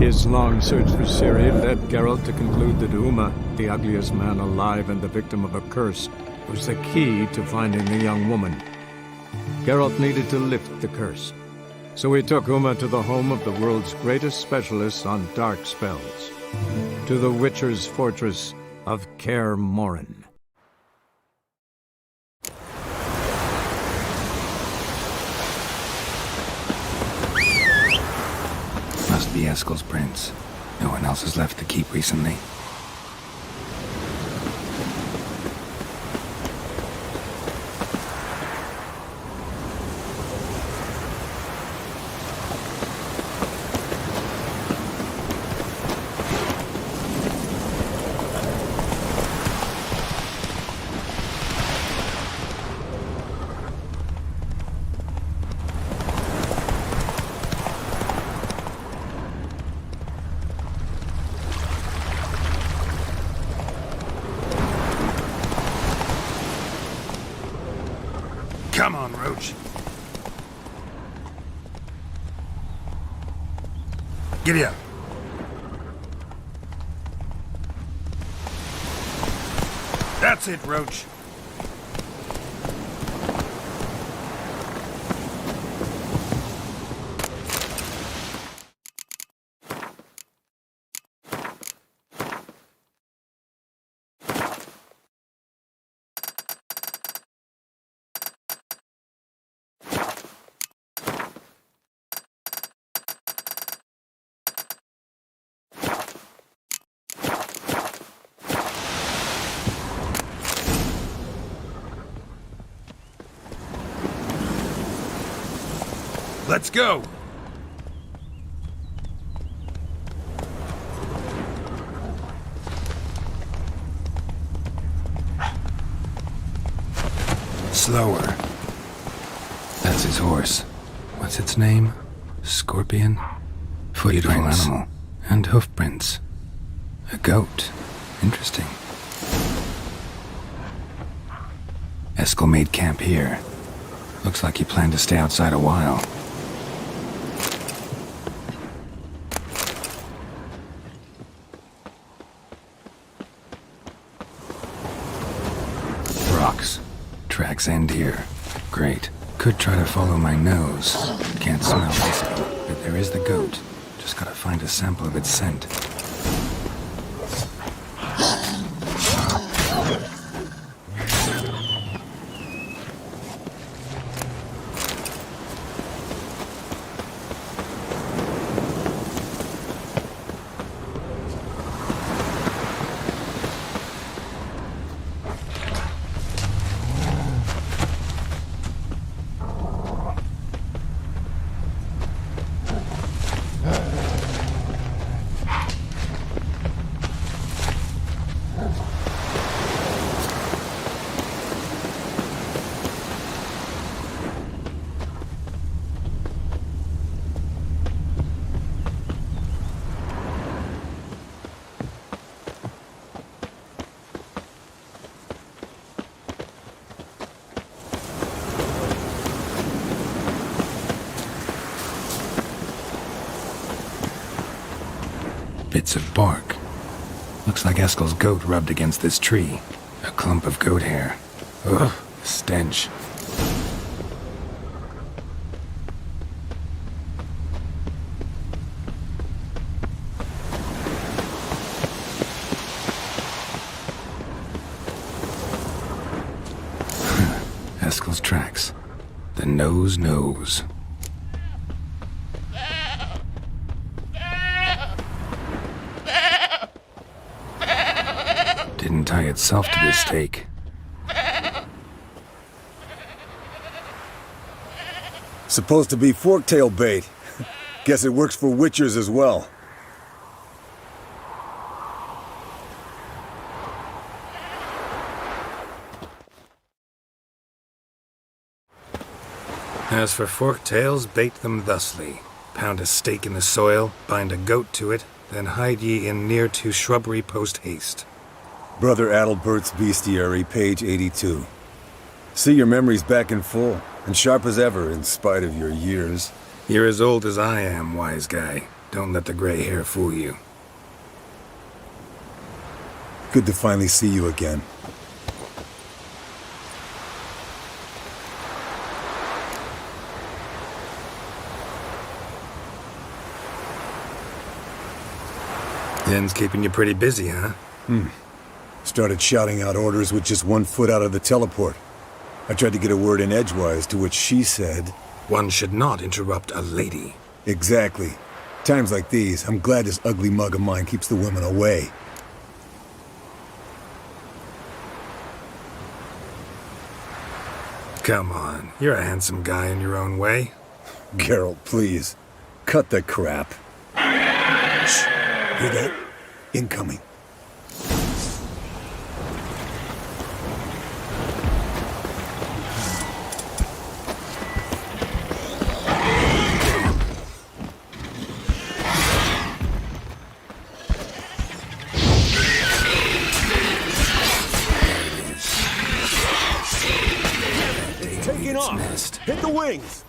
His long search for Ciri led Geralt to conclude that Uma, the ugliest man alive and the victim of a curse, was the key to finding the young woman. Geralt needed to lift the curse, so he took Uma to the home of the world's greatest specialist on dark spells, to the Witcher's fortress of Kaer Morhen. Must be Eskel's prints. No one else has left the keep recently. Come on, Roach. Giddy up. That's it, Roach. Let's go! Slower. That's his horse. What's its name? Scorpion? Beautiful animal. And hoofprints. A goat. Interesting. Eskel made camp here. Looks like he planned to stay outside a while. Rocks. Tracks end here. Great. Could try to follow my nose. Can't smell Eskel, but there is the goat. Just gotta find a sample of its scent. Bits of bark. Looks like Eskel's goat rubbed against this tree. A clump of goat hair. Ugh, stench. Eskel's tracks. The nose knows. Didn't tie itself to this stake. Supposed to be forktail bait. Guess it works for witchers as well. As for forktails, bait them thusly. Pound a stake in the soil, bind a goat to it, then hide ye in near to shrubbery post haste. Brother Adalbert's Bestiary, page 82. See your memories back in full, and sharp as ever in spite of your years. You're as old as I am, wise guy. Don't let the gray hair fool you. Good to finally see you again. Yen's keeping you pretty busy, huh? Started shouting out orders with just 1 foot out of the teleport. I tried to get a word in edgewise, to which she said... One should not interrupt a lady. Exactly. Times like these, I'm glad this ugly mug of mine keeps the women away. Come on, you're a handsome guy in your own way. Geralt, please. Cut the crap. Shh. Hear that? Incoming. Taking off! Missed. Hit the wings!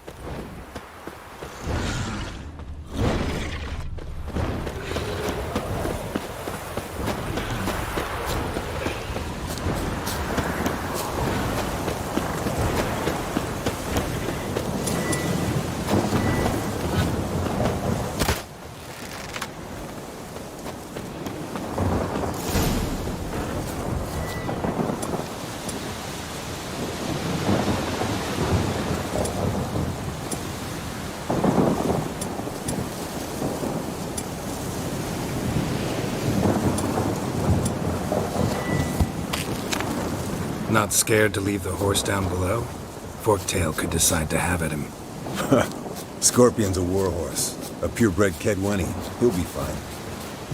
Not scared to leave the horse down below? Forktail could decide to have at him. Scorpion's a warhorse. A purebred Kedwenny. He'll be fine.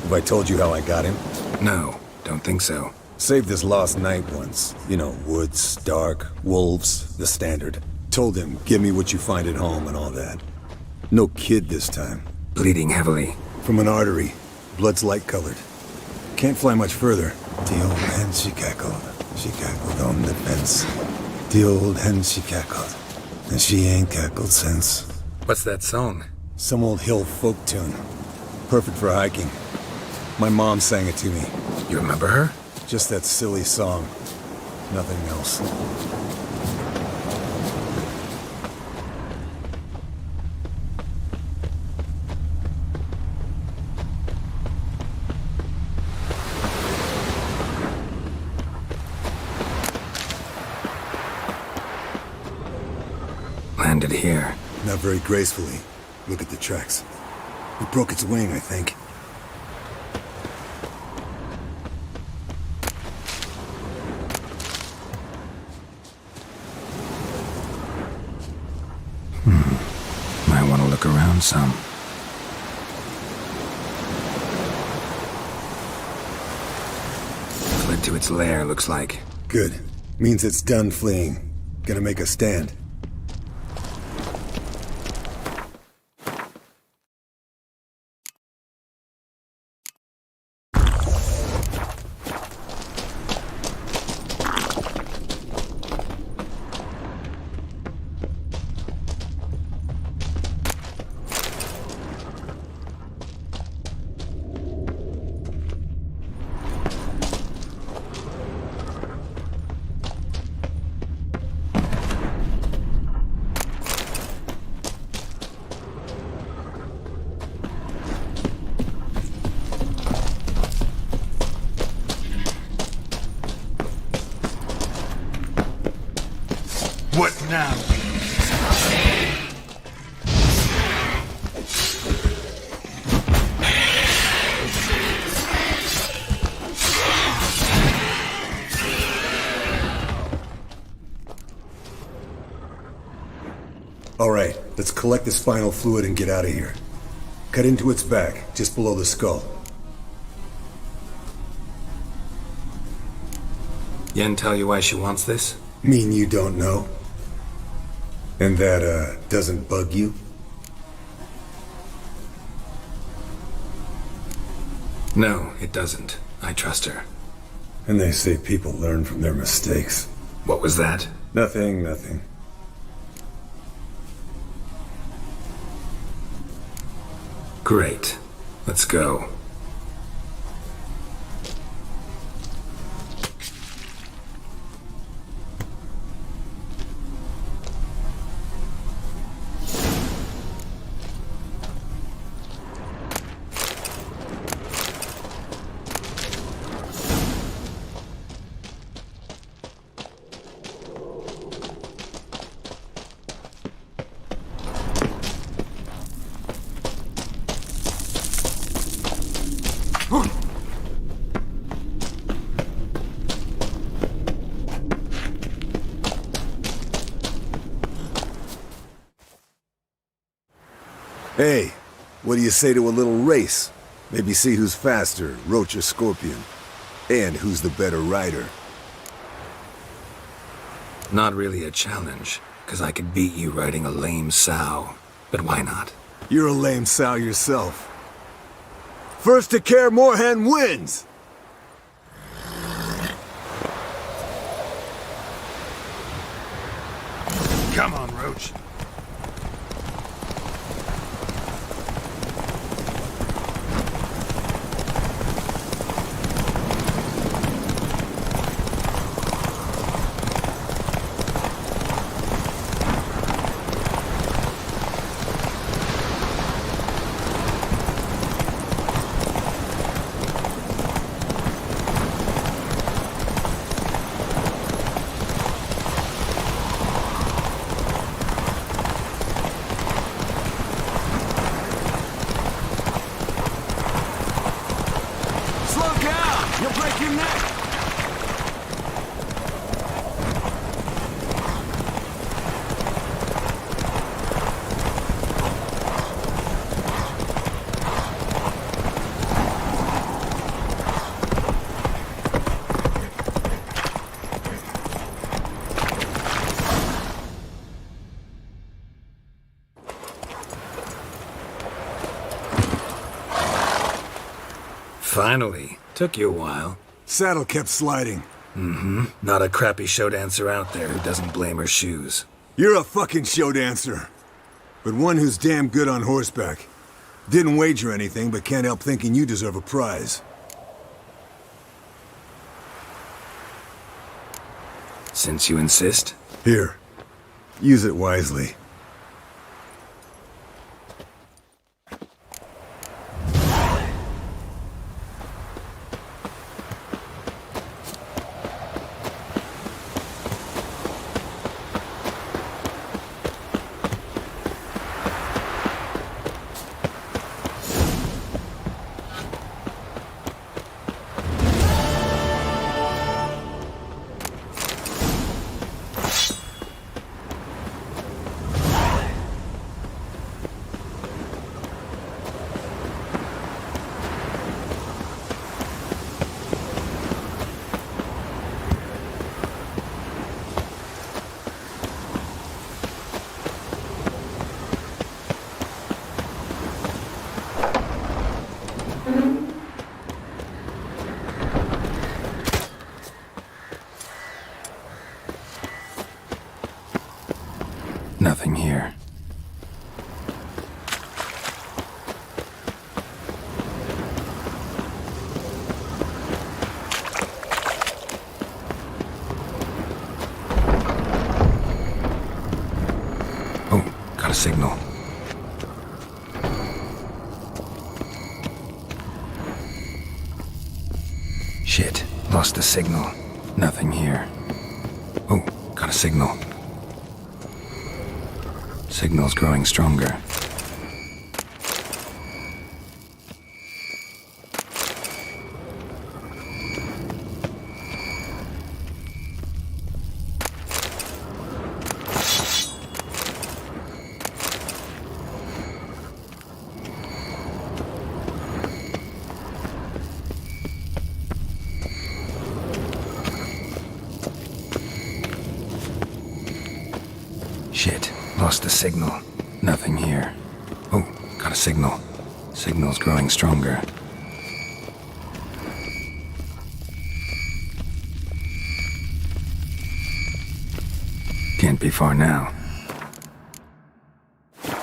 Have I told you how I got him? No, don't think so. Saved his lost knight once. You know, woods, dark, wolves, the standard. Told him, give me what you find at home and all that. No kid this time. Bleeding heavily. From an artery. Blood's light-colored. Can't fly much further. The old hen, she cackled. She cackled on the fence. The old hen, she cackled. And she ain't cackled since. What's that song? Some old hill folk tune. Perfect for hiking. My mom sang it to me. You remember her? Just that silly song. Nothing else. Landed here. Not very gracefully. Look at the tracks. It broke its wing, I think. Might want to look around some. Fled to its lair, looks like. Good. Means it's done fleeing. Gonna make a stand. What now? All right, let's collect the spinal fluid and get out of here. Cut into its back, just below the skull. Yen tell you why she wants this? Mean you don't know? And that, doesn't bug you? No, it doesn't. I trust her. And they say people learn from their mistakes. What was that? Nothing, nothing. Great. Let's go. Hey, what do you say to a little race? Maybe see who's faster, Roach or Scorpion. And who's the better rider. Not really a challenge, because I could beat you riding a lame sow. But why not? You're a lame sow yourself. First to Care Moorhen wins! Come on, Roach. You'll break your neck! Finally. Took you a while. Saddle kept sliding. Not a crappy show dancer out there who doesn't blame her shoes. You're a fucking show dancer. But one who's damn good on horseback. Didn't wager anything, but can't help thinking you deserve a prize. Since you insist. Here. Use it wisely. Nothing here. Oh, got a signal. Shit, lost the signal. Nothing here. Oh, got a signal. Signal's growing stronger. Shit, lost the signal. Nothing here. Oh, got a signal. Signal's growing stronger. Can't be far now.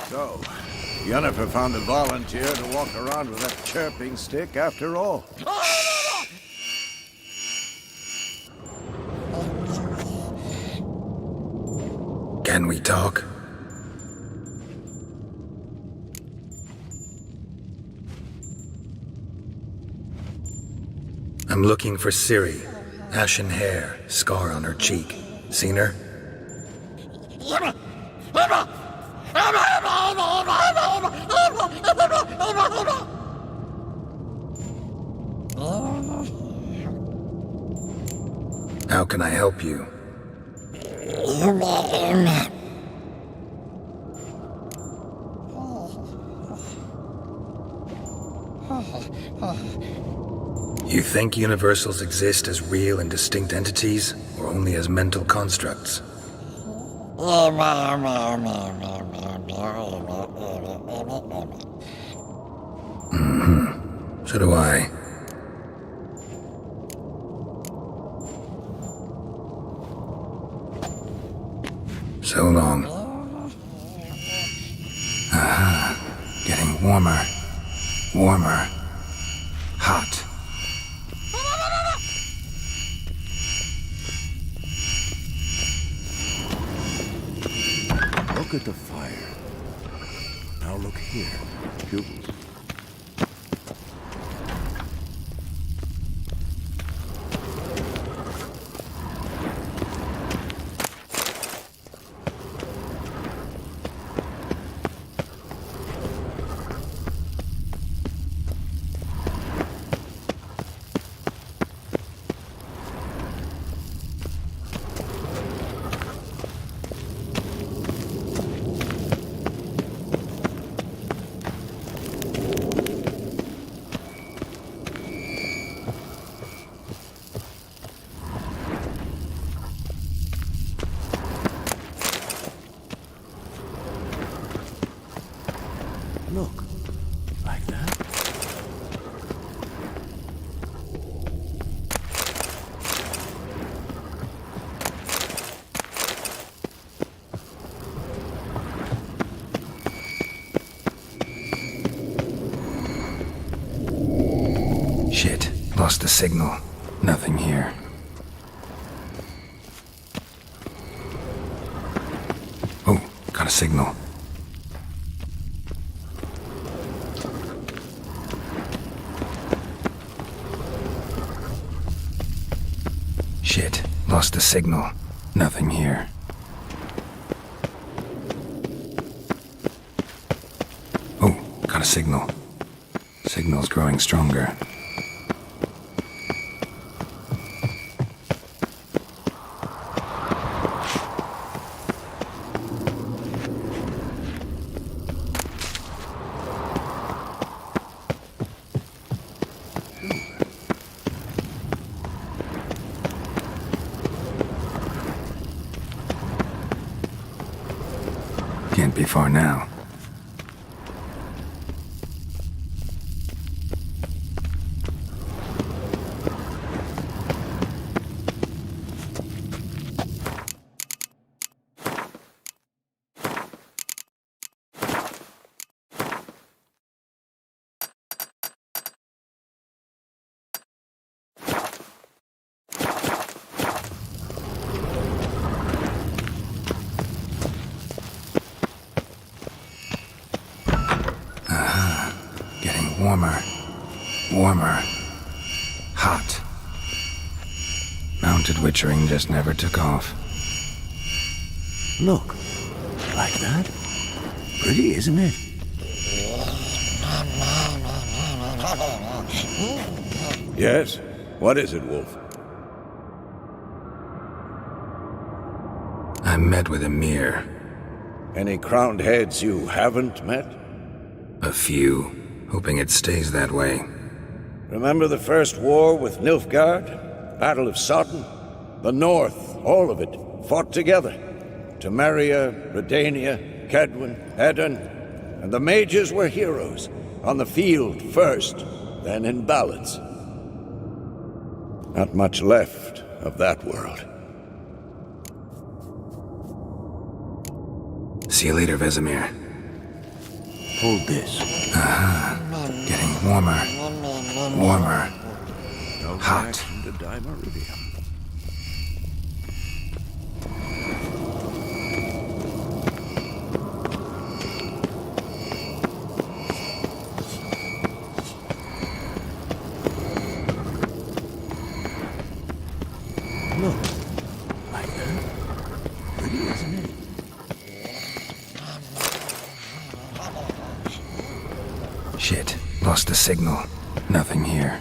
So, Yennefer found a volunteer to walk around with that chirping stick after all. Can we talk? I'm looking for Ciri. Ashen hair, scar on her cheek. Seen her? How can I help you? You think universals exist as real and distinct entities, or only as mental constructs? So do I. So long. Aha. Getting warmer. Warmer. Hot. Look at the fire. Now look here. Pupils. Look, like that. Shit. Lost the signal. Nothing here. Oh, got a signal. Shit. Lost the signal. Nothing here. Oh, got a signal. Signal's growing stronger. Can't be far now. Warmer. Warmer. Hot. Mounted witchering just never took off. Look, like that. Pretty, isn't it? Yes? What is it, Wolf? I met with Emir. Any crowned heads you haven't met? A few. Hoping it stays that way. Remember the first war with Nilfgaard? Battle of Sodden? The North, all of it, fought together. Temeria, Redania, Kedwen, Edirn, and the mages were heroes. On the field first, then in ballads. Not much left of that world. See you later, Vesemir. Hold this. Getting warmer. Warmer. No Hot. reaction to dimeridium. Look. Like that. Pretty, isn't it? Shit. Lost the signal. Nothing here.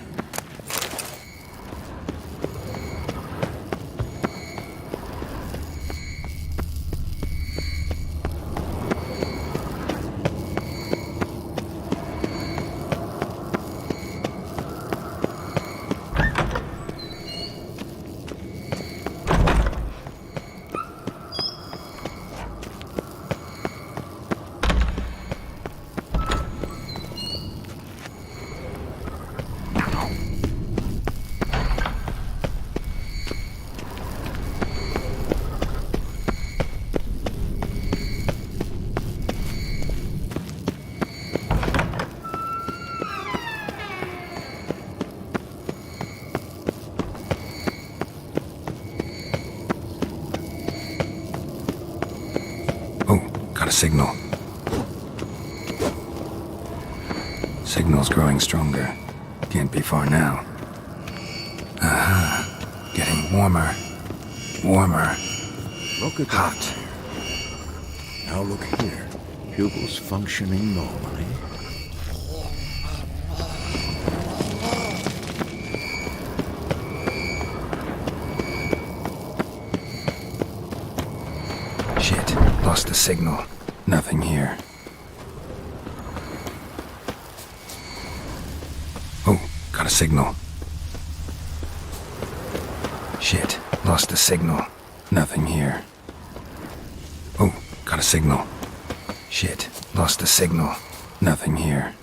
Got a signal. Signal's growing stronger. Can't be far now. Getting warmer. Warmer. Look at Hot. that. Now look here. Pupils functioning normally. Shit. Lost the signal. Nothing here. Oh, got a signal. Shit. Lost the signal. Nothing here. Oh, got a signal. Shit. Lost the signal. Nothing here.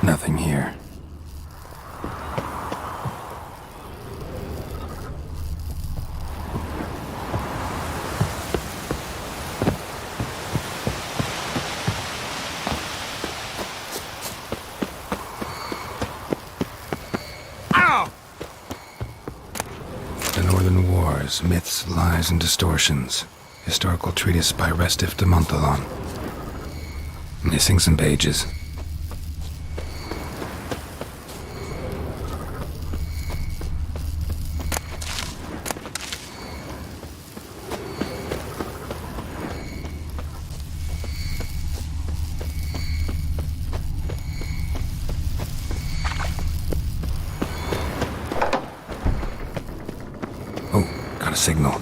Nothing here. The Northern Wars, Myths, Lies, and Distortions. Historical treatise by Restif de Montalon. Missing some pages. Oh, got a signal.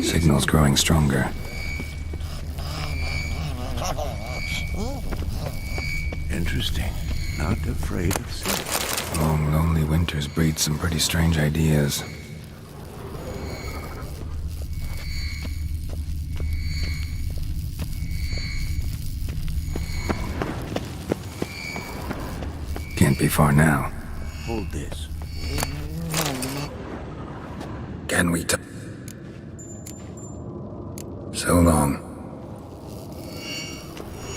Signal's growing stronger. Interesting. Not afraid of silver. Long, lonely winters breed some pretty strange ideas. Can't be far now. Hold this. Can we So long.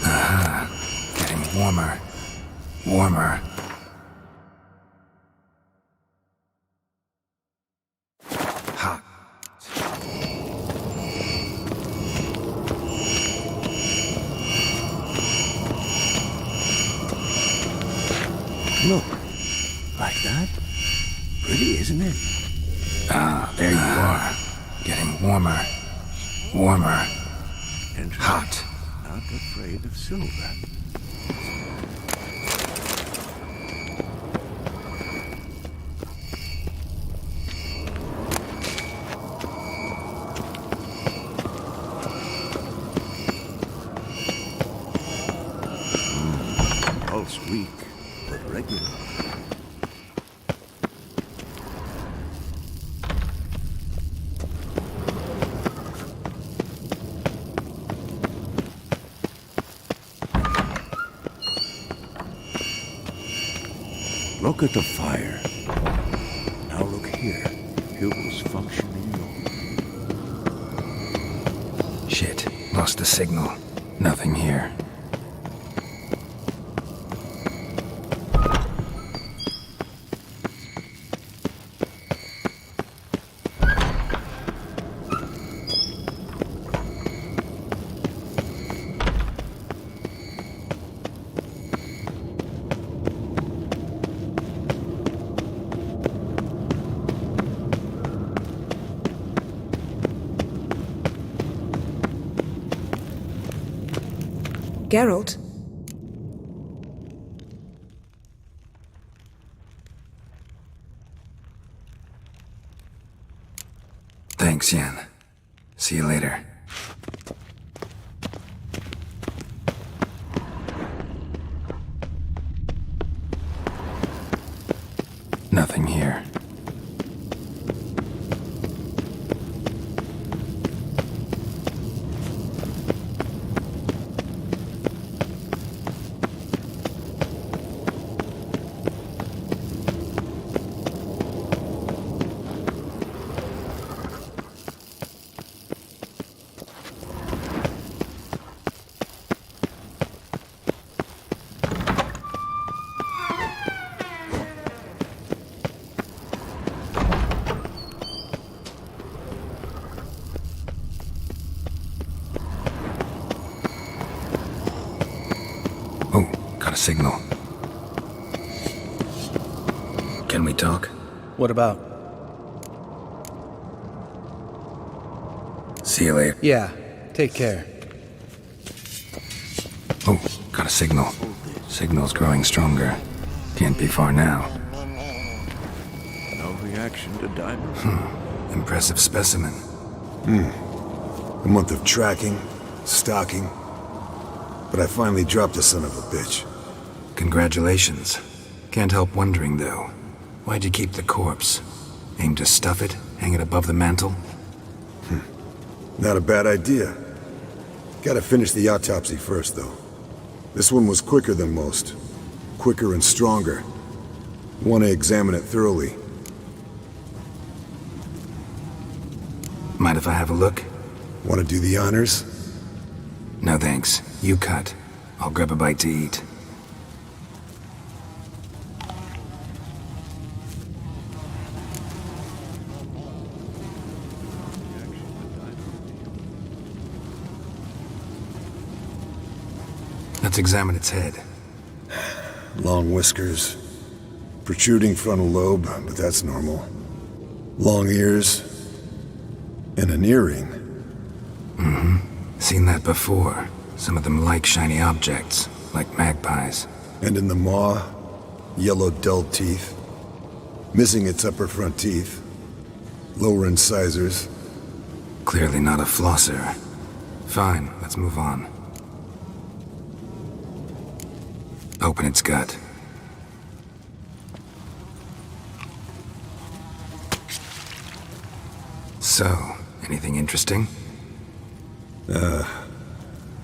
Aha. Getting warmer. Warmer. Hot. Look. Like that? Pretty, isn't it? Ah, there you are. Getting warmer. Warmer. Interesting. Hot. Not afraid of silver. Pulse weak, but regular. Look at the fire. Now look here. Pupils functioning normal. Shit. Lost the signal. Nothing here. Geralt? Thanks, Yen. See you later. Nothing here. Got a signal. Can we talk? What about? See you later. Yeah, take care. Oh, got a signal. Signal's growing stronger. Can't be far now. No reaction to diamond. Impressive specimen. A month of tracking, stalking. But I finally dropped the son of a bitch. Congratulations. Can't help wondering, though. Why'd you keep the corpse? Aim to stuff it? Hang it above the mantle? Not a bad idea. Gotta finish the autopsy first, though. This one was quicker than most. Quicker and stronger. Want to examine it thoroughly. Mind if I have a look? Want to do the honors? No thanks. You cut. I'll grab a bite to eat. Let's examine its head. Long whiskers. Protruding frontal lobe, but that's normal. Long ears. And an earring. Seen that before. Some of them like shiny objects, like magpies. And in the maw, yellow dull teeth. Missing its upper front teeth. Lower incisors. Clearly not a flosser. Fine, let's move on. Open its gut. So, anything interesting?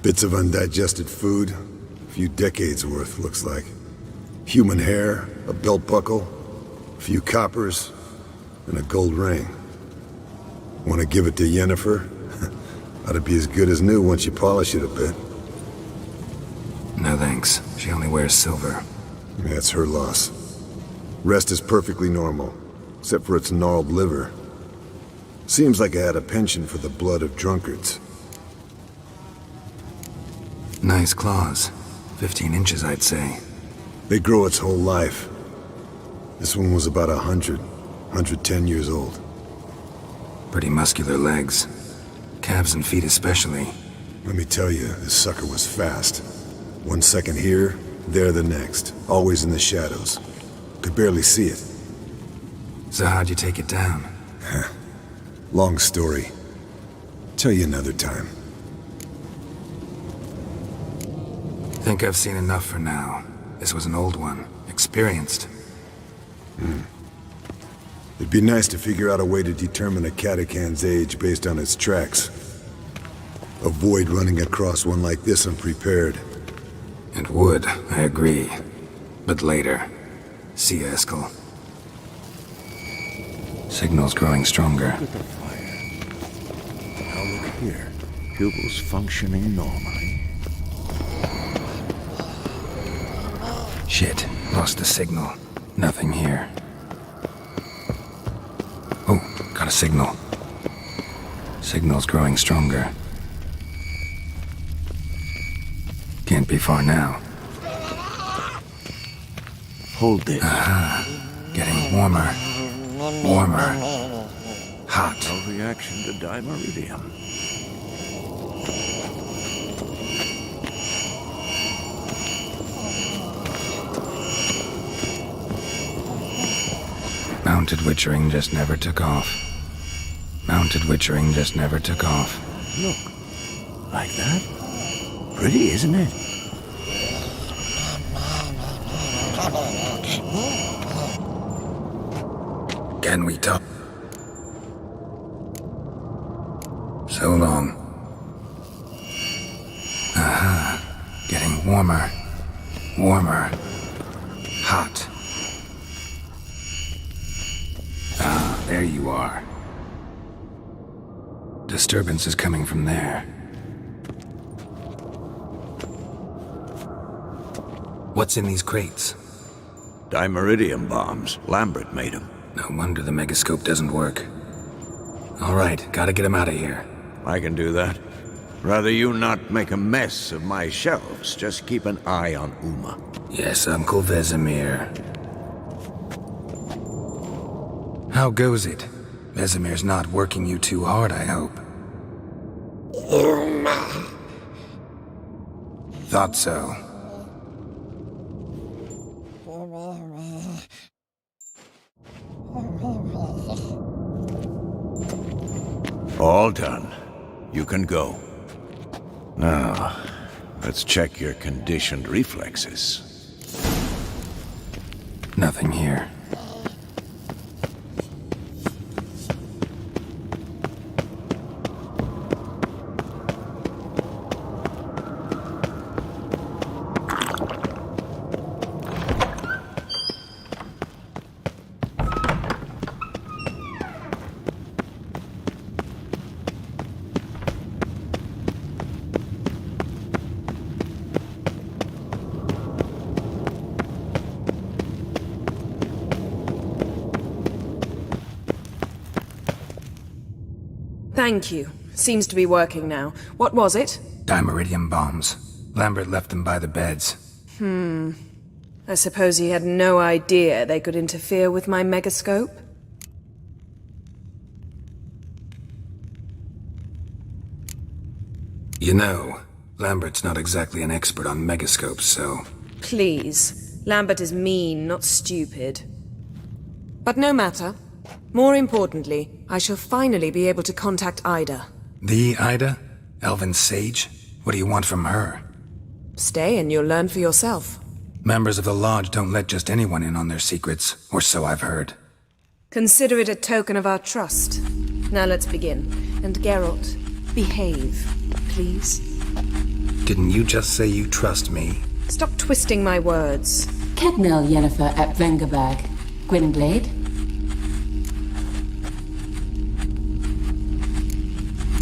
Bits of undigested food. A few decades worth, looks like. Human hair, a belt buckle, a few coppers, and a gold ring. Want to give it to Yennefer? Ought to be as good as new once you polish it a bit. No thanks. She only wears silver. That's her loss. Rest is perfectly normal, except for its gnarled liver. Seems like I had a penchant for the blood of drunkards. Nice claws. 15 inches, I'd say. They grow its whole life. This one was about 110 years old. Pretty muscular legs. Calves and feet especially. Let me tell you, this sucker was fast. 1 second here, there the next. Always in the shadows. Could barely see it. So how'd you take it down? Long story. Tell you another time. Think I've seen enough for now. This was an old one. Experienced. It'd be nice to figure out a way to determine a catacan's age based on its tracks. Avoid running across one like this unprepared. It would, I agree. But later. See you, Eskel. Signal's growing stronger. Look at the fire. Now look here. Pupils functioning normally. Shit, lost the signal. Nothing here. Oh, got a signal. Signal's growing stronger. Can't be far now. Hold this. Getting warmer. Warmer. Hot. No reaction to dimeridium. Mounted witchering just never took off. Mounted witchering just never took off. Look. Like that? Pretty, isn't it? Can we talk? So long. Getting warmer. Warmer. Hot. Ah, there you are. Disturbance is coming from there. What's in these crates? Dimeridium bombs. Lambert made them. No wonder the megascope doesn't work. All right, gotta get him out of here. I can do that. Rather you not make a mess of my shelves. Just keep an eye on Uma. Yes, Uncle Vesemir. How goes it? Vesemir's not working you too hard, I hope. Thought so. All done. You can go. Now, let's check your conditioned reflexes. Nothing here. Thank you. Seems to be working now. What was it? Dimeridium bombs. Lambert left them by the beds. I suppose he had no idea they could interfere with my megascope? You know, Lambert's not exactly an expert on megascopes, so... Please. Lambert is mean, not stupid. But no matter. More importantly, I shall finally be able to contact Ida. The Ida? Elven Sage? What do you want from her? Stay and you'll learn for yourself. Members of the Lodge don't let just anyone in on their secrets, or so I've heard. Consider it a token of our trust. Now let's begin. And Geralt, behave, please. Didn't you just say you trust me? Stop twisting my words. Kedmil Yennefer at Vengerberg. Gwynblade?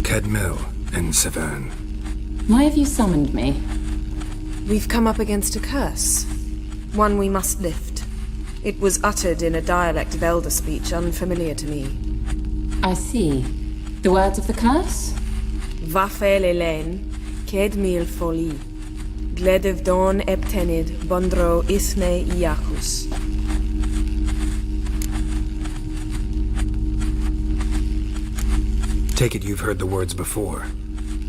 Kedmil and Severn. Why have you summoned me? We've come up against a curse. One we must lift. It was uttered in a dialect of Elder speech unfamiliar to me. I see. The words of the curse? Vafel Elen, Kedmil Foli. Gledev Don Eptenid, Bondro Isne Iacus. Take it you've heard the words before.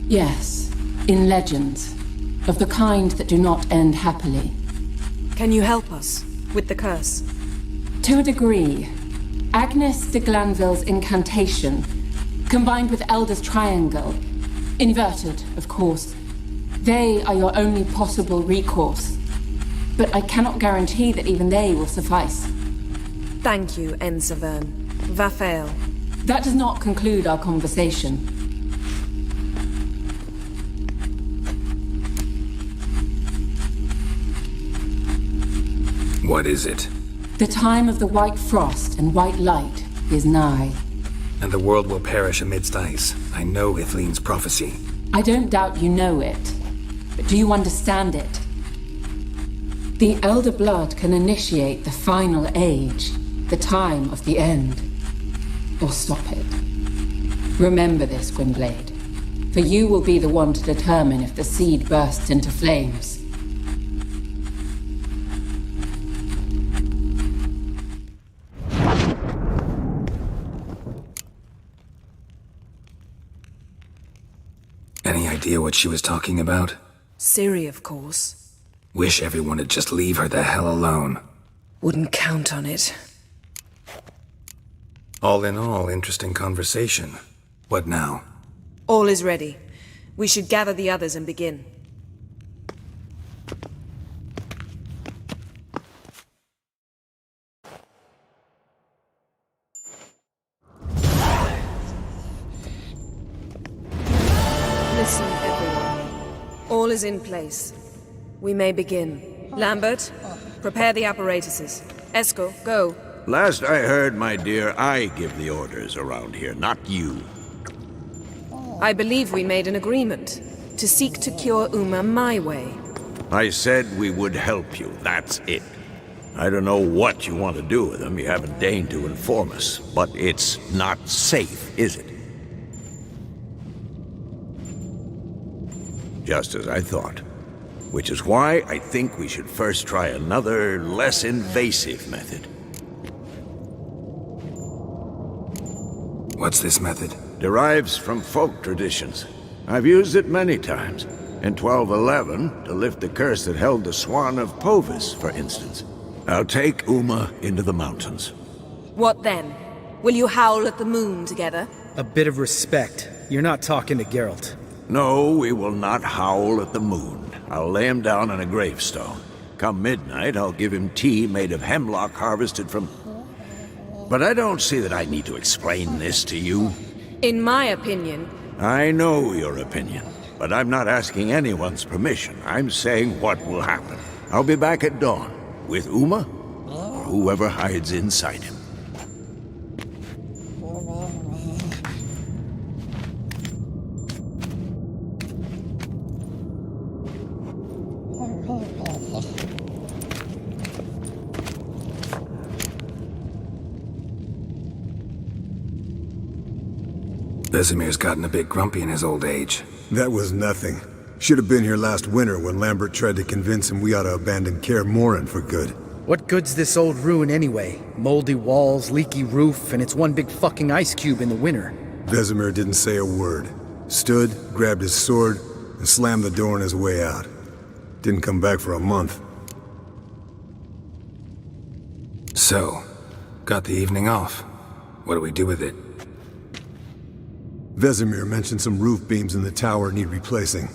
Yes. In legends. Of the kind that do not end happily. Can you help us with the curse? To a degree. Agnes de Glanville's incantation, combined with Elder's triangle, inverted, of course. They are your only possible recourse. But I cannot guarantee that even they will suffice. Thank you, Ensevern. Vafel. That does not conclude our conversation. What is it? The time of the white frost and white light is nigh. And the world will perish amidst ice. I know Ithleen's prophecy. I don't doubt you know it. But do you understand it? The Elder Blood can initiate the final age, the time of the end. Or stop it. Remember this, Gwynblade. For you will be the one to determine if the seed bursts into flames. Any idea what she was talking about? Ciri, of course. Wish everyone would just leave her the hell alone. Wouldn't count on it. All in all, interesting conversation. What now? All is ready. We should gather the others and begin. Listen, everyone. All is in place. We may begin. Lambert, prepare the apparatuses. Esco, go. Last I heard, my dear, I give the orders around here, not you. I believe we made an agreement to seek to cure Uma my way. I said we would help you, that's it. I don't know what you want to do with them, you haven't deigned to inform us, but it's not safe, is it? Just as I thought. Which is why I think we should first try another, less invasive method. What's this method? Derives from folk traditions. I've used it many times. In 1211, to lift the curse that held the Swan of Povis, for instance. I'll take Uma into the mountains. What then? Will you howl at the moon together? A bit of respect. You're not talking to Geralt. No, we will not howl at the moon. I'll lay him down on a gravestone. Come midnight, I'll give him tea made of hemlock harvested from... But I don't see that I need to explain this to you. In my opinion... I know your opinion, but I'm not asking anyone's permission. I'm saying what will happen. I'll be back at dawn, with Uma, or whoever hides inside him. Vesemir's gotten a bit grumpy in his old age. That was nothing. Should have been here last winter when Lambert tried to convince him we ought to abandon Kaer Morhen for good. What good's this old ruin anyway? Moldy walls, leaky roof, and it's one big fucking ice cube in the winter. Vesemir didn't say a word. Stood, grabbed his sword, and slammed the door on his way out. Didn't come back for a month. So, got the evening off. What do we do with it? Vesemir mentioned some roof beams in the tower need replacing.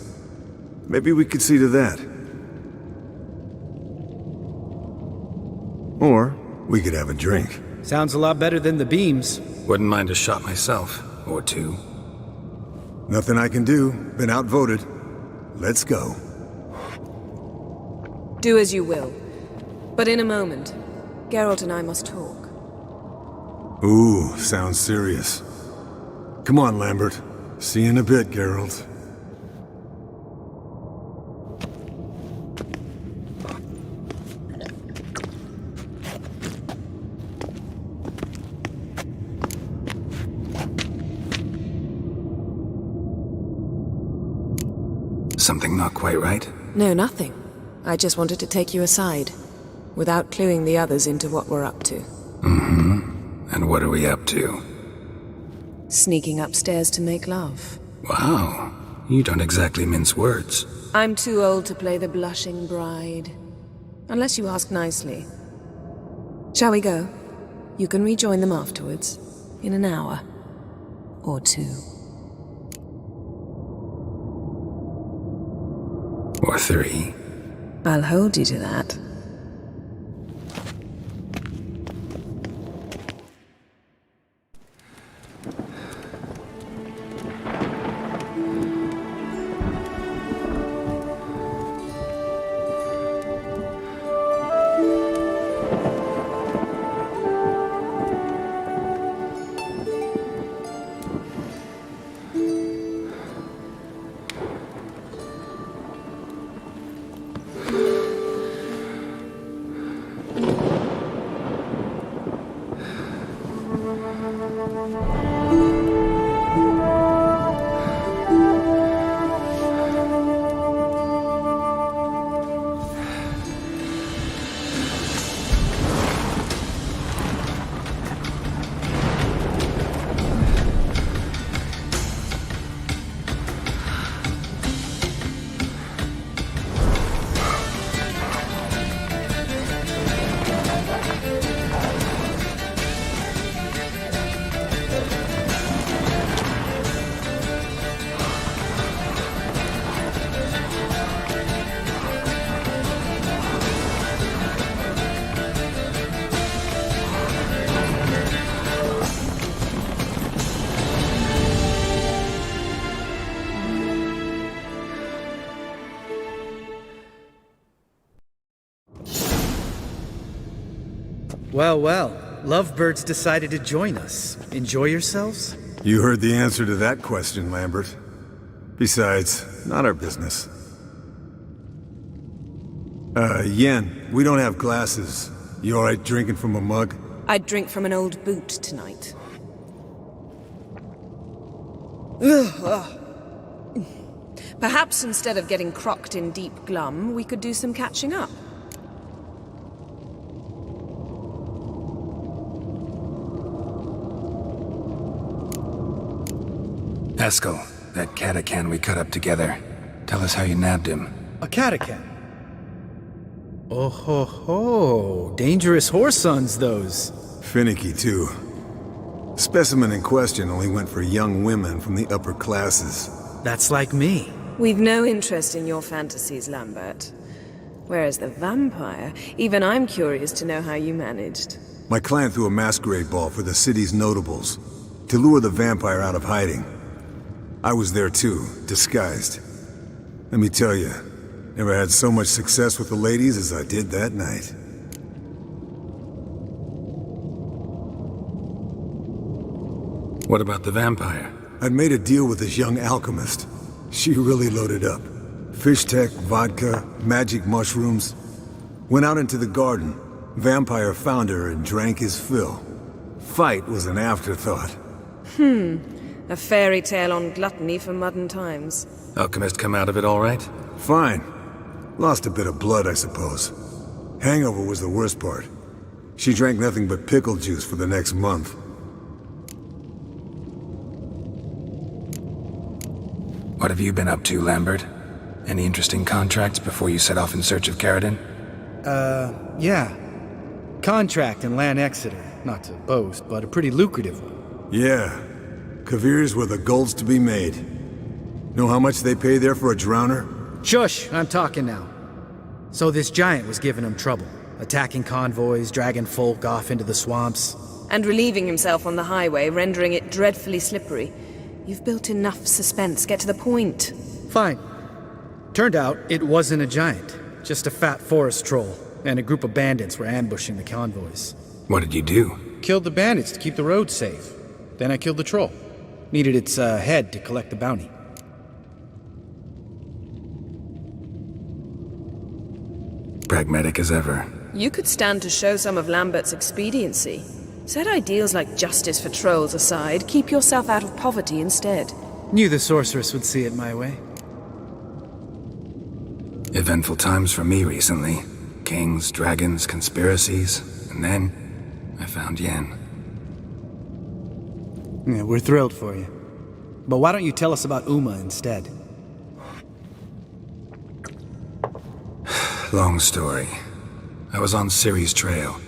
Maybe we could see to that. Or we could have a drink. Sounds a lot better than the beams. Wouldn't mind a shot myself, or two. Nothing I can do. Been outvoted. Let's go. Do as you will. But in a moment, Geralt and I must talk. Ooh, sounds serious. Come on, Lambert. See you in a bit, Geralt. Something not quite right? No, nothing. I just wanted to take you aside, without cluing the others into what we're up to. Mm-hmm. And what are we up to? Sneaking upstairs to make love. Wow. You don't exactly mince words. I'm too old to play the blushing bride. Unless you ask nicely. Shall we go? You can rejoin them afterwards. In an hour. Or two. Or three. I'll hold you to that. Well, well. Lovebirds decided to join us. Enjoy yourselves? You heard the answer to that question, Lambert. Besides, not our business. Yen, we don't have glasses. You alright drinking from a mug? I'd drink from an old boot tonight. Perhaps instead of getting crocked in deep glum, we could do some catching up. Eskel, that catacan we cut up together. Tell us how you nabbed him. A catacan? Oh ho ho. Dangerous whoresons, those. Finicky, too. Specimen in question only went for young women from the upper classes. That's like me. We've no interest in your fantasies, Lambert. Whereas the vampire, even I'm curious to know how you managed. My client threw a masquerade ball for the city's notables, to lure the vampire out of hiding. I was there too, disguised. Let me tell you, never had so much success with the ladies as I did that night. What about the vampire? I'd made a deal with this young alchemist. She really loaded up. Fish tech, vodka, magic mushrooms. Went out into the garden. Vampire found her and drank his fill. Fight was an afterthought. A fairy tale on gluttony for modern times. Alchemist come out of it all right? Fine. Lost a bit of blood, I suppose. Hangover was the worst part. She drank nothing but pickle juice for the next month. What have you been up to, Lambert? Any interesting contracts before you set off in search of Carradine? Yeah. Contract in Lan Exeter. Not to boast, but a pretty lucrative one. Yeah. Kavir's were the gold's to be made. Know how much they pay there for a drowner? Shush, I'm talking now. So this giant was giving him trouble. Attacking convoys, dragging folk off into the swamps. And relieving himself on the highway, rendering it dreadfully slippery. You've built enough suspense. Get to the point. Fine. Turned out it wasn't a giant. Just a fat forest troll. And a group of bandits were ambushing the convoys. What did you do? Killed the bandits to keep the road safe. Then I killed the troll. Needed its head to collect the bounty. Pragmatic as ever. You could stand to show some of Lambert's expediency. Set ideals like justice for trolls aside, keep yourself out of poverty instead. Knew the sorceress would see it my way. Eventful times for me recently. Kings, dragons, conspiracies. And then, I found Yen. Yeah, we're thrilled for you. But why don't you tell us about Uma instead? Long story. I was on Ciri's trail.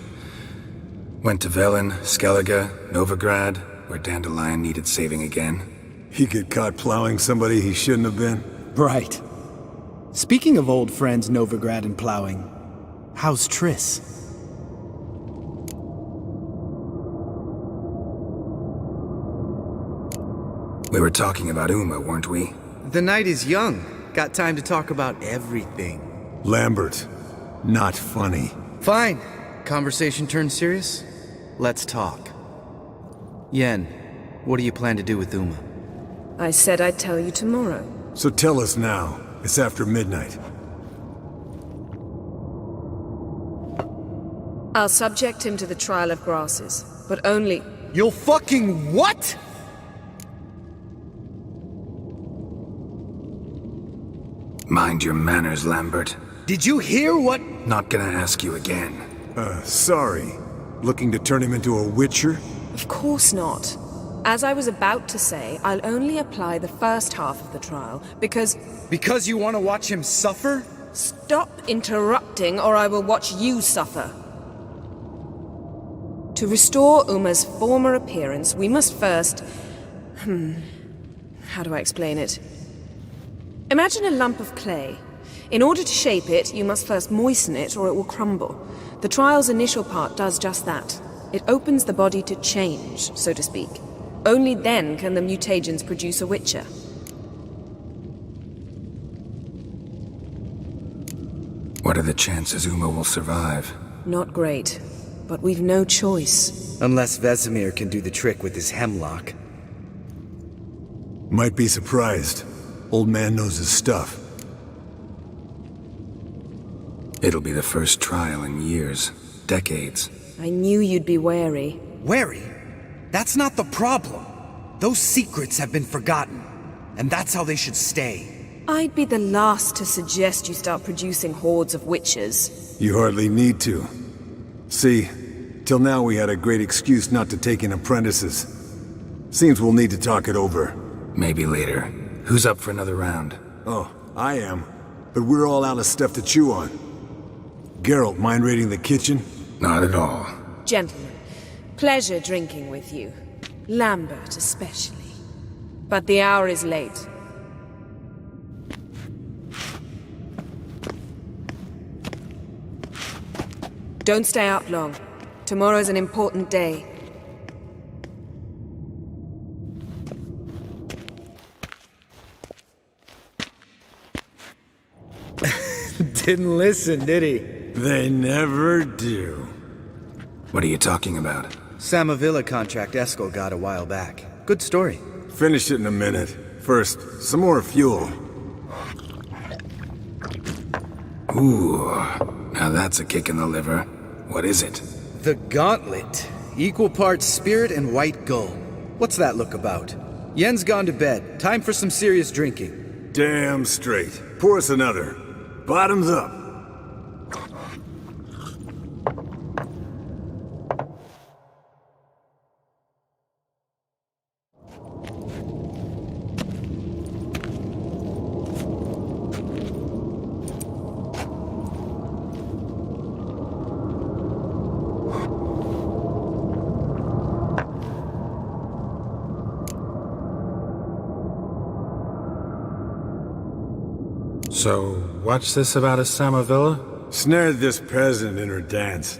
Went to Velen, Skellige, Novigrad, where Dandelion needed saving again. He get caught plowing somebody he shouldn't have been? Right. Speaking of old friends Novigrad and plowing, how's Triss? We were talking about Uma, weren't we? The night is young. Got time to talk about everything. Lambert. Not funny. Fine. Conversation turned serious? Let's talk. Yen, what do you plan to do with Uma? I said I'd tell you tomorrow. So tell us now. It's after midnight. I'll subject him to the trial of grasses, but only... You'll fucking what? Mind your manners, Lambert. Did you hear what? Not gonna ask you again. Sorry. Looking to turn him into a witcher? Of course not. As I was about to say, I'll only apply the first half of the trial, because... Because you want to watch him suffer? Stop interrupting, or I will watch you suffer. To restore Uma's former appearance, we must first... How do I explain it? Imagine a lump of clay. In order to shape it, you must first moisten it, or it will crumble. The trial's initial part does just that. It opens the body to change, so to speak. Only then can the mutagens produce a witcher. What are the chances Uma will survive? Not great, but we've no choice. Unless Vesemir can do the trick with his hemlock. Might be surprised. Old man knows his stuff. It'll be the first trial in years. Decades. I knew you'd be wary. Wary? That's not the problem. Those secrets have been forgotten. And that's how they should stay. I'd be the last to suggest you start producing hordes of witches. You hardly need to. See, till now we had a great excuse not to take in apprentices. Seems we'll need to talk it over. Maybe later. Who's up for another round? Oh, I am. But we're all out of stuff to chew on. Geralt, mind raiding the kitchen? Not at all. Gentlemen, pleasure drinking with you. Lambert especially. But the hour is late. Don't stay up long. Tomorrow's an important day. Didn't listen, did he? They never do. What are you talking about? Samavilla contract Eskel got a while back. Good story. Finish it in a minute. First, some more fuel. Ooh, now that's a kick in the liver. What is it? The Gauntlet. Equal parts spirit and white gull. What's that look about? Yen's gone to bed. Time for some serious drinking. Damn straight. Pour us another. Bottoms up. So, what's this about a Samavilla? Snared this peasant in her dance.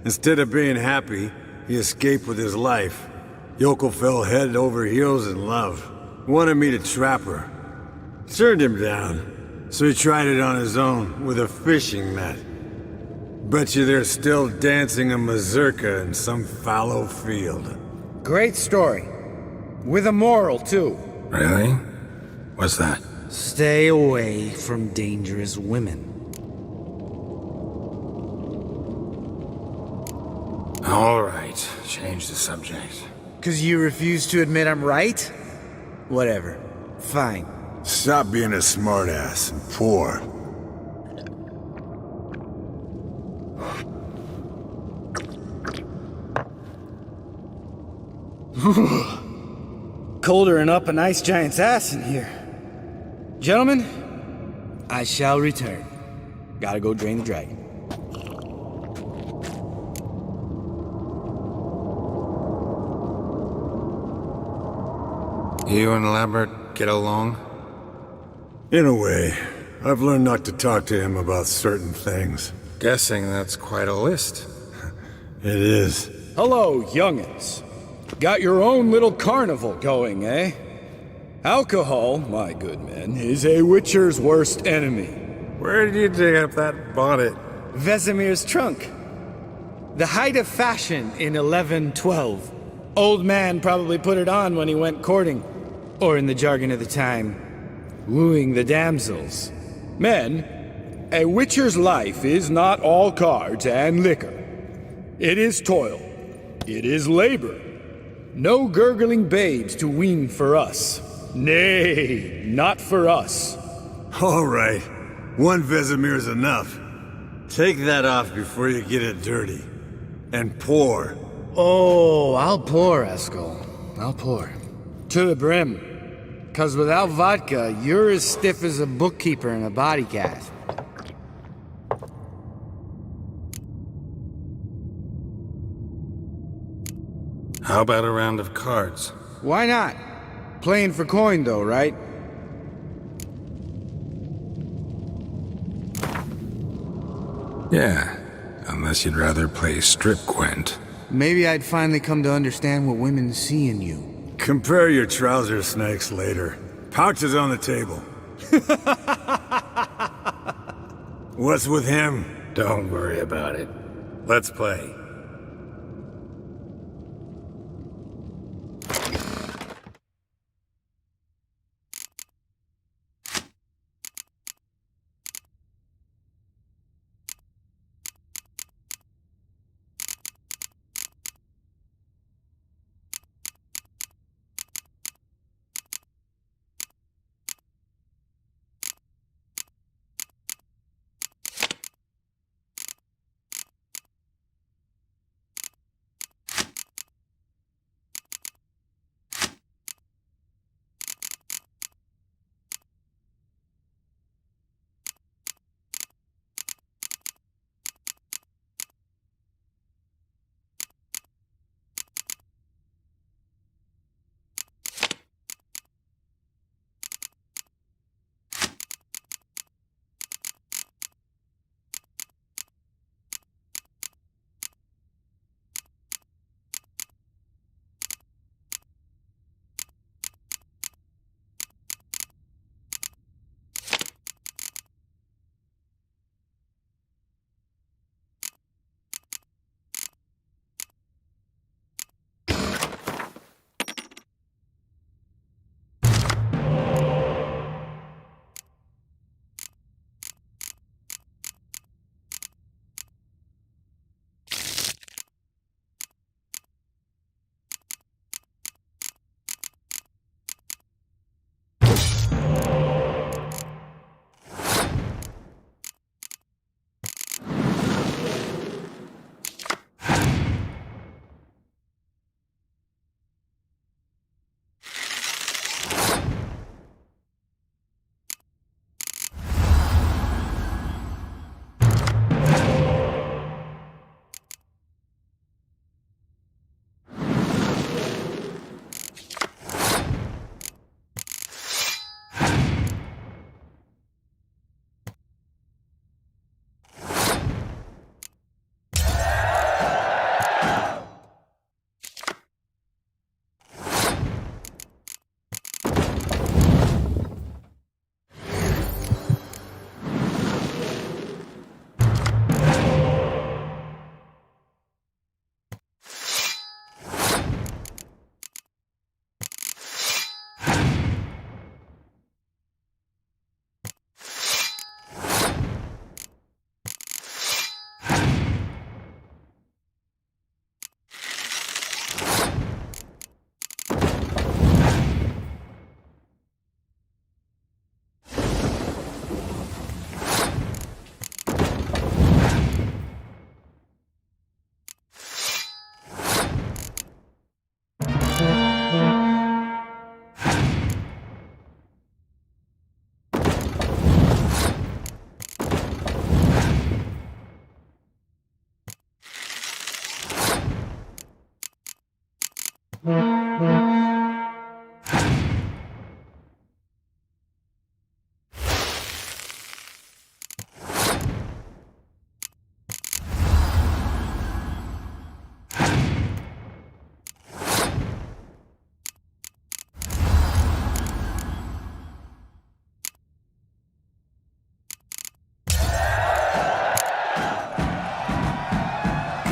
Instead of being happy, he escaped with his life. Yoko fell head over heels in love. Wanted me to trap her. Turned him down. So he tried it on his own, with a fishing net. Bet you they're still dancing a mazurka in some fallow field. Great story. With a moral, too. Really? What's that? Stay away from dangerous women. All right, change the subject. 'Cause you refuse to admit I'm right? Whatever. Fine. Stop being a smartass and pour. Colder and up a nice giant's ass in here. Gentlemen, I shall return. Gotta go drain the dragon. You and Lambert get along? In a way, I've learned not to talk to him about certain things. Guessing that's quite a list. It is. Hello, young'uns. Got your own little carnival going, eh? Alcohol, my good men, is a witcher's worst enemy. Where did you dig up that bonnet? Vesemir's trunk. The height of fashion in 1112. Old man probably put it on when he went courting. Or in the jargon of the time, Wooing the damsels. Men, a witcher's life is not all cards and liquor. It is toil. It is labor. No gurgling babes to wean for us. Nay, not for us. All right. One Vesemir's enough. Take that off before you get it dirty. And pour. oh, I'll pour, Eskel. I'll pour. To the brim. 'Cause without vodka, you're as stiff as a bookkeeper in a body cast. How about a round of cards? Why not? Playing for coin, though, right? Yeah, unless you'd rather play strip Gwent. Maybe I'd finally come to understand what women see in you. Compare your trouser snakes later. Pouches on the table. What's with him? Don't worry about it. Let's play.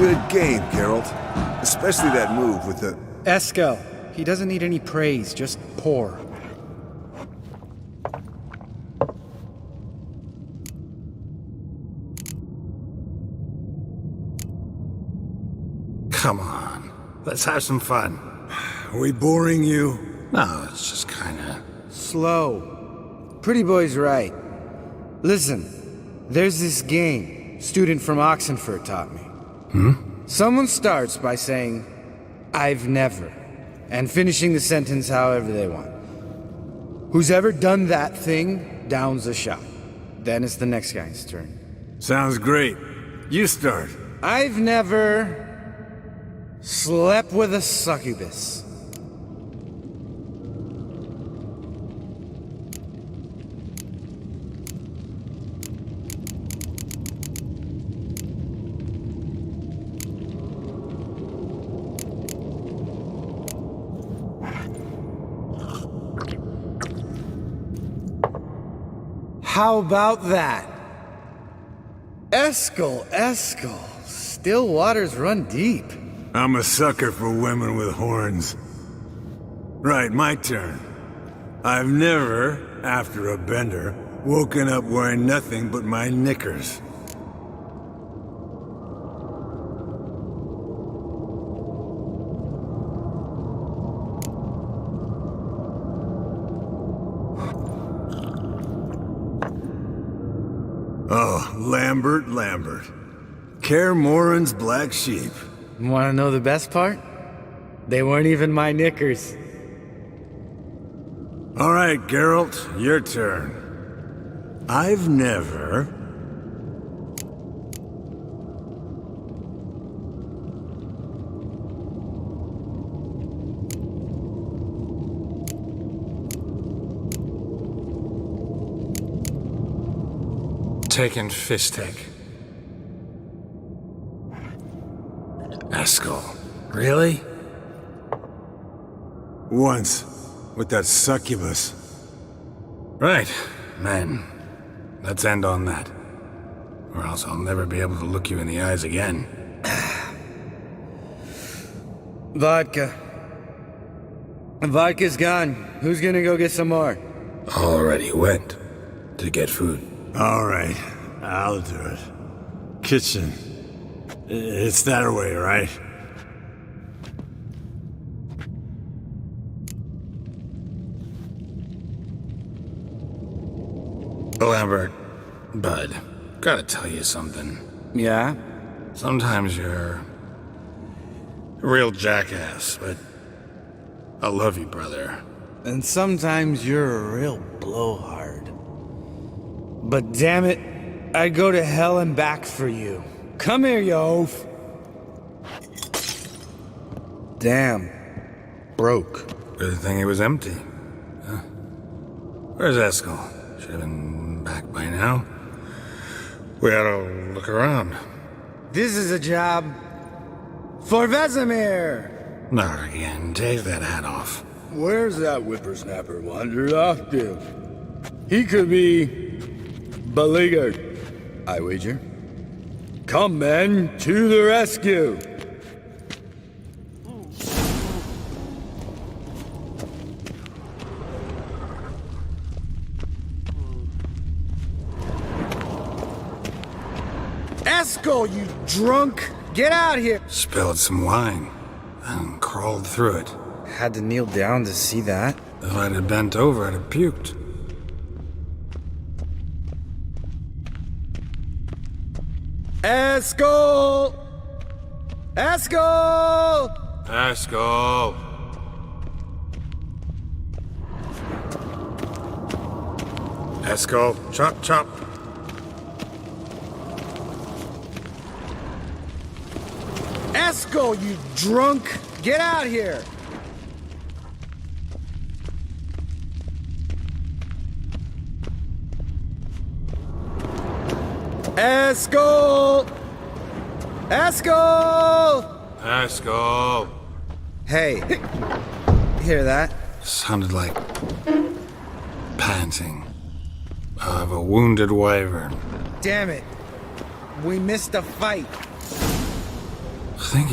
good game, Geralt. Especially that move with the... Eskel. He doesn't need any praise, just pour. Come on. Let's have some fun. Are we boring you? No, it's just kinda... Slow. Pretty boy's right. Listen, there's this game student from Oxenford taught me. Someone starts by saying, I've never, and finishing the sentence however they want. Who's ever done that thing downs a shot. Then it's the next guy's turn. Sounds great. You start. I've never slept with a succubus. How about that? Eskel, still waters run deep. I'm a sucker for women with horns. Right, my turn. I've never, after a bender, woken up wearing nothing but my knickers. Oh, Lambert. Kaer Morhen's black sheep. Want to know the best part? They weren't even my knickers. All right, Geralt, your turn. I've never... Taken Fistek. Eskel. Really? Once, with that succubus. Right, men. Let's end on that. Or else I'll never be able to look you in the eyes again. Vodka. Vodka's gone. Who's gonna go get some more? Already went to get food. All right, I'll do it. Kitchen. It's that way, right? Lambert, bud, gotta tell you something. Yeah? Sometimes you're a real jackass, but I love you, brother. And sometimes you're a real blowhard. But damn it, I'd go to hell and back for you. Come here, you oaf. Damn. Broke. Good thing it was empty. Huh? Where's Eskel? Should have been back by now. We ought to look around. This is a job for Vesemir. Not again. Take that hat off. Where's that whippersnapper wandered off to? He could be beleaguered, I wager. Come, men, to the rescue! Eskel, you drunk! Get out here! Spilled some wine and crawled through it. Had to kneel down to see that. If I'd have bent over, I'd have puked. Eskel! Eskel! Eskel! Eskel, chop, chop. Eskel, you drunk! Get out here! Eskel! Eskel! Eskel! Hey, hear that? Sounded like panting of a wounded wyvern. Damn it. We missed a fight. Think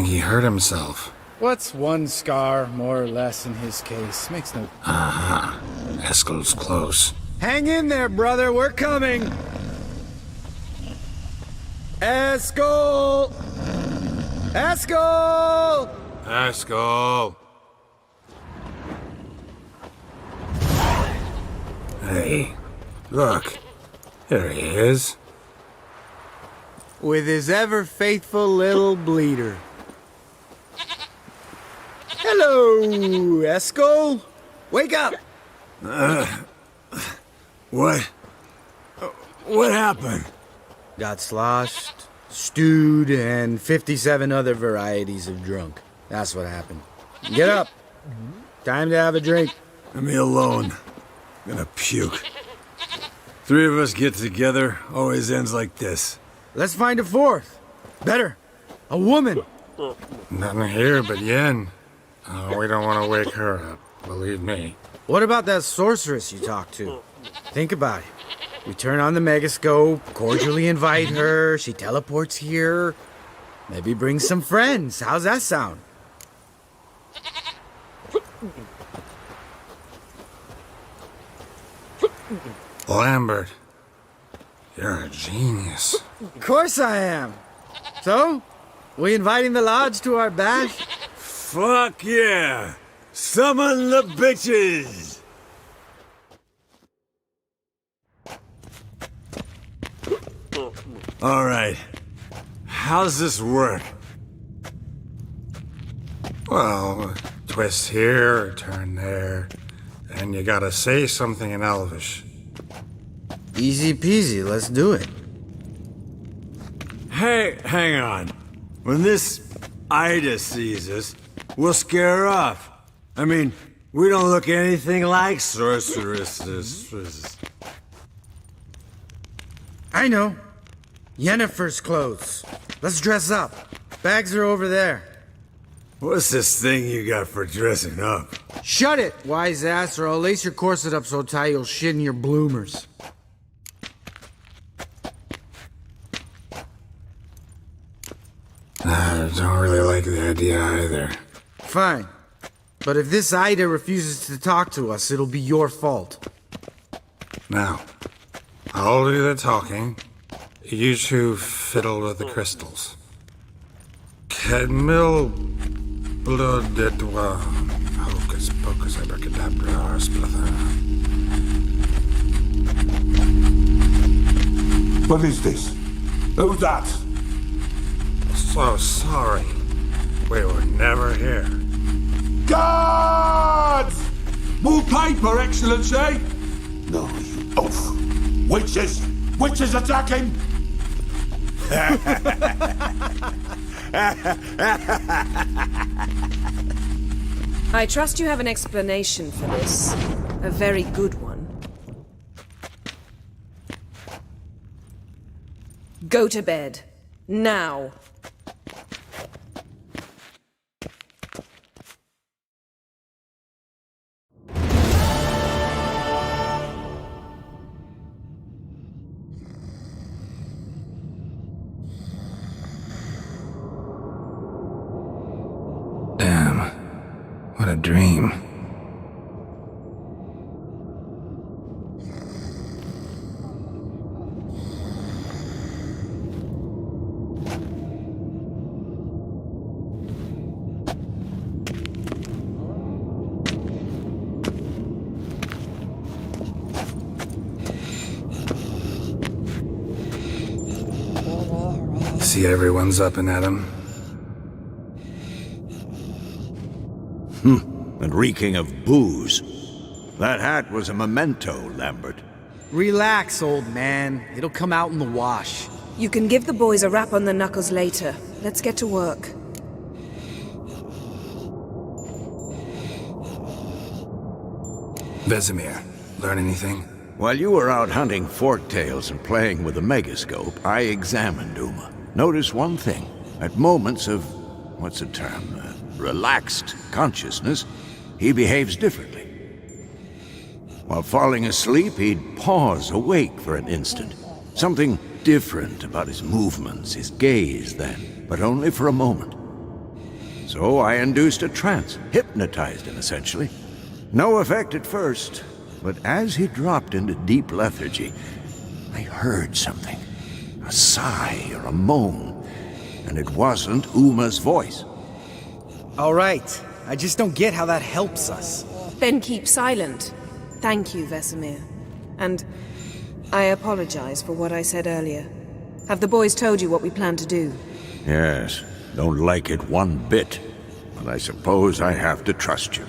he hurt himself. What's one scar, more or less, in his case? Makes no... Aha. Eskel's close. Hang in there, brother. We're coming. Eskel! Eskel! Eskel! Hey, look. There he is. With his ever-faithful little bleeder. Hello, Eskel. Wake up! What? What happened? Got sloshed, stewed, and 57 other varieties of drunk. That's what happened. Get up. Time to have a drink. Leave me alone. I'm gonna puke. Three of us get together, always ends like this. Let's find a fourth. Better. A woman. Nothing here but Yen. Oh, we don't want to wake her up, believe me. What about that sorceress you talked to? Think about it. We turn on the megascope, cordially invite her, she teleports here. Maybe bring some friends. How's that sound? Lambert, you're a genius. Of course I am. So, we inviting the lodge to our bash? Fuck yeah! Summon the bitches! Alright. How's this work? Well, twist here, turn there, and you gotta say something in Elvish. Easy peasy, let's do it. Hey, hang on. When this Ida sees us, we'll scare her off. I mean, we don't look anything like sorceresses. I know. Yennefer's clothes. Let's dress up. Bags are over there. What's this thing you got for dressing up? Shut it, wise ass, or I'll lace your corset up so tight you'll shit in your bloomers. I don't really like the idea either. Fine. But if this Ida refuses to talk to us, it'll be your fault. Now, I'll do the talking. You two fiddle with the crystals. Kedmil blood de toi. Hocus pocus abracadabra splather. What is this? Who's that? So sorry. We were never here. Guards! More paper, Excellency! No, you oaf. Witches! Witches attacking! I trust you have an explanation for this. A very good one. Go to bed. Now. Damn. What a dream. See everyone's up and at 'em. And reeking of booze. That hat was a memento, Lambert. Relax, old man. It'll come out in the wash. You can give the boys a rap on the knuckles later. Let's get to work. Vesemir, learn anything? While you were out hunting forktails and playing with the megascope, I examined Uma. Notice one thing. At moments of, what's the term, relaxed consciousness, he behaves differently. While falling asleep, he'd pause awake for an instant. Something different about his movements, his gaze then, but only for a moment. So I induced a trance, hypnotized him essentially. No effect at first, but as he dropped into deep lethargy, I heard something. A sigh or a moan, and it wasn't Uma's voice. All right. I just don't get how that helps us. Then keep silent. Thank you, Vesemir. And I apologize for what I said earlier. Have the boys told you what we plan to do? Yes, don't like it one bit, but I suppose I have to trust you.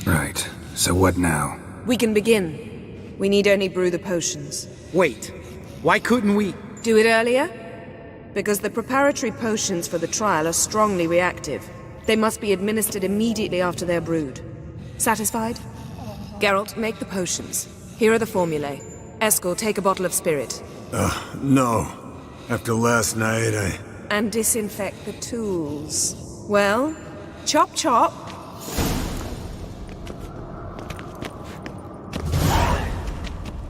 Right. So what now? We can begin. We need only brew the potions. Wait. Why couldn't we... Do it earlier? Because the preparatory potions for the trial are strongly reactive. They must be administered immediately after they're brewed. Satisfied? Geralt, make the potions. Here are the formulae. Eskel, take a bottle of spirit. No. After last night, And disinfect the tools. Well, chop chop.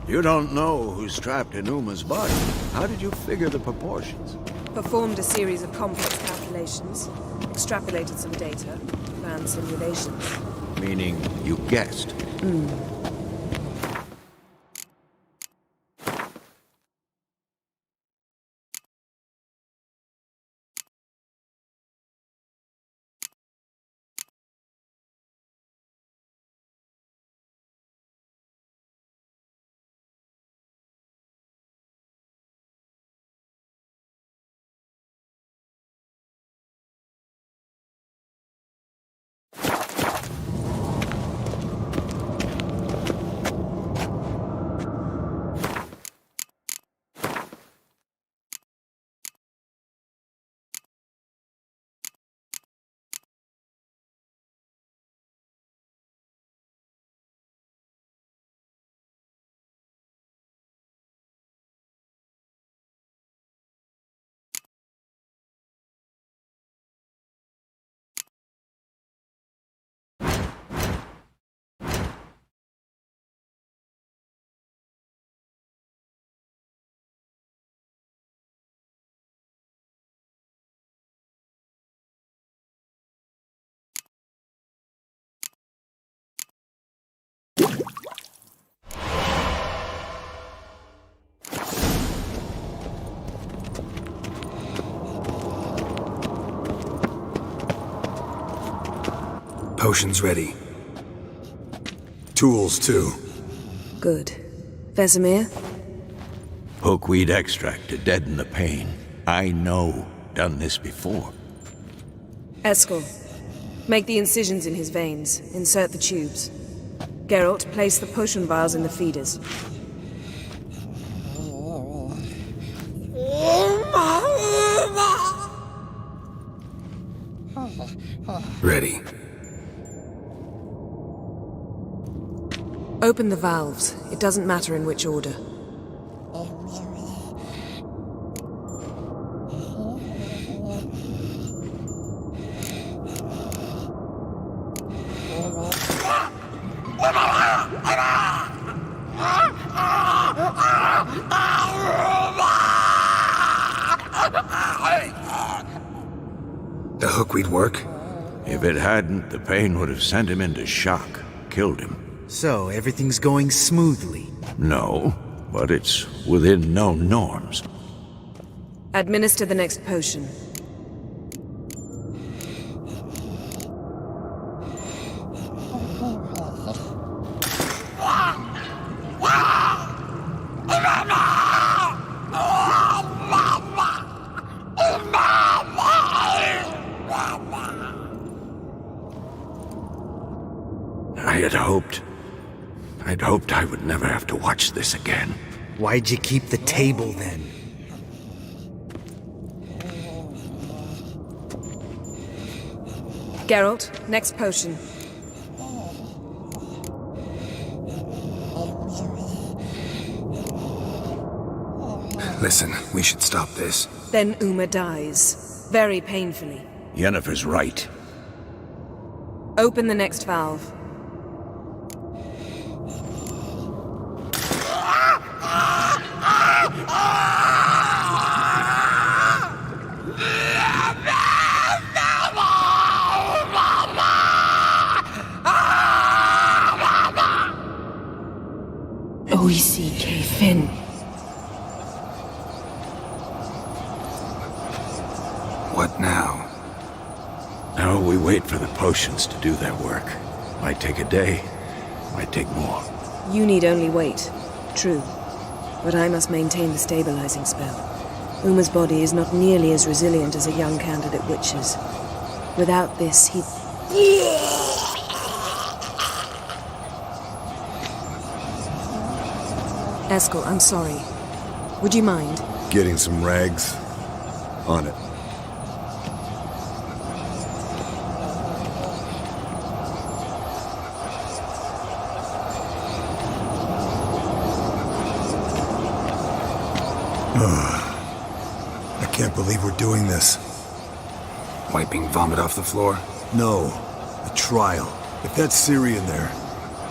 You don't know who's trapped in Uma's body. How did you figure the proportions? Performed a series of complex calculations. Extrapolated some data. Ran simulations. Meaning you guessed. Potions ready. tools too. Good. Vesemir? Hookweed extract to deaden the pain. I know. Done this before. Eskel, make the incisions in his veins. Insert the tubes. Geralt, place the potion vials in the feeders. Ready. Open the valves. It doesn't matter in which order. The hookweed work? If it hadn't, the pain would have sent him into shock, killed him. So, everything's going smoothly. No, but it's within known norms. Administer the next potion. I'd hoped I would never have to watch this again. Why'd you keep the table then? Geralt, next potion. Listen, we should stop this. Then Uma dies. Very painfully. Yennefer's right. Open the next valve. Oisi Ke Fin. What now? Now we wait for the potions to do their work. Might take a day, might take more. You need only wait. True. But I must maintain the stabilizing spell. Uma's body is not nearly as resilient as a young candidate witch's. Without this, he... Eskel, I'm sorry. Would you mind? Getting some rags? On it. I can't believe we're doing this. Wiping vomit off the floor? No, a trial. If that's Syrian there,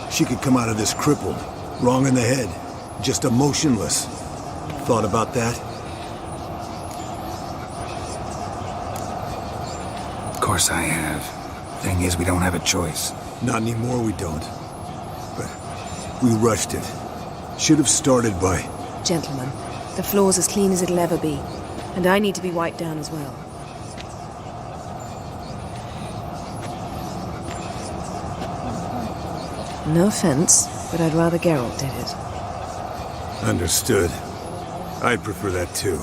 she could come out of this crippled, wrong in the head, just emotionless. Thought about that? Of course I have. Thing is, we don't have a choice. Not anymore, we don't. But we rushed it. Should have started by... Gentlemen, the floor's as clean as it'll ever be. And I need to be wiped down as well. No offense, but I'd rather Geralt did it. Understood. I'd prefer that too.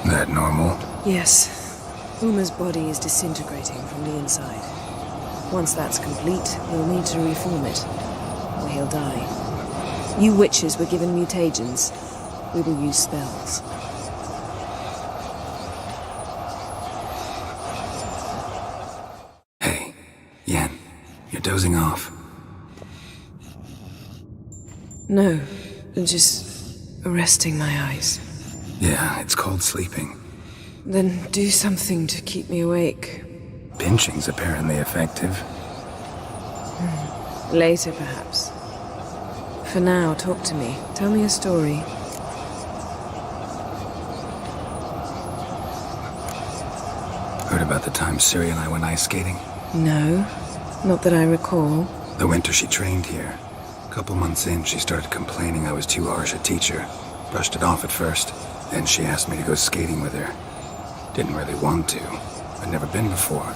That normal? Yes. Uma's body is disintegrating from the inside. Once that's complete, we'll need to reform it, or he'll die. You witches were given mutagens. We will use spells. Hey, Yen, you're dozing off. No, just resting my eyes. Yeah, it's called sleeping. Then do something to keep me awake. Pinching's apparently effective. Later, perhaps. For now, talk to me. Tell me a story. Heard about the time Siri and I went ice skating? No, not that I recall. The winter she trained here. A couple months in, she started complaining I was too harsh a teacher. Brushed it off at first. Then she asked me to go skating with her. Didn't really want to. I'd never been before.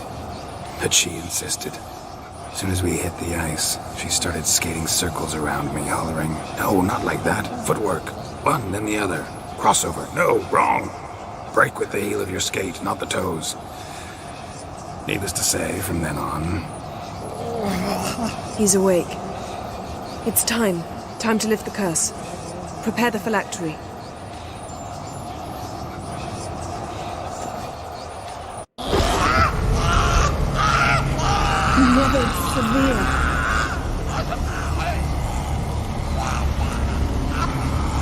But she insisted. As soon as we hit the ice, she started skating circles around me, hollering, "No, not like that. Footwork. One, then the other. Crossover. No, wrong. Break with the heel of your skate, not the toes." Needless to say, from then on... He's awake. It's time. Time to lift the curse. Prepare the phylactery. Never severe.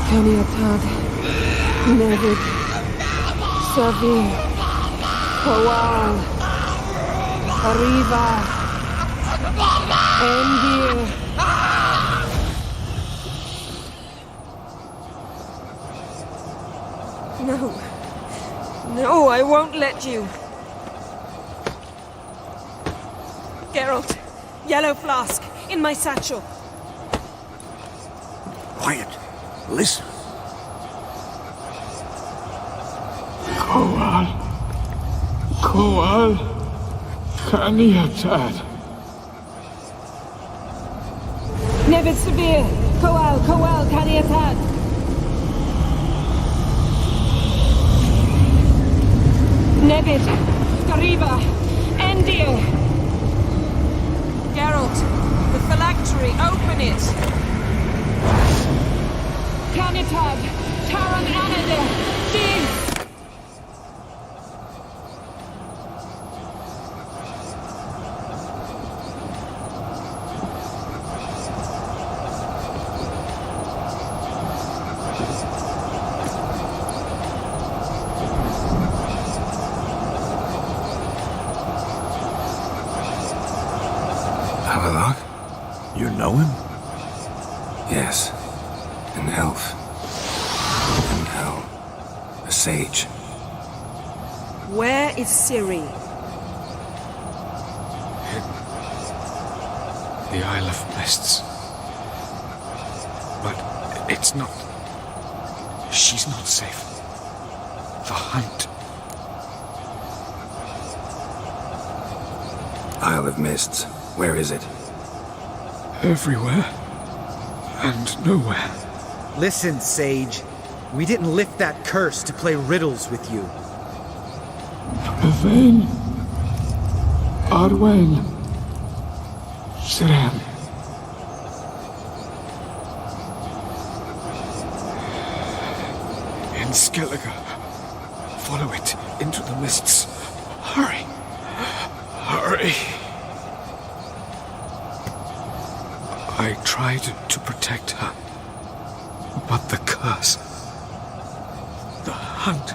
Kaniatad. Never severe. Kowal. Arriva. Endir. No. No, I won't let you. Geralt, yellow flask, in my satchel. Quiet. Listen. Koal. Kaniatad. Nevid Severe, Koal, Kaniatad. Nevid, Gariba, Endir. Geralt, the phylactery, open it. Kaniatad, Taran Anadir, dig. know him? Yes. An elf. An hell. A sage. Where is Ciri? The Isle of Mists. But it's not... She's not safe. The hunt. Isle of Mists. Where is it? Everywhere. And nowhere. Listen, Sage. We didn't lift that curse to play riddles with you. Yvain. Arwen. Siren. In Skellige. Follow it into the mists. Hurry. Hurry. I tried to protect her. But the curse... The hunt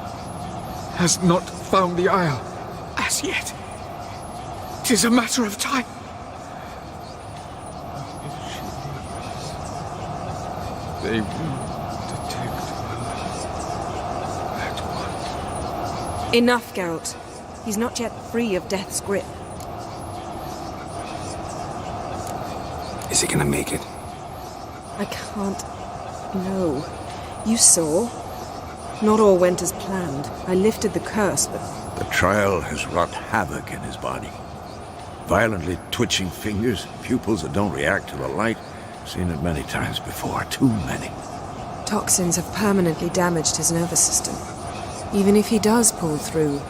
has not found the Isle as yet. 'Tis a matter of time. If she leaves, they will detect her at once. Enough, Geralt. He's not yet free of death's grip. Is he gonna make it? I can't... No. You saw. Not all went as planned. I lifted the curse, but... The trial has wrought havoc in his body. Violently twitching fingers, pupils that don't react to the light. Seen it many times before, too many. Toxins have permanently damaged his nervous system. Even if he does pull through...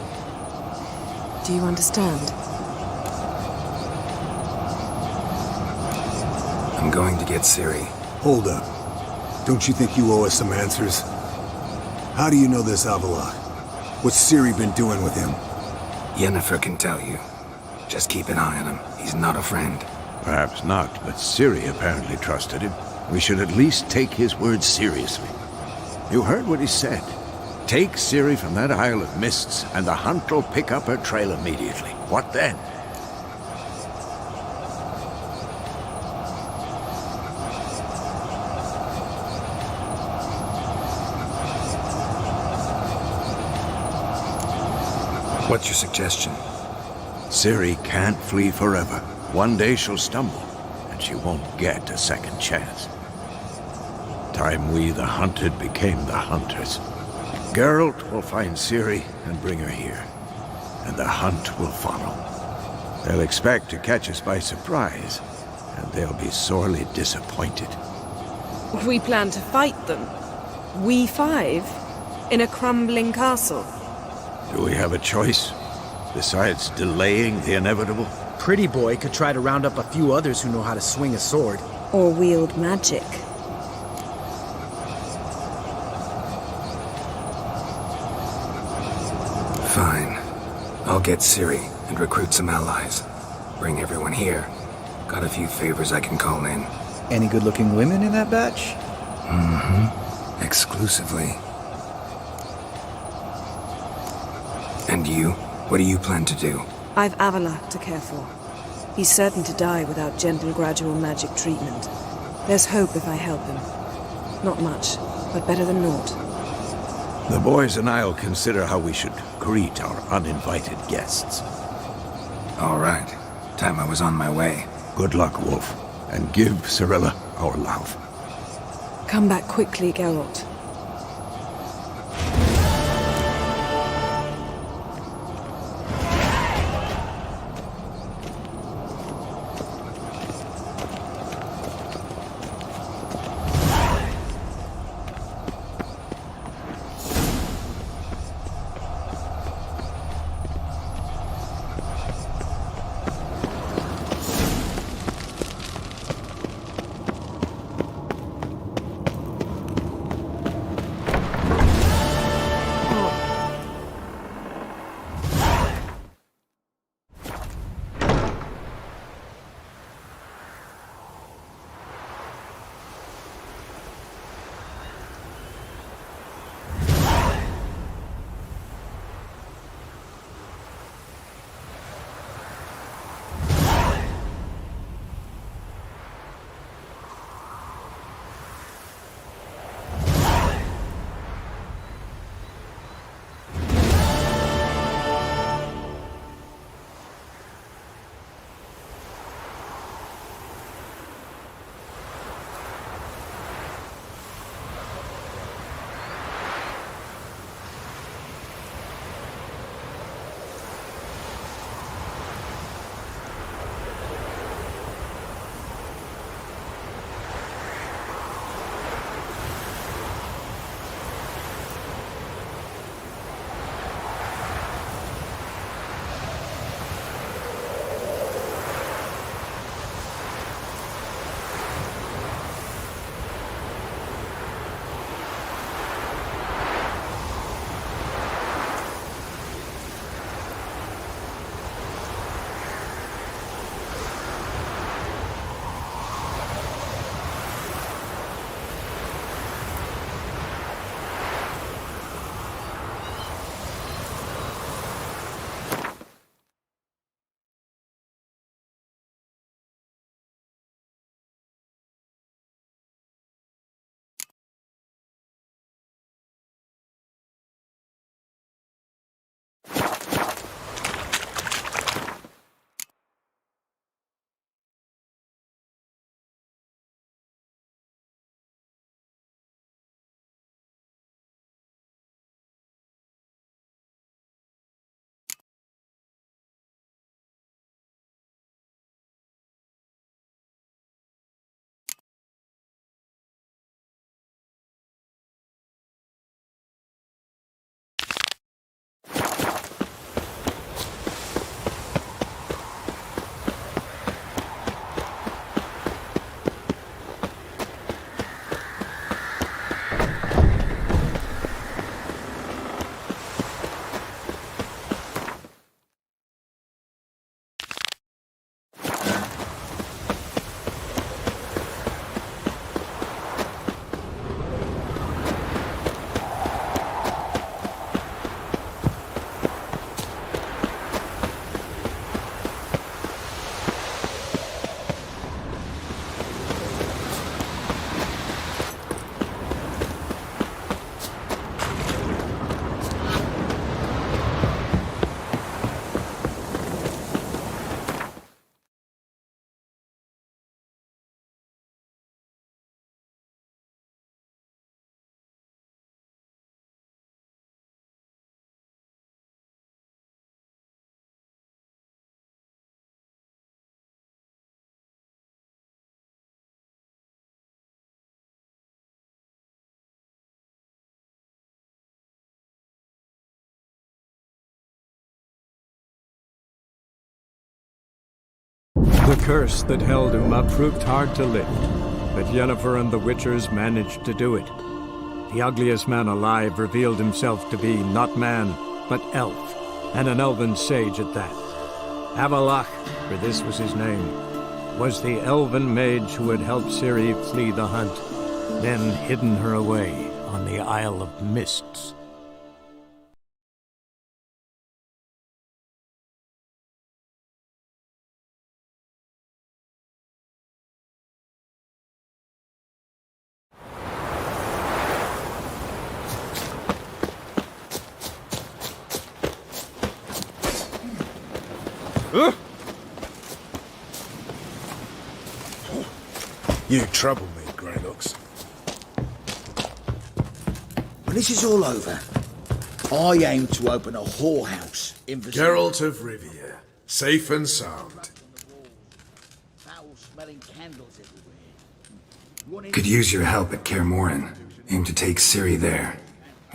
Do you understand? I'm going to get Ciri. Hold up. Don't you think you owe us some answers? How do you know this Avalok? What's Ciri been doing with him? Yennefer can tell you. Just keep an eye on him. He's not a friend. Perhaps not, but Ciri apparently trusted him. We should at least take his words seriously. You heard what he said. Take Ciri from that Isle of Mists, and the hunt will pick up her trail immediately. What then? What's your suggestion? Ciri can't flee forever. One day she'll stumble, and she won't get a second chance. Time we, the hunted, became the hunters. Geralt will find Ciri and bring her here, and the hunt will follow. They'll expect to catch us by surprise, and they'll be sorely disappointed. We plan to fight them. We five? In a crumbling castle? Do we have a choice? Besides delaying the inevitable? Pretty Boy could try to round up a few others who know how to swing a sword. Or wield magic. Fine. I'll get Ciri and recruit some allies. Bring everyone here. Got a few favors I can call in. Any good-looking women in that batch? Mm-hmm. Exclusively. And you? What do you plan to do? I've Avalok to care for. He's certain to die without gentle, gradual magic treatment. There's hope if I help him. Not much, but better than naught. The boys and I'll consider how we should greet our uninvited guests. All right. Time I was on my way. Good luck, Wolf. And give Cirilla our love. Come back quickly, Geralt. The curse that held Uma proved hard to lift, but Yennefer and the Witchers managed to do it. The ugliest man alive revealed himself to be not man, but elf, and an elven sage at that. Avalach, for this was his name, was the elven mage who had helped Ciri flee the hunt, then hidden her away on the Isle of Mists. You trouble me, Greylocks. When this is all over, I aim to open a whorehouse in the Geralt of Rivia, safe and sound. Foul-smelling candles everywhere. Could use your help at Kaer Morhen. Aim to take Ciri there.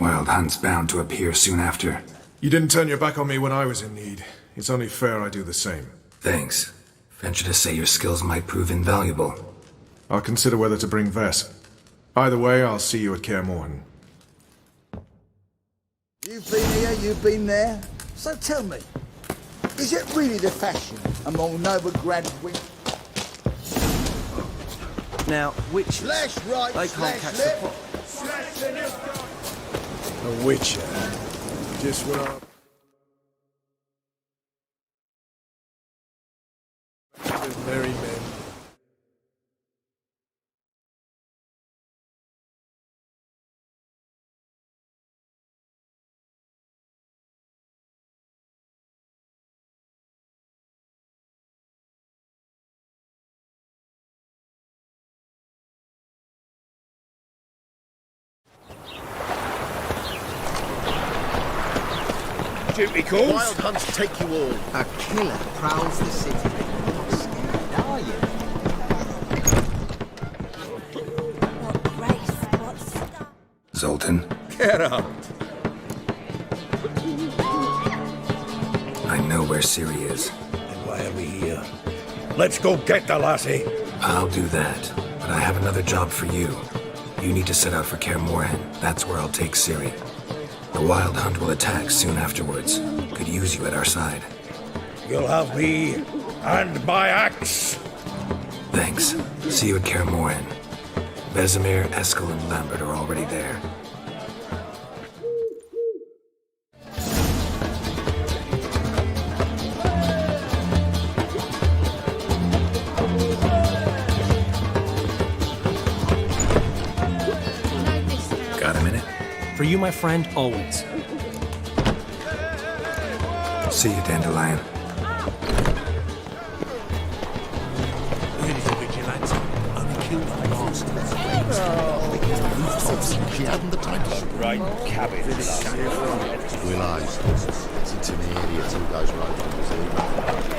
Wild Hunt's bound to appear soon after. You didn't turn your back on me when I was in need. It's only fair I do the same. Thanks. Venture to say your skills might prove invaluable. I'll consider whether to bring Vess. Either way, I'll see you at Kaer Morhen. You've been here, you've been there. So tell me, is it really the fashion among Novigrad women? Now, witches, Slash right, they can't slash catch left. the pot. A Witcher. Just what I... Merry men. Duty calls. Wild hunts take you all. A killer prowls the city. Not scared, are you? What grace, what stuff. Zoltan, Get up. I know where Ciri is. And why are we here? Let's go get the lassie. I'll do that, but I have another job for you. You need to set out for Kaer Morhen. That's where I'll take Ciri. The Wild Hunt will attack soon afterwards. Could use you at our side. You'll have me and my axe. Thanks. See you at Kaer Morhen. Vesemir, Eskel, and Lambert are already there. Got a minute? For you, my friend, always. See you, Dandelion. She hadn't the time to Right cabin. Will eyes. It's an idiot who goes right on the zoo.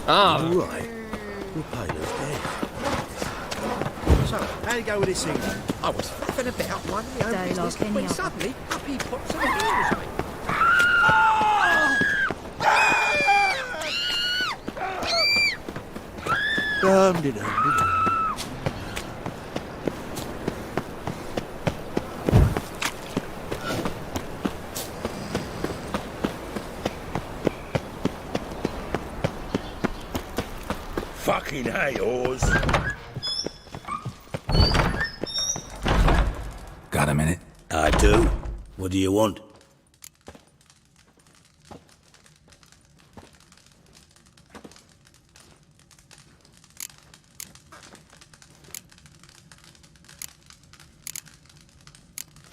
Ah, Right. We'll pay those dead. So, how'd it go with this thing then? I was faffing about one of my own business when suddenly up he pops and heals me. Dum-de-dum-de-dum. Fucking hey, Oz. Got a minute? I do. What do you want?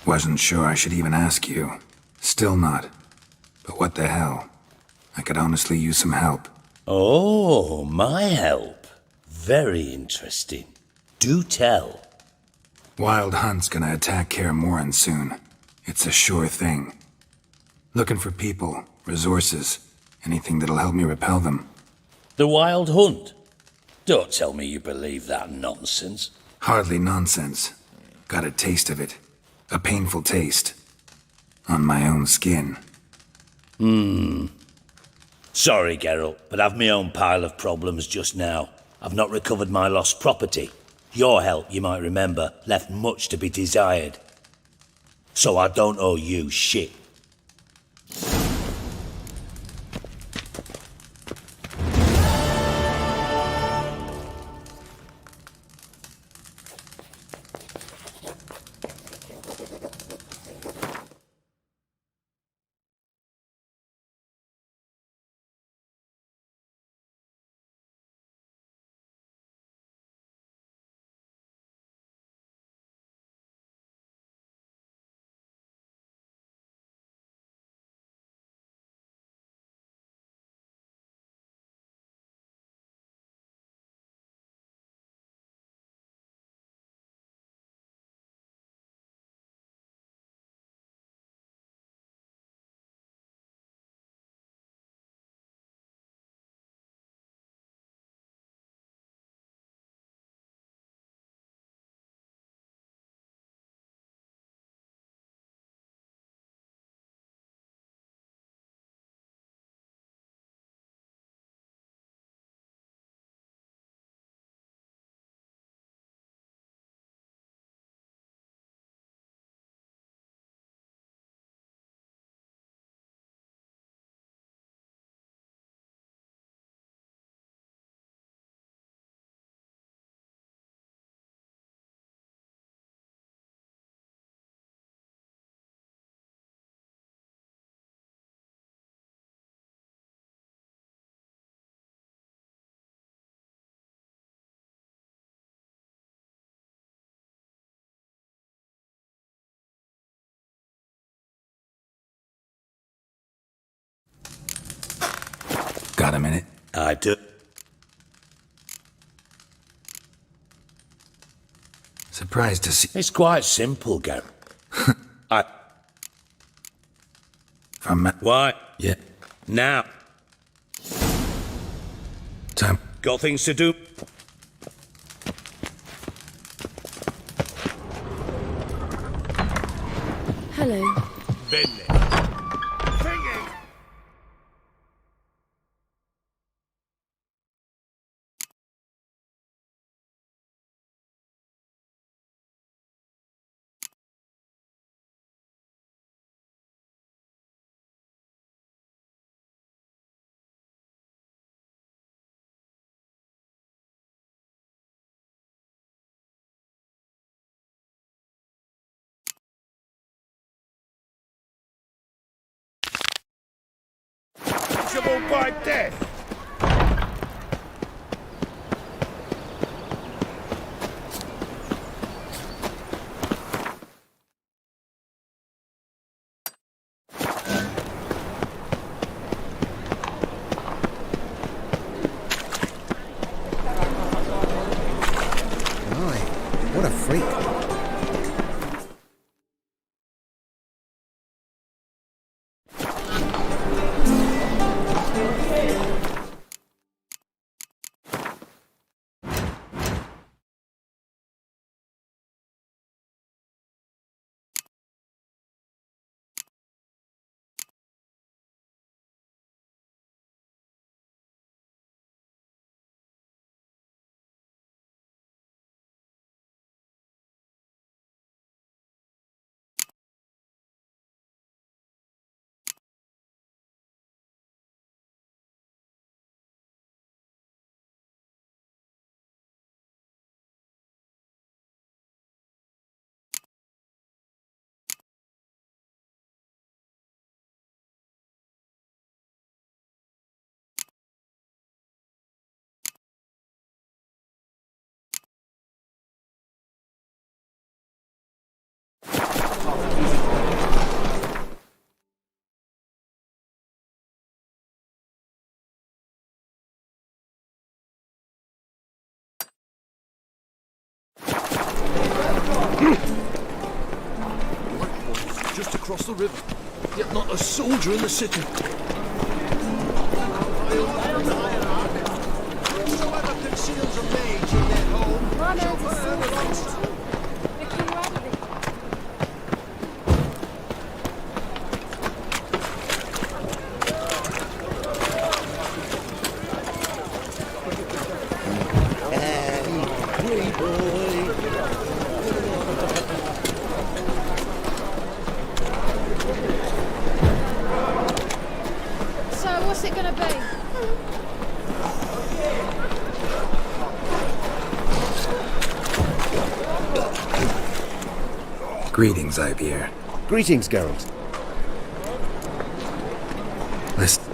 Wasn't sure I should even ask you. Still not. But what the hell? I could honestly use some help. Oh, my help. Very interesting. Do tell. Wild Hunt's gonna attack Kaer Morhen soon. It's a sure thing. Looking for people, resources, anything that'll help me repel them. The Wild Hunt? Don't tell me you believe that nonsense. Hardly nonsense. Got a taste of it. A painful taste. On my own skin. Sorry, Geralt, but I've my own pile of problems just now. I've not recovered my lost property. Your help, you might remember, left much to be desired. So I don't owe you shit. Got a minute? I do. Surprised to see... It's quite simple, Geralt. From... Why? Yeah. Now. Time. Got things to do. Hello. Bene. By death. What a freak. Just across the river, yet not a soldier in the city. Whosoever conceals a mage in their home shall burn alongside. So, what's it gonna be? Greetings, Ivier. Greetings, Geralt. Listen.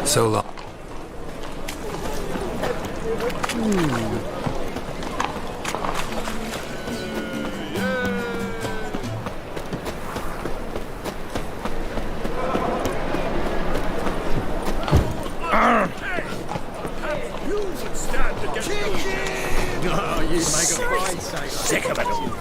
So long. You would stand against those. Oh, you make a fine sailor. Sick of it all.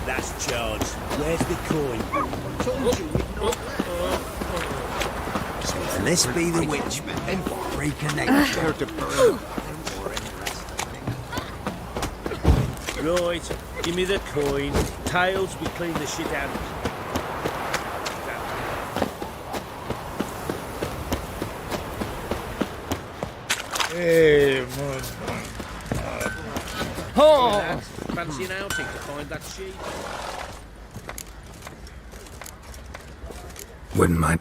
That's George. Where's the coin? Told you we'd not Let's be the witch and reconnect. Right, give me the coin. Tails, we clean the shit out. Hey, Oh! Fancy an outing to find that sheep? Wouldn't mind.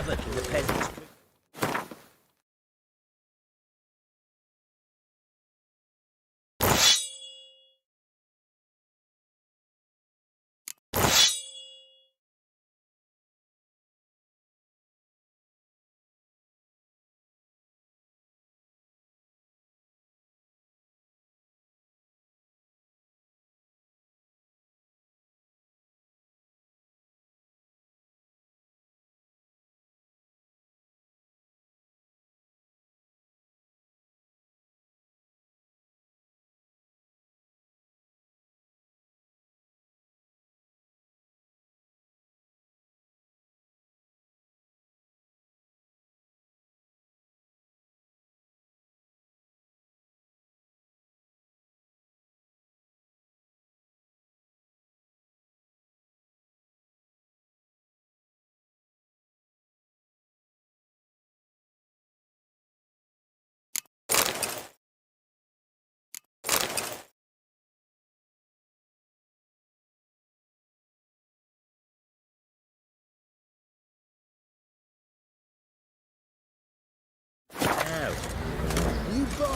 havoc in the peasants.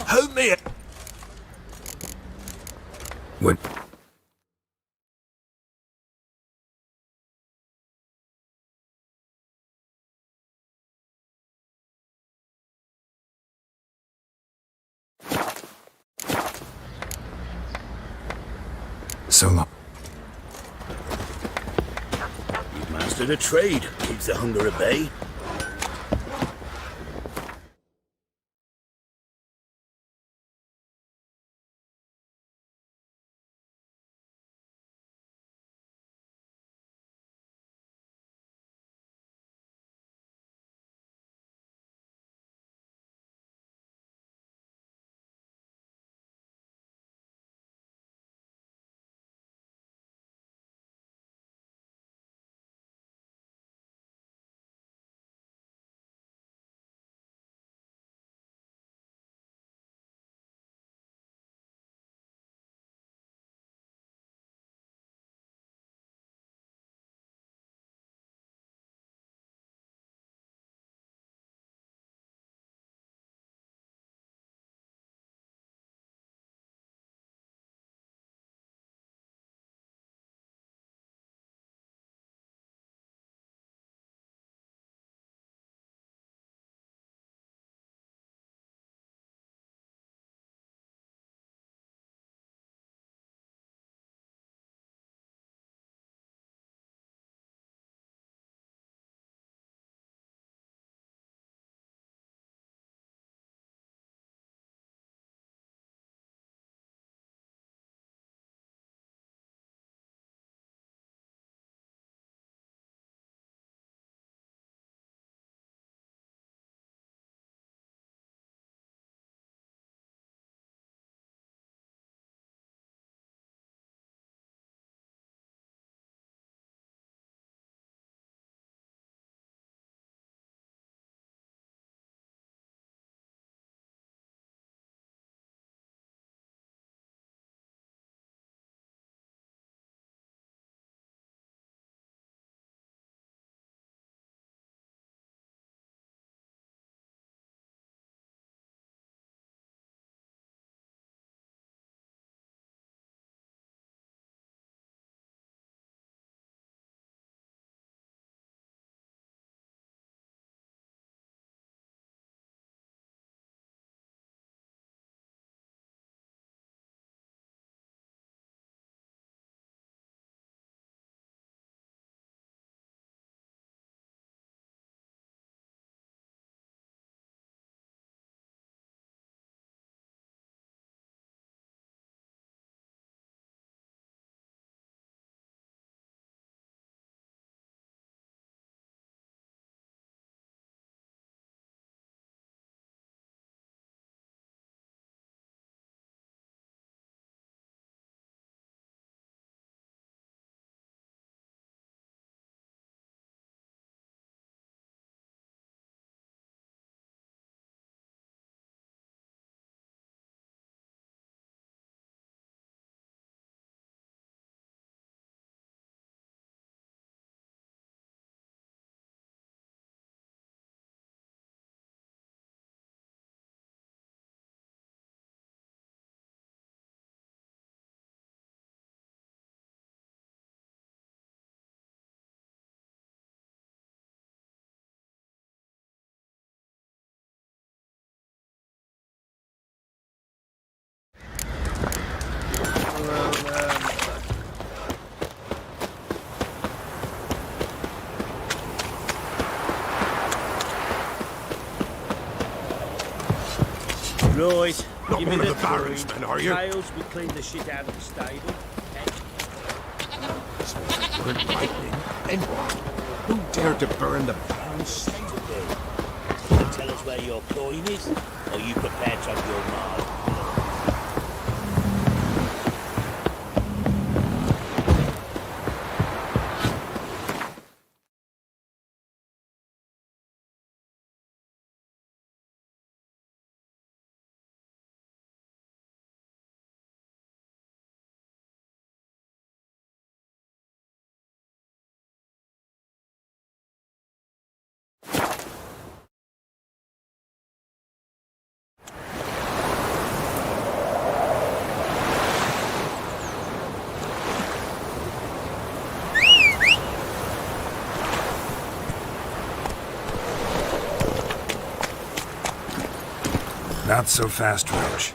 Help me! What? So long. You've mastered a trade. Keeps the hunger at bay. Right. Not give one me of the Baron's coin. men, are you? Tails, we clean the shit out of the stable. Weren't lightning. And who dared to burn the Baron's stable there. Can you tell us where your coin is? Or are you prepared to have your mark? Not so fast, Roach.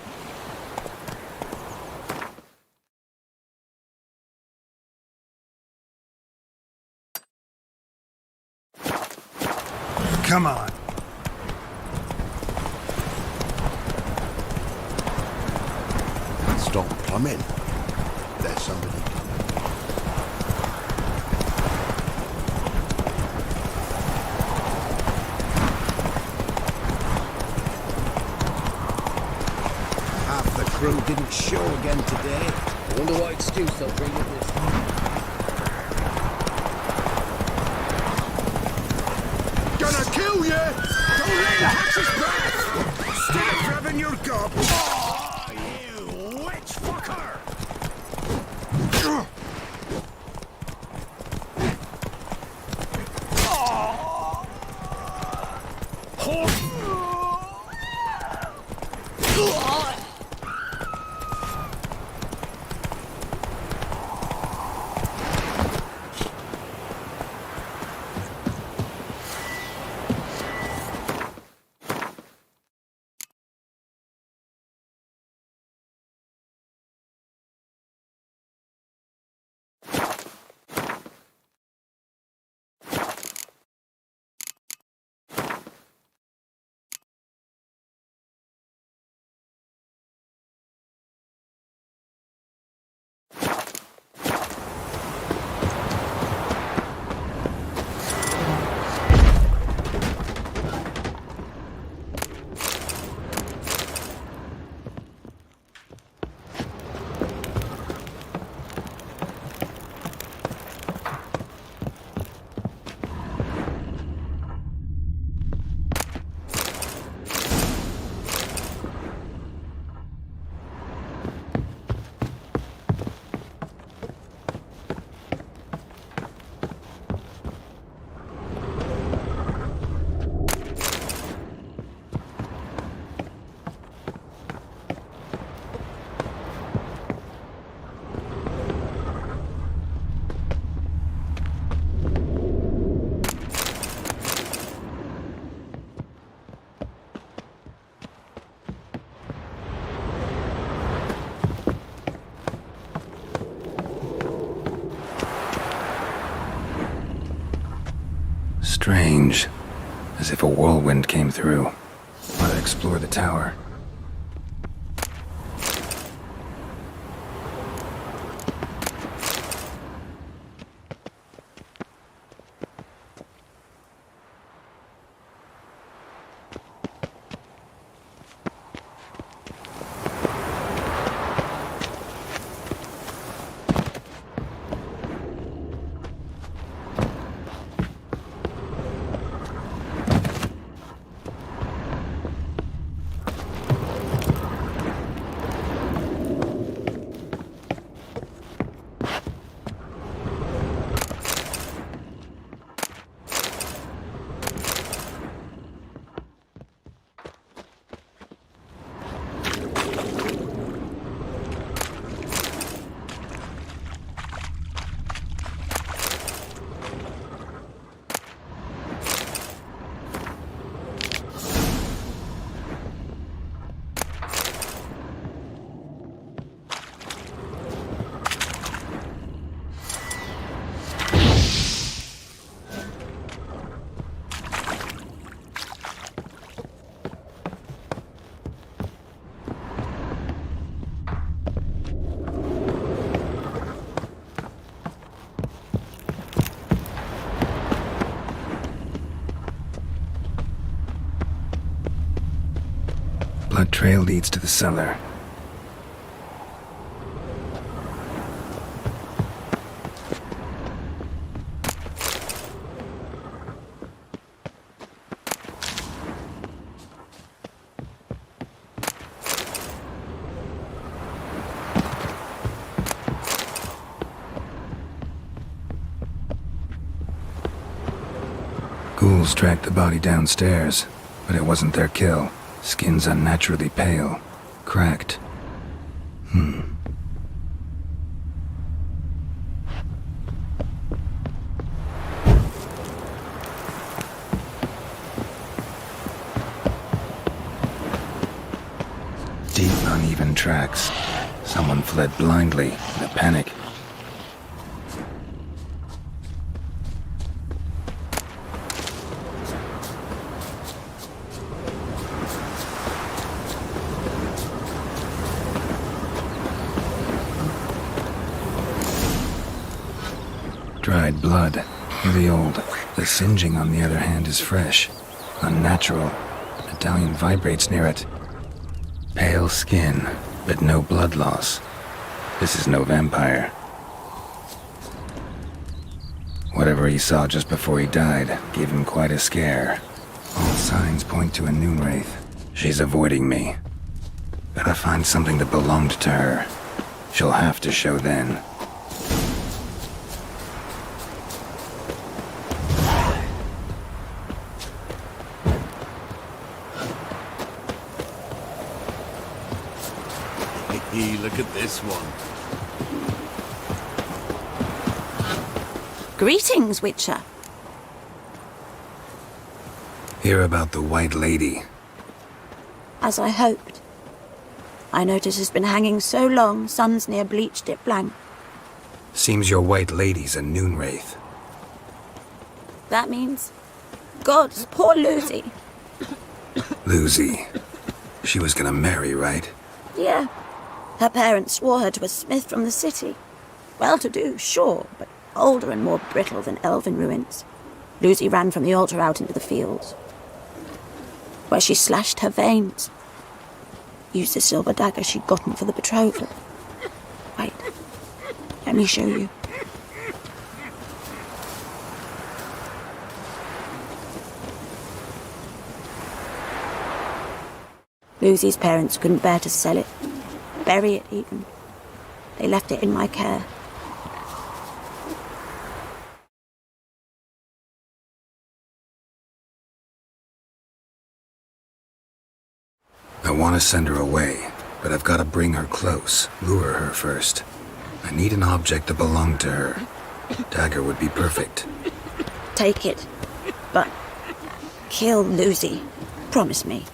Come on. Stop plumbing. There's somebody coming. Half the crew didn't show again today. I wonder what excuse they'll bring with this. Gonna kill you! Don't let him catch his breath! Stop grabbing your gob! Oh, you witch fucker! Strange. As if a whirlwind came through. Want to explore the tower. blood trail leads to the cellar. Ghouls tracked the body downstairs, but it wasn't their kill. Skin's unnaturally pale, cracked. Deep, uneven tracks. Someone fled blindly in a panic. Dried blood, really old. The singeing, on the other hand, is fresh, unnatural. Medallion vibrates near it. Pale skin, but no blood loss. This is no vampire. Whatever he saw just before he died gave him quite a scare. All signs point to a noon wraith. She's avoiding me. Gotta find something that belonged to her. She'll have to show then. Look at this one. Greetings, Witcher. Hear about the White Lady. As I hoped. I notice it's been hanging so long, sun's near bleached it blank. Seems your White Lady's a noon wraith. That means... Gods, poor Lucy. Lucy. She was gonna marry, right? Yeah. Her parents swore her to a smith from the city. Well-to-do, sure, but older and more brittle than elven ruins. Lucy ran from the altar out into the fields, where she slashed her veins. Used the silver dagger she'd gotten for the betrothal. Wait, let me show you. Lucy's parents couldn't bear to sell it. Bury it, even. They left it in my care. I want to send her away, but I've got to bring her close, lure her first. I need an object that belonged to her. Dagger would be perfect. Take it, but kill Lucy. Promise me.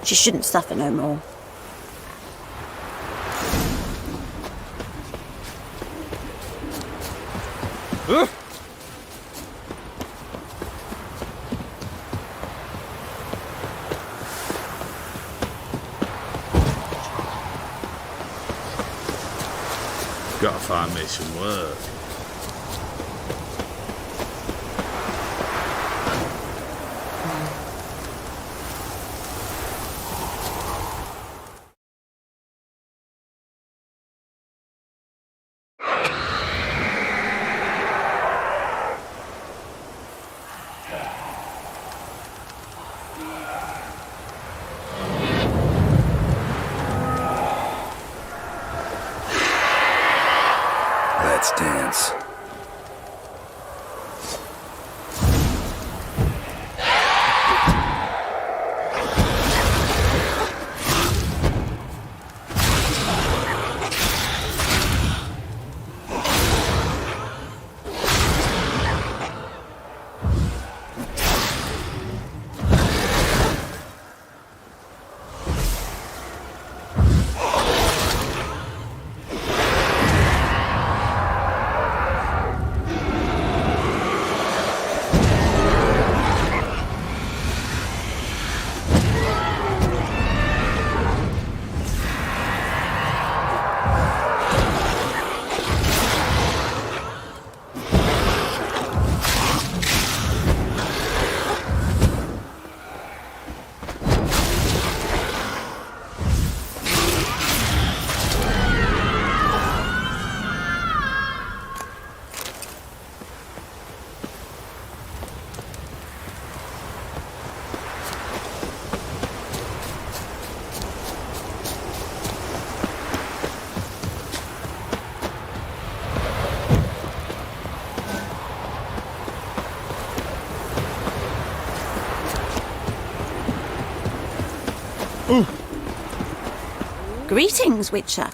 She shouldn't suffer no more. Gotta find me some work. Let's dance. Greetings, Witcher.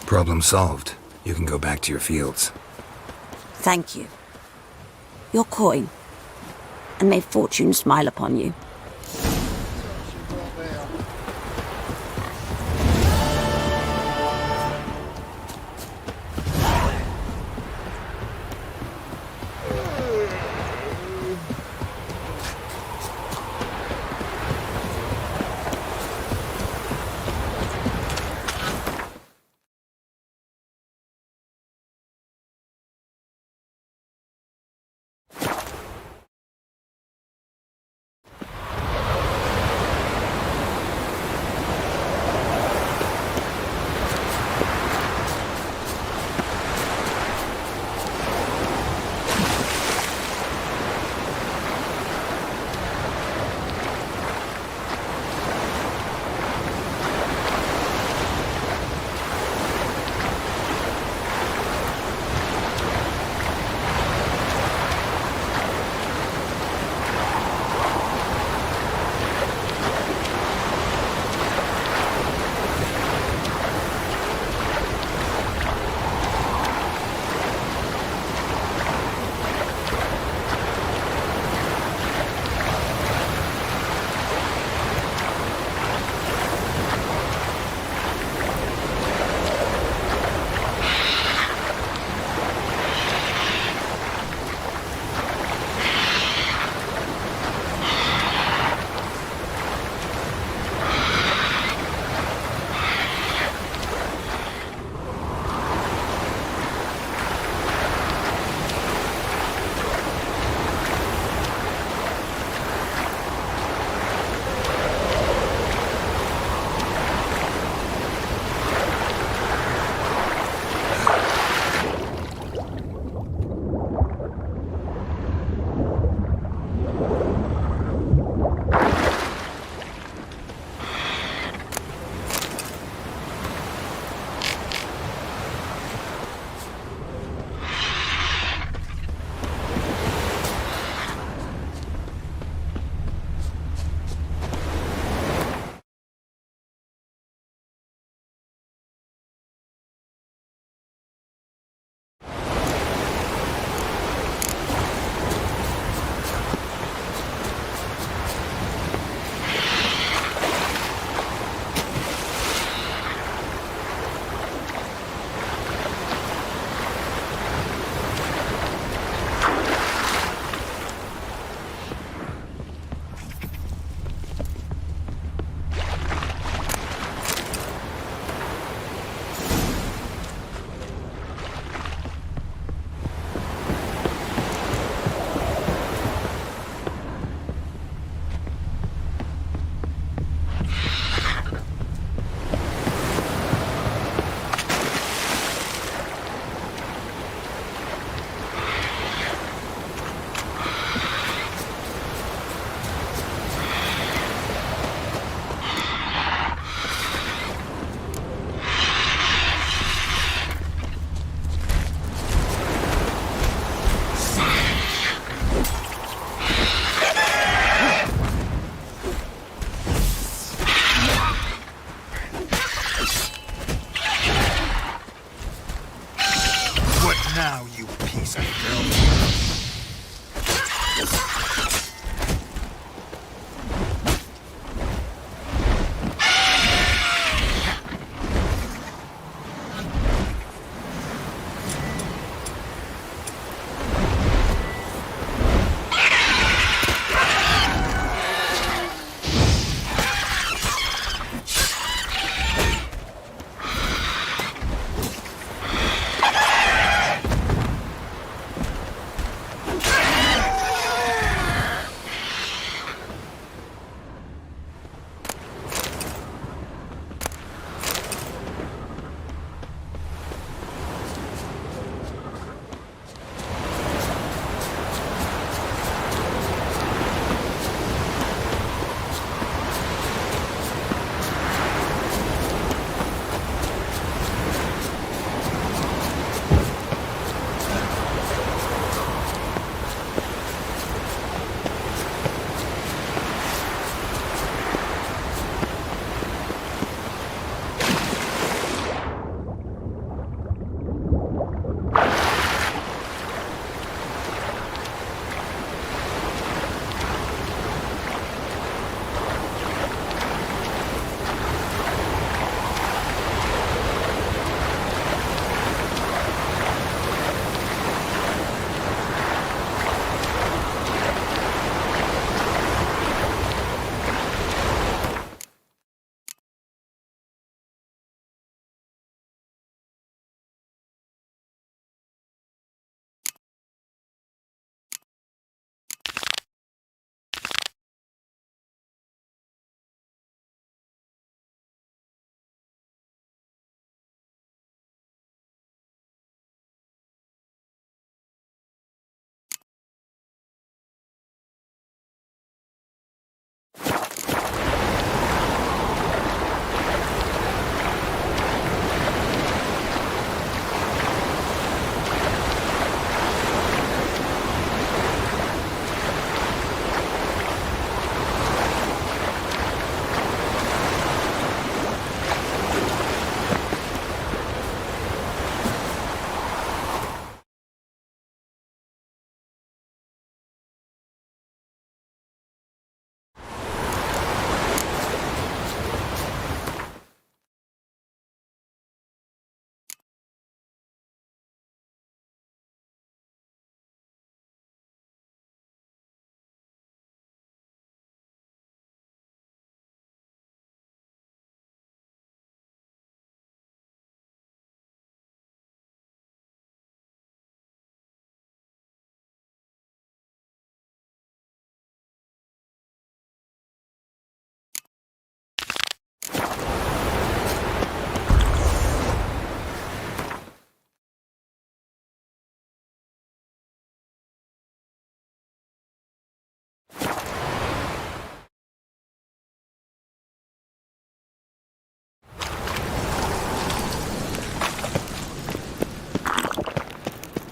Problem solved. You can go back to your fields. Thank you. Your coin. And may fortune smile upon you.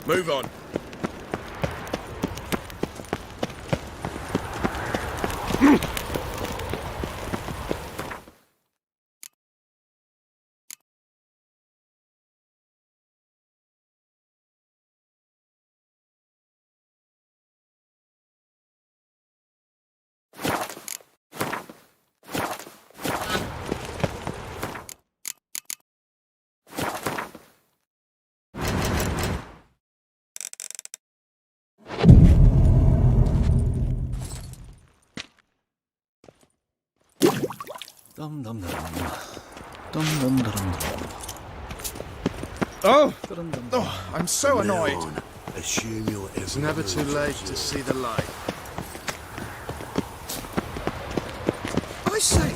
Move on. Dum dum dum. Dum dum dum dum. Oh! I'm so annoyed. Assume you're It's never too late to see the light. I say!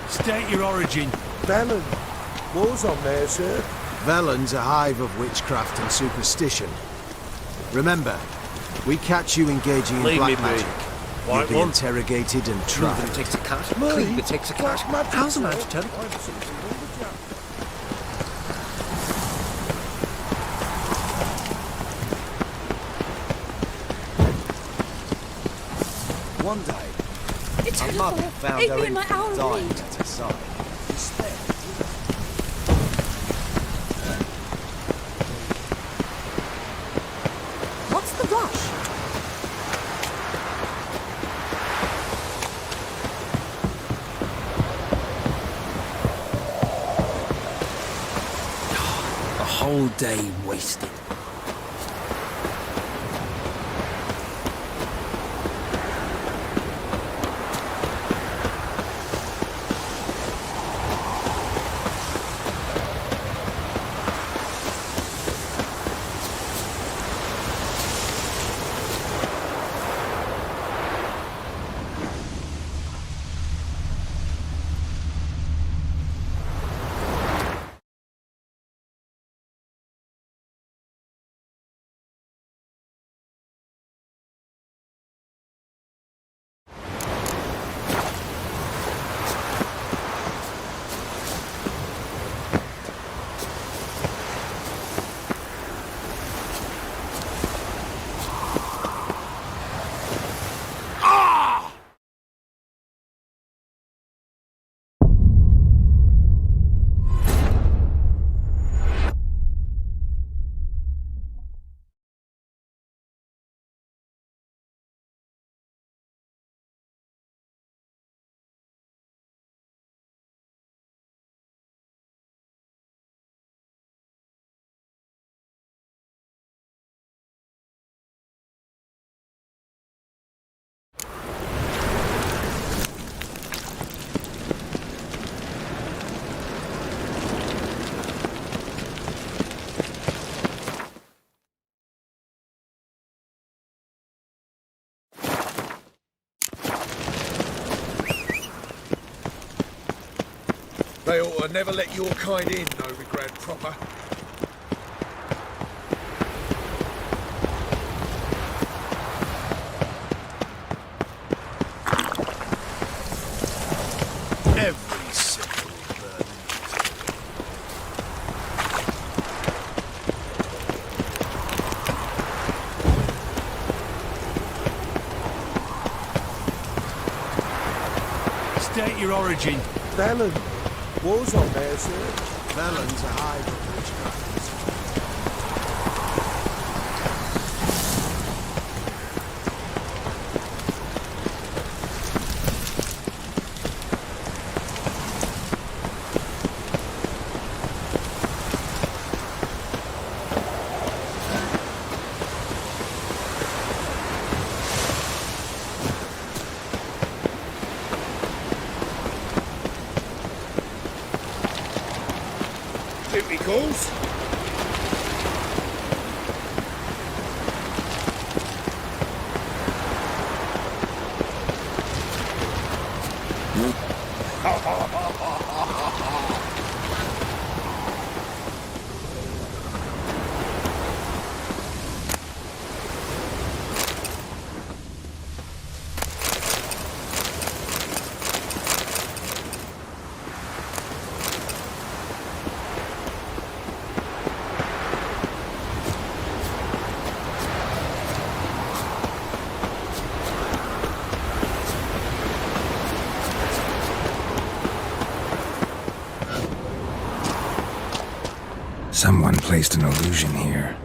State your origin. Velen. War's on there, sir. Velen's a hive of witchcraft and superstition. Remember, we catch you engaging in Leave black me be. magic. White You'll be one. interrogated and tried. Cleveland takes a cat. Me? Cleveland takes a cat. How's a man to tell? One day, It's a her mother fault. found Ate her me in my infant hour dying read. at her side. Instead, What's the rush? A whole day wasted. They ought to never let your kind in, no regret proper. every simple burden. State your origin. Velen. War's on there, sir. Velen's a hive of witchcraft. Duty calls. Someone placed an illusion here.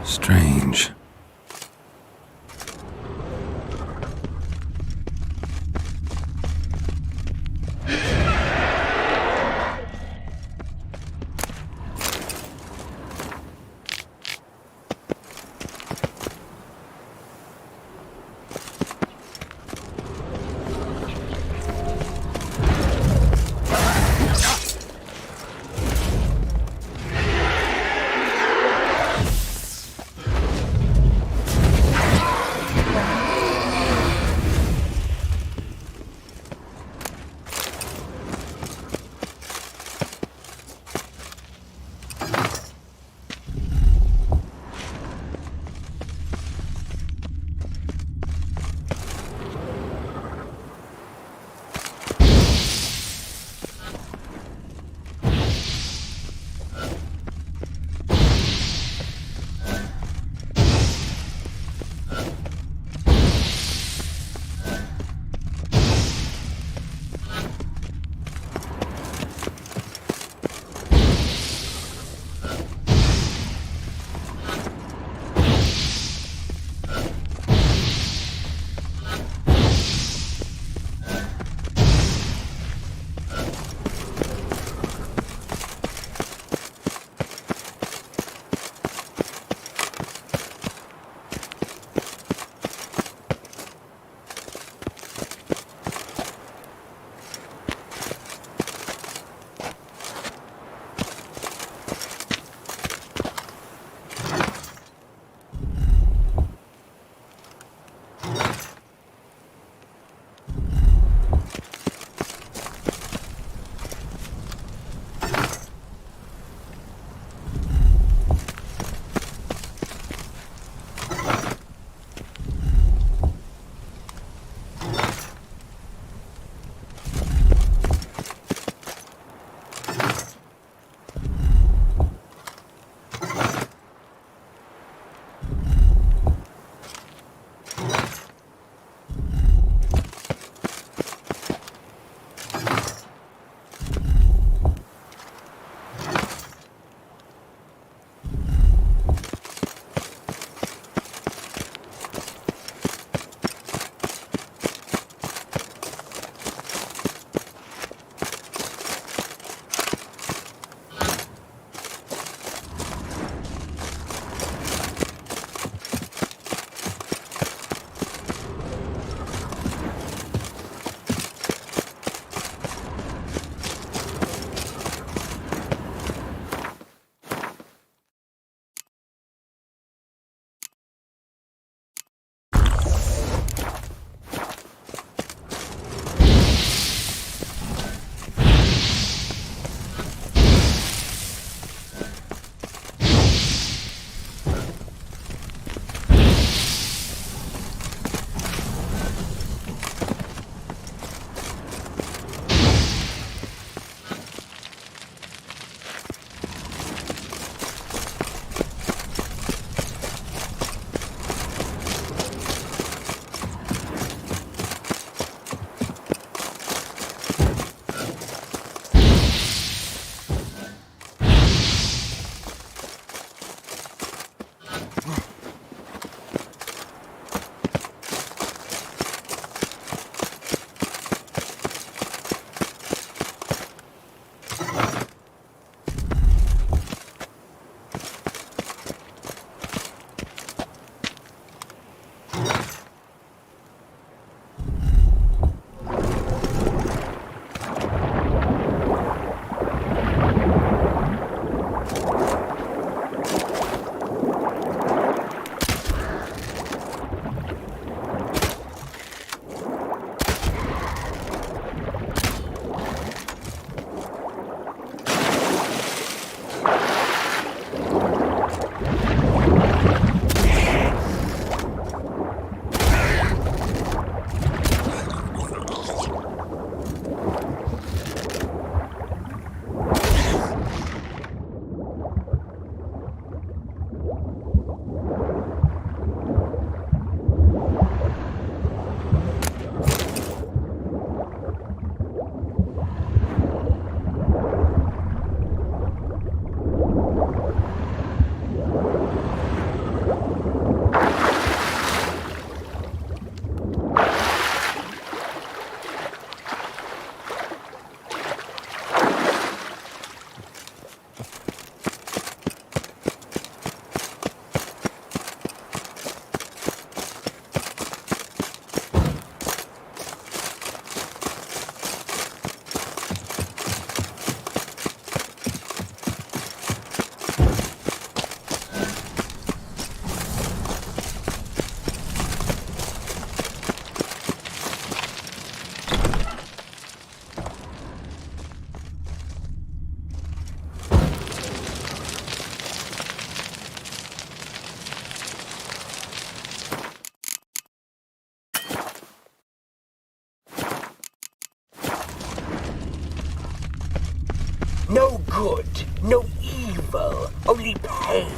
Strange. No good, no evil, only pain.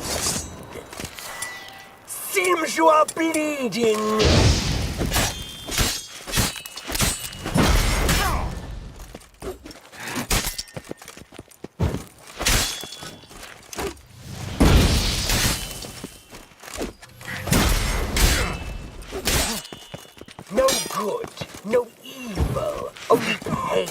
Seems you are bleeding. No good, no evil, only pain.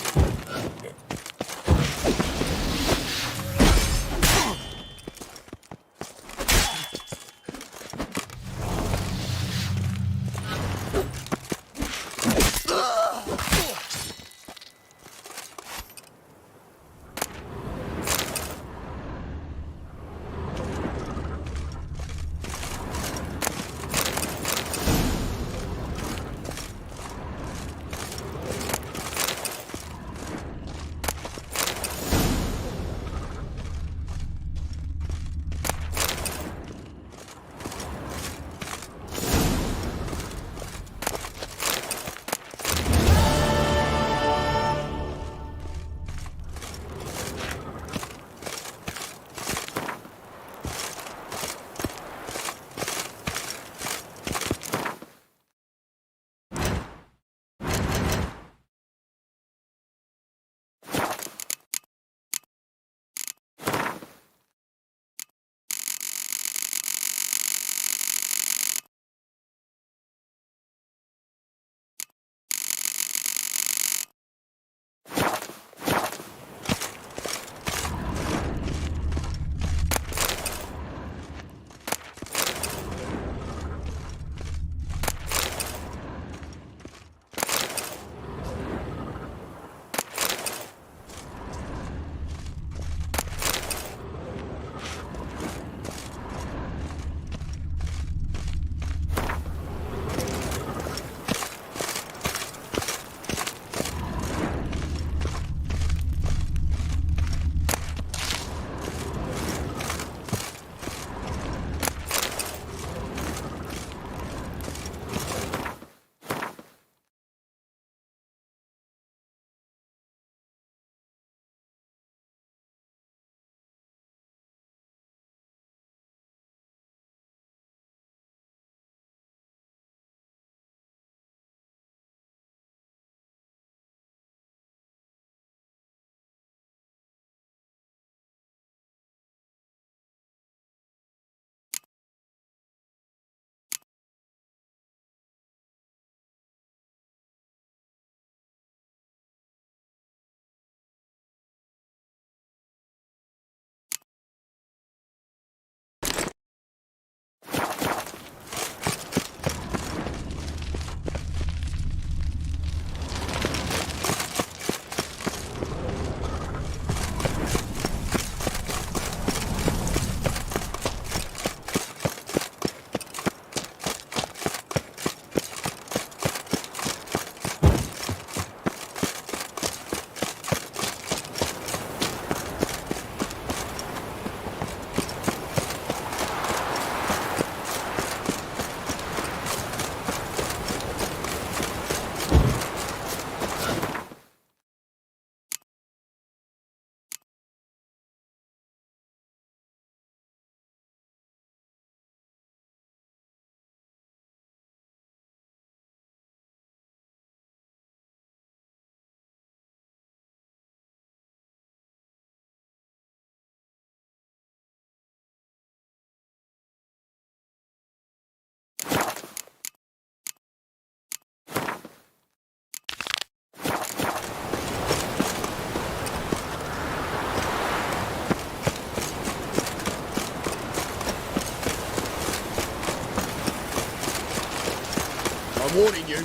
I'm warning you.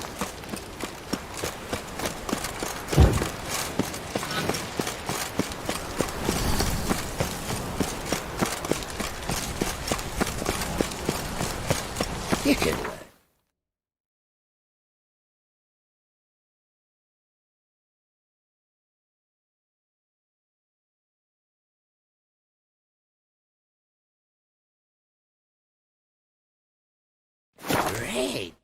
Dickon. Great.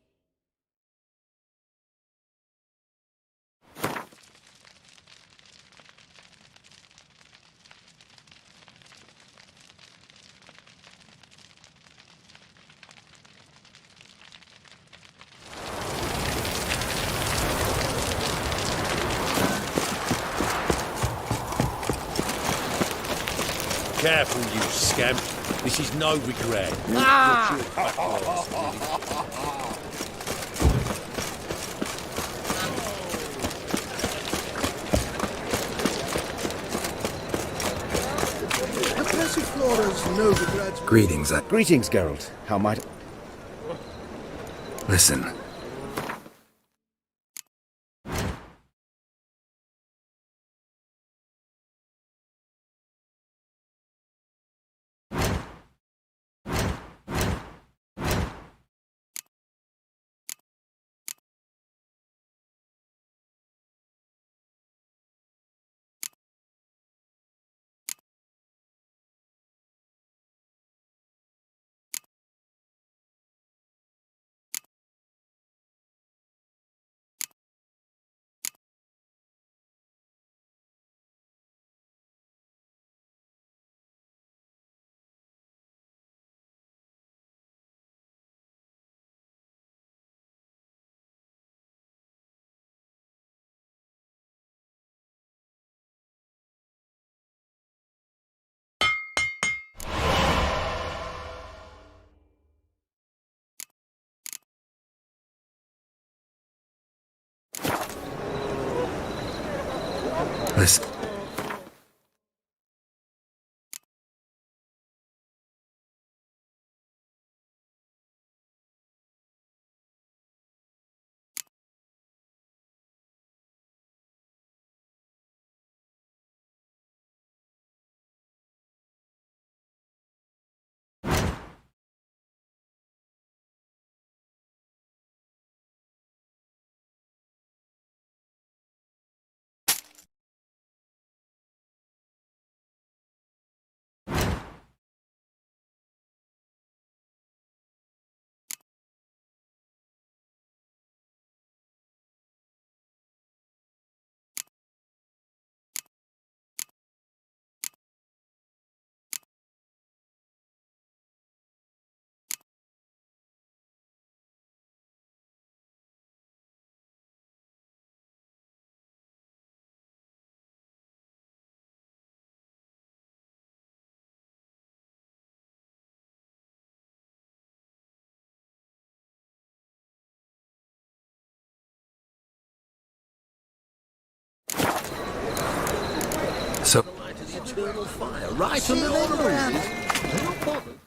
Careful, you scamp. This is no regret. The Passifloras know the grads. Greetings, Greetings, Geralt. How might... Listen. Listen. So... The eternal fire, right under their noses. They're not bothered.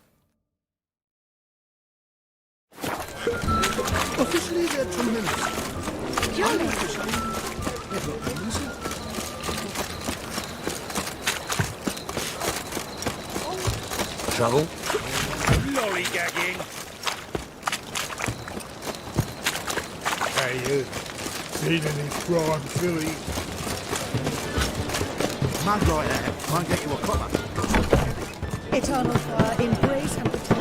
Officially, they're tremendous. Trouble? Lollygagging. Hey, you. Seen any prime filly? Mad right there. Might get you a copper. Eternal fire, embrace and protect.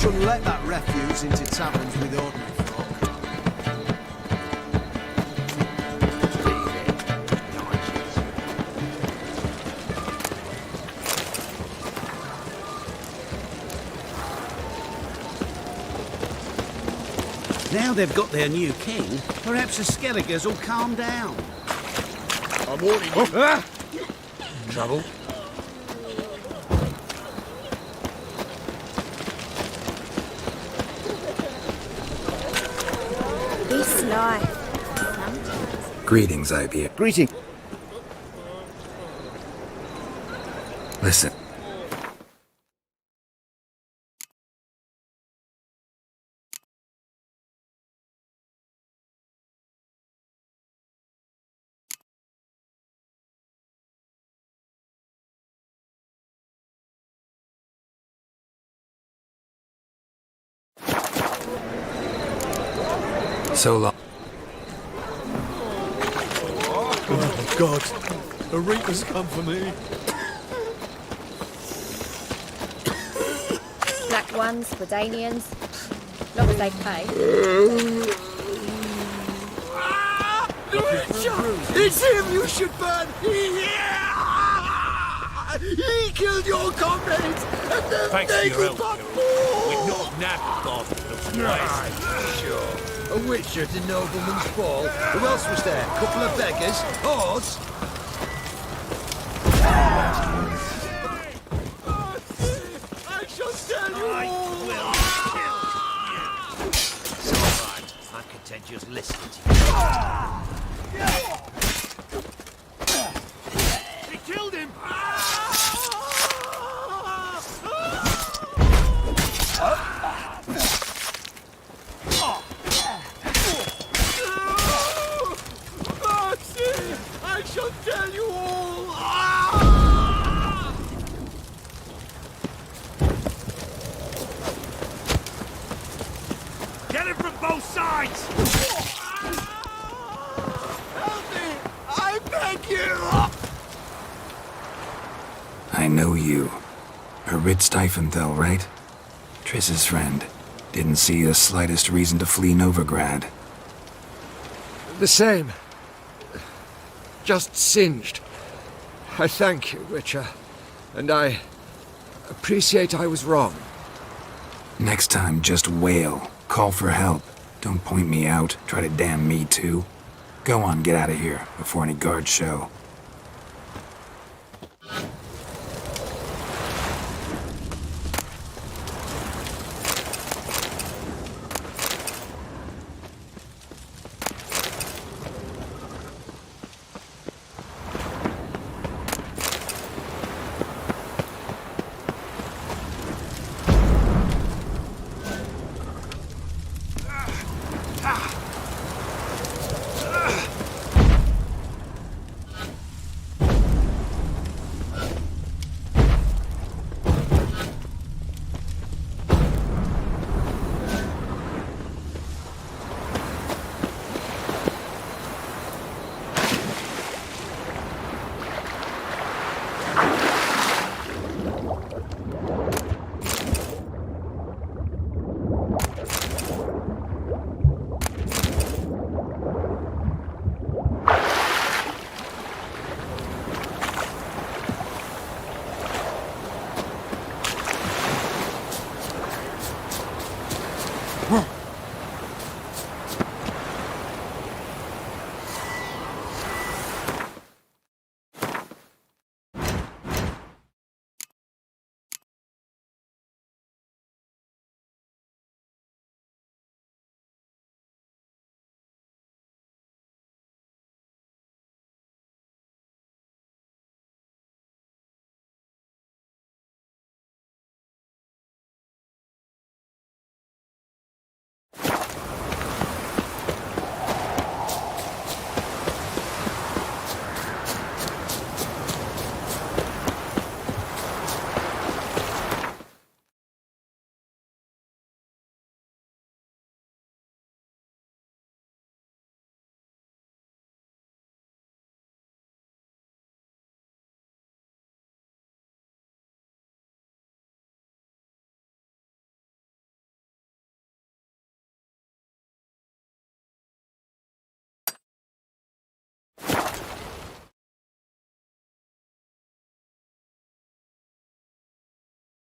Shouldn't let that refuse into taverns with ordinary folk. Now they've got their new king, perhaps the Skelligers will calm down. I'm warning you. Trouble? Be sly. Greetings, IBA. Greeting. Listen. So long. Oh, God. The Reaper's come for me. Black ones, Redanians. Long as they pay. It's him you should burn! He killed your comrades! And then Thanks they to your could help, but Geralt. We've not nabbed bastard of twice. Sure. A witcher to nobleman's ball. Who else was there? Couple of beggars? Whores? I shall tell you all! It's all right. I'm content just listening to you. He killed him! I shall tell you all! Get him from both sides! Help me! I beg you! I know you. Rit Stiefenthal, right? Triss's friend. Didn't see the slightest reason to flee Novigrad. The same. Just singed. I thank you, Witcher. And I appreciate I was wrong. Next time, just wail. Call for help. Don't point me out. Try to damn me too. Go on, get out of here before any guards show.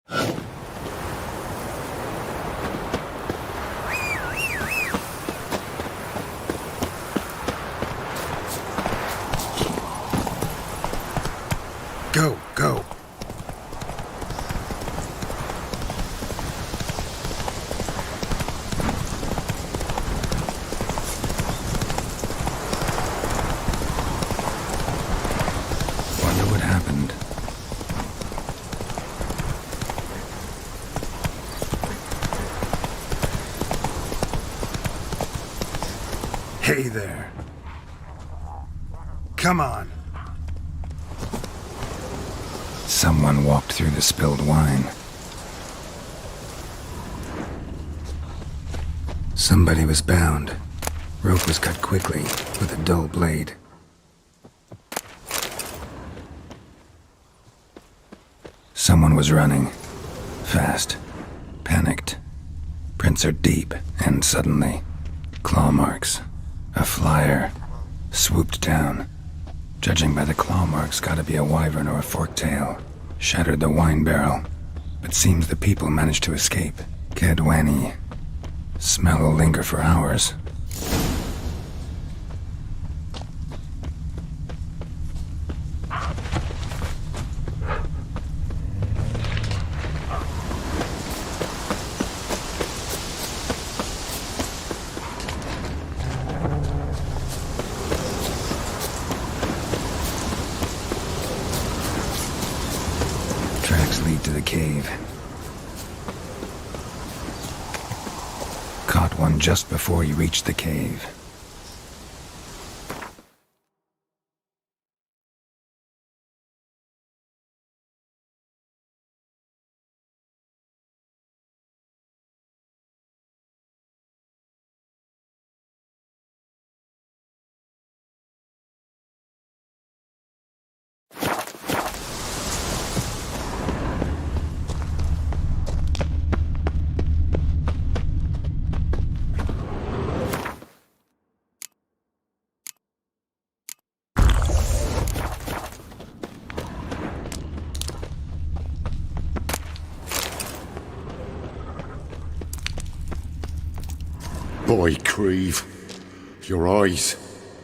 Go, go. Wonder what happened. Hey there. Come on. Someone walked through the spilled wine. Somebody was bound. Rope was cut quickly with a dull blade. Someone was running. Fast. Panicked. Prints are deep, and suddenly, claw marks. A flyer swooped down. Judging by the claw marks, gotta be a wyvern or a forktail. Shattered the wine barrel. But seems the people managed to escape. Kedwani. Smell will linger for hours. Tracks lead to the cave. Caught one just before you reached the cave. Boy, Creve, your eyes,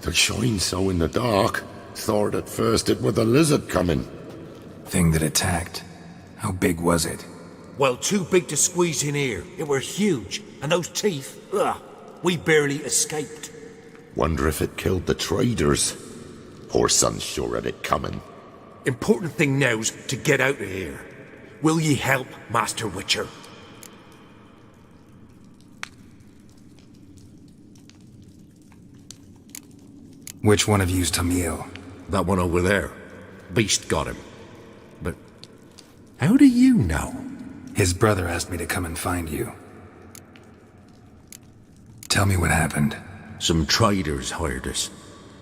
they shine so in the dark. Thought at first it were the lizard coming. Thing that attacked. How big was it? Well, too big to squeeze in here. It were huge. And those teeth, ugh, we barely escaped. Wonder if it killed the traders. Poor son's sure had it coming. Important thing now's to get out of here. Will ye help, Master Witcher? Which one of you's Tamil? That one over there. Beast got him. But how do you know? His brother asked me to come and find you. Tell me what happened. Some traders hired us.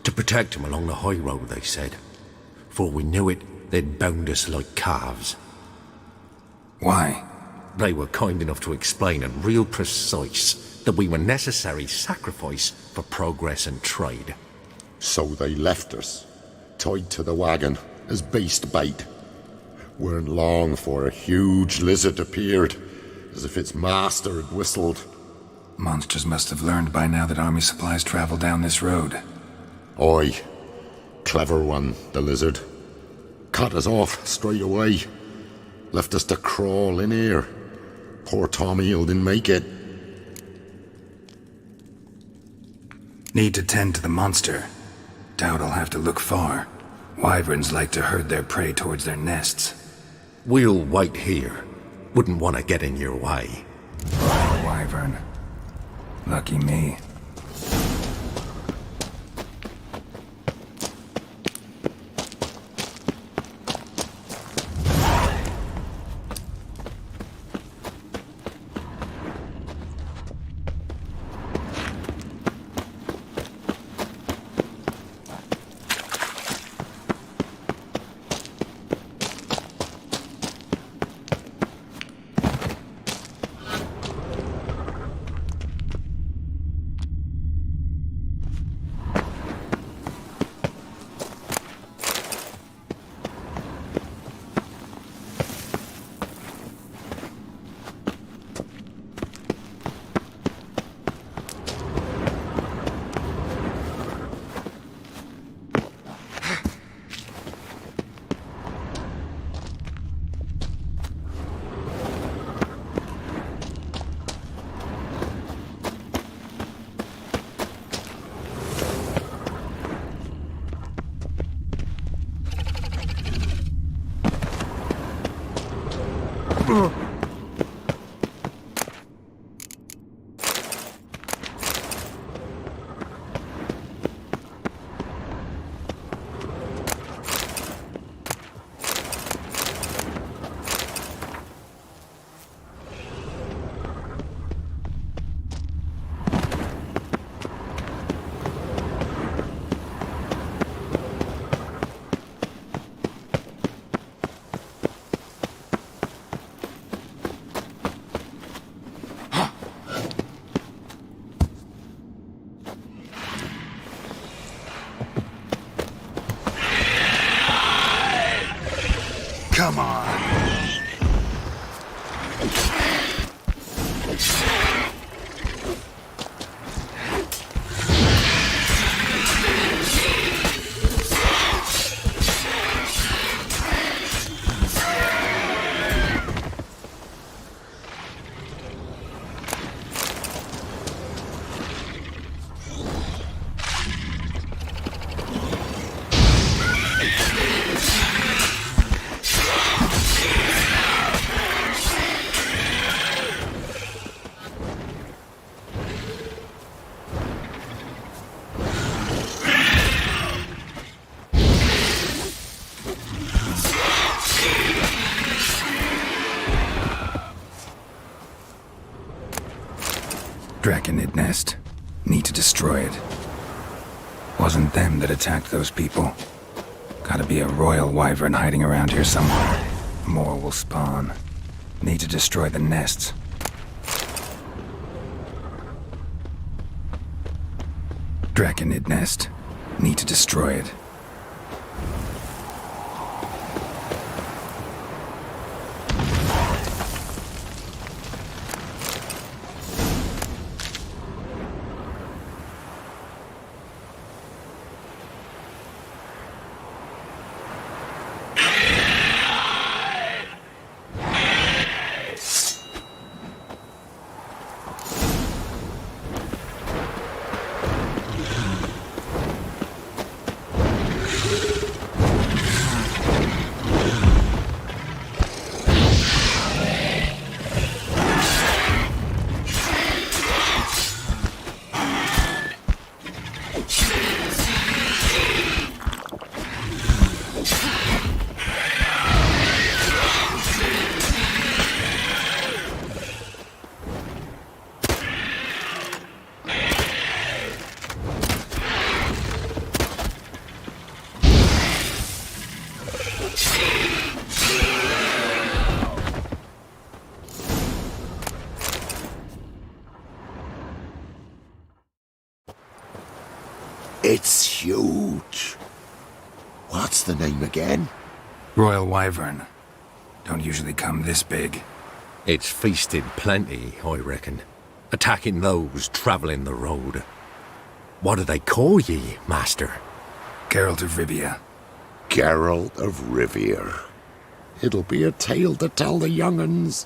To protect him along the high road, they said. Before we knew it, they'd bound us like calves. Why? They were kind enough to explain and real precise that we were necessary sacrifice for progress and trade. So they left us, tied to the wagon, as beast bait. Weren't long for a huge lizard appeared, as if its master had whistled. Monsters must have learned by now that army supplies travel down this road. Oi, clever one, the lizard. Cut us off straight away. Left us to crawl in here. Poor Tommy didn't make it. Need to tend to the monster. Doubt I'll have to look far. Wyverns like to herd their prey towards their nests. We'll wait here. Wouldn't want to get in your way. Wyvern. Lucky me. Come on. Draconid nest. Need to destroy it. Wasn't them that attacked those people. Gotta be a royal wyvern hiding around here somewhere. More will spawn. Need to destroy the nests. Draconid nest. Need to destroy it. It's huge. What's the name again? Royal wyvern. Don't usually come this big. It's feasted plenty, I reckon. Attacking those travelling the road. What do they call ye, master? Geralt of Rivia. Geralt of Rivia. It'll be a tale to tell the young'uns.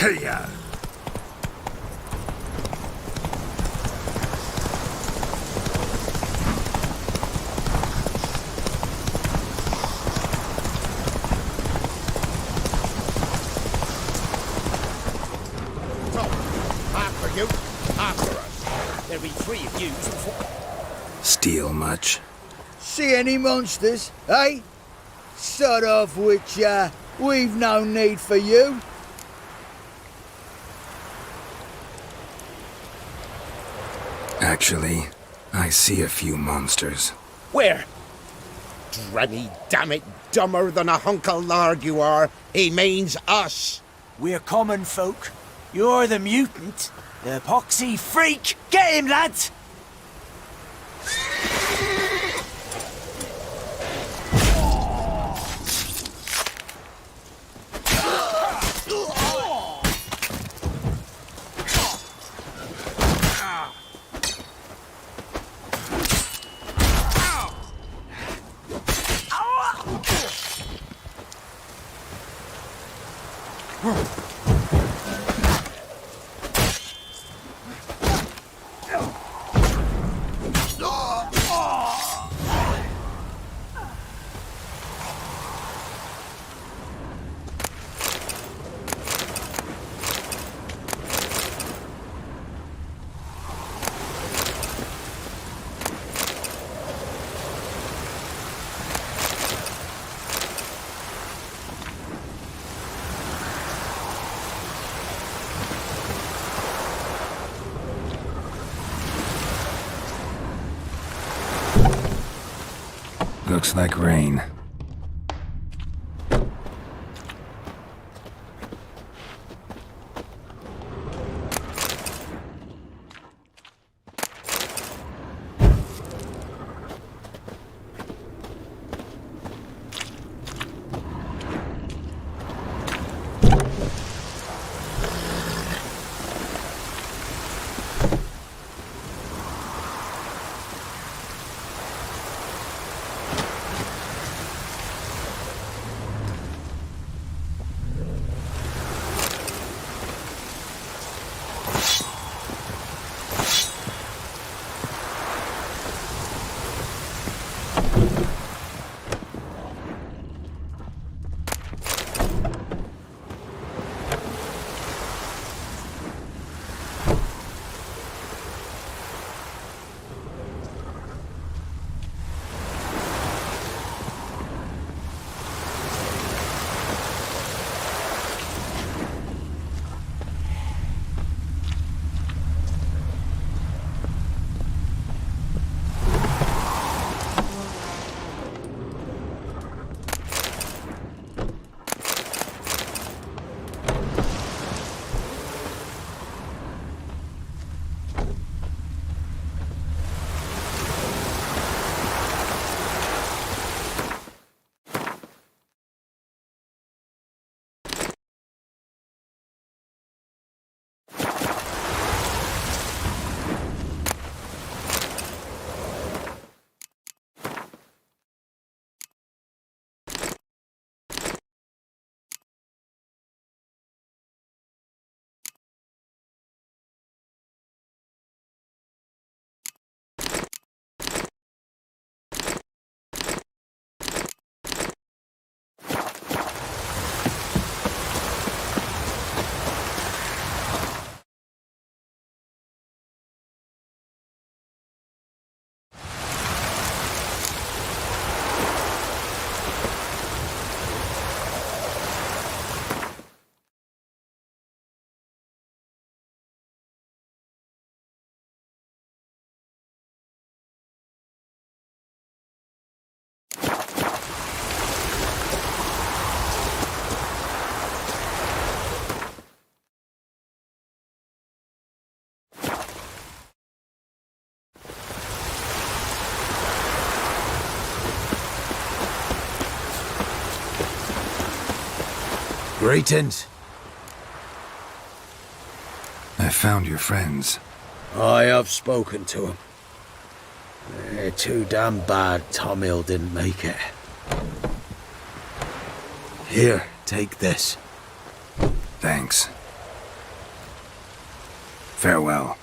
Hey-ya! After you, after us. There'll be 3 of you. Steal much? See any monsters, eh? Sort of which, we've no need for you. Actually, I see a few monsters. Where? Drenny, damn it, dumber than a hunk of lard you are. He means us. We're common folk. You're the mutant, the poxy freak. Get him, lads! Looks like rain. Greetings. I found your friends. I have spoken to them. They're too damn bad Tom Hill didn't make it. Here, take this. Thanks. Farewell.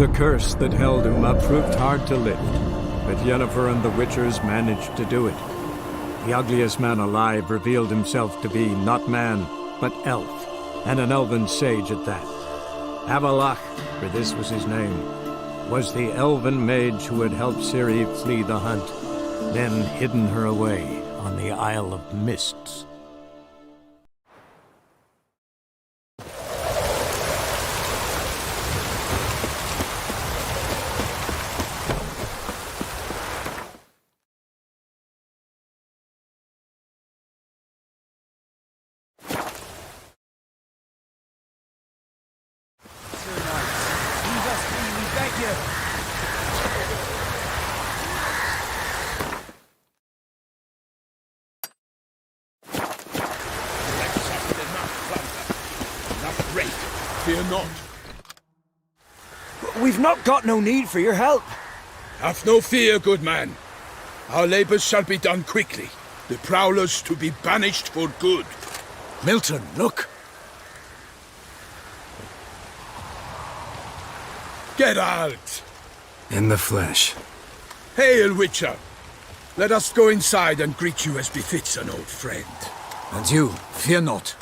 The curse that held Uma proved hard to lift, but Yennefer and the Witchers managed to do it. The ugliest man alive revealed himself to be not man, but elf, and an elven sage at that. Avalach, for this was his name, was the elven mage who had helped Ciri flee the hunt, then hidden her away on the Isle of Mists. Fear not. We've not got no need for your help. Have no fear, good man. Our labors shall be done quickly. The prowlers to be banished for good. Milton, look! Geralt! In the flesh. Hail, Witcher! Let us go inside and greet you as befits an old friend. And you, fear not.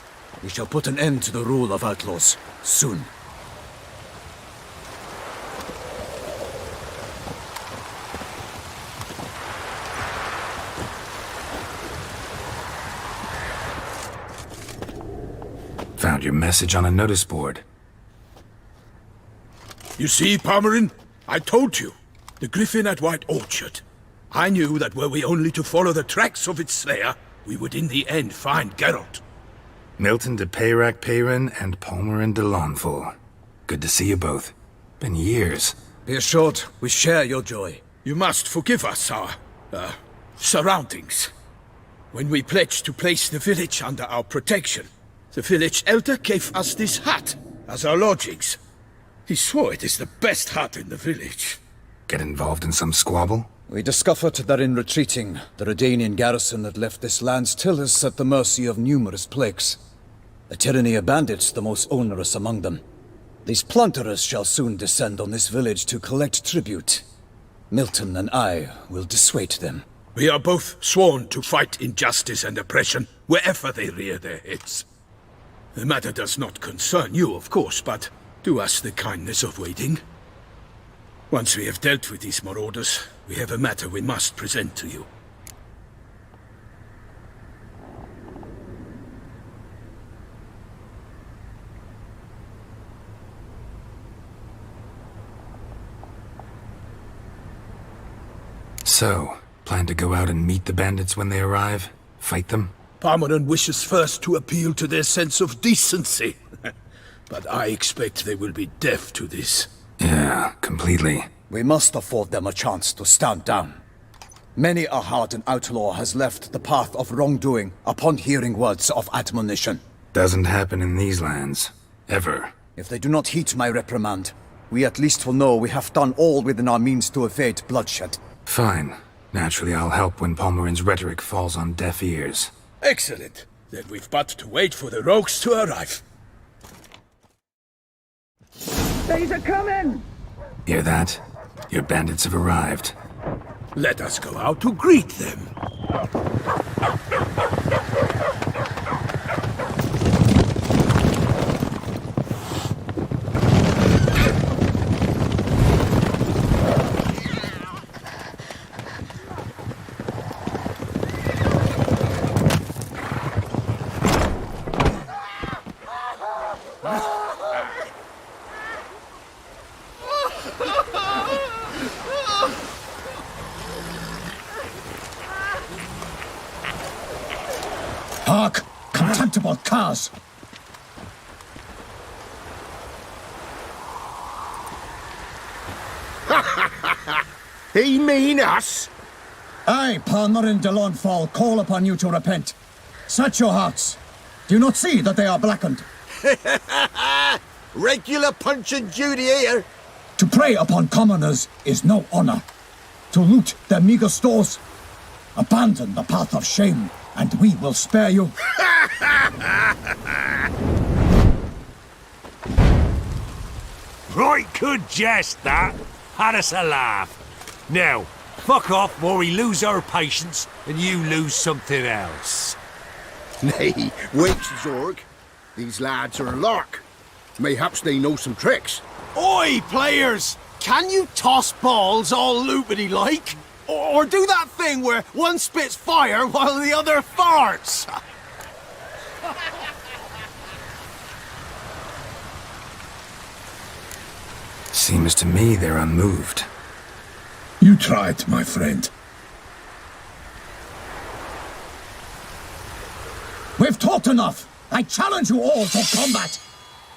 We shall put an end to the rule of outlaws, soon. Found your message on a notice board. You see, Palmerin? I told you. The griffin at White Orchard. I knew that were we only to follow the tracks of its slayer, we would in the end find Geralt. Milton de Peyrac Peyrin and Palmerin de Lawnful. Good to see you both. Been years. Be assured, we share your joy. You must forgive us our, surroundings. When we pledged to place the village under our protection, the village elder gave us this hut as our lodgings. He swore it is the best hut in the village. Get involved in some squabble? We discovered that in retreating, the Redanian garrison had left this land's tillers at the mercy of numerous plagues. The tyranny of bandits the most onerous among them. These plunderers shall soon descend on this village to collect tribute. Milton and I will dissuade them. We are both sworn to fight injustice and oppression wherever they rear their heads. The matter does not concern you, of course, but do us the kindness of waiting. Once we have dealt with these marauders, we have a matter we must present to you. So, plan to go out and meet the bandits when they arrive? Fight them? Parmeran wishes first to appeal to their sense of decency. But I expect they will be deaf to this. Yeah, completely. We must afford them a chance to stand down. Many a hardened outlaw has left the path of wrongdoing upon hearing words of admonition. Doesn't happen in these lands. Ever. If they do not heed my reprimand, we at least will know we have done all within our means to evade bloodshed. Fine. Naturally, I'll help when Palmerin's rhetoric falls on deaf ears. Excellent. Then we've but to wait for the rogues to arrive. They's a coming! Hear that? Your bandits have arrived. Let us go out to greet them. Hark! Contemptible curs! He mean us? I, Palmerin de Lawnfall, call upon you to repent. Set your hearts. Do you not see that they are blackened? Regular Punch and Judy here. To prey upon commoners is no honor. To loot their meager stores, abandon the path of shame, and we will spare you. Right good jest, that. Had us a laugh. Now, fuck off before we lose our patience and you lose something else. Nay, wait, Zorg. These lads are a lark. Mayhaps they know some tricks. Oi, players! Can you toss balls all loopity-like? Or do that thing where one spits fire while the other farts? Seems to me they're unmoved. You tried, my friend. We've talked enough. I challenge you all to combat.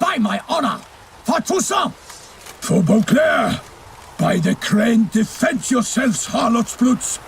By my honor, for Toussaint! For Beauclair! By the crane, defend yourselves, harlots bloods!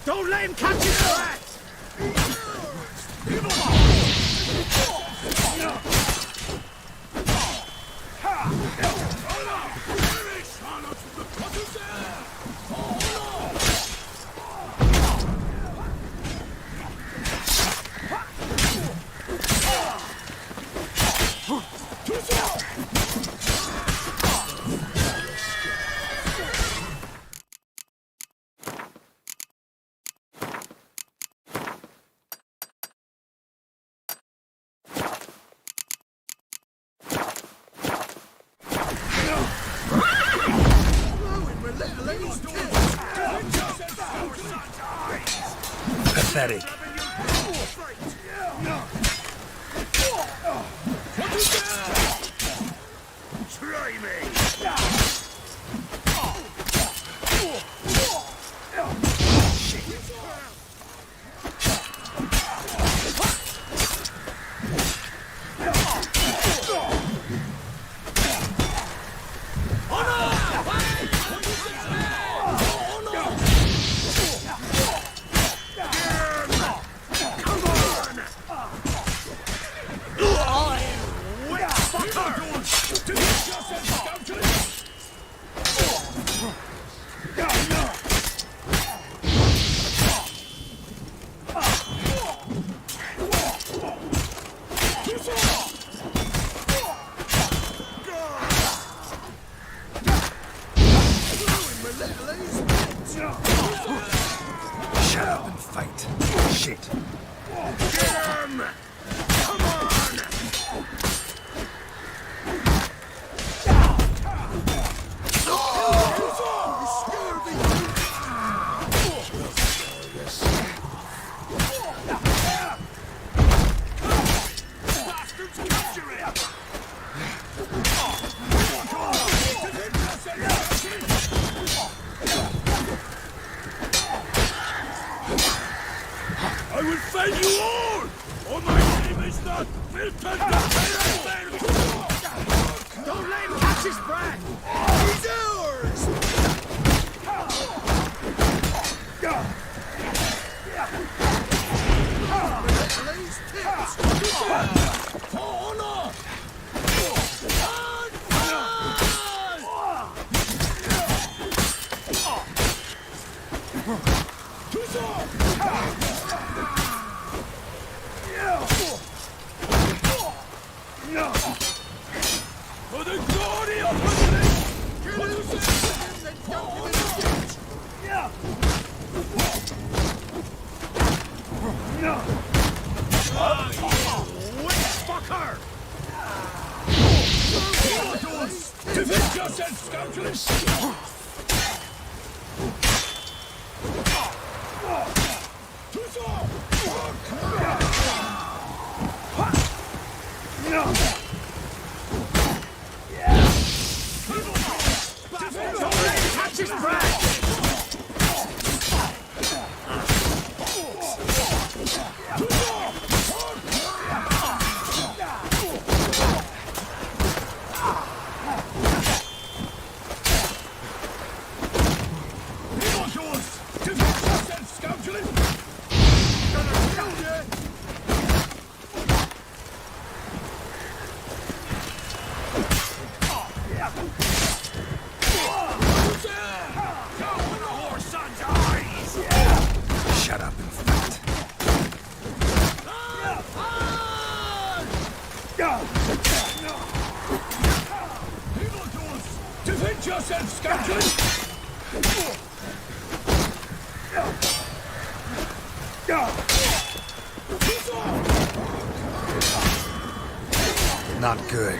Don't let him catch his breath! Pathetic. Try me! Shut up and fight. Shit. Get him! Come on! I will fell you all! Or my name is not Milton the Don't let him catch his breath! He's ours! These tips! Oh no! For the glory of the Kill him and dump him in the ditch! Fucker! Defend yourself, scoundrels! Catch his breath! Shut up and fight. Defend yourself, scoundrels! Not good.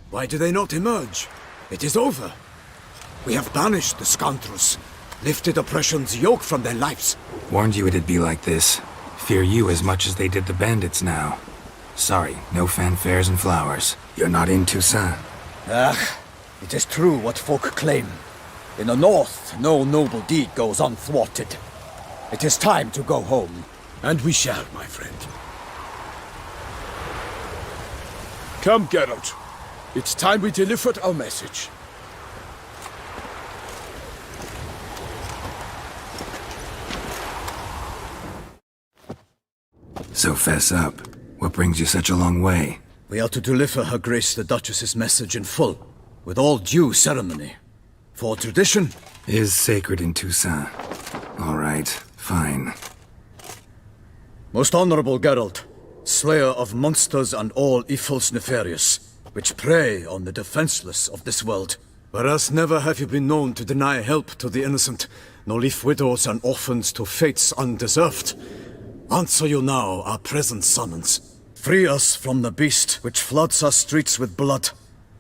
Why do they not emerge? It is over. We have banished the scoundrels, lifted oppression's yoke from their lives. Warned you it'd be like this. Fear you as much as they did the bandits now. Sorry, no fanfares and flowers. You're not in Toussaint. Ah, it is true what folk claim. In the north, no noble deed goes unthwarted. It is time to go home. And we shall, my friend. Come, Geralt. It's time we delivered our message. So fess up. What brings you such a long way? We are to deliver Her Grace the Duchess's message in full, with all due ceremony. For tradition is sacred in Toussaint. All right, fine. Most honorable Geralt, slayer of monsters and all evils nefarious, which prey on the defenseless of this world. Whereas never have you been known to deny help to the innocent, nor leave widows and orphans to fates undeserved. Answer you now our present summons. Free us from the beast which floods our streets with blood,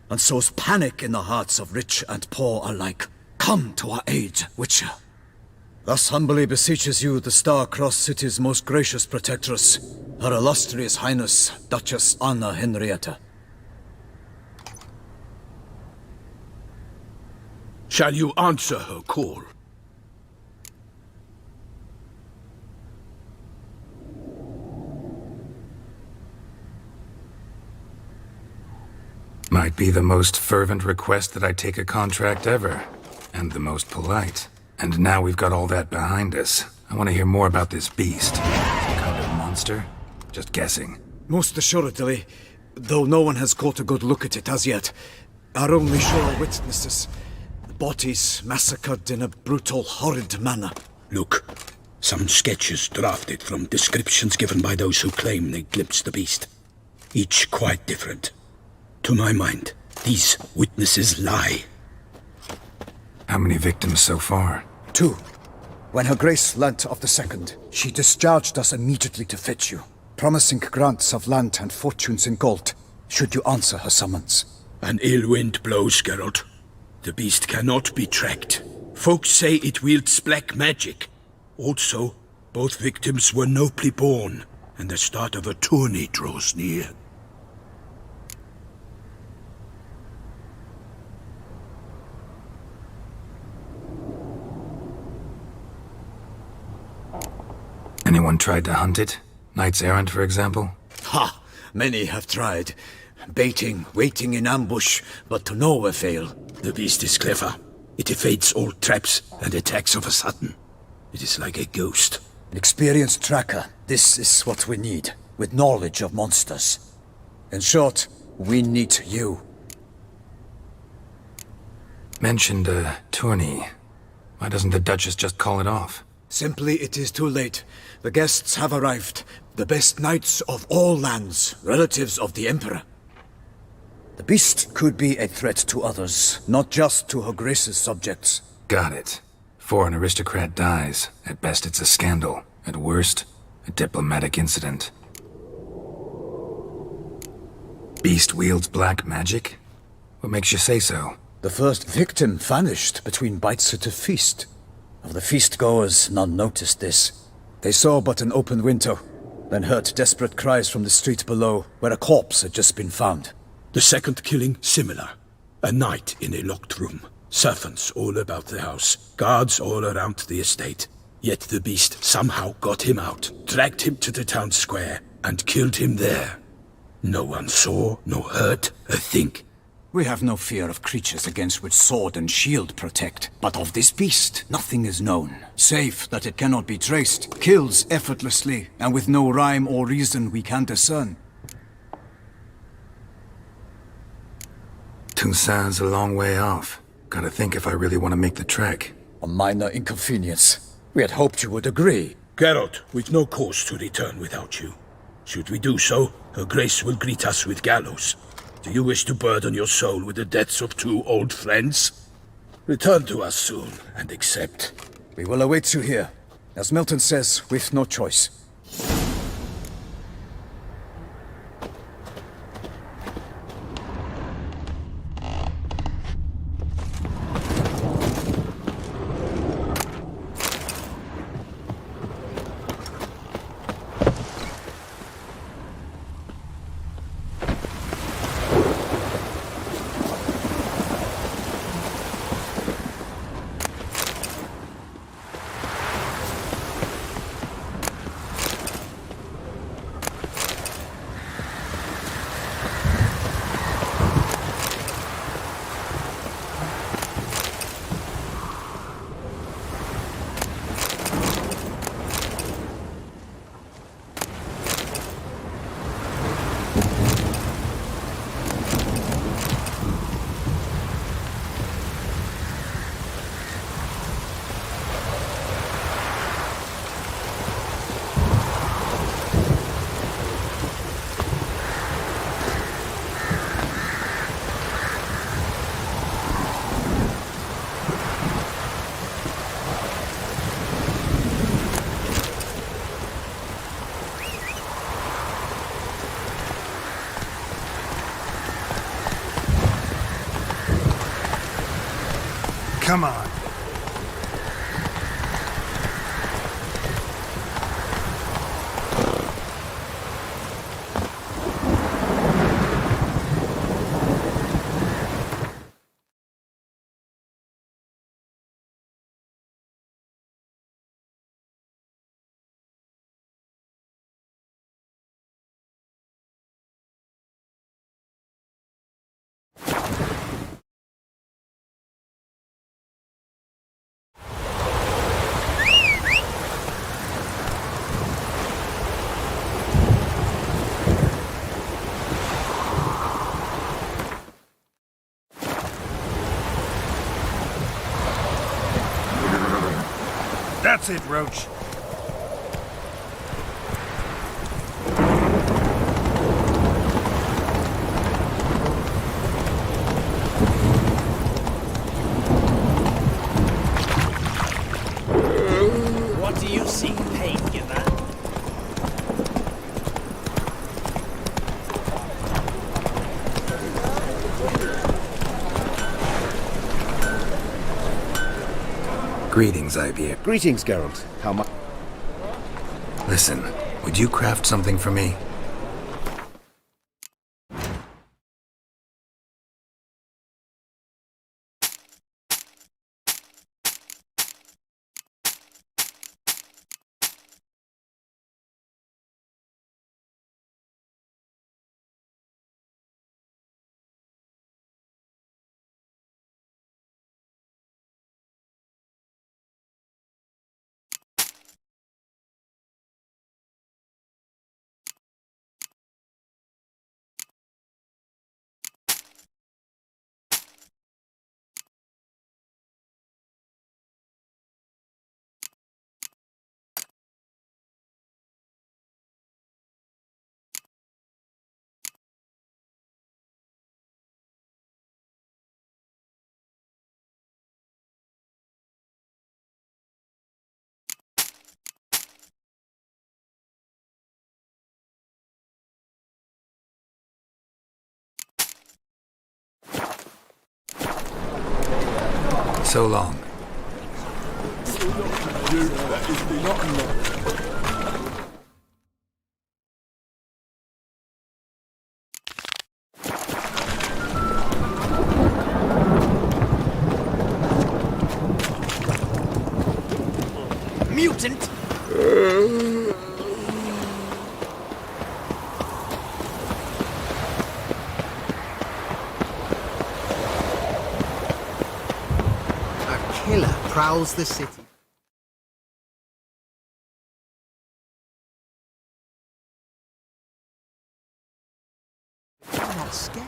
and sows panic in the hearts of rich and poor alike. Come to our aid, Witcher. Thus humbly beseeches you the Star-Crossed City's most gracious protectress, Her Illustrious Highness, Duchess Anna Henrietta. Shall you answer her call? Might be the most fervent request that I take a contract ever, and the most polite. And now we've got all that behind us. I want to hear more about this beast. Some kind of monster? Just guessing. Most assuredly, though no one has caught a good look at it as yet. Our only sure witnesses. Bodies massacred in a brutal, horrid manner. Look, some sketches drafted from descriptions given by those who claim they glimpsed the beast. Each quite different. To my mind, these witnesses lie. How many victims so far? 2. When Her Grace learnt of the second, she discharged us immediately to fetch you, promising grants of land and fortunes in gold, should you answer her summons. An ill wind blows, Geralt. The beast cannot be tracked. Folks say it wields black magic. Also, both victims were nobly born, and the start of a tourney draws near. Anyone tried to hunt it? Knights errant, for example? Ha! Many have tried. Baiting, waiting in ambush, but to no avail. The beast is clever. It evades all traps and attacks of a sudden. It is like a ghost. An experienced tracker. This is what we need, with knowledge of monsters. In short, we need you. Mentioned a tourney. Why doesn't the Duchess just call it off? Simply, it is too late. The guests have arrived. The best knights of all lands, relatives of the Emperor. The beast could be a threat to others, not just to Her Grace's subjects. Got it. Before an aristocrat dies, at best it's a scandal. At worst, a diplomatic incident. Beast wields black magic? What makes you say so? The first victim vanished between bites at a feast. Of the feast-goers, none noticed this. They saw but an open window, then heard desperate cries from the street below, where a corpse had just been found. The second killing, similar. A night in a locked room. Servants all about the house. Guards all around the estate. Yet the beast somehow got him out, dragged him to the town square, and killed him there. No one saw, nor heard a thing. We have no fear of creatures against which sword and shield protect. But of this beast, nothing is known, save that it cannot be traced, kills effortlessly, and with no rhyme or reason we can discern. Toussaint's a long way off. Gotta think if I really want to make the trek. A minor inconvenience. We had hoped you would agree. Geralt, we've no cause to return without you. Should we do so, Her Grace will greet us with gallows. Do you wish to burden your soul with the deaths of 2 old friends? Return to us soon, and accept. We will await you here. As Milton says, we've no choice. Come on. That's it, Roach. What do you see paint in that? Greetings, Ivier. Greetings, Geralt. How much? Listen, would you craft something for me? So long. Mutant! Killer prowls the city. I'm not scared.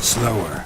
Slower.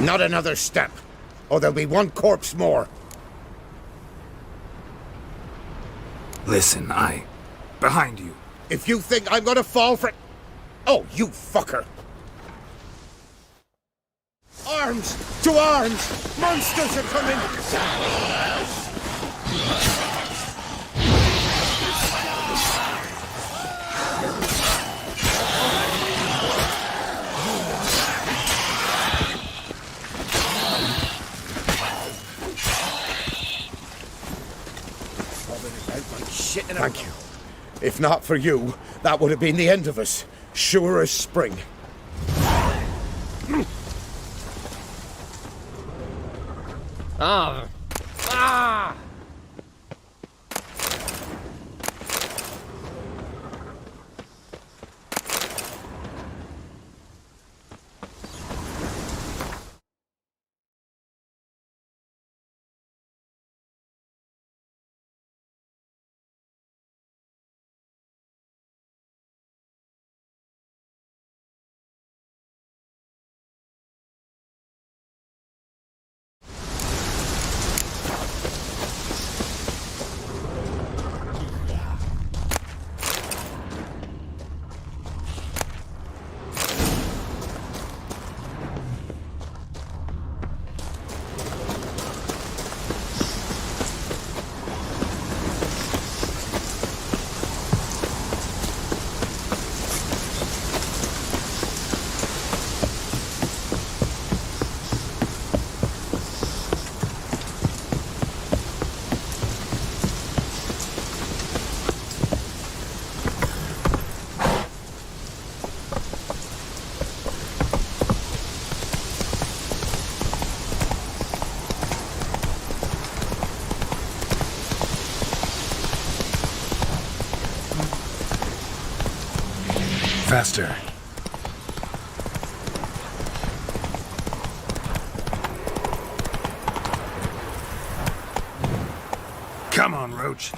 Not another step, or there'll be one corpse more. Listen, behind you. If you think I'm gonna fall for... Oh, you fucker! Arms! To arms! Monsters are coming! Thank you. If not for you, that would have been the end of us. Sure as spring. Ah! Ah! Faster. Come on, Roach.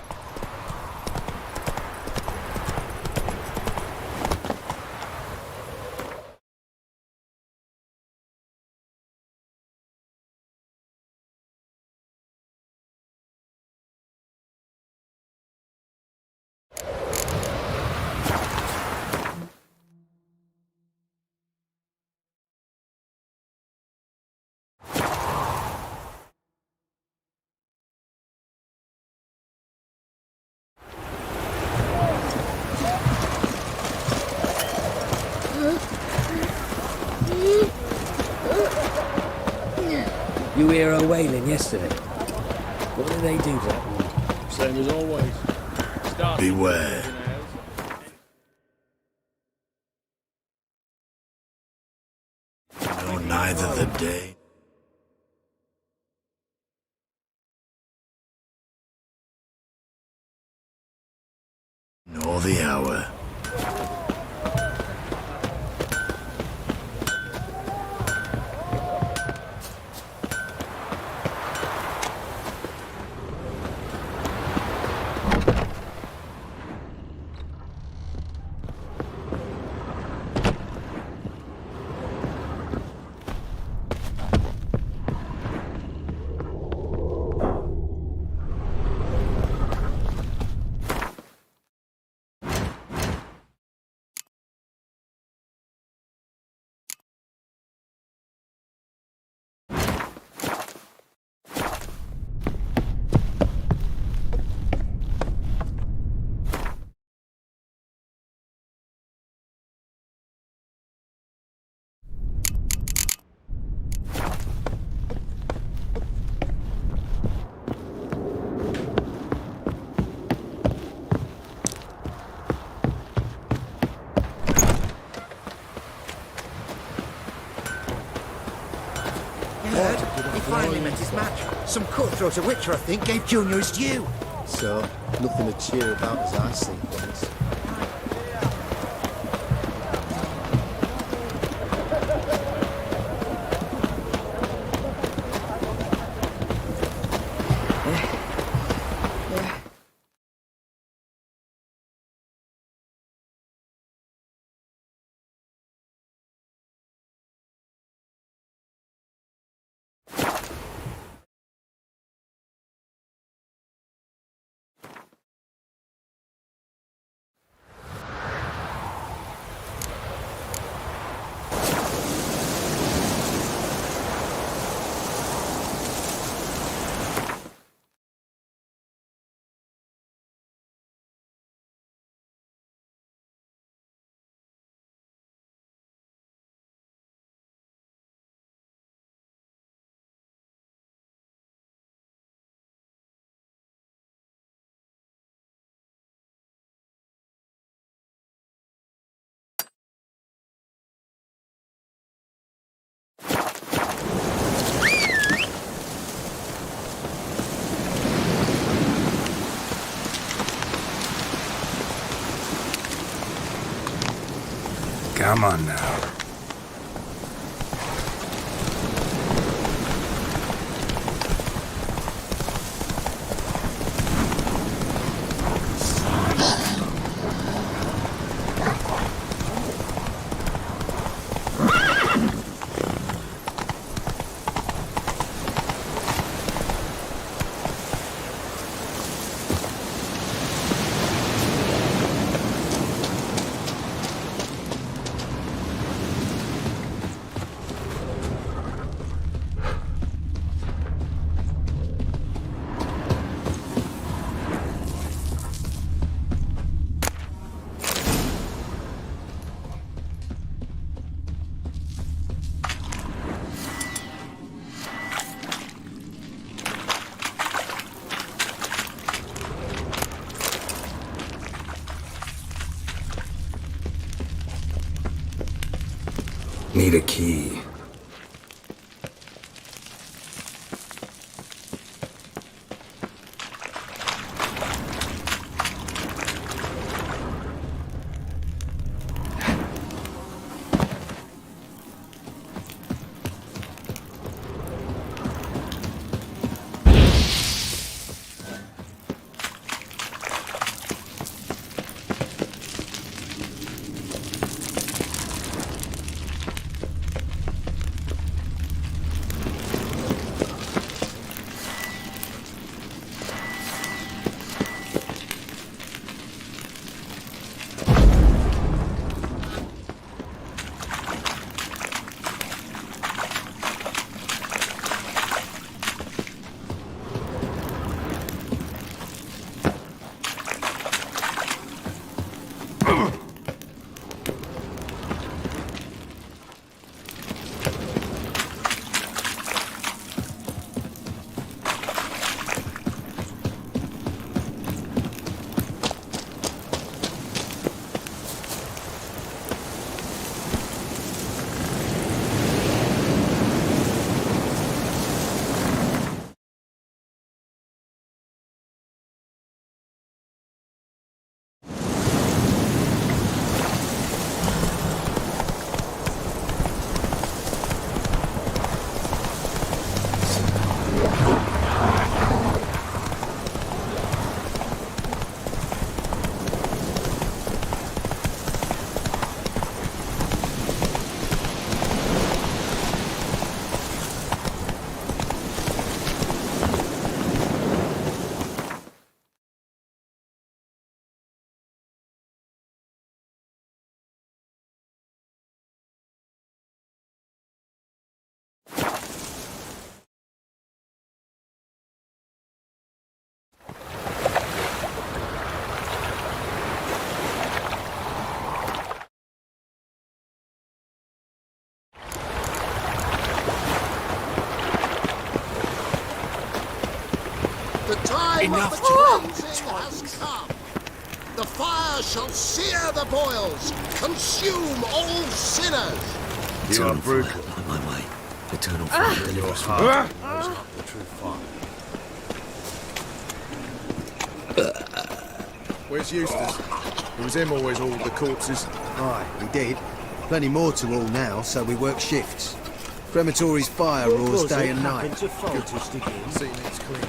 You hear her wailing yesterday? What did they do to that woman? Same as always. Beware. No, neither the day nor the hour. He finally met his match. Some cutthroat a witcher, I think, gave Junior his due. So, nothing to cheer about as I see things. Come on now. Need a key. The time of the cleansing has come. The fire shall sear the boils, consume all sinners. You are brutal. On my way. Eternal fire delivers from The true fire. Where's Eustace? It was him always hauled the corpses. Aye, he did. Plenty more to haul now, so we work shifts. Crematory's fire roars day and night. Seen it's clean.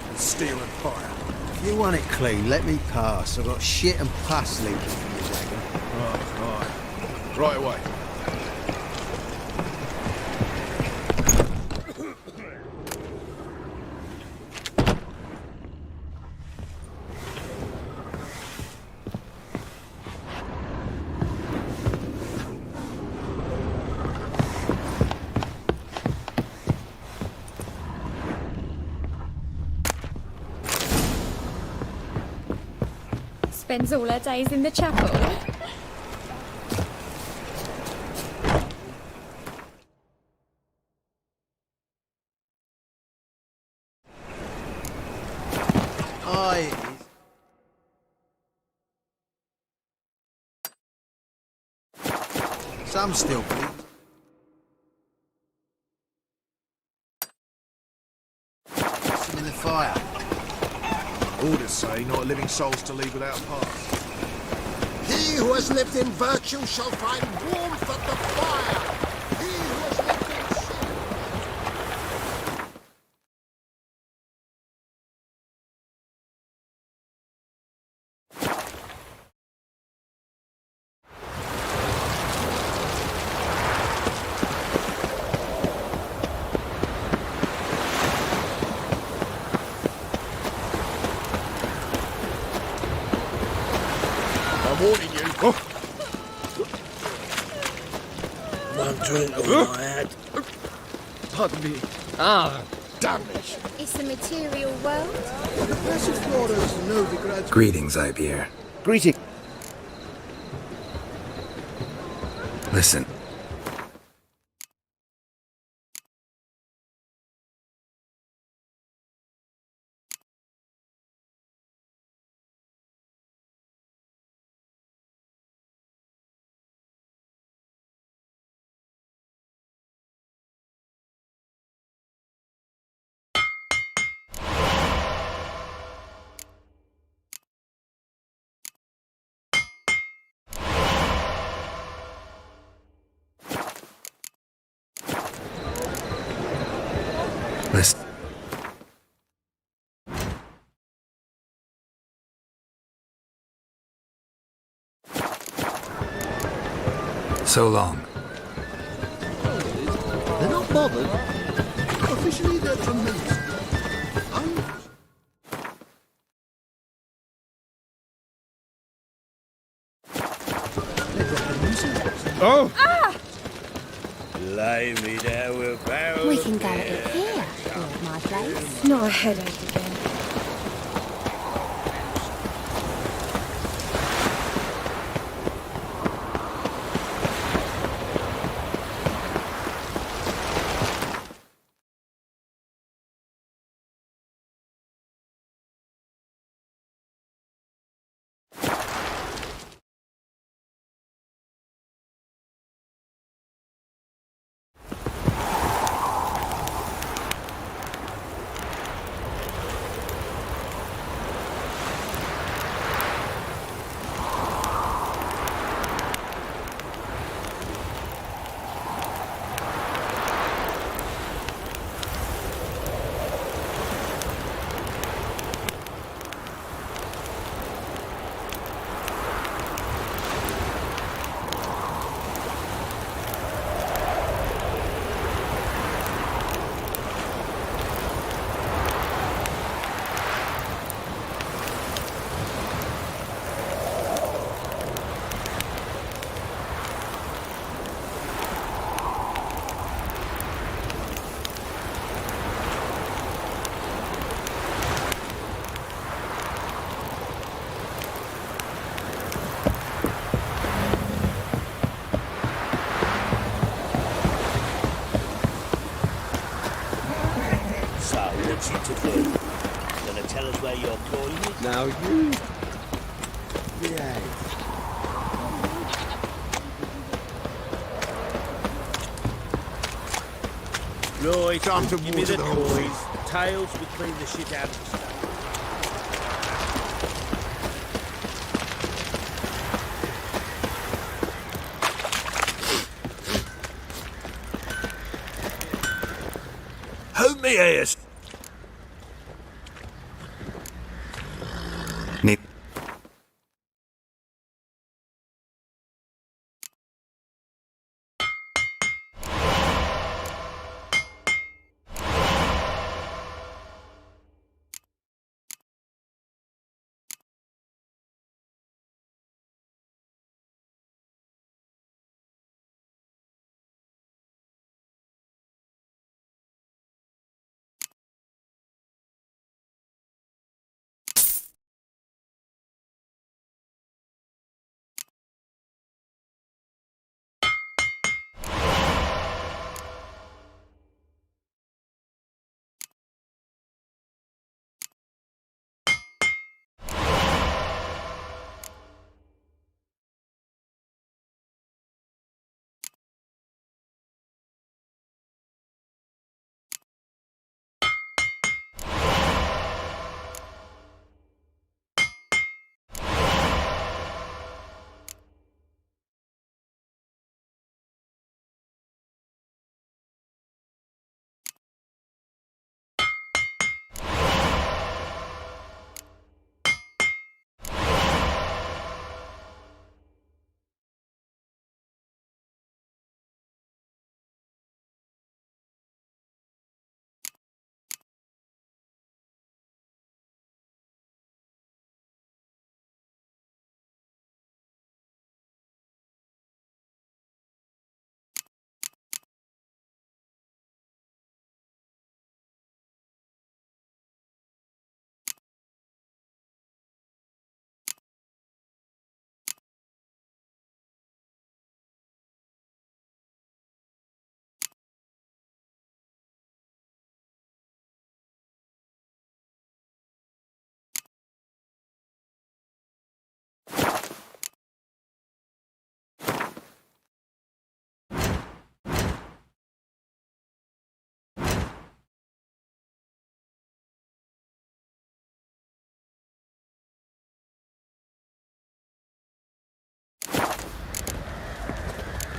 And steel and fire. If you want it clean, let me pass. I've got shit and pus leaking from the wagon. Right away. Spends all her days in the chapel. Aye. Some still bleed. Some in the fire. Orders say not living souls to leave without a pass. He He who has lived in virtue shall find warmth at the fire. He who has lived in sin. I'm warning you. One drink all I had. Pardon me. Ah, damnation. It's the material world. The Passiflora's no begrudge. Greetings, Ibeer. Greeting. Listen. Listen. So long. They're not bothered. Officially, they're tremendous. Oh! Ah! Lay me down with barrel. We can go at it here, Lord my place. Not a headache again. What's it to do? Gonna tell us where you're going? Now you... Yeah. Right, Time to give me water the the whole coins. Tails, we clean the shit out of the stuff. Hold me ears. Need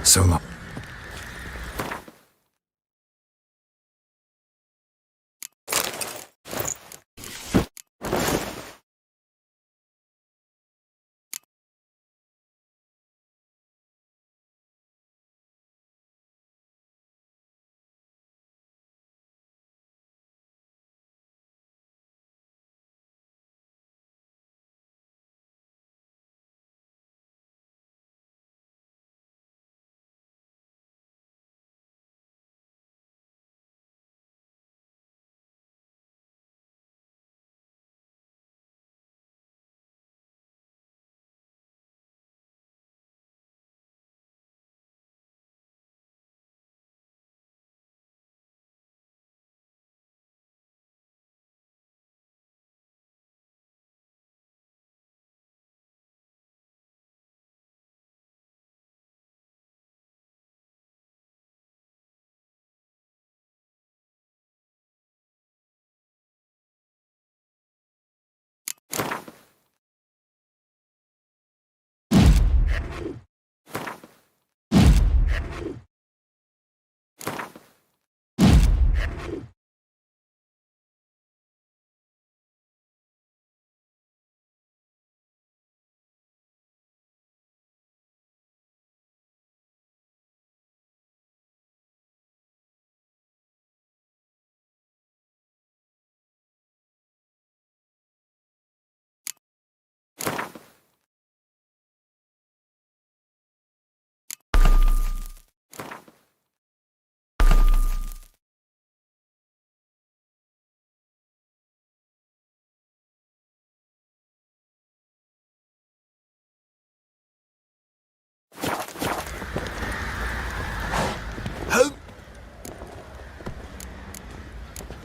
So long.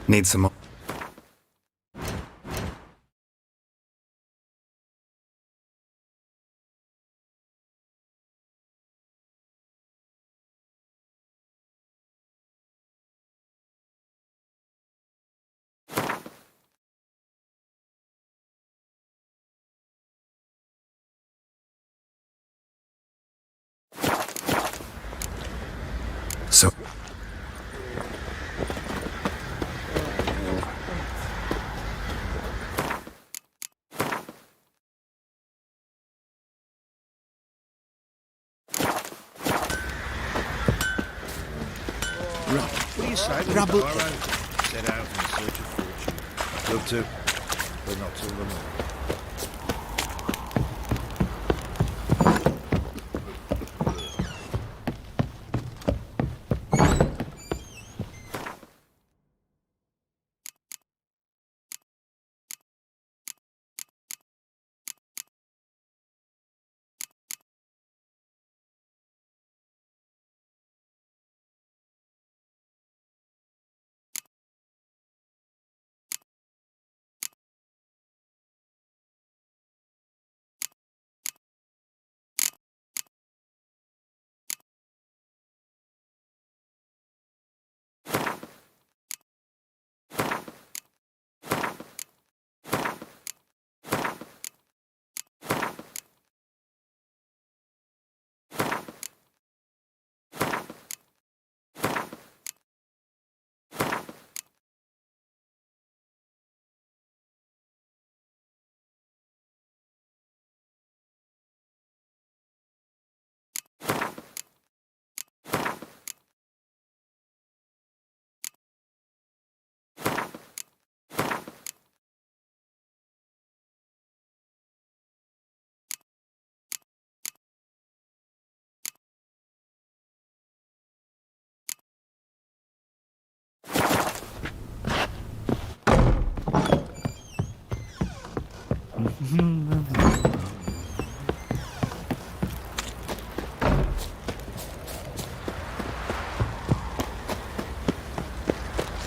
Need some more. So. What do you say? Rubble. Set out in search of fortune. Love to, but not till the morning.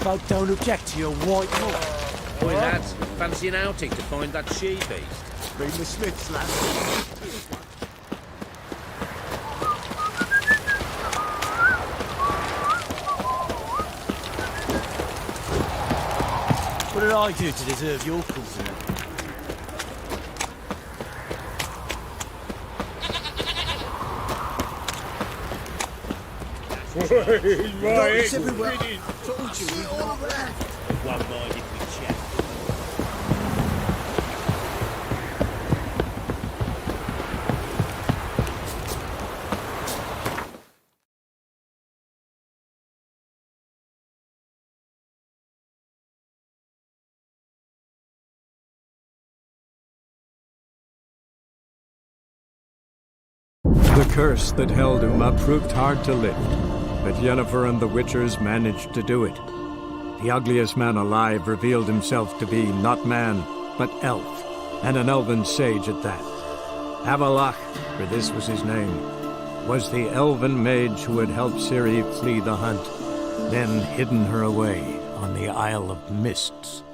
Folk don't object to your white milk. Oi, lads, fancy an outing to find that she-beast? Bring the Smiths, lads. What did I do to deserve your company? Darkness everywhere. Told you we not left. One mind if we check. The curse that held him up proved hard to lift, but Yennefer and the Witchers managed to do it. The ugliest man alive revealed himself to be not man, but elf, and an elven sage at that. Avalach, for this was his name, was the elven mage who had helped Ciri flee the hunt, then hidden her away on the Isle of Mists.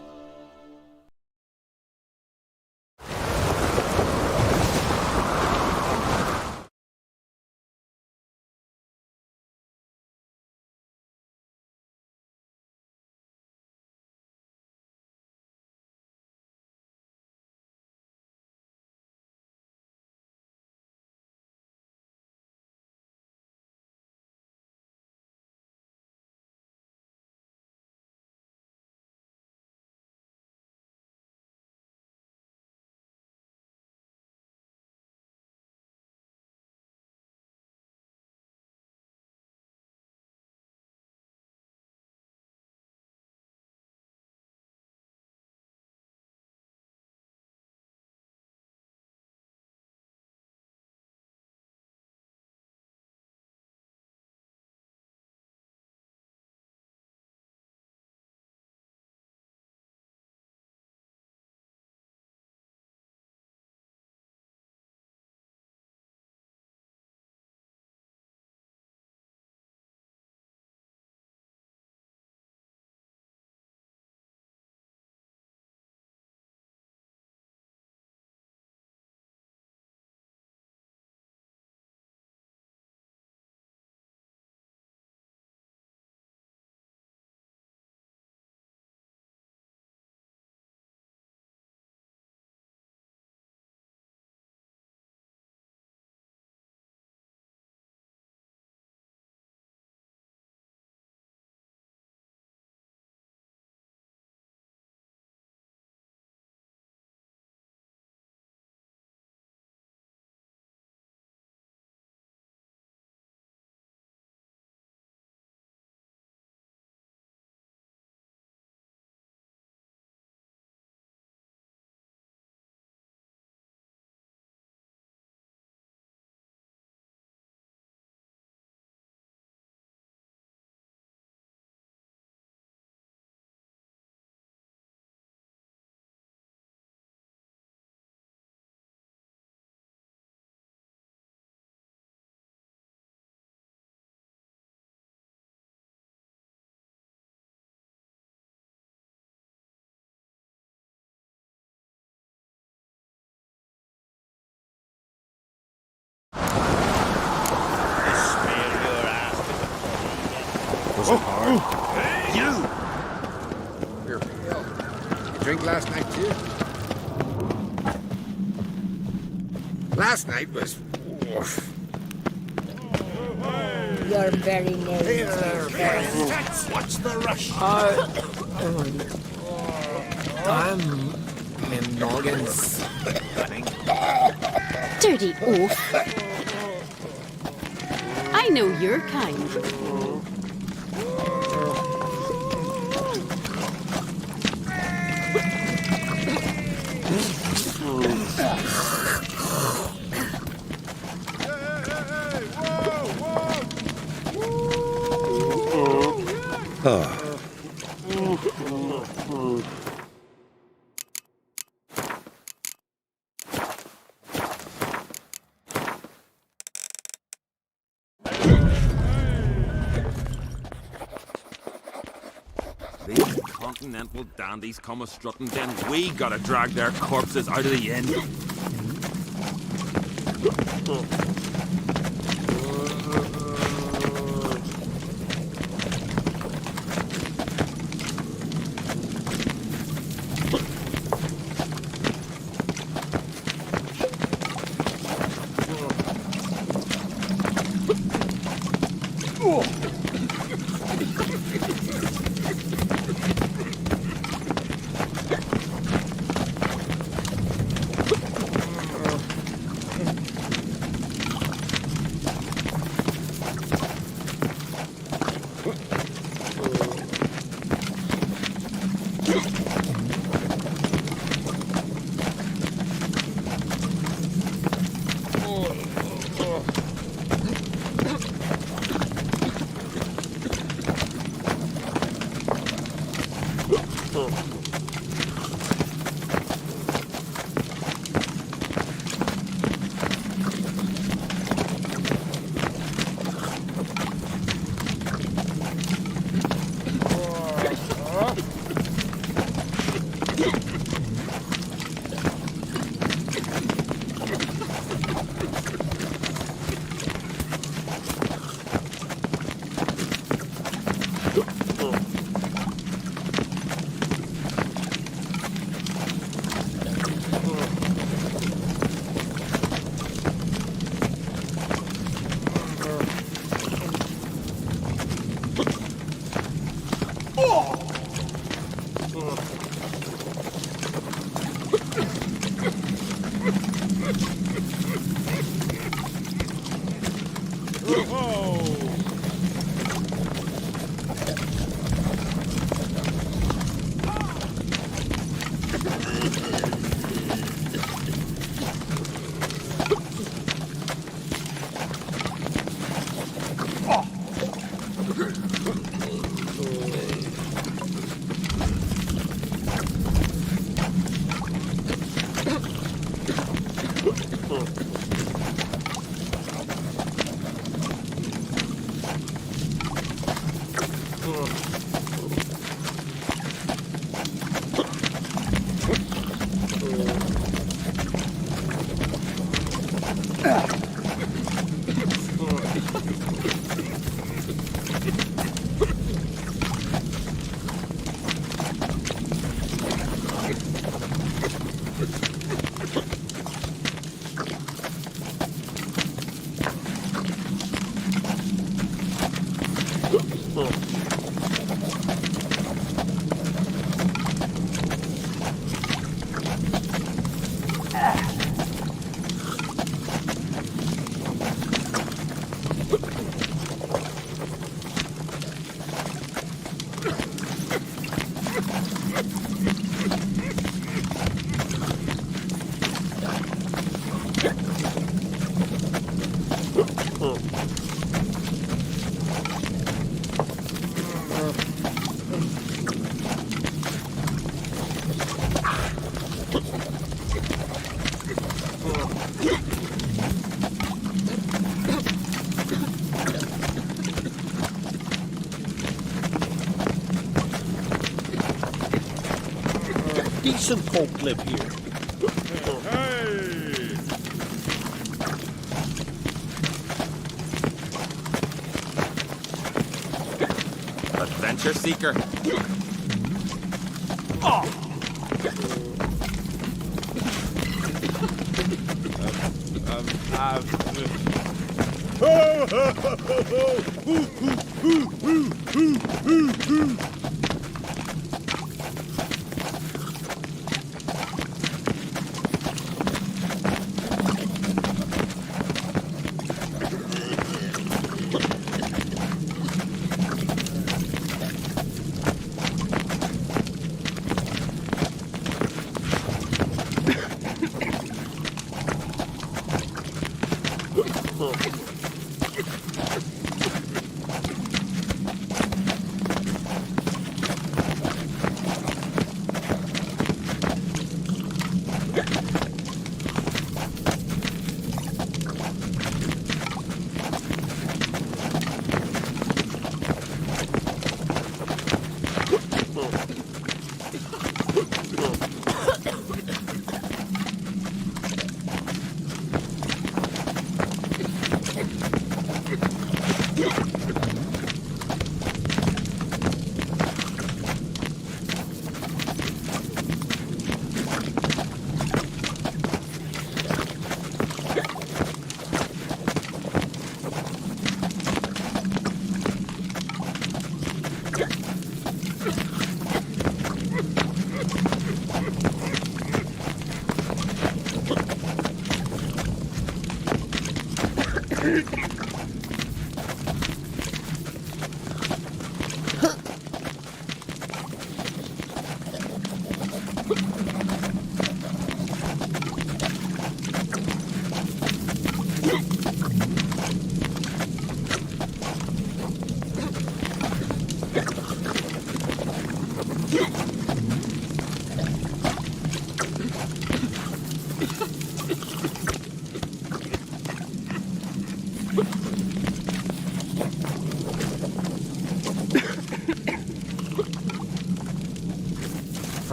Was it hard? You! Here, Bill. You drink last night, too? Last night was... You're very nervous. Hey there, boys. What's the rush? I'm in Morgan's. Dirty oaf. I know your kind. These continental dandies come a strutting, then we gotta drag their corpses out of the inn. Decent folk live here. Adventure seeker.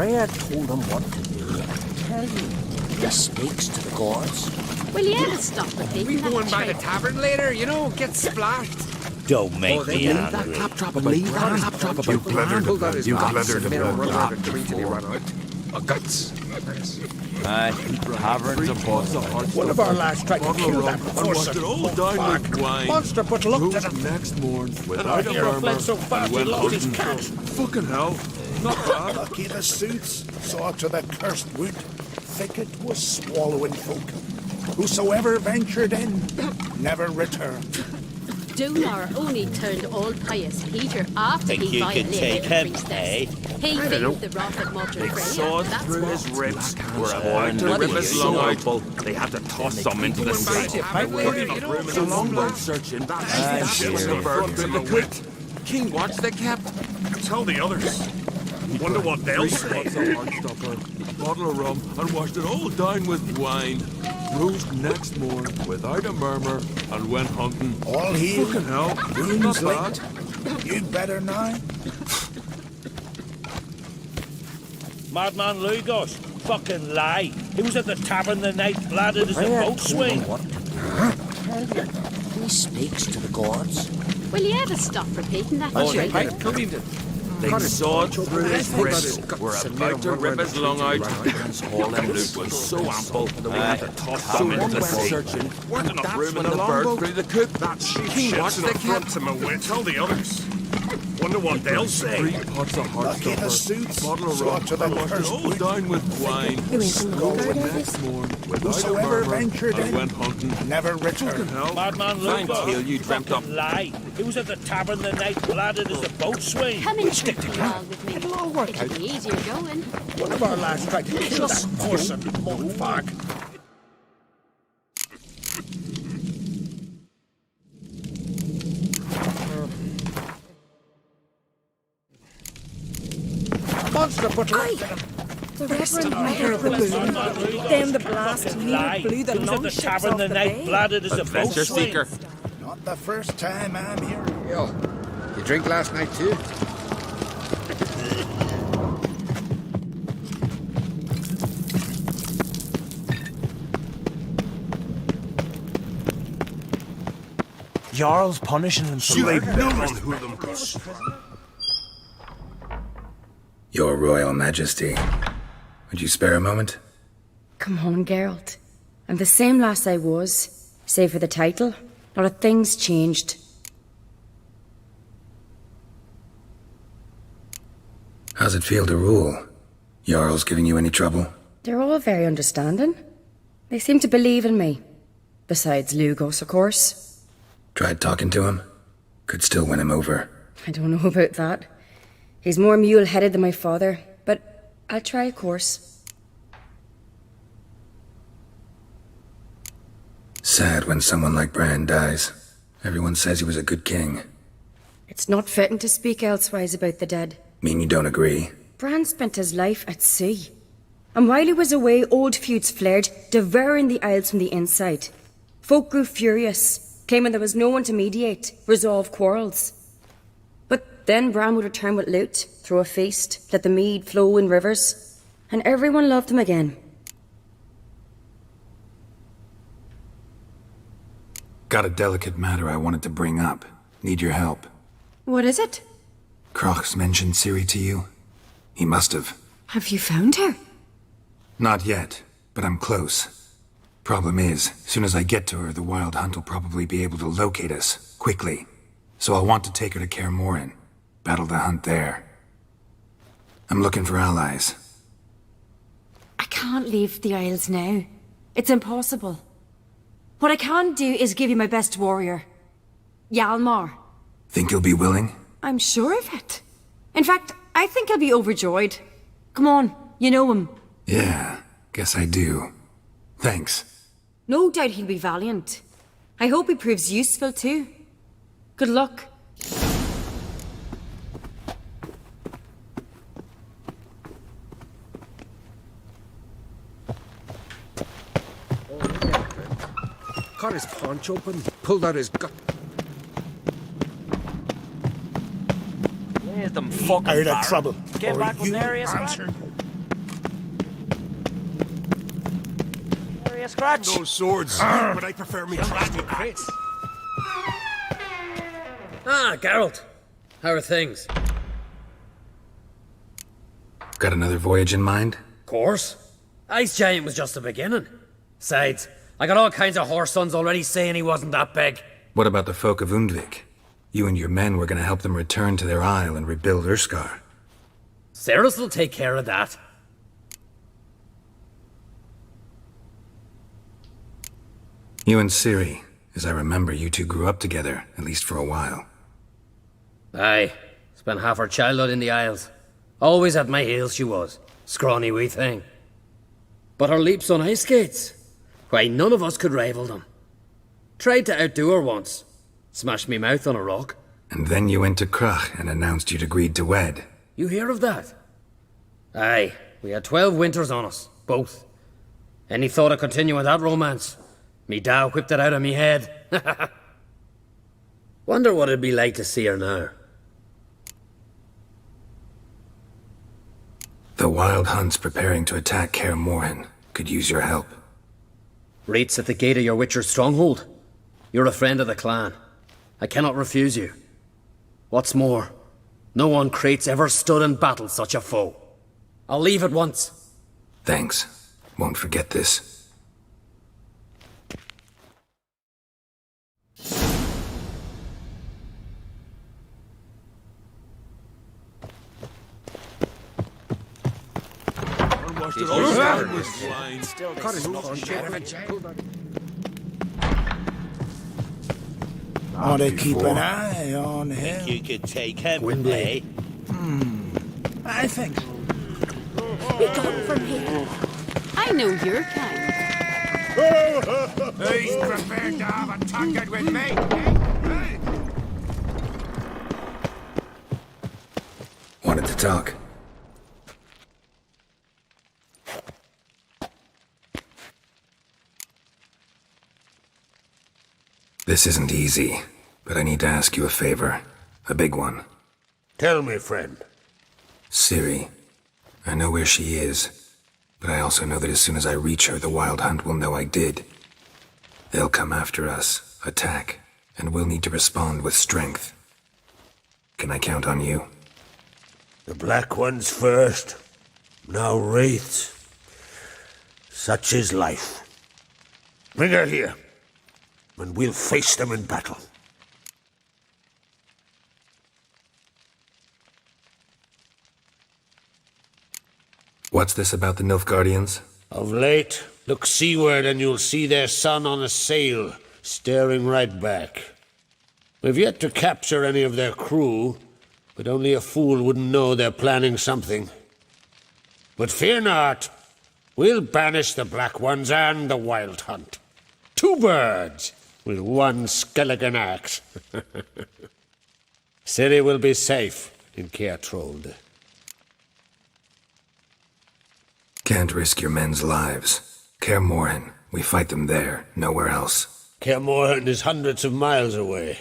Freya told him what to do. I tell you, he speaks to the gods. Will you ever stop repeating We that going by the trick? tavern later, you know, get splashed. Don't make they me leave angry. that claptrap about claptrap about Brand. Pulled out his knives and made a run out of the tree till he ran out. Guts. Aye, taverns are both. One of our lads tried to kill that forcer. Monster put looked at him. Next morn, And without our a hero murmur, fled so fast and he went lost his hunting. cat. Fucking hell, not bad. Lucky the suits saw to the cursed wood. Thicket was swallowing folk. Whosoever ventured in never returned. Dunar only turned old pious Peter after Think he you could violated take the him, priestess. eh? He I don't know. failed the wrath of Mother They Freya. sawed That's through what. his ribs. Were What about to are rip you his so lung out. They had to toss some into the sea. There wasn't enough room in the longboat searching. That's when the bird through the coot. Keen watch they kept. Tell the others. Wonder what they'll say. Bottle of rum and washed it all down with wine. Rose next morn without a murmur and went hunting. All healed. Fucking hell, Wounds not bad. licked. You better now. Madman Lugos, fucking lie. He was at the tavern the night, bladdered as a boatswain. Tell you, he speaks to the gods. Will you ever stop repeating that Oh, trick? They sawed through his wrists, were about to rip his lung out. His haul and loot was so ample that we had to toss some into the sea. Weren't enough room in the bird through the coop. That sheep Keen watch shit's in they the front kept. to my wit. Tell the others. Wonder what they'll say. 3 pots of hard Lucky the suits bottle of saw rum, to the and washed it cursed all wood. down with wine. Next morn, without a Whosoever murmur, ventured and in went hunting. never Fucking returned. hell. Madman Fine Lugos, tale you dreamt up. fucking lie. He was at the tavern the night, bladdered as a boatswain. Come and stick together with me. It'll all work It'll out. be easier going. One of our lads tried to kill that forcer. Moldvark. Monster put looked at him. The Reverend Mayor of the Moon. Then the blast nearly blew the He was at long the ships tavern off the the night, bay. bladdered as a Adventure boatswain. seeker. Not the first time I'm here. Yo, you drink last night too? Jarl's punishing him for You ain't murder. known who them goes. Your Royal Majesty, would you spare a moment? Come on, Geralt. I'm the same lass I was, save for the title. Not a thing's changed. How's it feel to rule? Jarl's giving you any trouble? They're all very understanding. They seem to believe in me. Besides Lugos, of course. Tried talking to him? Could still win him over. I don't know about that. He's more mule-headed than my father, but I'll try, of course. Sad when someone like Bran dies. Everyone says he was a good king. It's not fitting to speak elsewise about the dead. Mean you don't agree? Bran spent his life at sea. And while he was away, old feuds flared, devouring the Isles from the inside. Folk grew furious, claiming there was no one to mediate, resolve quarrels. But then Bran would return with loot, throw a feast, let the mead flow in rivers, and everyone loved him again. Got a delicate matter I wanted to bring up. Need your help. What is it? Kroch's mentioned Ciri to you? He must have. Have you found her? Not yet, but I'm close. Problem is, soon as I get to her, the Wild Hunt will probably be able to locate us, quickly. So I'll want to take her to Kaer Morhen. Battle the hunt there. I'm looking for allies. I can't leave the Isles now. It's impossible. What I can do is give you my best warrior. Hjalmar. Think you'll be willing? I'm sure of it. In fact, I think he'll be overjoyed. Come on, you know him. Yeah, guess I do. Thanks. No doubt he'll be valiant. I hope he proves useful too. Good luck. Cut his paunch open, pulled out his gut. Let them fucking Out of trouble. Get or back you on area, answer. you scratch? No swords, but I prefer me trusty crits. Ah, Geralt. How are things? Got another voyage in mind? Course. Ice Giant was just the beginning. Besides, I got all kinds of horse sons already saying he wasn't that big. What about the folk of Undvik? You and your men were gonna help them return to their isle and rebuild Urskar. Cerys will take care of that. You and Ciri, as I remember, you two grew up together, at least for a while. Aye. Spent half her childhood in the Isles. Always at my heels she was. Scrawny wee thing. But her leaps on ice skates? Why, none of us could rival them. Tried to outdo her once. Smashed me mouth on a rock. And then you went to Krach and announced you'd agreed to wed. You hear of that? Aye. We had 12 winters on us. Both. Any thought of continuing that romance? Me Dow whipped it out of me head. Wonder what it'd be like to see her now. The Wild Hunt's preparing to attack Kaer Morhen. Could use your help. Rates at the gate of your Witcher's stronghold. You're a friend of the clan. I cannot refuse you. What's more, no one Crate's ever stood and battled such a foe. I'll leave at once. Thanks. Won't forget this. Ought to keep an eye on him. You could take him, eh? I think. Be gone from here. I know your kind. He's prepared to have a tankard with me. Wanted to talk. This isn't easy, but I need to ask you a favor. A big one. Tell me, friend. Ciri. I know where she is, but I also know that as soon as I reach her, the Wild Hunt will know I did. They'll come after us, attack, and we'll need to respond with strength. Can I count on you? The Black Ones first, now Wraiths. Such is life. Bring her here, and we'll face them in battle. What's this about the Nilfgaardians? Of late, look seaward and you'll see their sun on a sail, staring right back. We've yet to capture any of their crew, but only a fool wouldn't know they're planning something. But fear not, we'll banish the Black Ones and the Wild Hunt. 2 birds with 1 skeleton axe. Ciri will be safe in Kaer Trolde. Can't risk your men's lives. Kaer Morhen, we fight them there, nowhere else. Kaer Morhen is hundreds of miles away.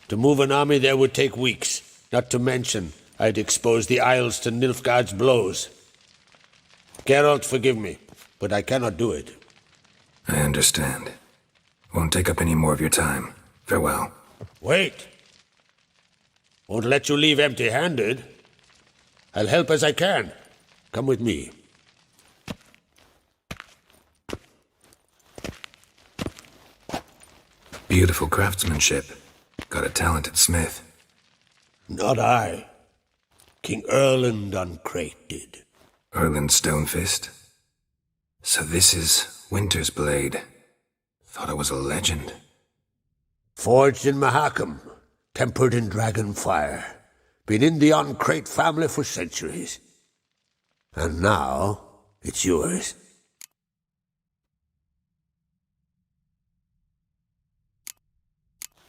To move an army there would take weeks, not to mention I'd expose the Isles to Nilfgaard's blows. Geralt, forgive me, but I cannot do it. I understand. Won't take up any more of your time. Farewell. Wait. Won't let you leave empty-handed. I'll help as I can. Come with me. Beautiful craftsmanship. Got a talented smith. Not I. King Erland on Crate did. Erland Stonefist? So this is Winter's Blade. Thought it was a legend. Forged in Mahakam, tempered in dragon fire. Been in the On-Crate family for centuries. And now, it's yours.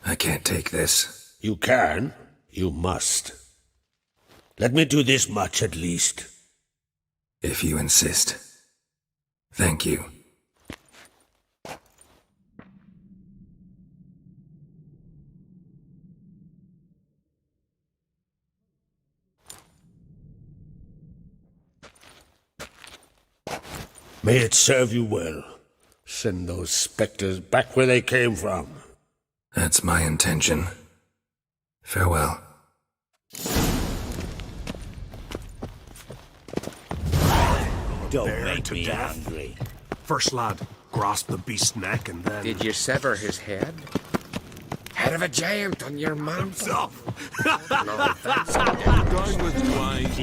I can't take this. You can. You must. Let me do this much at least. If you insist. Thank you. May it serve you well, Send those spectres back where they came from. That's my intention. Farewell. Don't make me angry. First lad, grasp the beast's neck and then... Did you sever his head? Head of a giant on your mantle. No, that's going with Dwight.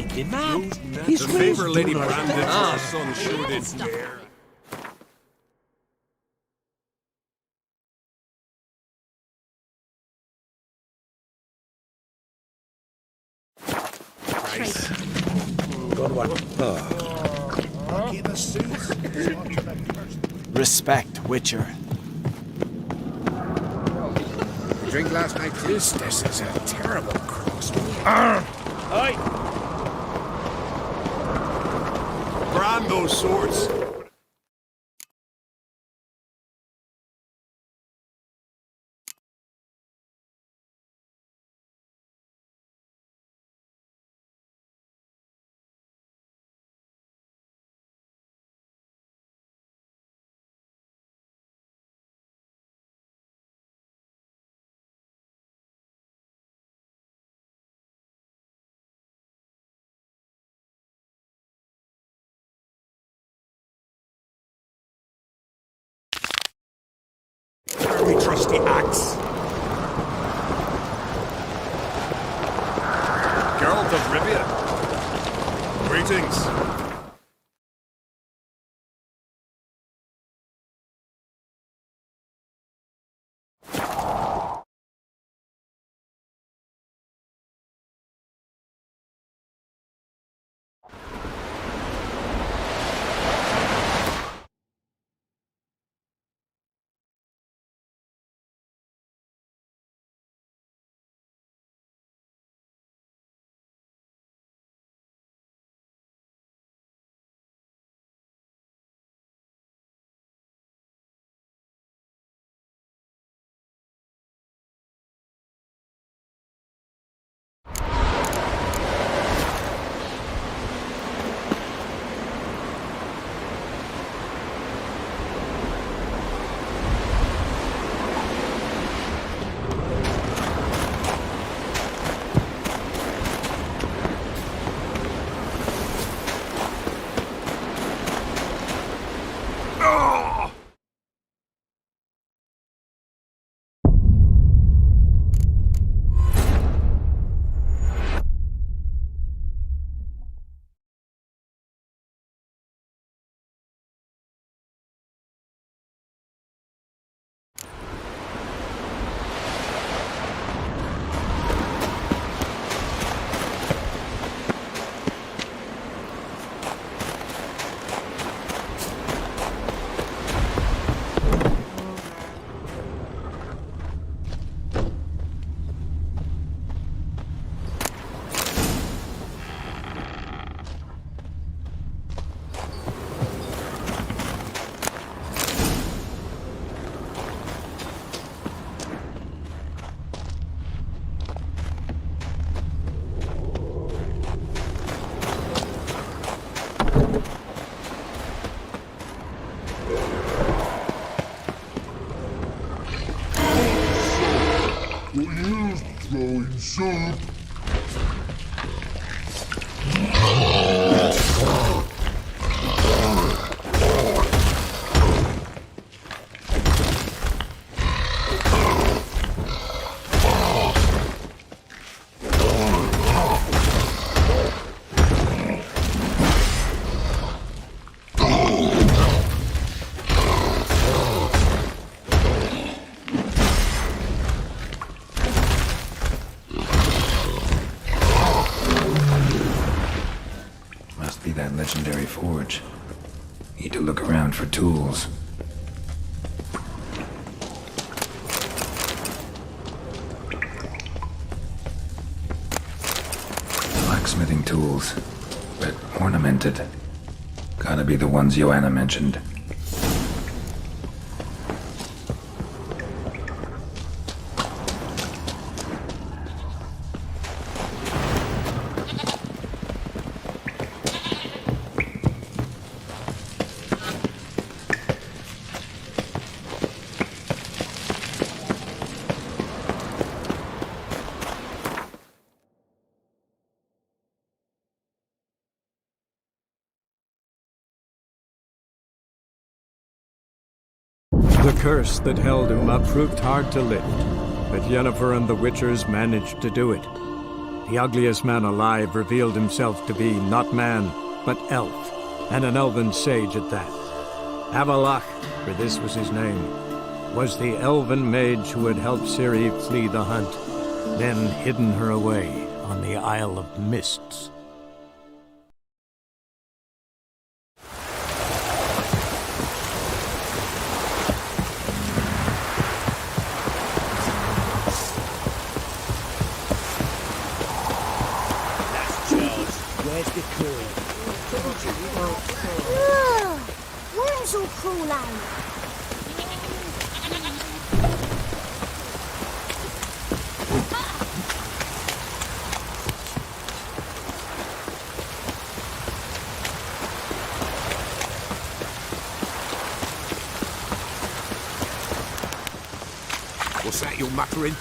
The favor Lady Brandon for her son showed in bear. Nice. Good one. Respect, Witcher. You drink last night too? This is a terrible cross. Aye. Brand those swords. Very trusty axe. Geralt of Rivia. Greetings. Throwing soup. That legendary forge. Need to look around for tools. Blacksmithing tools, but ornamented. Gotta be the ones Joanna mentioned. The curse that held Uma proved hard to lift, but Yennefer and the Witchers managed to do it. The ugliest man alive revealed himself to be not man, but elf, and an elven sage at that. Avalach, for this was his name, was the elven mage who had helped Ciri flee the hunt, then hidden her away on the Isle of Mists. Where's the coin? Worms all crawl out. What's that you're muttering?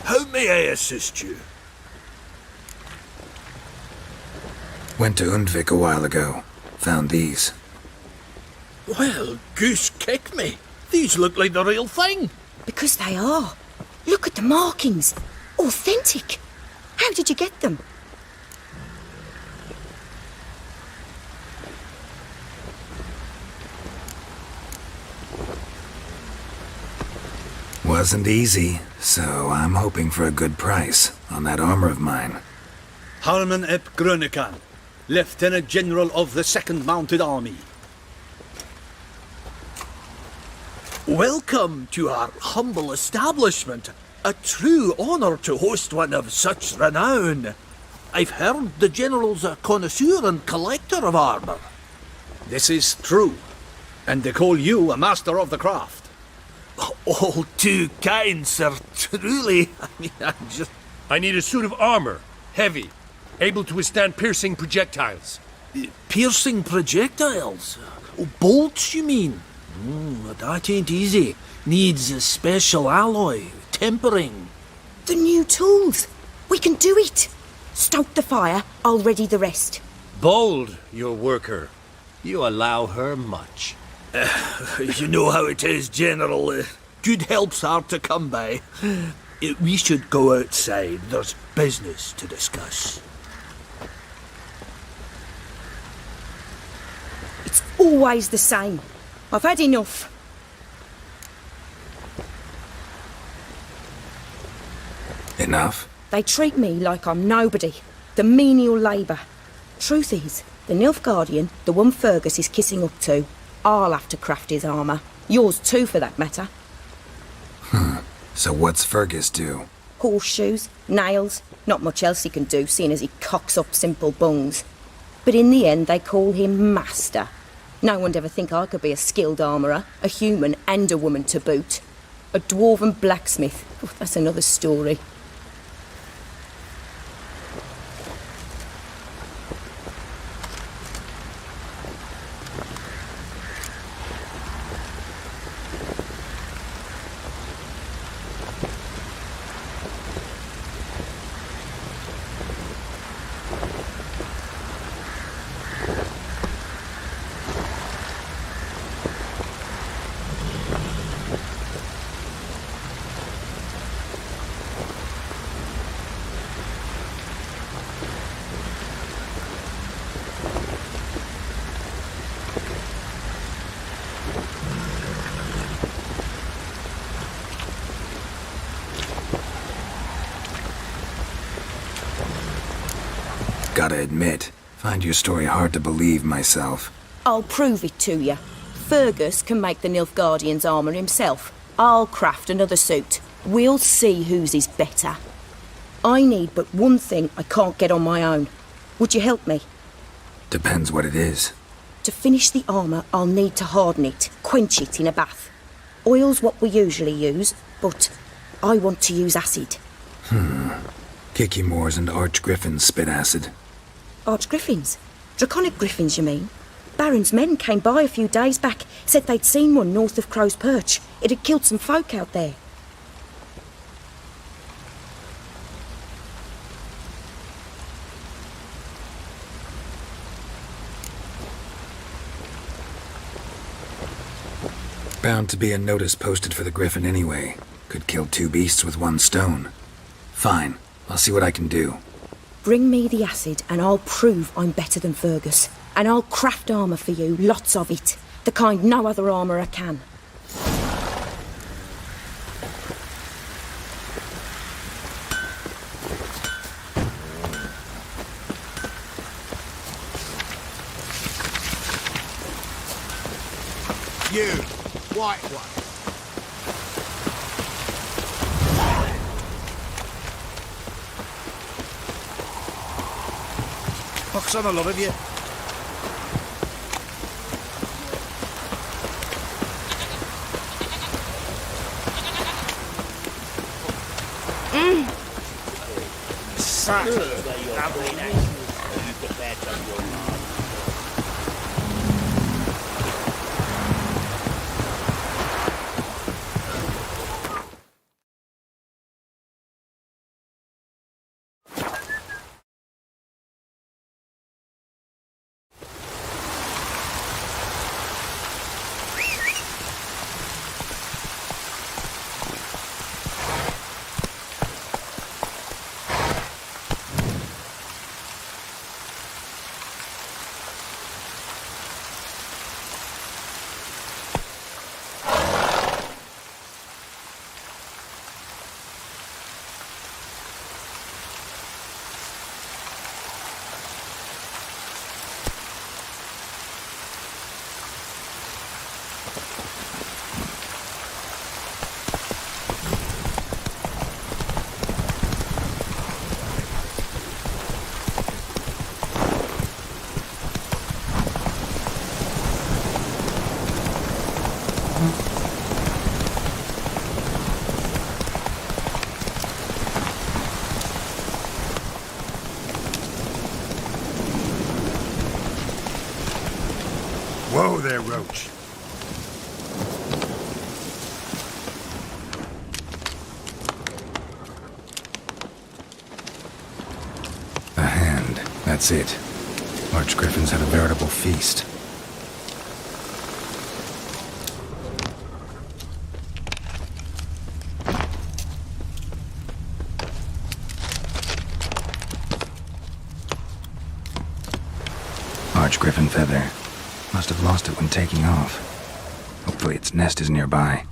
How may I assist you? Went to Undvik a while ago. Found these. Well, goose kick me. These look like the real thing. Because they are. Look at the markings. Authentic. How did you get them? Wasn't easy, so I'm hoping for a good price on that armor of mine. Harman ep Grönekan, Lieutenant General of the 2nd Mounted Army. Welcome to our humble establishment. A true honor to host one of such renown. I've heard the General's a connoisseur and collector of armor. This is true, and they call you a master of the craft. All too kind, sir. Truly. I need a suit of armor. Heavy. Able to withstand piercing projectiles. Piercing projectiles? Oh, bolts, you mean? That ain't easy. Needs a special alloy. Tempering. The new tools. We can do it. Stoke the fire. I'll ready the rest. Bold, your worker. You allow her much. You know how it is, General. Good help's hard to come by. We should go outside. There's business to discuss. It's always the same. I've had enough. Enough? They treat me like I'm nobody. The menial labour. Truth is, the Nilfgaardian, the one Fergus is kissing up to, I'll have to craft his armour. Yours too, for that matter. So what's Fergus do? Horseshoes, nails, not much else he can do, seeing as he cocks up simple bungs. But in the end, they call him Master. No one'd ever think I could be a skilled armourer, a human and a woman to boot. A dwarven blacksmith. Oh, that's another story. Gotta admit, find your story hard to believe myself. I'll prove it to you. Fergus can make the Nilfgaardian's armour himself. I'll craft another suit. We'll see whose is better. I need but one thing I can't get on my own. Would you help me? Depends what it is. To finish the armour, I'll need to harden it, quench it in a bath. Oil's what we usually use, but I want to use acid. Kicky Moors and Archgriffins spit acid. Archgriffins? Draconic griffins, you mean? Baron's men came by a few days back, said they'd seen one north of Crow's Perch. It had killed some folk out there. Bound to be a notice posted for the Griffin anyway. Could kill 2 beasts with 1 stone. Fine, I'll see what I can do. Bring me the acid and I'll prove I'm better than Fergus. And I'll craft armour for you, lots of it. The kind no other armourer can. You, white one. Pox on the love of you. Whoa there, Roach. A hand. That's it. Archgriffins had a veritable feast. Archgriffin feather. Must have lost it when taking off. Hopefully its nest is nearby.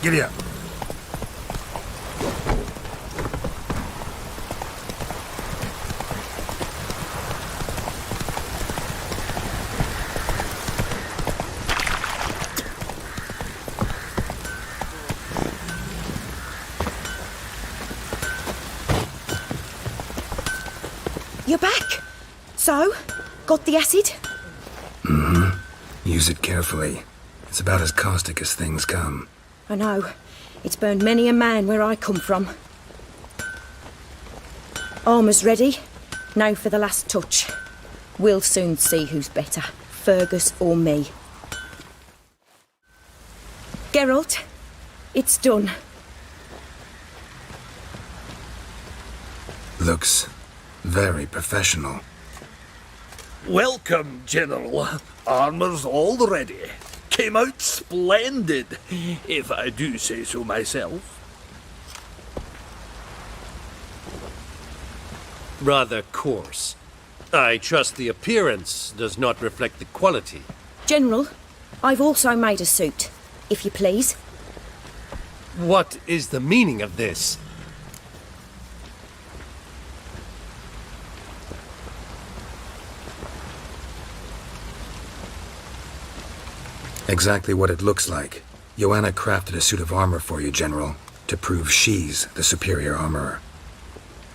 Giddy up. You're back. So, got the acid? Mm-hmm. Use it carefully. It's about as caustic as things come. I know. It's burned many a man where I come from. Armour's ready. Now for the last touch. We'll soon see who's better, Fergus or me. Geralt, it's done. Looks very professional. Welcome, General. Armour's all ready. Came out splendid, if I do say so myself. Rather coarse. I trust the appearance does not reflect the quality. General, I've also made a suit, if you please. What is the meaning of this? Exactly what it looks like. Joanna crafted a suit of armor for you, General, to prove she's the superior armorer.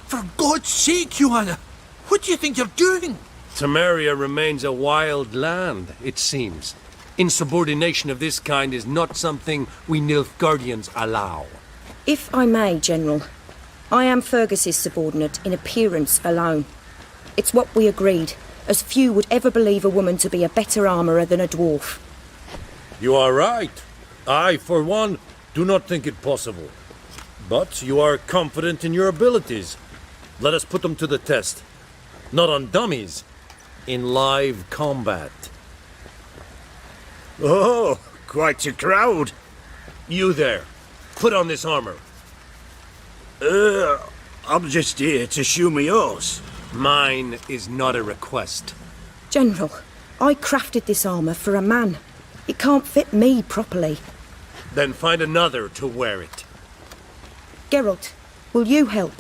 For God's sake, Joanna! What do you think you're doing? Temeria remains a wild land, it seems. Insubordination of this kind is not something we Nilfgaardians allow. If I may, General, I am Fergus's subordinate in appearance alone. It's what we agreed, as few would ever believe a woman to be a better armourer than a dwarf. You are right. I, for one, do not think it possible. But you are confident in your abilities. Let us put them to the test. Not on dummies, in live combat. Oh, quite a crowd. You there, put on this armor. I'm just here to show me yours. Mine is not a request. General, I crafted this armour for a man. It can't fit me properly. Then find another to wear it. Geralt, will you help?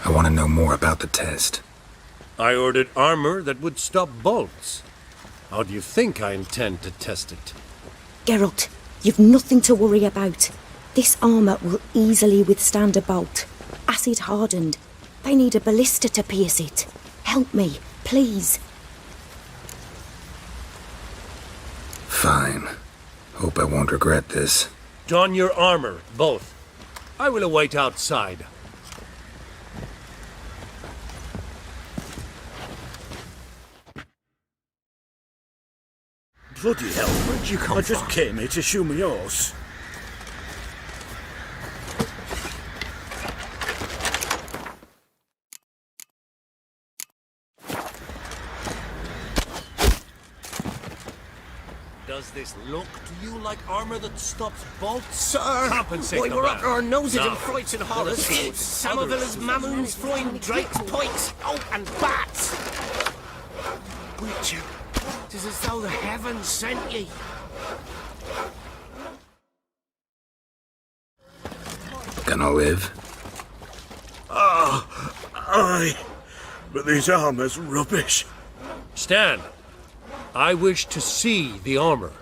I want to know more about the test. I ordered armor that would stop bolts. How do you think I intend to test it? Geralt, you've nothing to worry about. This armour will easily withstand a bolt. Acid hardened. They need a ballista to pierce it. Help me, please. Fine. Hope I won't regret this. Don your armor, both. I will await outside. Bloody hell, where'd you come from? I just came here to show me yours. Does this look to you like armor that stops bolts? Sir! Compensate Why, the we're man. up our noses Now, in frights and horrors. Somerville's others. mamoons throwing drakes, pikes, oh, and bats! Witcher, it is as though the heavens sent ye. Gonna live? Aye. But this armor's rubbish. Stand. I wish to see the armor.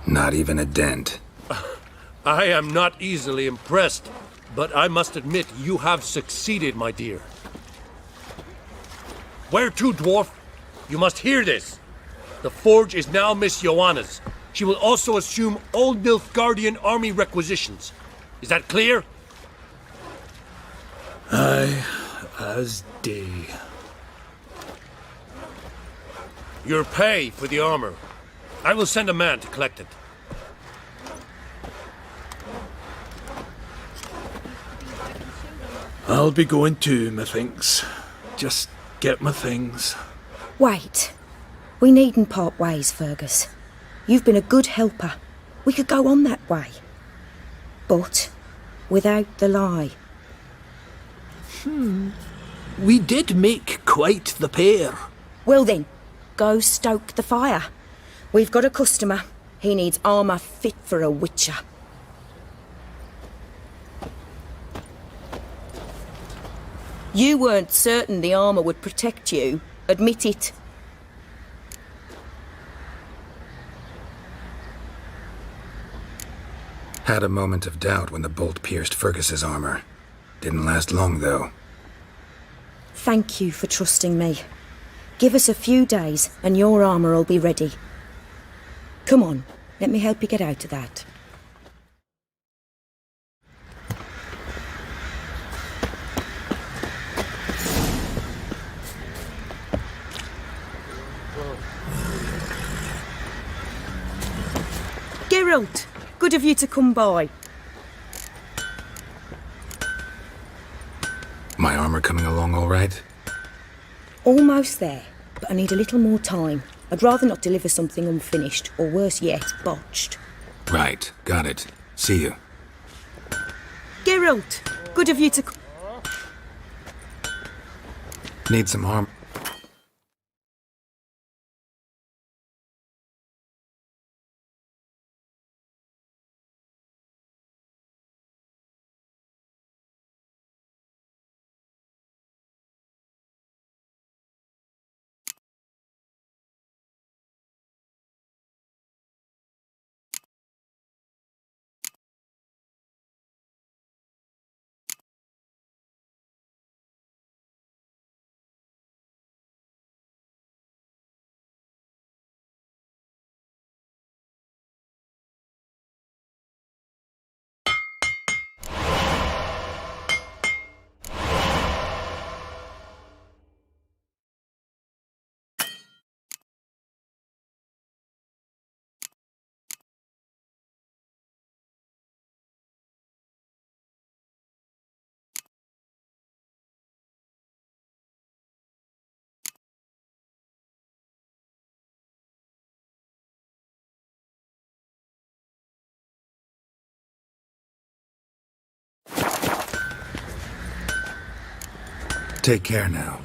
Not even a dent. I am not easily impressed, but I must admit you have succeeded, my dear. Where to, dwarf? You must hear this. The forge is now Miss Joanna's. She will also assume all Nilfgaardian army requisitions. Is that clear? Aye, as day. Your pay for the armor. I will send a man to collect it. I'll be going too, methinks. Just get my things. Wait. We needn't part ways, Fergus. You've been a good helper. We could go on that way. But without the lie. We did make quite the pair. Well then, go stoke the fire. We've got a customer. He needs armour fit for a witcher. You weren't certain the armour would protect you. Admit it. Had a moment of doubt when the bolt pierced Fergus's armor. Didn't last long, though. Thank you for trusting me. Give us a few days and your armour will be ready. Come on, let me help you get out of that. Geralt, good of you to come by. My armor coming along all right? Almost there, but I need a little more time. I'd rather not deliver something unfinished, or worse yet, botched. Right, got it. See you. Geralt, good of you to... Need some armor. Take care now.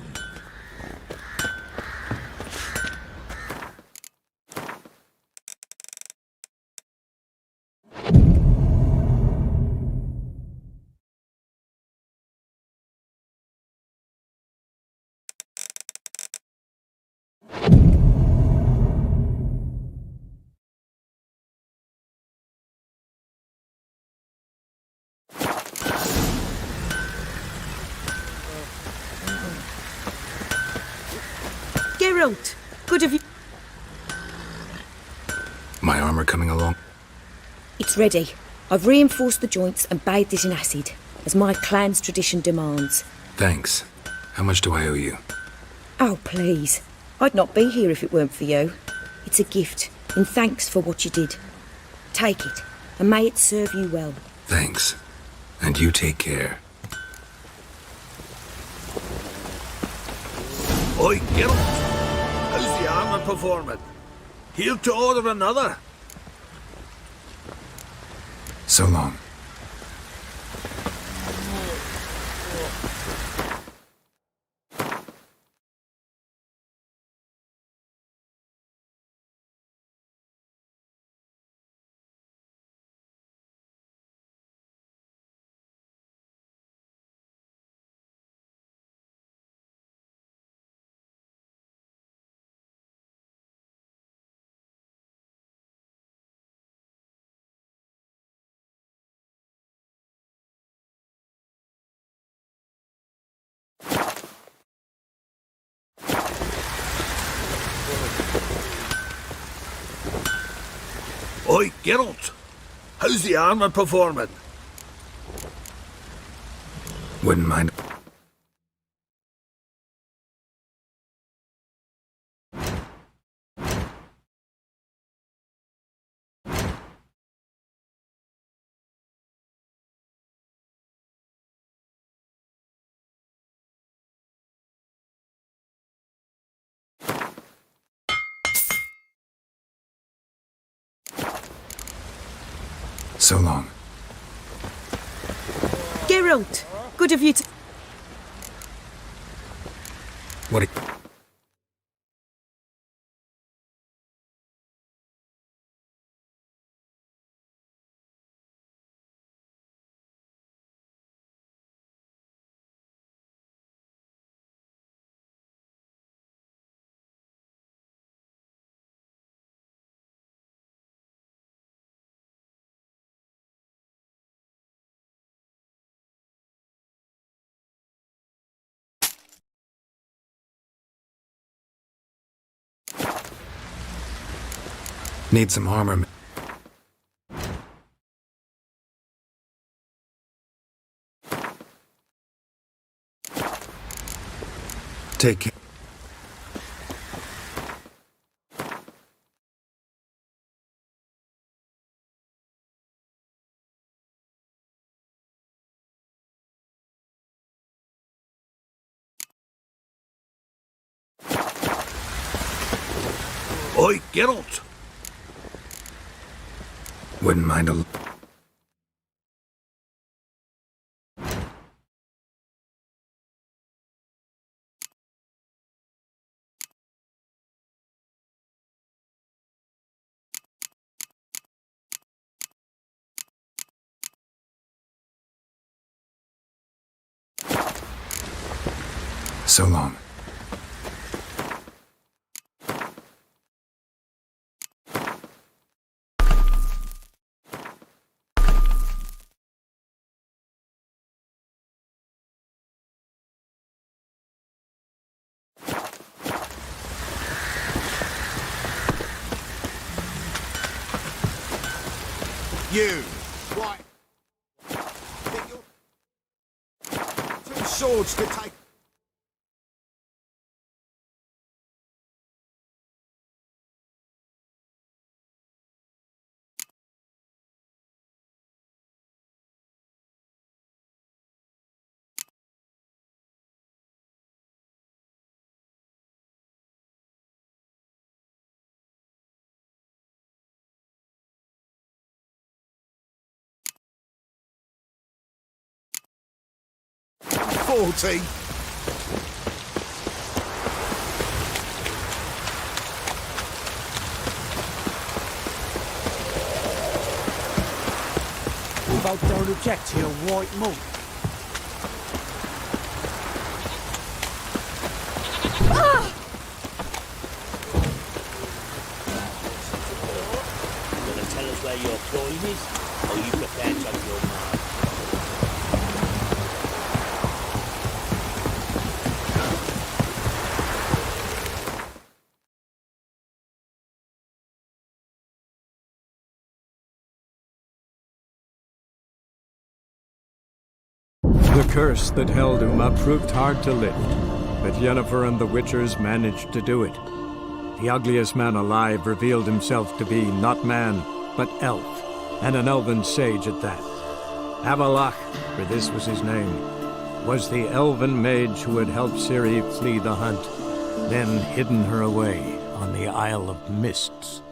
Geralt, good of you... My armor coming along? It's ready. I've reinforced the joints and bathed it in acid, as my clan's tradition demands. Thanks. How much do I owe you? Oh, please. I'd not be here if it weren't for you. It's a gift, in thanks for what you did. Take it, and may it serve you well. Thanks. And you take care. Oi, Geralt! How's the armour performing? Here to order another? So long. Oi, Geralt! How's the armour performing? Wouldn't mind. So long. Geralt, good of you to... What? Need some armor. Take care. Oi, Geralt! Wouldn't mind a... So long. You! Why? Two swords to take. Forty. About PROJEKT here, White Monk. You gonna tell us where your coin is, or you prepared to have your mark? The curse that held Uma proved hard to lift, but Yennefer and the Witchers managed to do it. The ugliest man alive revealed himself to be not man, but elf, and an elven sage at that. Avalach, for this was his name, was the elven mage who had helped Ciri flee the hunt, then hidden her away on the Isle of Mists.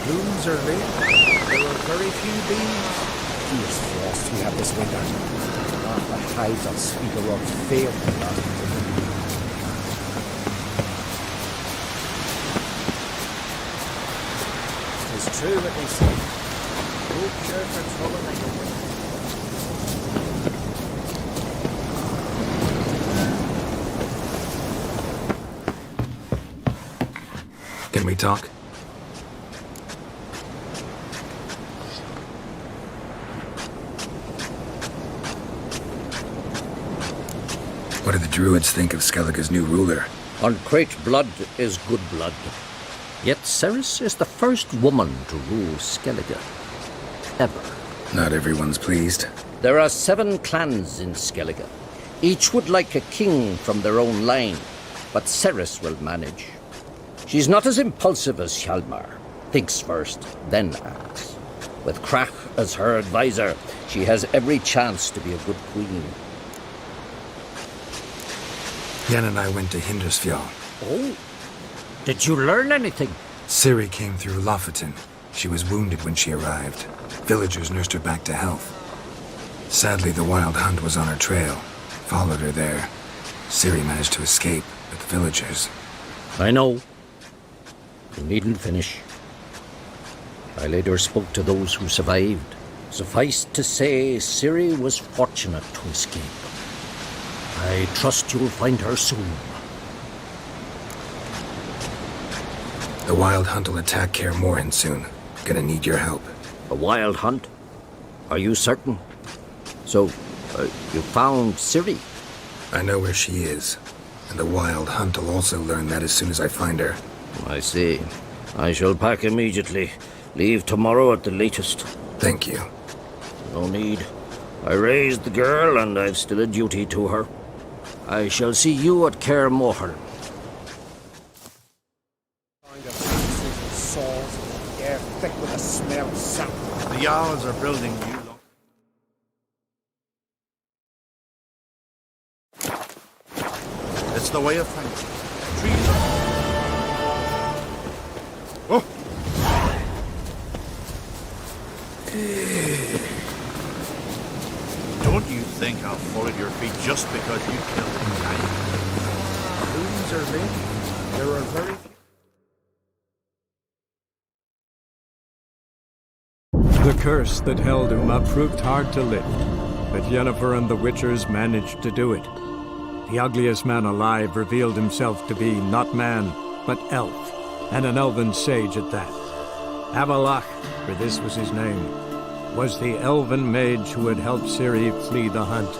Rooms are lit. There are very few bees. Fierce frost we have this winter. The hives of Speaker Rock's failed me last winter. It's true what they say. No cure for trouble like a winter. Can we talk? What do the druids think of Skellige's new ruler? Uncrate blood is good blood. Yet Ceres is the first woman to rule Skellige. Ever. Not everyone's pleased. There are 7 clans in Skellige. Each would like a king from their own line, but Ceres will manage. She's not as impulsive as Hjalmar. Thinks first, then acts. With Krach as her advisor, she has every chance to be a good queen. Yen and I went to Hindersfjall. Oh? Did you learn anything? Ciri came through Lofoten. She was wounded when she arrived. Villagers nursed her back to health. Sadly, the Wild Hunt was on her trail. Followed her there. Ciri managed to escape, but the villagers... I know. You needn't finish. I later spoke to those who survived. Suffice to say, Ciri was fortunate to escape. I trust you'll find her soon. The Wild Hunt will attack Kaer Morhen soon. Gonna need your help. A wild hunt? Are you certain? So, you found Ciri? I know where she is. And the Wild Hunt will also learn that as soon as I find her. I see. I shall pack immediately. Leave tomorrow at the latest. Thank you. No need. I raised the girl, and I've still a duty to her. I shall see you at Kaer Morhen. Saws in the air, thick with the smell of sap. The Jarls are building new... It's the way of things. Trees are... Oh! Don't you think I'll fall at your feet just because you killed a giant? Loons are ladies. There are very few. The curse that held Uma proved hard to lift, but Yennefer and the Witchers managed to do it. The ugliest man alive revealed himself to be not man, but elf, and an elven sage at that. Avalach, for this was his name, was the elven mage who had helped Ciri flee the hunt,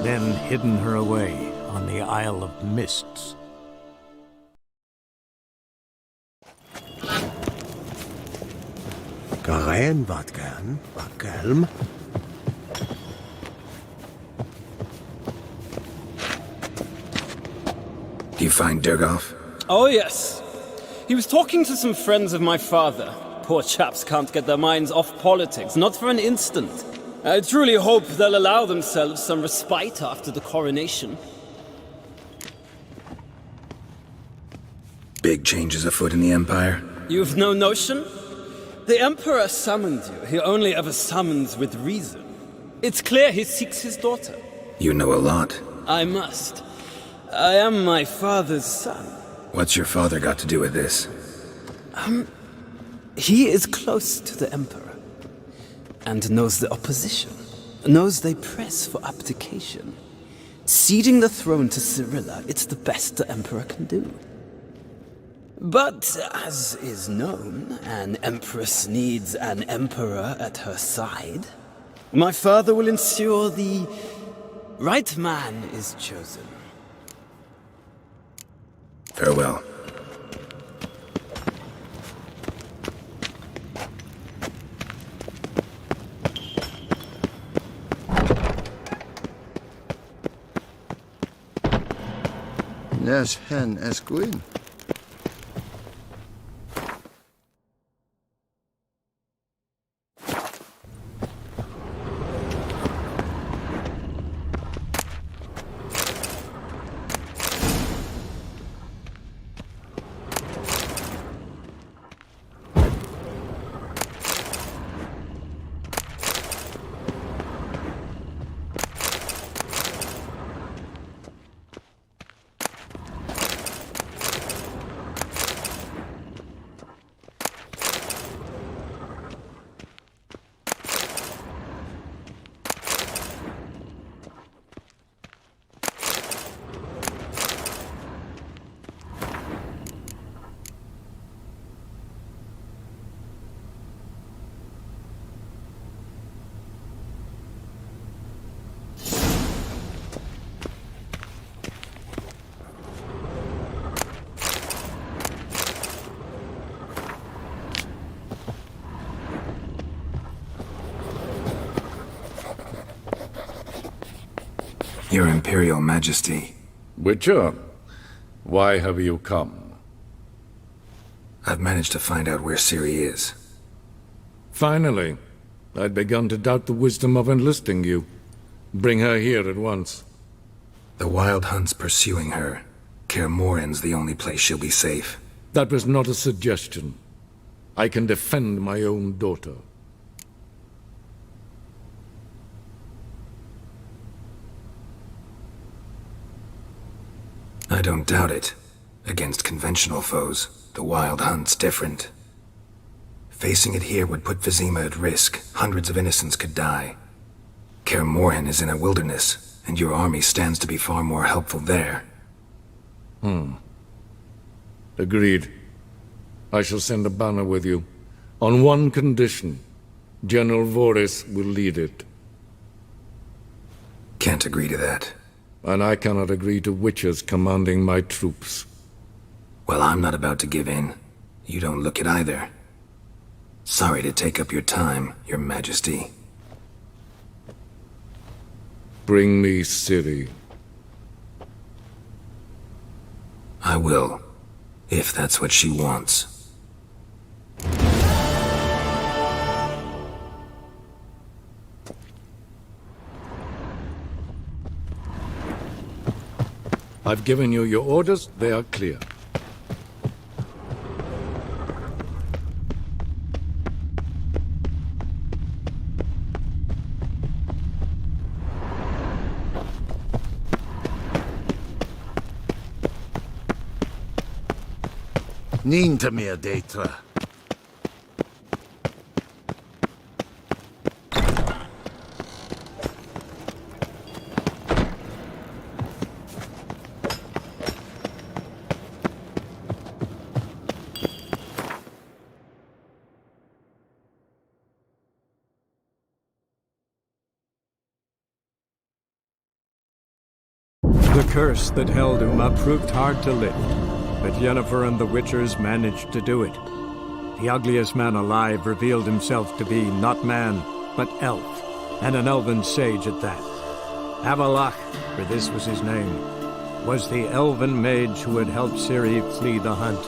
then hidden her away on the Isle of Mists. Garen wat gern, Bakelm. Do you find Durgoff? Oh, yes. He was talking to some friends of my father. Poor chaps can't get their minds off politics, not for an instant. I truly hope they'll allow themselves some respite after the coronation. Big changes afoot in the Empire? You've no notion? The Emperor summoned you. He only ever summons with reason. It's clear he seeks his daughter. You know a lot. I must. I am my father's son. What's your father got to do with this? He is close to the Emperor. And knows the opposition. Knows they press for abdication. Ceding the throne to Cyrilla, it's the best the Emperor can do. But, as is known, an Empress needs an Emperor at her side. My father will ensure the right man is chosen. Farewell. Nes hen esgwyn. Your Imperial Majesty. Witcher, why have you come? I've managed to find out where Ciri is. Finally. I'd begun to doubt the wisdom of enlisting you. Bring her here at once. The Wild Hunt's pursuing her. Kaer Morhen's the only place she'll be safe. That was not a suggestion. I can defend my own daughter. I don't doubt it. Against conventional foes, the Wild Hunt's different. Facing it here would put Vizima at risk. Hundreds of innocents could die. Kaer Morhen is in a wilderness, and your army stands to be far more helpful there. Agreed. I shall send a banner with you. On one condition. General Voris will lead it. Can't agree to that. And I cannot agree to witches commanding my troops. Well, I'm not about to give in. You don't look it either. Sorry to take up your time, Your Majesty. Bring me Ciri. I will, if that's what she wants. I've given you your orders, they are clear. Nín to me a détra. The curse that held Uma proved hard to lift, but Yennefer and the Witchers managed to do it. The ugliest man alive revealed himself to be not man, but elf, and an elven sage at that. Avalach, for this was his name, was the elven mage who had helped Ciri flee the hunt,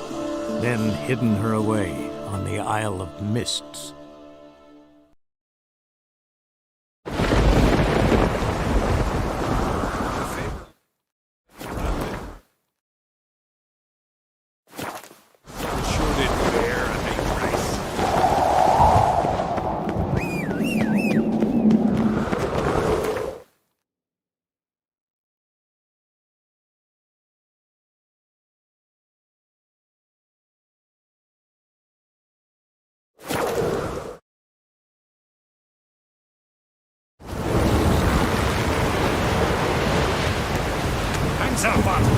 then hidden her away on the Isle of Mists. Hands up, Bartle!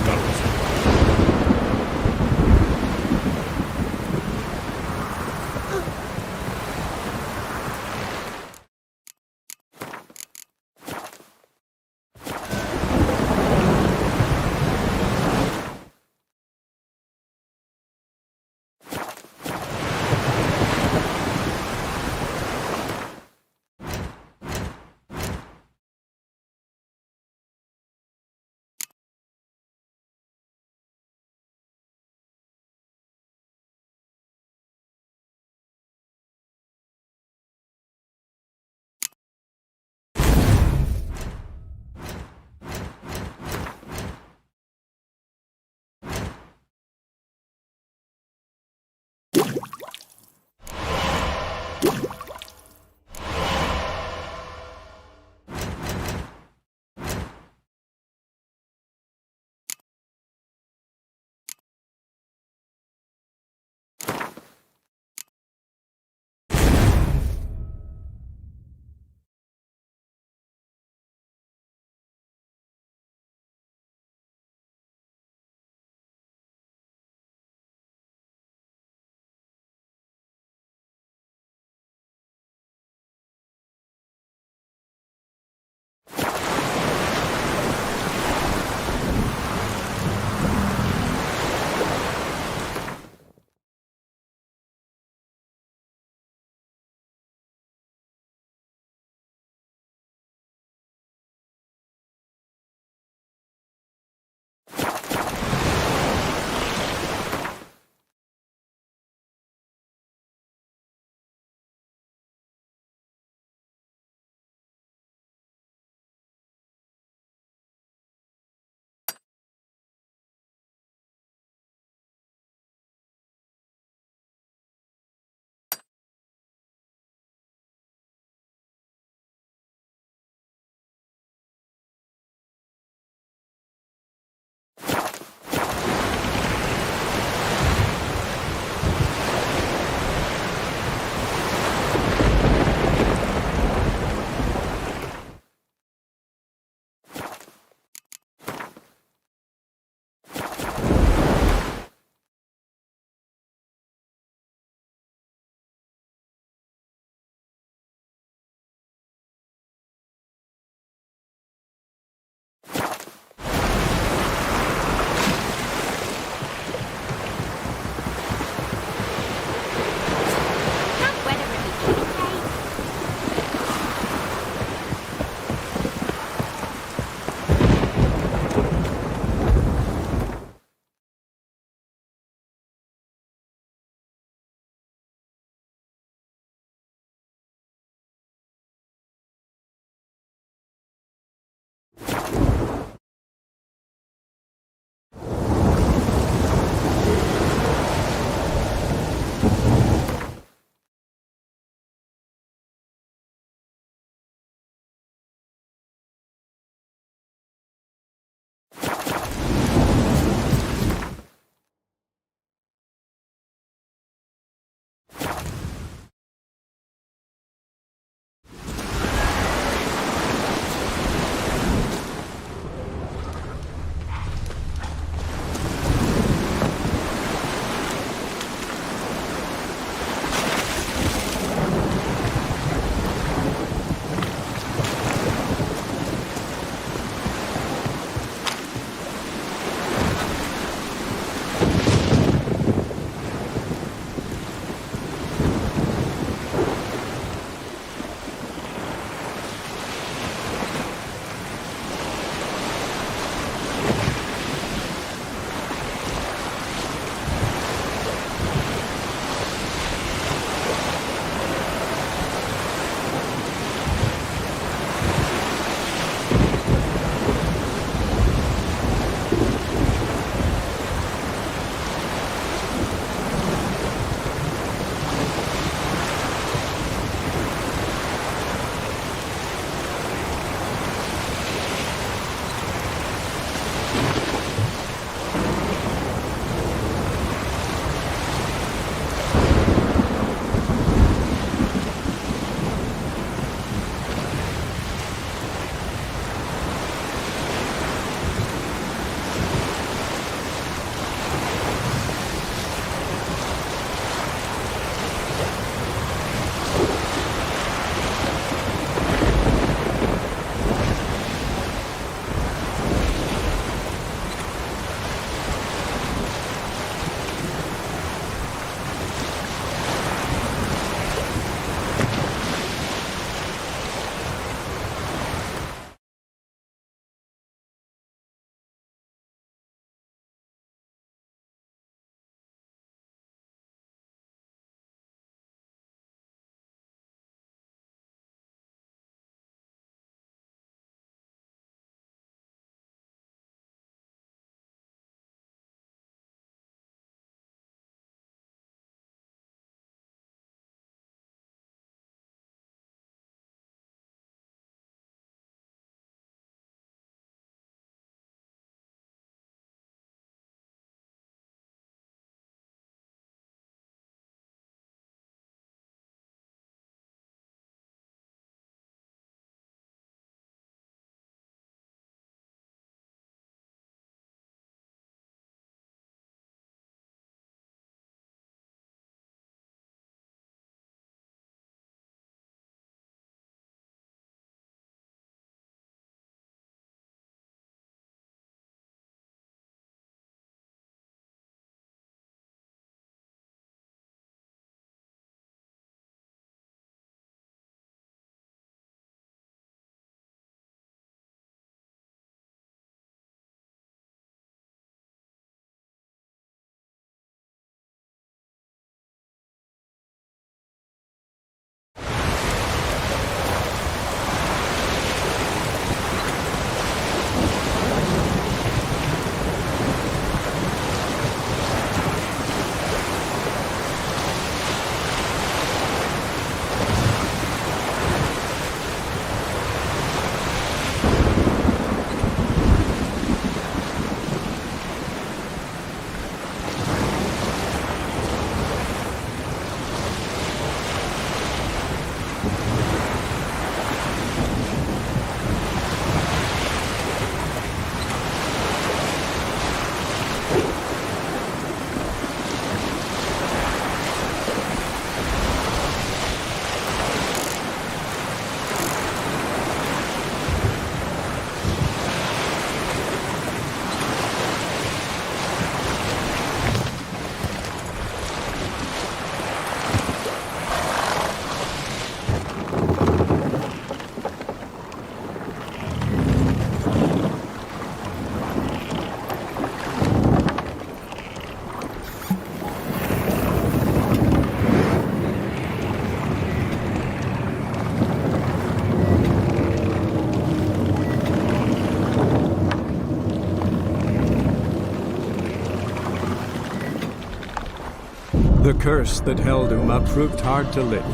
The curse that held Uma proved hard to lift,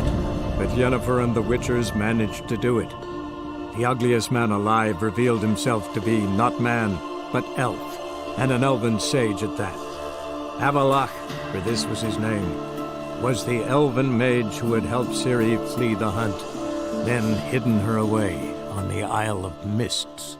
but Yennefer and the Witchers managed to do it. The ugliest man alive revealed himself to be not man, but elf, and an elven sage at that. Avalach, for this was his name, was the elven mage who had helped Ciri flee the hunt, then hidden her away on the Isle of Mists.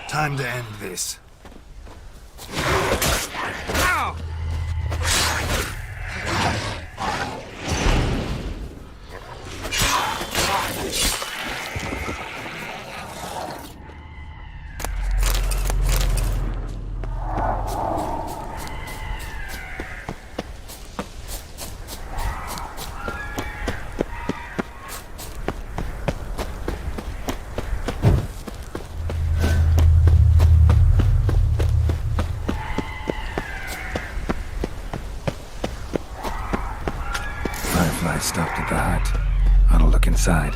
Time to end this. Stopped at the hut. I'll look inside.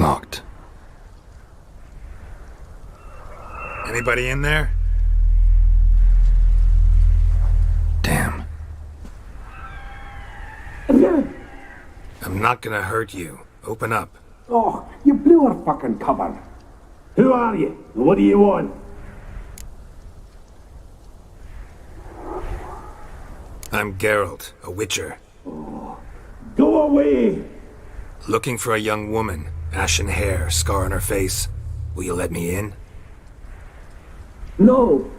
Locked. Anybody in there? Damn. I'm not gonna hurt you. Open up. Oh, you blew our fucking cover. Who are you? And what do you want? I'm Geralt, a witcher. Go away! Looking for a young woman. Ashen hair, scar on her face. Will you let me in? No.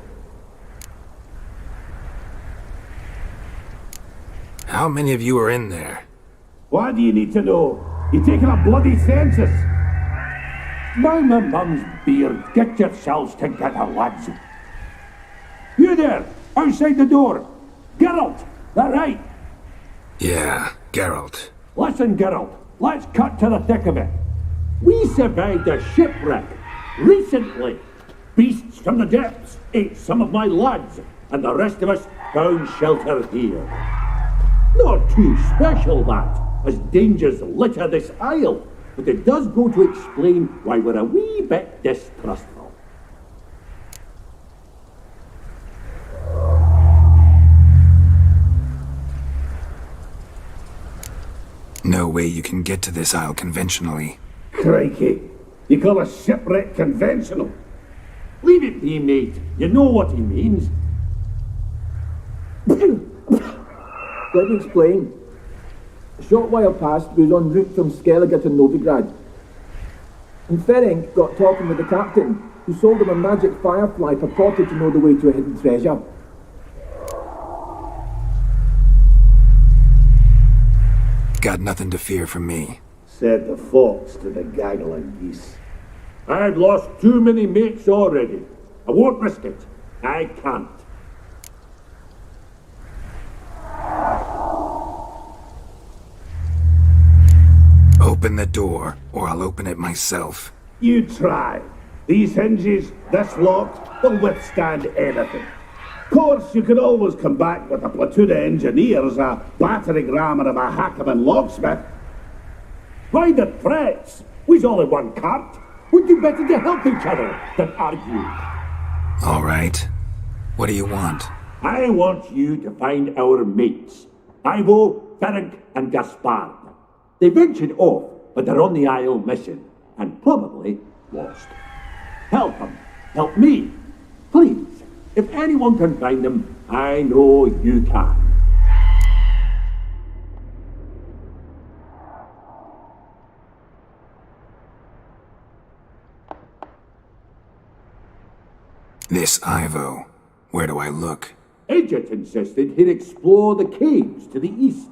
How many of you are in there? Why do you need to know? You're taking a bloody census. Mind my mum's beard. Get yourselves together, lads. You there, outside the door. Geralt, that right? Yeah, Geralt. Listen, Geralt, let's cut to the thick of it. We survived a shipwreck recently. Beasts from the depths ate some of my lads, and the rest of us found shelter here. Not too special, that, as dangers litter this isle, but it does go to explain why we're a wee bit distrustful. No way you can get to this isle conventionally. Crikey, you call a shipwreck conventional? Leave it be, mate. You know what he means. Let me explain. A short while past, we was en route from Skellige to Novigrad. And Ferenc got talking with the captain, who sold him a magic firefly purported to know the way to a hidden treasure. Got nothing to fear from me. Said the fox to the gaggle of geese. I've lost too many mates already. I won't risk it. I can't. Open the door, or I'll open it myself. You try. These hinges, this lock, will withstand anything. Of course, you could always come back with a platoon of engineers, a battering ram and a hackman locksmith. Why the threats? We's all in one cart. We'd do better to help each other than argue. All right. What do you want? I want you to find our mates. Ivo, Ferenc, and Gaspard. They ventured off, but they're on the Isle mission, and probably lost. Help them. Help me. Please. If anyone can find them, I know you can. This Ivo. Where do I look? Edget insisted he'd explore the caves to the east.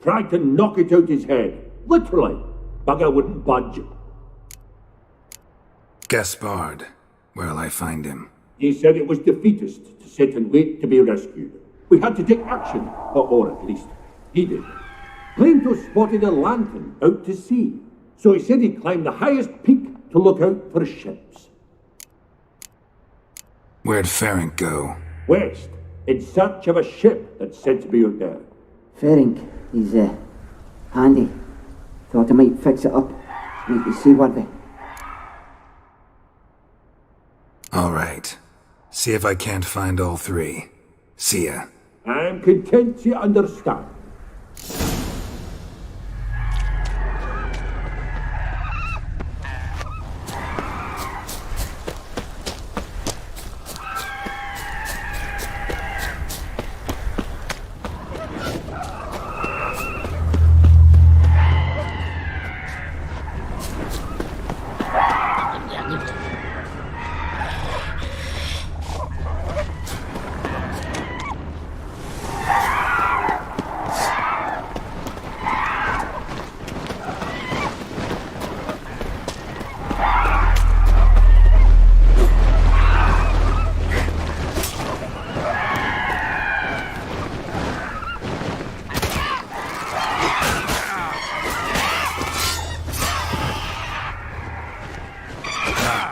Tried to knock it out his head. Literally. Bugger wouldn't budge. Gaspard. Where'll I find him? He said it was defeatist to sit and wait to be rescued. We had to take action, or at least he did. Claimed to have spotted a lantern out to sea, so he said he'd climb the highest peak to look out for ships. Where'd Ferenc go? West, in search of a ship that's said to be out there. Ferenc, he's handy. Thought I might fix it up, make it seaworthy. All right. See if I can't find all three. See ya. I'm content you understand.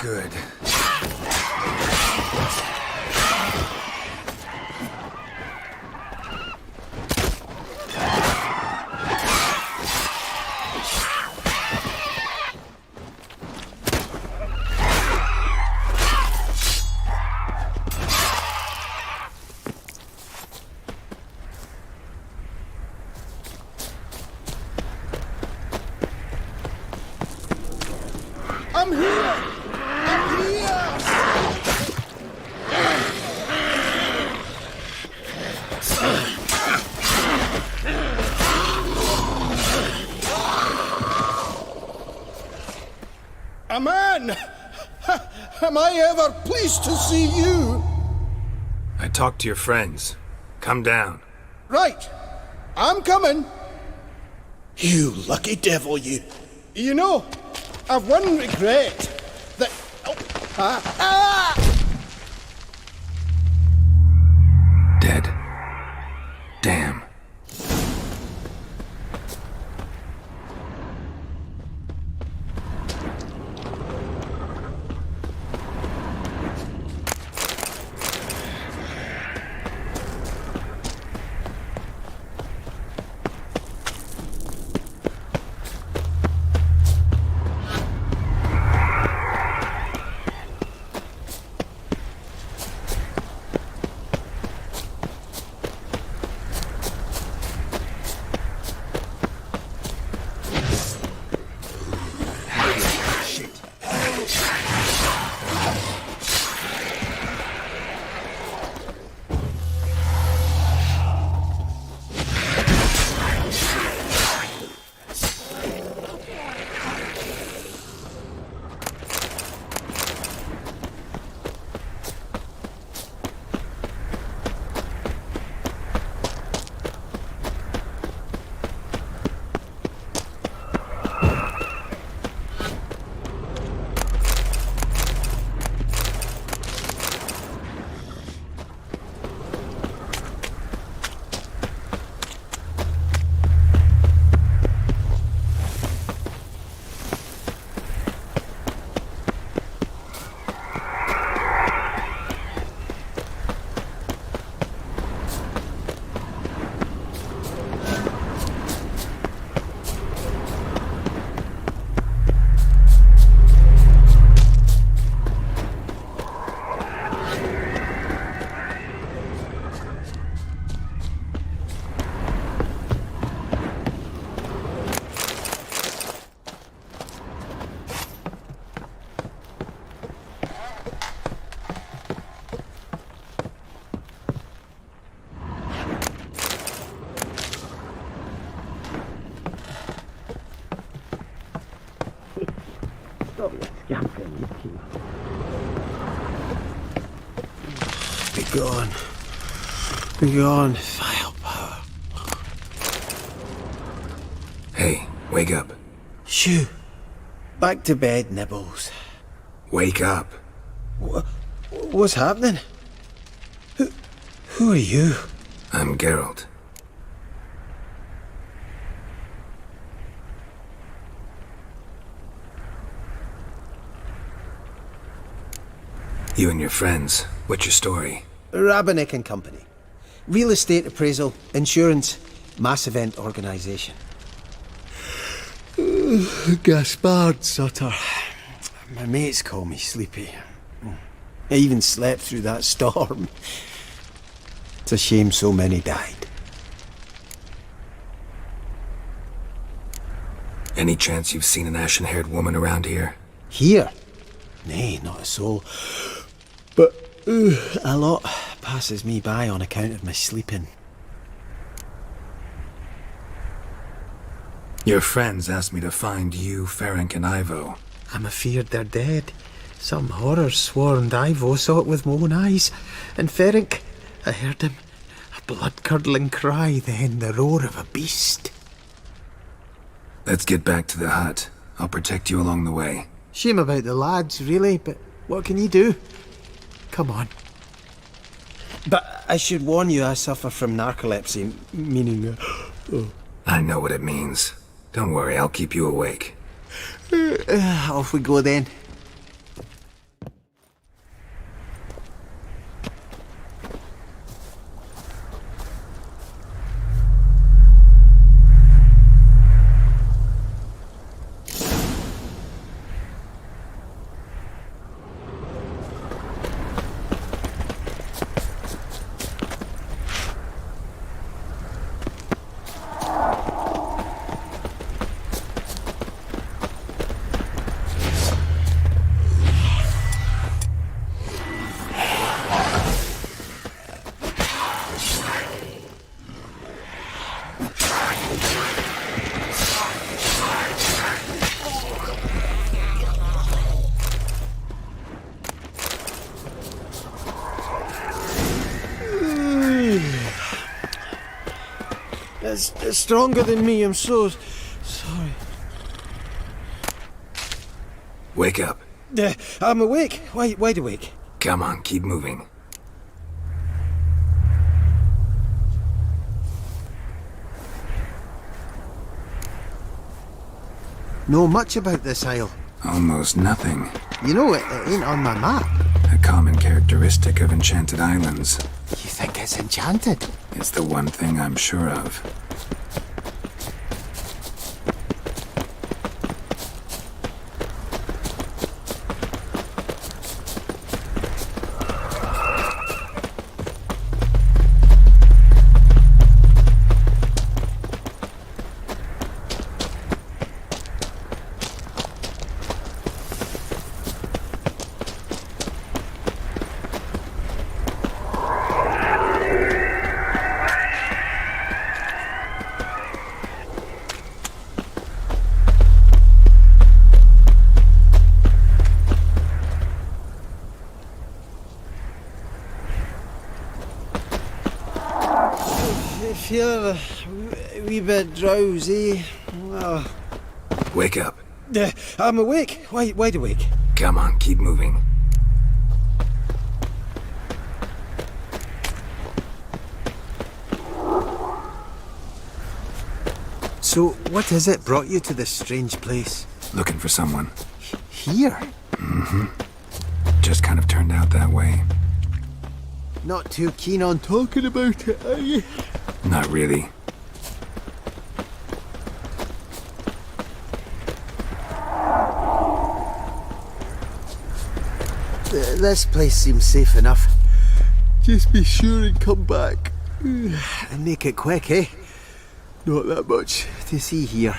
Good. I'm here! I'm here! A man! Am I ever pleased to see you? I talked to your friends. Come down. Right. I'm coming. You lucky devil, you. You know, I've one regret. That... Oh, Dead. Damn. Begone. Begone, vile power. Hey, wake up. Shoo. Back to bed, Nibbles. Wake up. What's happening? Who are you? I'm Geralt. You and your friends, what's your story? Rabenik and Company. Real estate appraisal, insurance, mass event organisation. Gaspard Sutter. My mates call me Sleepy. I even slept through that storm. It's a shame so many died. Any chance you've seen an ashen-haired woman around here? Here? Nay, not a soul. But a lot passes me by on account of my sleeping. Your friends asked me to find you, Ferenc, and Ivo. I'm afeard they're dead. Some horrors swarmed Ivo, saw it with my own eyes. And Ferenc, I heard him. A blood-curdling cry, then the roar of a beast. Let's get back to the hut. I'll protect you along the way. Shame about the lads, really, but what can you do? Come on. But I should warn you, I suffer from narcolepsy, meaning... I know what it means. Don't worry, I'll keep you awake. Off we go then. bit stronger than me, I'm so sorry. Wake up. I'm awake. Wide awake. Come on, keep moving. Know much about this isle? Almost nothing. You know, it ain't on my map. A common characteristic of enchanted islands. You think it's enchanted? It's the one thing I'm sure of. I feel a wee bit drowsy. Wake up. I'm awake. Wide awake. Come on, keep moving. So, what is it brought you to this strange place? Looking for someone. Here? Mm-hmm. Just kind of turned out that way. Not too keen on talking about it, are you? Not really. This place seems safe enough. Just be sure and come back. And make it quick, eh? Not that much to see here.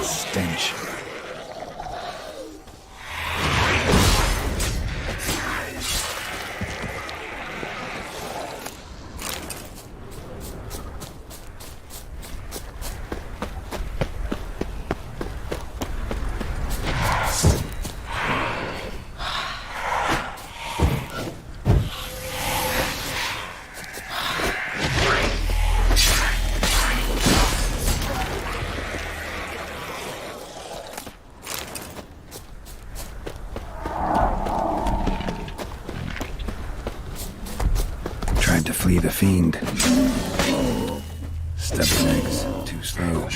Stench. Tried to flee the fiend. Stubby legs, too slow.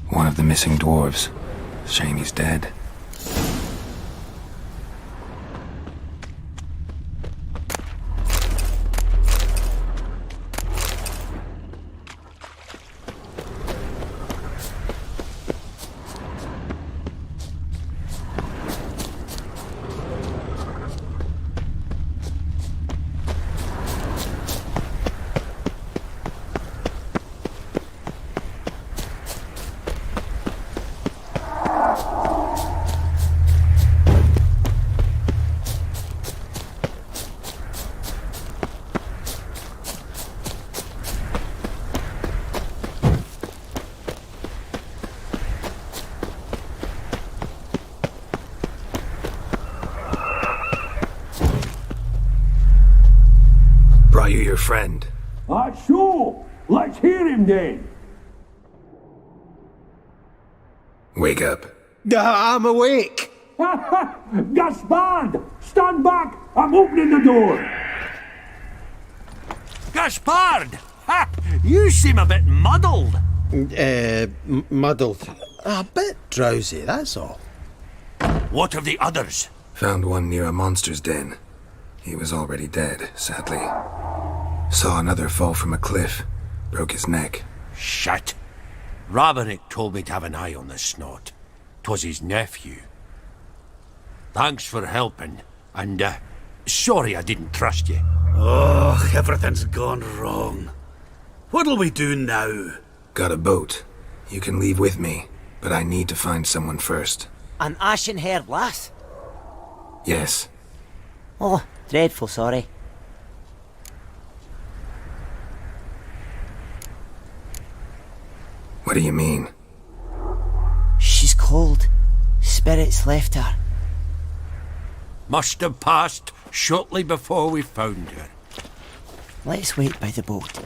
One of the missing dwarves. Shame he's dead. Brought you your friend. Sure. Let's hear him then. Wake up. I'm awake. Gaspard! Stand back! I'm opening the door! Gaspard! Ha! You seem a bit muddled. Muddled. A bit drowsy, that's all. What of the others? Found one near a monster's den. He was already dead, sadly. Saw another fall from a cliff. Broke his neck. Shit. Robinick told me to have an eye on the snot. 'Twas his nephew. Thanks for helping, and, sorry I didn't trust you. Oh, everything's gone wrong. What'll we do now? Got a boat. You can leave with me, but I need to find someone first. An ashen-haired lass? Yes. Oh, dreadful sorry. What do you mean? She's cold. Spirits left her. Must have passed shortly before we found her. Let's wait by the boat.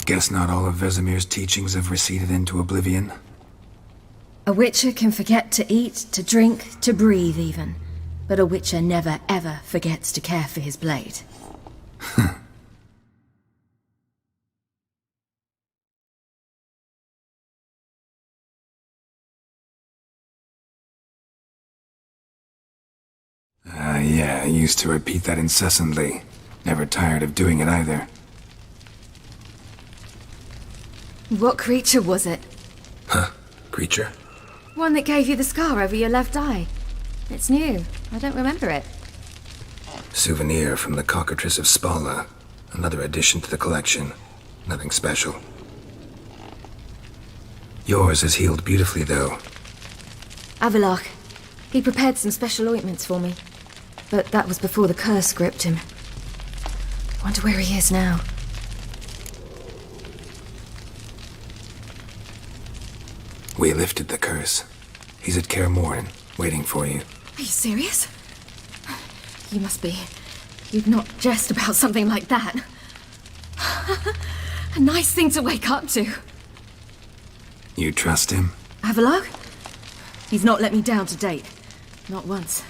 Guess not all of Vesemir's teachings have receded into oblivion. A witcher can forget to eat, to drink, to breathe even. But a witcher never ever forgets to care for his blade. Yeah, I used to repeat that incessantly. Never tired of doing it either. What creature was it? Huh? Creature? One that gave you the scar over your left eye. It's new. I don't remember it. Souvenir from the cockatrice of Spala. Another addition to the collection. Nothing special. Yours has healed beautifully, though. Avalach. He prepared some special ointments for me. But that was before the curse gripped him. Wonder where he is now. We lifted the curse. He's at Kaer Morhen, waiting for you. Are you serious? You must be. You'd not jest about something like that. A nice thing to wake up to. You trust him? Avalach? He's not let me down to date. Not once.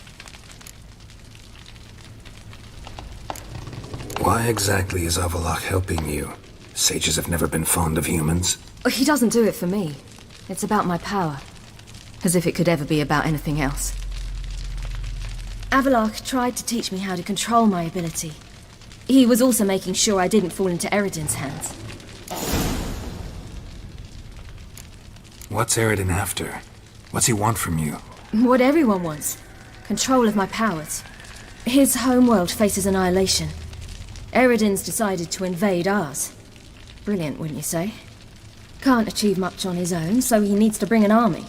Why exactly is Avalach helping you? Sages have never been fond of humans. He doesn't do it for me. It's about my power. As if it could ever be about anything else. Avalach tried to teach me how to control my ability. He was also making sure I didn't fall into Eredin's hands. What's Eredin after? What's he want from you? What everyone wants. Control of my powers. His homeworld faces annihilation. Eredin's decided to invade ours. Brilliant, wouldn't you say? Can't achieve much on his own, so he needs to bring an army.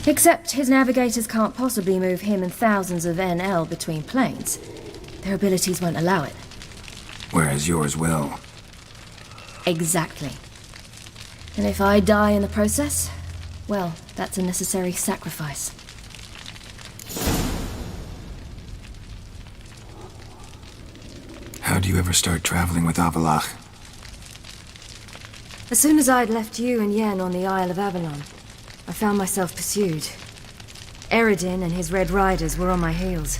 Except his navigators can't possibly move him and thousands of NL between planes. Their abilities won't allow it. Whereas yours will. Exactly. And if I die in the process, well, that's a necessary sacrifice. How do you ever start traveling with Avalach? As soon as I'd left you and Yen on the Isle of Avalon, I found myself pursued. Eredin and his Red Riders were on my heels.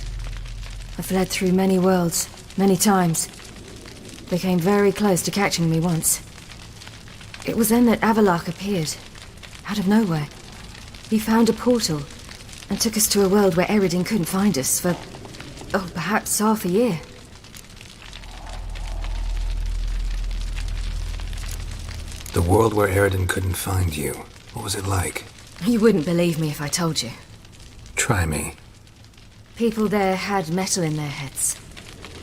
I fled through many worlds, many times. They came very close to catching me once. It was then that Avalok appeared, out of nowhere. He found a portal and took us to a world where Eredin couldn't find us for, perhaps half a year. The world where Eredin couldn't find you. What was it like? You wouldn't believe me if I told you. Try me. People there had metal in their heads.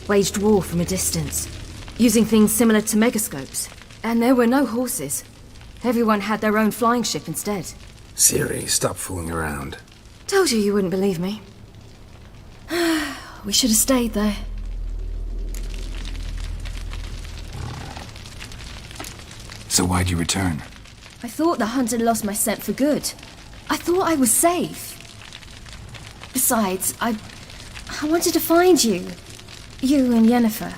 Waged war from a distance, using things similar to megascopes. And there were no horses. Everyone had their own flying ship instead. Siri, stop fooling around. Told you wouldn't believe me. We should have stayed there. So why'd you return? I thought the hunt had lost my scent for good. I thought I was safe. Besides, I wanted to find you. You and Yennefer.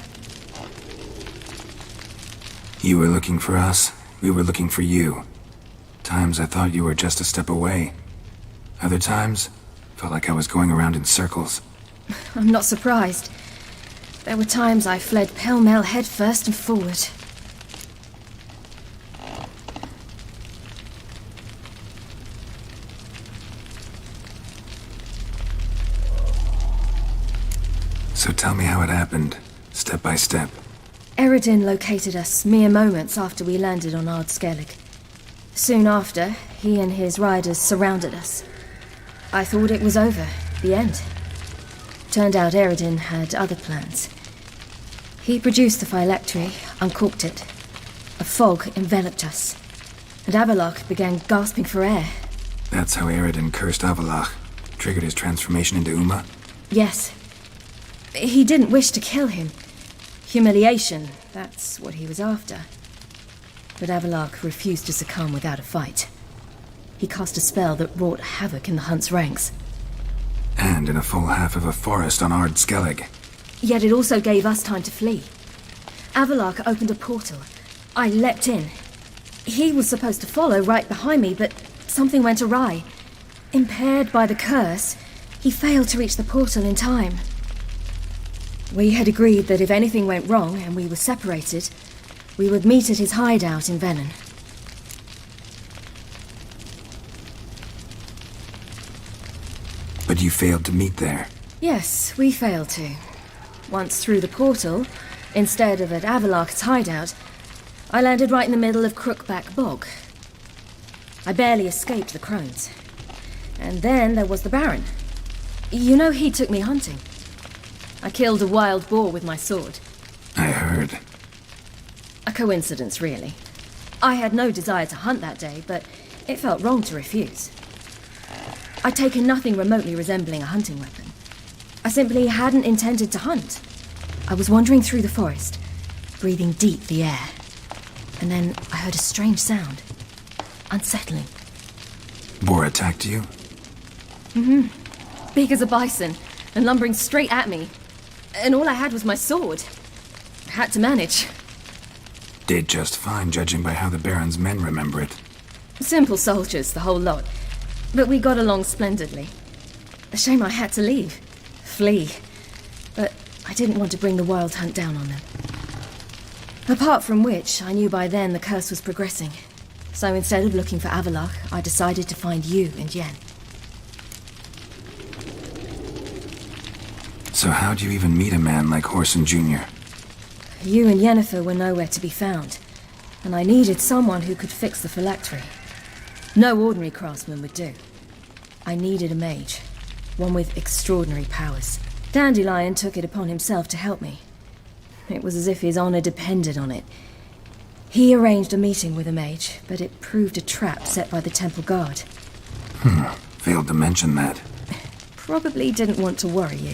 You were looking for us. We were looking for you. Times I thought you were just a step away. Other times, felt like I was going around in circles. I'm not surprised. There were times I fled pell-mell head first and forward. So tell me how it happened, step by step. Eredin located us mere moments after we landed on Ard Skellig. Soon after, he and his riders surrounded us. I thought it was over, the end. Turned out Eredin had other plans. He produced the phylactery, uncorked it. A fog enveloped us, and Avalok began gasping for air. That's how Eredin cursed Avalok, triggered his transformation into Uma? Yes. He didn't wish to kill him. Humiliation, that's what he was after. But Avalok refused to succumb without a fight. He cast a spell that wrought havoc in the hunt's ranks. And in a full half of a forest on Ard Skellig. Yet it also gave us time to flee. Avalok opened a portal. I leapt in. He was supposed to follow right behind me, but something went awry. Impaired by the curse, he failed to reach the portal in time. We had agreed that if anything went wrong and we were separated, we would meet at his hideout in Venom. But you failed to meet there. Yes, we failed to. Once through the portal, instead of at Avalok's hideout, I landed right in the middle of Crookback Bog. I barely escaped the crones. And then there was the Baron. You know, he took me hunting. I killed a wild boar with my sword. I heard. A coincidence, really. I had no desire to hunt that day, but it felt wrong to refuse. I'd taken nothing remotely resembling a hunting weapon. I simply hadn't intended to hunt. I was wandering through the forest, breathing deep the air. And then I heard a strange sound. Unsettling. Boar attacked you? Mm-hmm. Big as a bison, and lumbering straight at me. And all I had was my sword. Had to manage. Did just fine, judging by how the Baron's men remember it. Simple soldiers, the whole lot. But we got along splendidly. A shame I had to leave. Flee. But I didn't want to bring the wild hunt down on them. Apart from which, I knew by then the curse was progressing. So instead of looking for Avalok, I decided to find you and Yen. So how'd you even meet a man like Horson Jr.? You and Yennefer were nowhere to be found, and I needed someone who could fix the phylactery. No ordinary craftsman would do. I needed a mage, one with extraordinary powers. Dandelion took it upon himself to help me. It was as if his honor depended on it. He arranged a meeting with a mage, but it proved a trap set by the temple guard. Failed to mention that. Probably didn't want to worry you.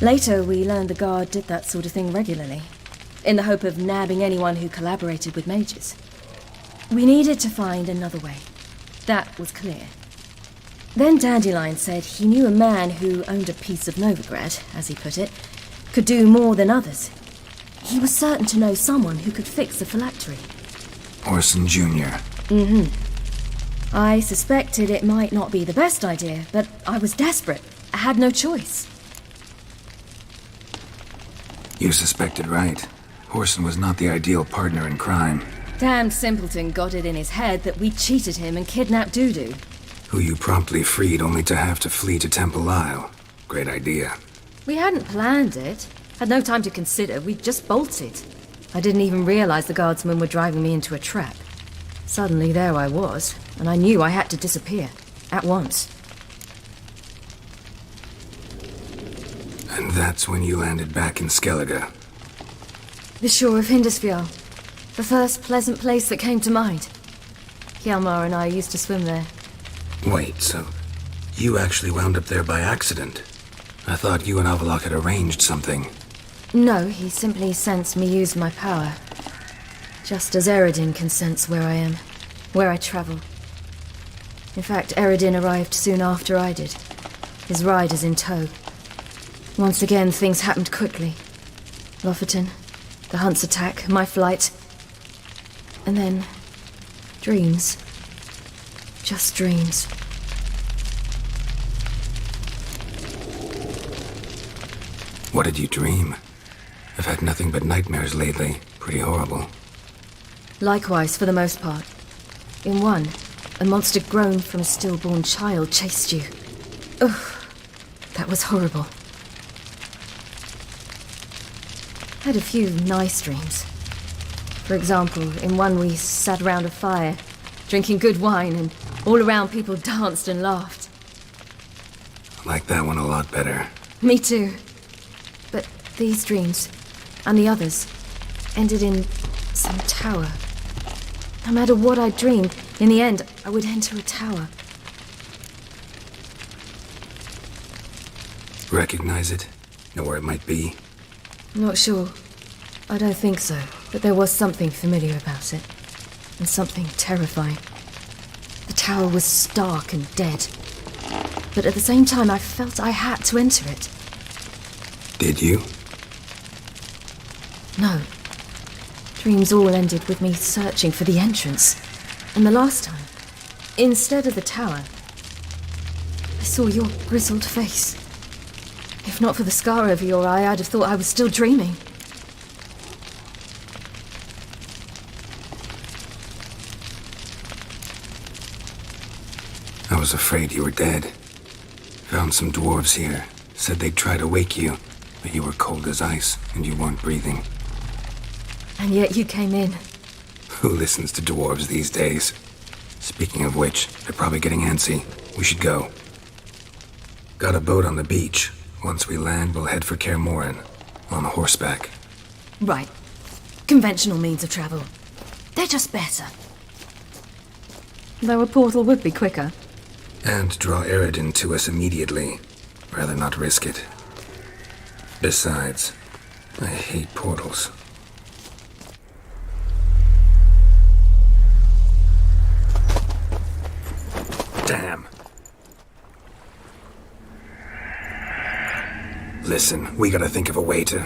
Later, we learned the guard did that sort of thing regularly, in the hope of nabbing anyone who collaborated with mages. We needed to find another way. That was clear. Then Dandelion said he knew a man who owned a piece of Novigrad, as he put it, could do more than others. He was certain to know someone who could fix the phylactery. Orson Jr. I suspected it might not be the best idea, but I was desperate. I had no choice. You suspected right. Orson was not the ideal partner in crime. Damned simpleton got it in his head that we cheated him and kidnapped Dudu. Who you promptly freed only to have to flee to Temple Isle. Great idea. We hadn't planned it. Had no time to consider. We just bolted. I didn't even realize the guardsmen were driving me into a trap. Suddenly there I was, and I knew I had to disappear. At once. And that's when you landed back in Skellige. The shore of Hindisfjall. The first pleasant place that came to mind. Hjalmar and I used to swim there. Wait, so you actually wound up there by accident? I thought you and Avalok had arranged something. No, he simply sensed me use my power. Just as Eredin can sense where I am, where I travel. In fact, Eredin arrived soon after I did. His riders in tow. Once again, things happened quickly. Lofoten, the Hunt's attack, my flight. And then, dreams. Just dreams. What did you dream? I've had nothing but nightmares lately. Pretty horrible. Likewise, for the most part. In one, a monster grown from a stillborn child chased you. Ugh, that was horrible. Had a few nice dreams. For example, in one we sat around a fire, drinking good wine, and all around people danced and laughed. I like that one a lot better. Me too. But these dreams, and the others, ended in some tower. No matter what I dreamed, in the end, I would enter a tower. Recognize it? Know where it might be? Not sure. I don't think so. But there was something familiar about it. And something terrifying. The tower was stark and dead. But at the same time, I felt I had to enter it. Did you? No. Dreams all ended with me searching for the entrance. And the last time, instead of the tower, I saw your grizzled face. If not for the scar over your eye, I'd have thought I was still dreaming. I was afraid you were dead. Found some dwarves here. Said they'd try to wake you, but you were cold as ice and you weren't breathing. And yet you came in. Who listens to dwarves these days? Speaking of which, they're probably getting antsy. We should go. Got a boat on the beach. Once we land, we'll head for Kaer Morhen. On horseback. Right. Conventional means of travel. They're just better. Though a portal would be quicker. And draw Eredin to us immediately. Rather not risk it. Besides, I hate portals. Damn. Listen, we gotta think of a way to...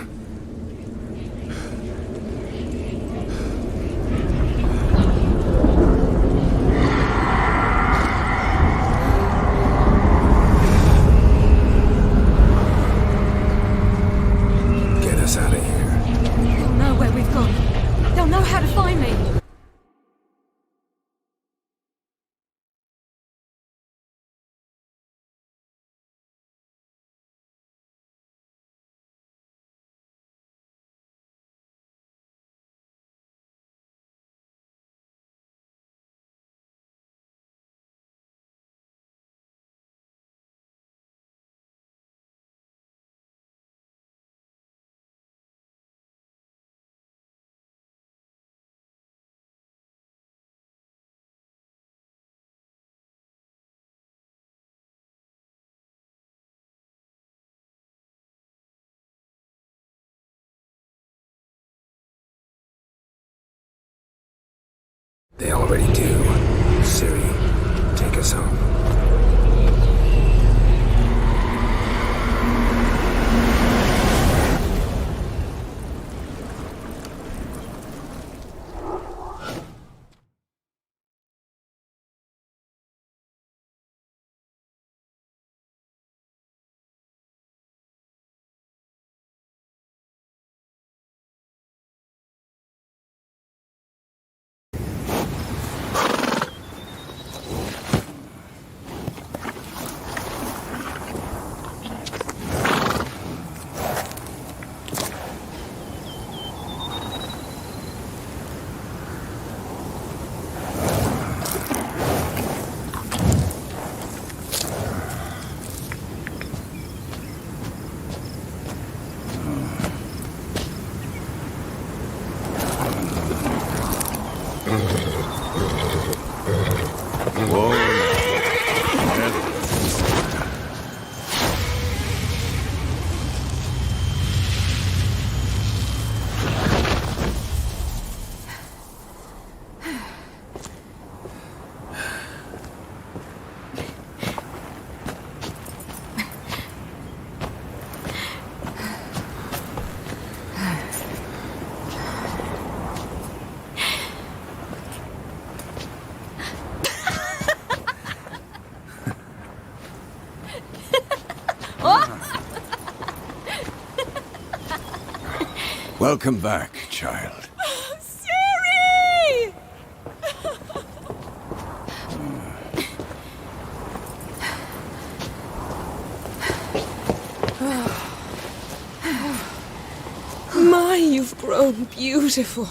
get us out of here. They'll know where we've gone. They'll know how to find me. They already do. Ciri, take us home. Welcome back, child. Siri! My, you've grown beautiful.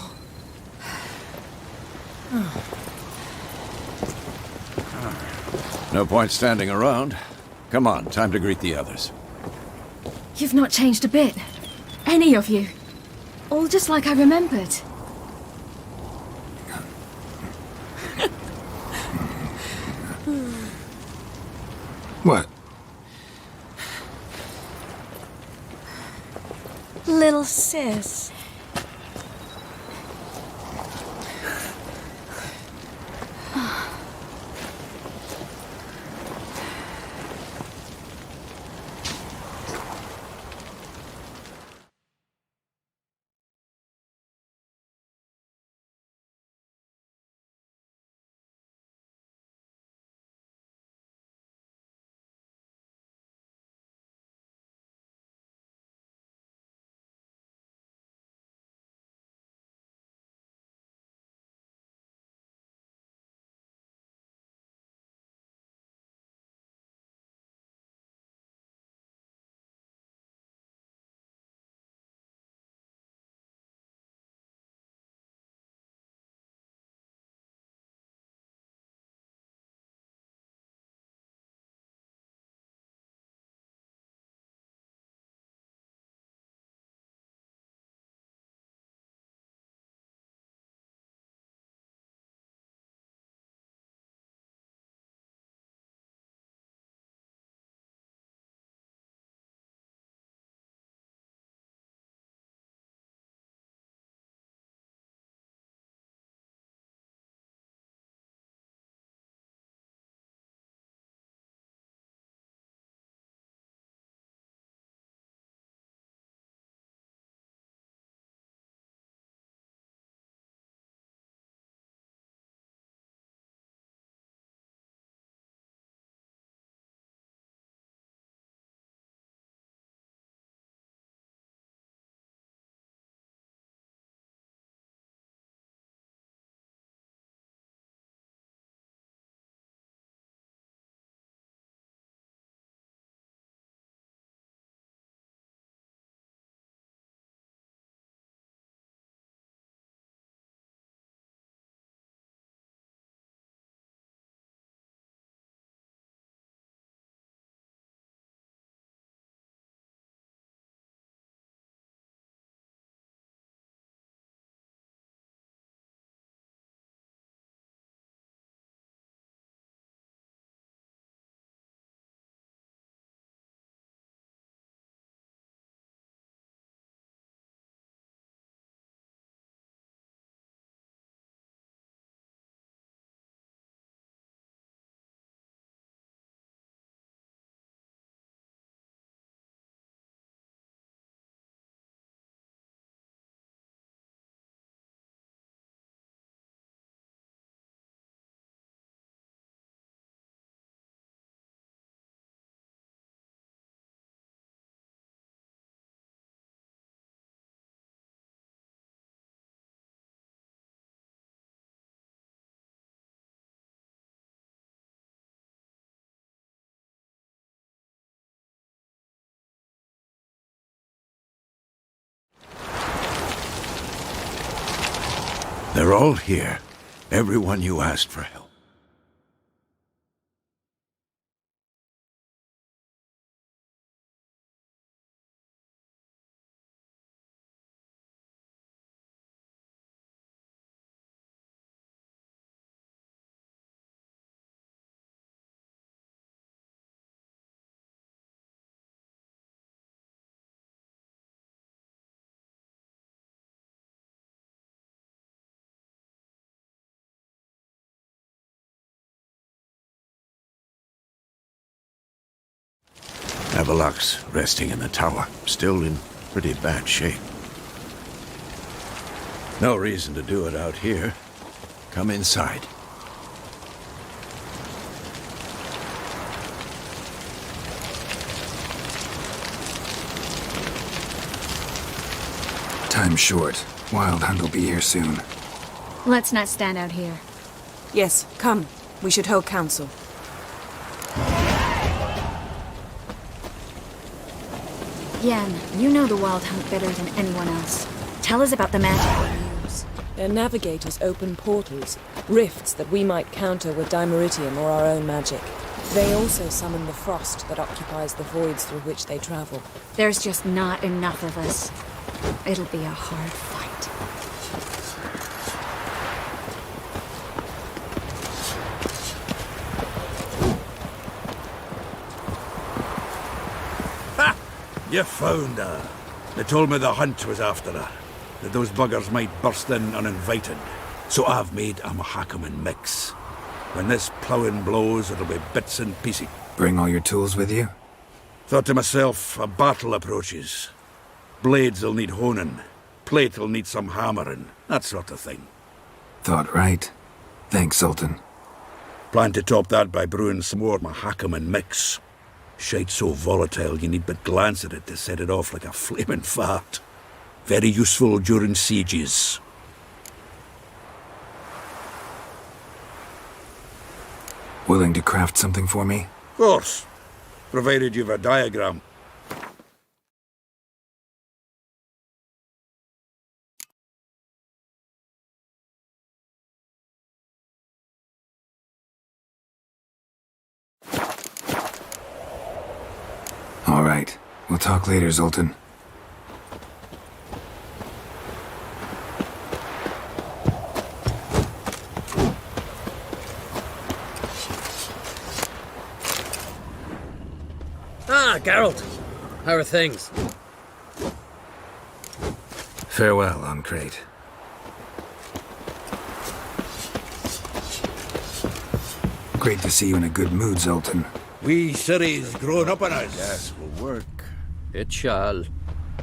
No point standing around. Come on, time to greet the others. You've not changed a bit. Any of you. All just like I remembered. What? Little sis. They're all here. Everyone you asked for help. Avalok's resting in the tower, still in pretty bad shape. No reason to do it out here. Come inside. Time's short. Wild Hunt will be here soon. Let's not stand out here. Yes, come. We should hold council. Yan, you know the Wild Hunt better than anyone else. Tell us about the magic they use. Their navigators open portals, rifts that we might counter with dimeritium or our own magic. They also summon the frost that occupies the voids through which they travel. There's just not enough of us. It'll be a hard fight. You found her. They told me the hunt was after her, that those buggers might burst in uninvited. So I've made a Mahakaman mix. When this ploughing blows, it'll be bits and pieces. Bring all your tools with you? Thought to myself, a battle approaches. Blades'll need honing, plate'll need some hammering, that sort of thing. Thought right. Thanks, Sultan. Plan to top that by brewing some more Mahakaman mix. Shite so volatile you need but glance at it to set it off like a flaming fart. Very useful during sieges. Willing to craft something for me? Of course, provided you've a diagram. All right. We'll talk later, Zoltan. Ah, Geralt. How are things? Farewell, Ancrate. Great to see you in a good mood, Zoltan. We city's grown up on us. Yes, will work. It shall.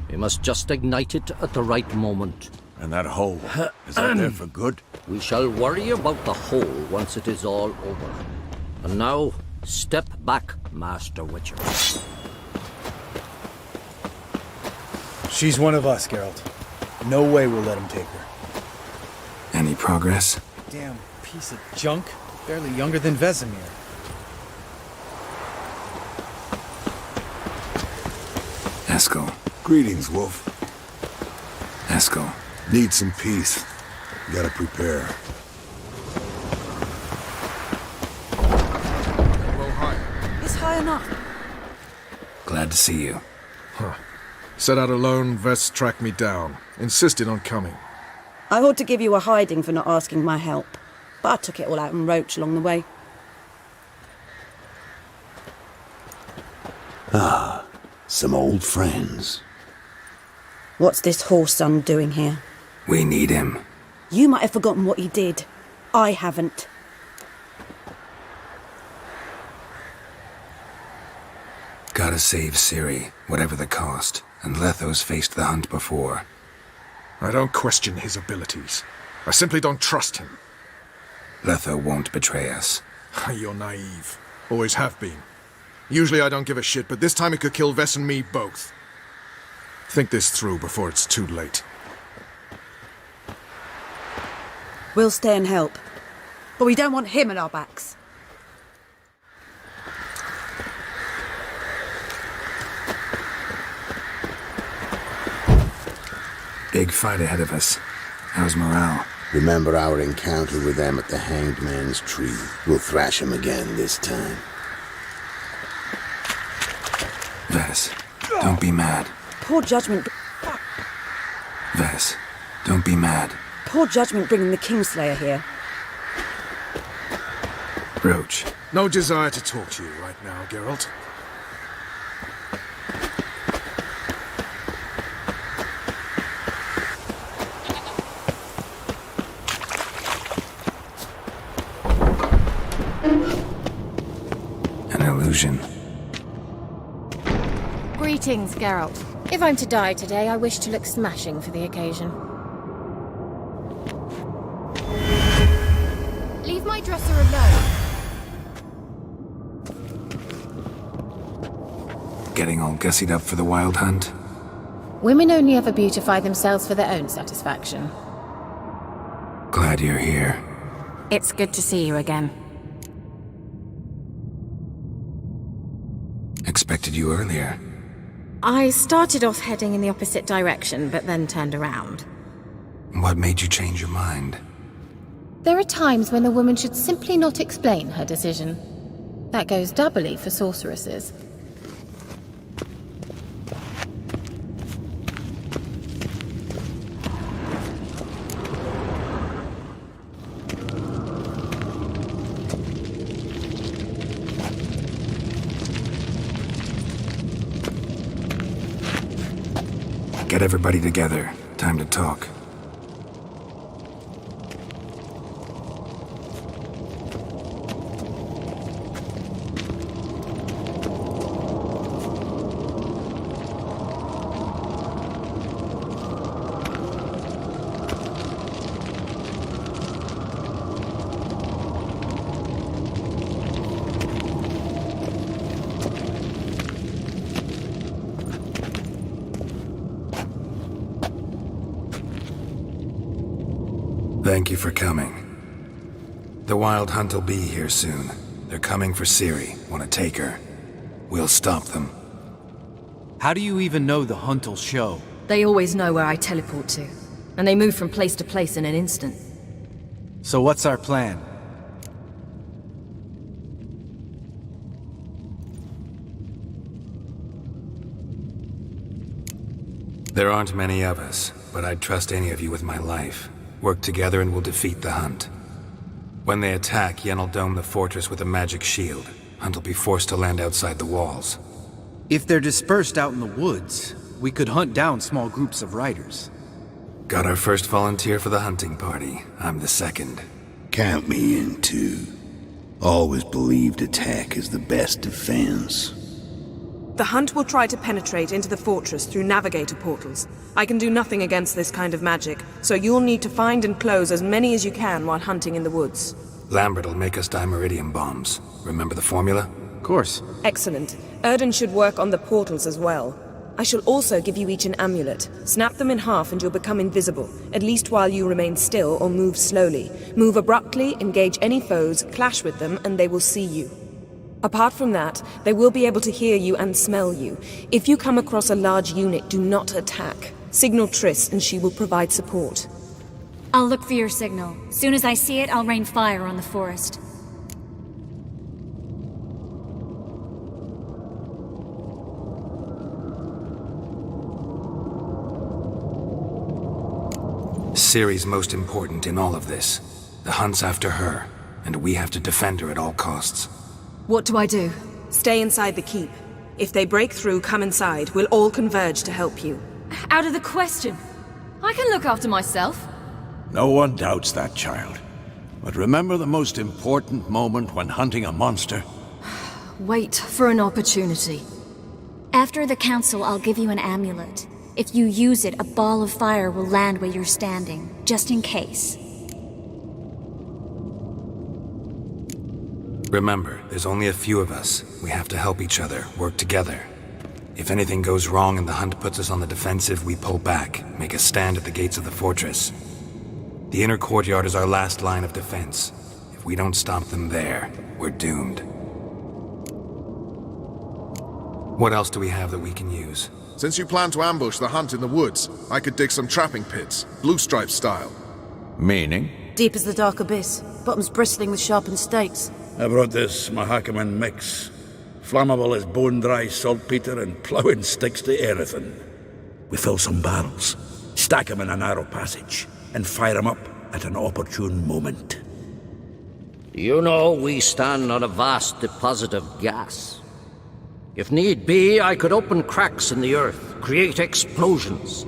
We must just ignite it at the right moment. And that hole, is that there for good? We shall worry about the hole once it is all over. And now, step back, Master Witcher. She's one of us, Geralt. No way we'll let him take her. Any progress? Damn piece of junk. Barely younger than Vesemir. Eskel. Greetings, Wolf. Eskel. Need some peace. Gotta prepare. It's high enough. Glad to see you. Huh. Set out alone, Vess tracked me down. Insisted on coming. I ought to give you a hiding for not asking my help, but I took it all out in Roach along the way. Ah, some old friends. What's this horse son doing here? We need him. You might have forgotten what he did. I haven't. Gotta save Ciri, whatever the cost. And Letho's faced the hunt before. I don't question his abilities. I simply don't trust him. Letho won't betray us. You're naive. Always have been. Usually I don't give a shit, but this time it could kill Vess and me both. Think this through before it's too late. We'll stay and help. But we don't want him at our backs. Big fight ahead of us. How's morale? Remember our encounter with them at the Hanged Man's Tree. We'll thrash him again this time. Vess, don't be mad. Poor judgment. Vess, don't be mad. Poor judgment bringing the Kingslayer here. Roach. No desire to talk to you right now, Geralt. An illusion. Greetings, Geralt. If I'm to die today, I wish to look smashing for the occasion. Leave my dresser alone. Getting all gussied up for the wild hunt? Women only ever beautify themselves for their own satisfaction. Glad you're here. It's good to see you again. Expected you earlier. I started off heading in the opposite direction, but then turned around. What made you change your mind? There are times when a woman should simply not explain her decision. That goes doubly for sorceresses. Get everybody together. Time to talk. Thank you for coming. The Wild Hunt will be here soon. They're coming for Ciri. Want to take her. We'll stop them. How do you even know the Hunt will show? They always know where I teleport to, and they move from place to place in an instant. So what's our plan? There aren't many of us, but I'd trust any of you with my life. Work together and we'll defeat the Hunt. When they attack, Yen'll dome the fortress with a magic shield. Hunt will be forced to land outside the walls. If they're dispersed out in the woods, we could hunt down small groups of riders. Got our first volunteer for the hunting party. I'm the second. Count me in too. Always believed attack is the best defense. The Hunt will try to penetrate into the fortress through navigator portals. I can do nothing against this kind of magic, so you'll need to find and close as many as you can while hunting in the woods. Lambert will make us dimeridium bombs. Remember the formula? Of course. Excellent. Erden should work on the portals as well. I shall also give you each an amulet. Snap them in half and you'll become invisible, at least while you remain still or move slowly. Move abruptly, engage any foes, clash with them, and they will see you. Apart from that, they will be able to hear you and smell you. If you come across a large unit, do not attack. Signal Triss and she will provide support. I'll look for your signal. Soon as I see it, I'll rain fire on the forest. Ciri's most important in all of this. The Hunt's after her, and we have to defend her at all costs. What do I do? Stay inside the keep. If they break through, come inside. We'll all converge to help you. Out of the question. I can look after myself. No one doubts that, child. But remember the most important moment when hunting a monster? Wait for an opportunity. After the council, I'll give you an amulet. If you use it, a ball of fire will land where you're standing, just in case. Remember, there's only a few of us. We have to help each other, work together. If anything goes wrong and the Hunt puts us on the defensive, we pull back, make a stand at the gates of the fortress. The inner courtyard is our last line of defense. If we don't stop them there, we're doomed. What else do we have that we can use? Since you plan to ambush the Hunt in the woods, I could dig some trapping pits, blue stripe style. Meaning? Deep as the dark abyss, bottoms bristling with sharpened stakes. I brought this Mahakaman mix. Flammable as bone-dry saltpeter and ploughing sticks to everything. We fill some barrels, stack them in a narrow passage, and fire them up at an opportune moment. You know, we stand on a vast deposit of gas. If need be, I could open cracks in the earth, create explosions.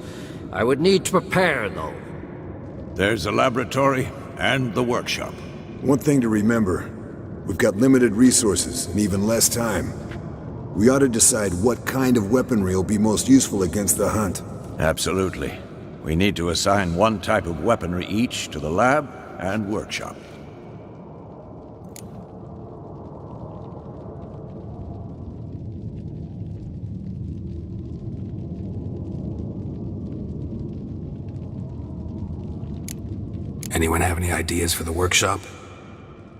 I would need to prepare, though. There's the laboratory and the workshop. One thing to remember, we've got limited resources and even less time. We ought to decide what kind of weaponry will be most useful against the Hunt. Absolutely. We need to assign one type of weaponry each to the lab and workshop. Anyone have any ideas for the workshop?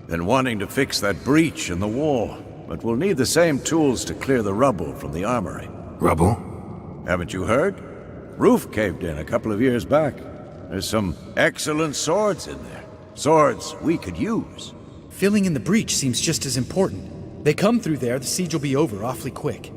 Been wanting to fix that breach in the wall, but we'll need the same tools to clear the rubble from the armory. Rubble? Haven't you heard? Roof caved in a couple of years back. There's some excellent swords in there. Swords we could use. Filling in the breach seems just as important. They come through there, the siege will be over awfully quick.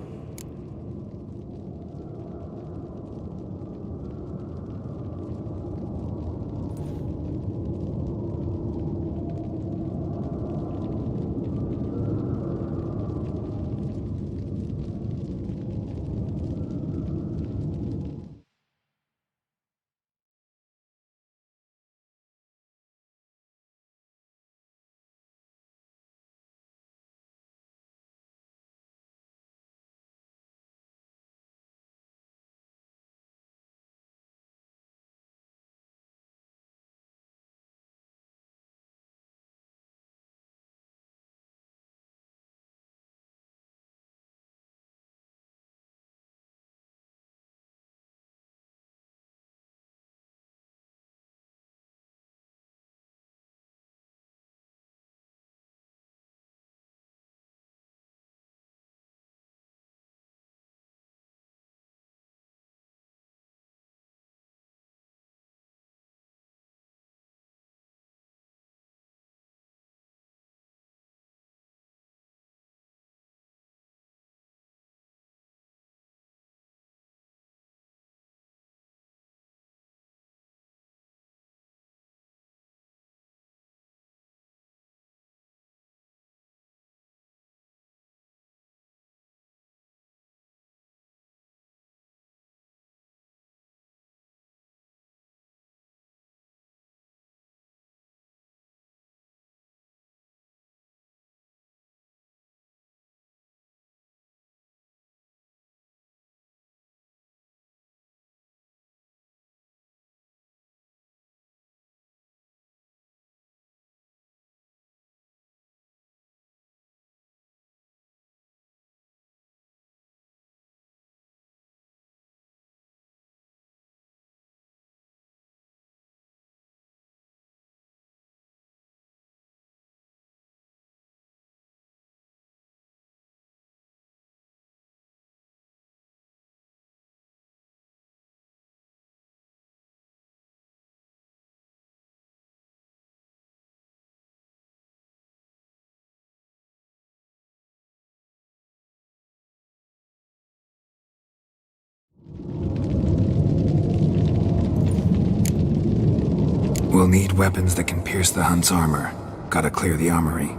We'll need weapons that can pierce the Hunt's armor. Gotta clear the armory.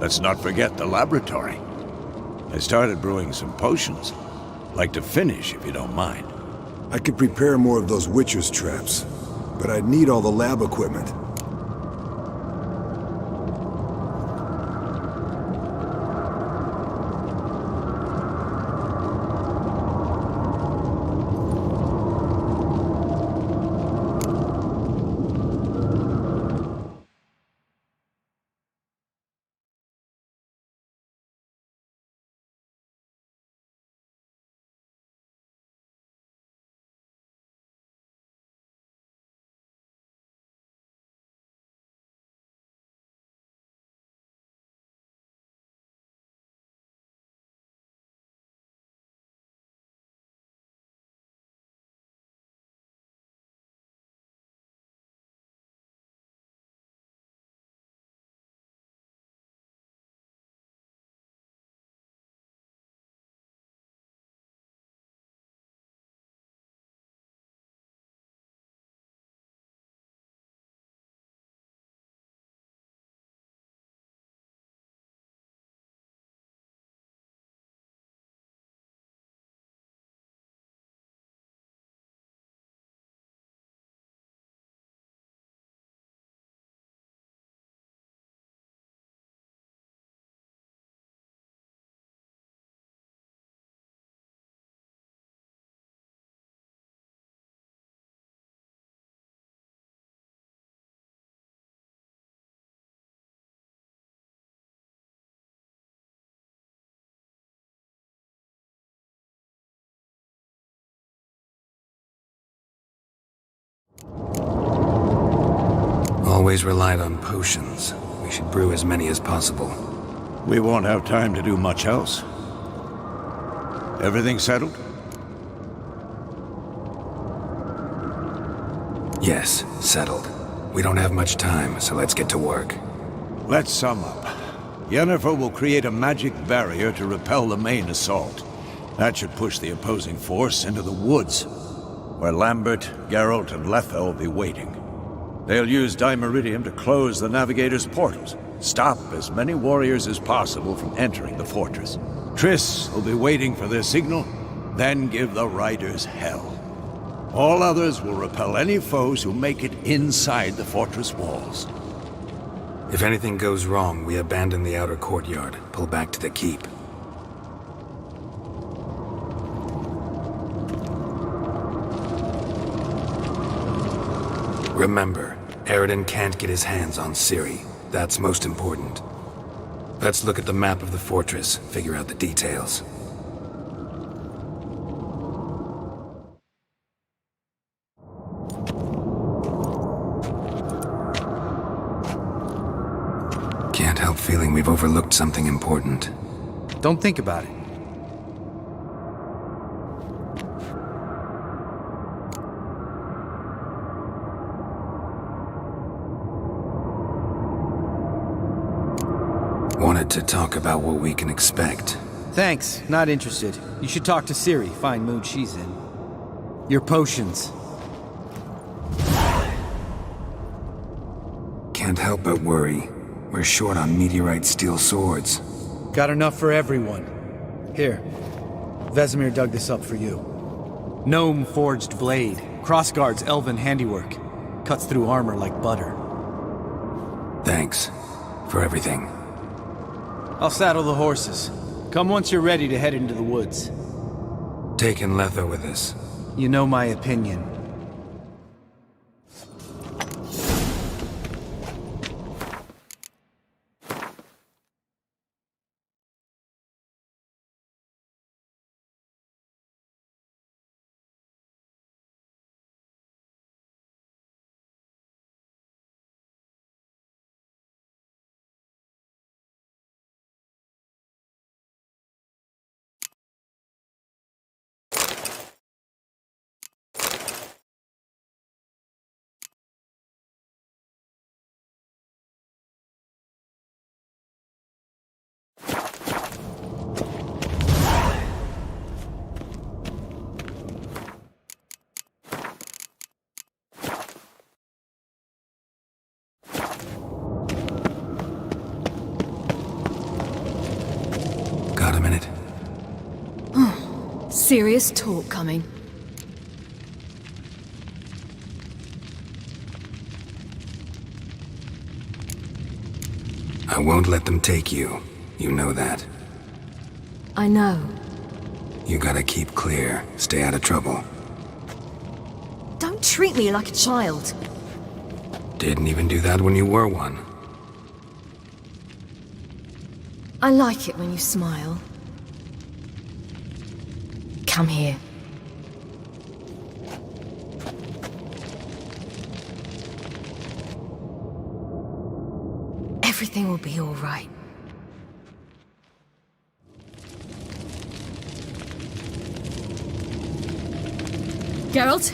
Let's not forget the laboratory. I started brewing some potions. Like to finish, if you don't mind. I could prepare more of those Witcher's traps, but I'd need all the lab equipment. always relied on potions. We should brew as many as possible. We won't have time to do much else. Everything settled? Yes, settled. We don't have much time, so let's get to work. Let's sum up. Yennefer will create a magic barrier to repel the main assault. That should push the opposing force into the woods, where Lambert, Geralt, and Letha will be waiting. They'll use Dimeridium to close the Navigator's portals, stop as many warriors as possible from entering the fortress. Triss will be waiting for their signal, then give the riders hell. All others will repel any foes who make it inside the fortress walls. If anything goes wrong, we abandon the outer courtyard, pull back to the keep. Remember, Eridan can't get his hands on Ciri. That's most important. Let's look at the map of the fortress, figure out the details. Can't help feeling we've overlooked something important. Don't think about it. Wanted to talk about what we can expect. Thanks, not interested. You should talk to Ciri, fine mood she's in. Your potions. Can't help but worry. We're short on meteorite steel swords. Got enough for everyone. Here, Vesemir dug this up for you. Gnome forged blade. Crossguard's elven handiwork. Cuts through armor like butter. Thanks for everything. I'll saddle the horses. Come once you're ready to head into the woods. Taking Letha with us. You know my opinion. Got a minute? Serious talk coming. I won't let them take you. You know that. I know. You gotta keep clear. Stay out of trouble. Don't treat me like a child. Didn't even do that when you were one. I like it when you smile. Come here. Everything will be all right. Geralt?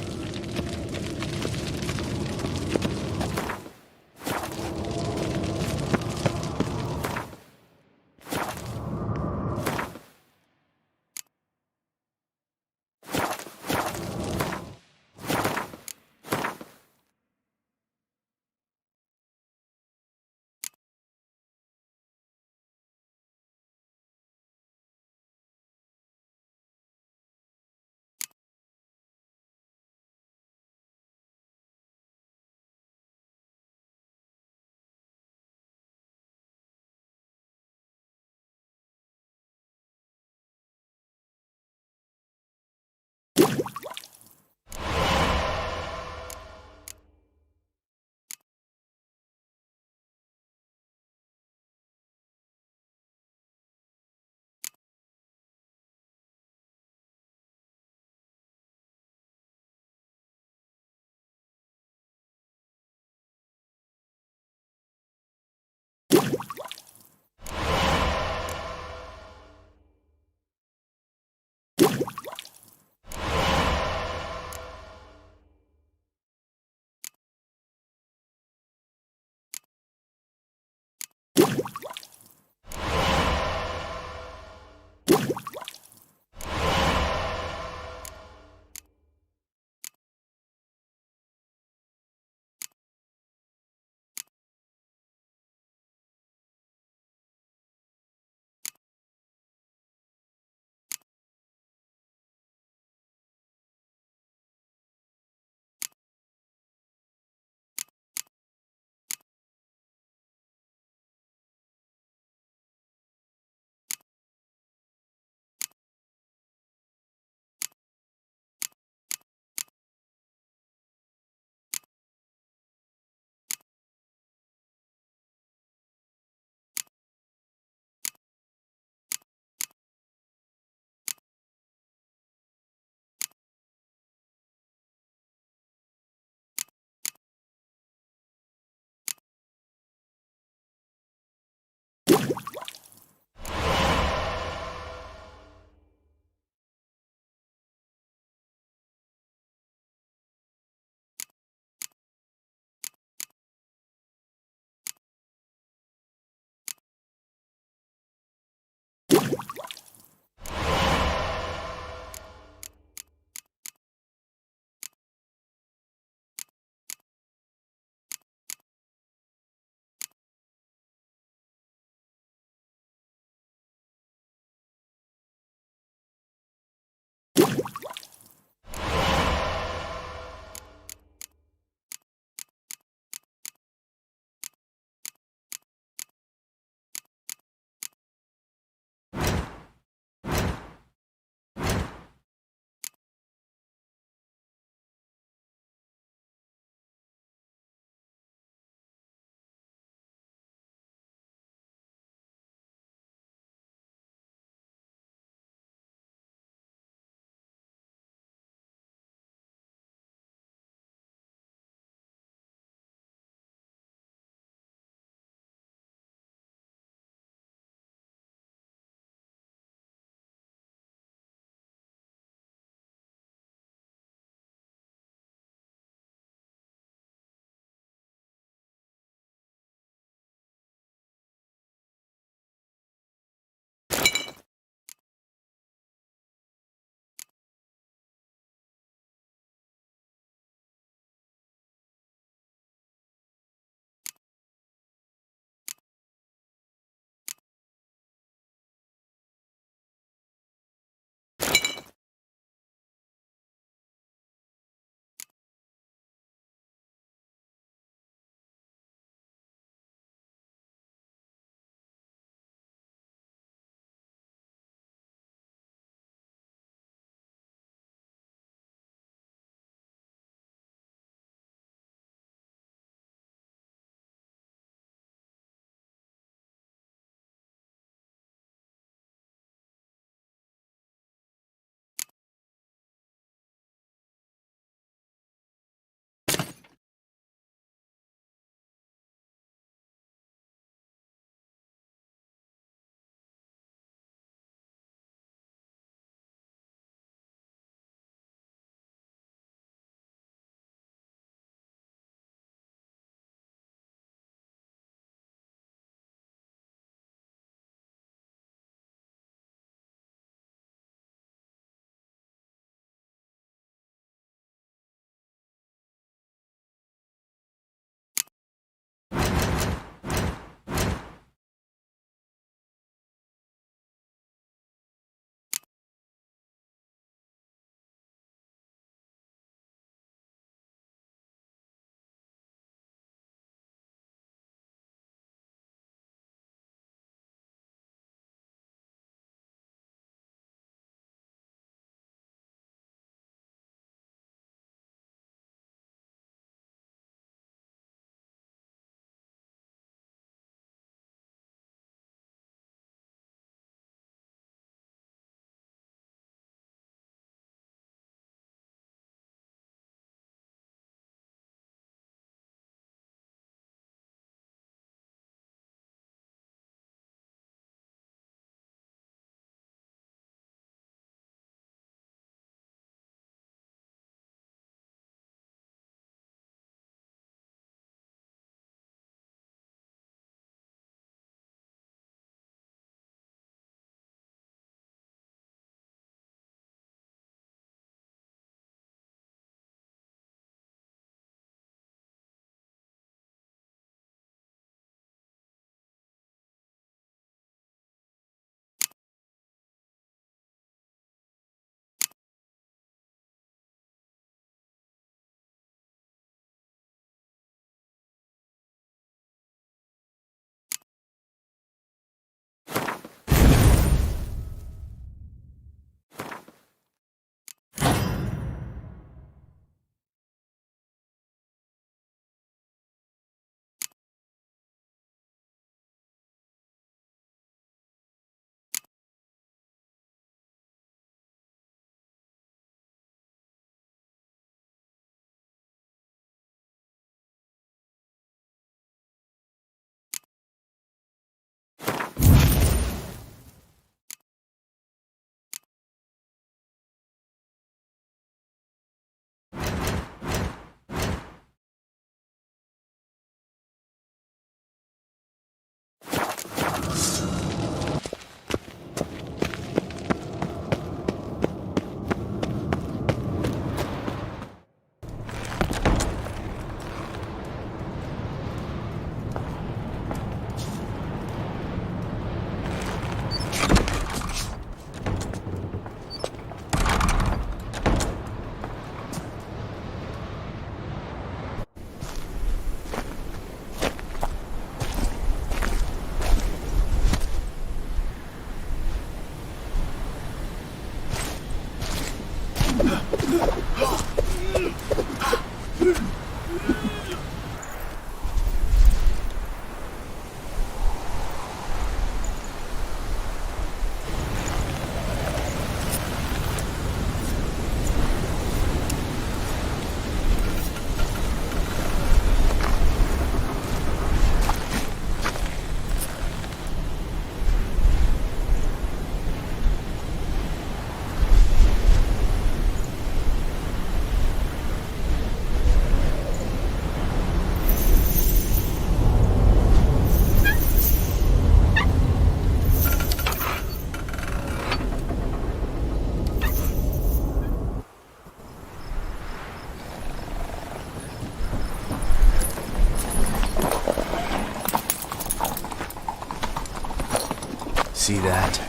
See that?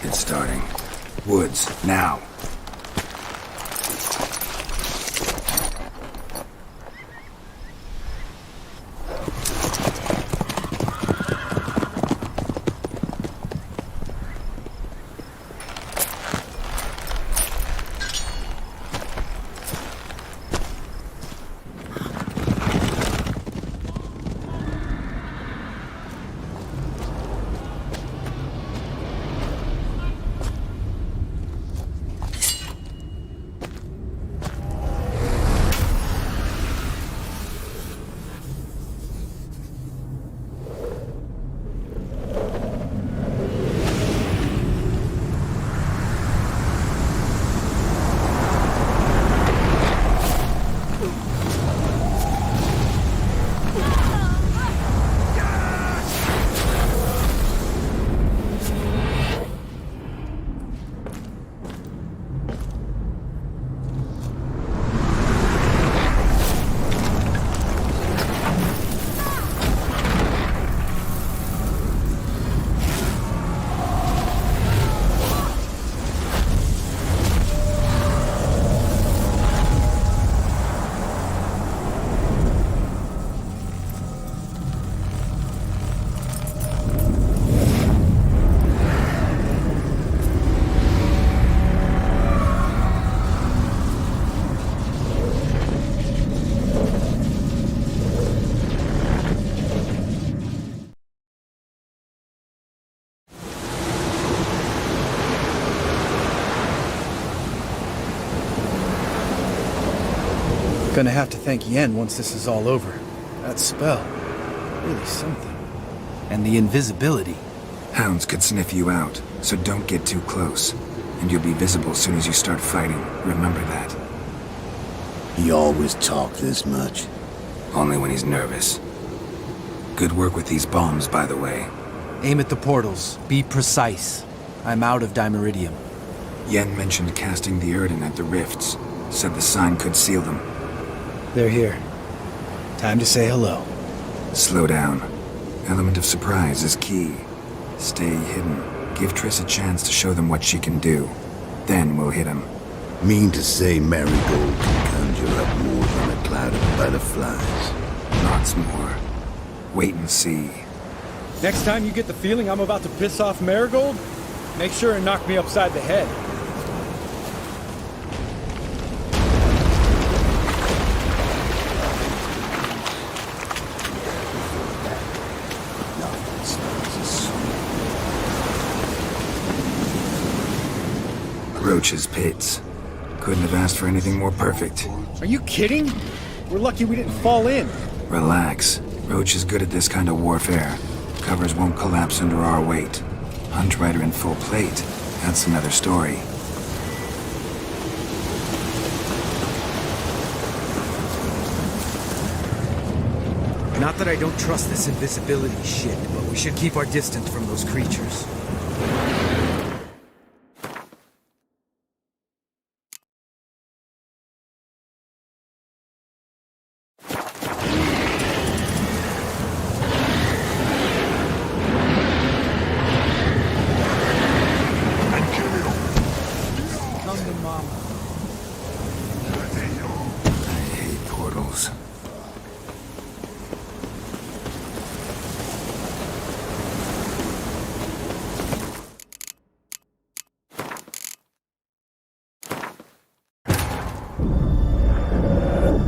It's starting. Woods, now. Gonna have to thank Yen once this is all over. That spell, really something. And the invisibility. Hounds could sniff you out, so don't get too close. And you'll be visible as soon as you start fighting. Remember that. He always talked this much. Only when he's nervous. Good work with these bombs, by the way. Aim at the portals. Be precise. I'm out of Dimeridium. Yen mentioned casting the Erden at the rifts. Said the sign could seal them. They're here. Time to say hello. Slow down. Element of surprise is key. Stay hidden. Give Triss a chance to show them what she can do. Then we'll hit him. Mean to say Marigold can conjure up more than a cloud of butterflies? Lots more. Wait and see. Next time you get the feeling I'm about to piss off Marigold, make sure and knock me upside the head. Roach's pits. Couldn't have asked for anything more perfect. Are you kidding? We're lucky we didn't fall in. Relax. Roach is good at this kind of warfare. Covers won't collapse under our weight. Hunt Rider in full plate. That's another story. Not that I don't trust this invisibility shit, but we should keep our distance from those creatures.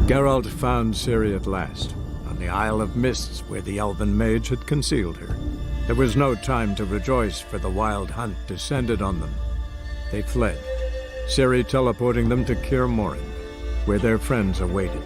Geralt found Ciri at last, on the Isle of Mists where the elven mage had concealed her. There was no time to rejoice, for the wild hunt descended on them. They fled, Ciri teleporting them to Kaer Morhen, where their friends awaited.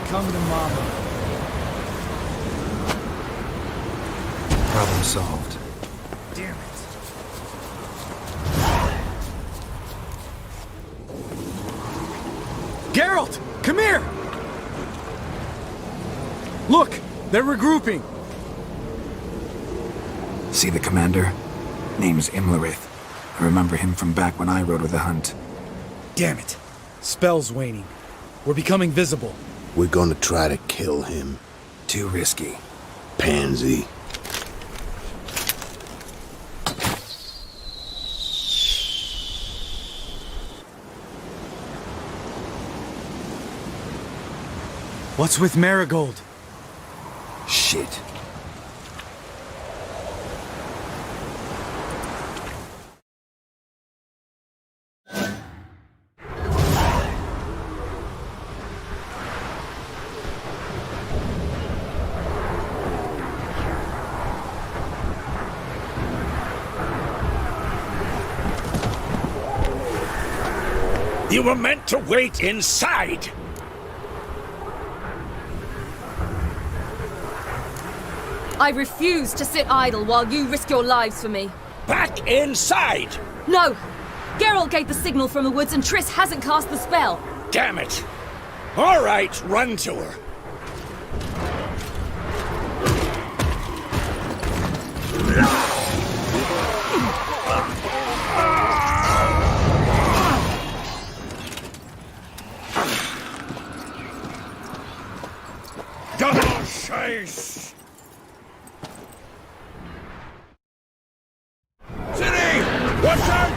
Come to Mama. Problem solved. Damn it. Geralt! Come here! Look! They're regrouping! See the commander? Name's Imlerith. I remember him from back when I rode with the hunt. Damn it. Spell's waning. We're becoming visible. We're gonna try to kill him. Too risky. Pansy. What's with Marigold? Shit. You were meant to wait inside! I refuse to sit idle while you risk your lives for me. Back inside! No! Geralt gave the signal from the woods and Triss hasn't cast the spell. Damn it! All right, run to her. Double chase! City! Watch out!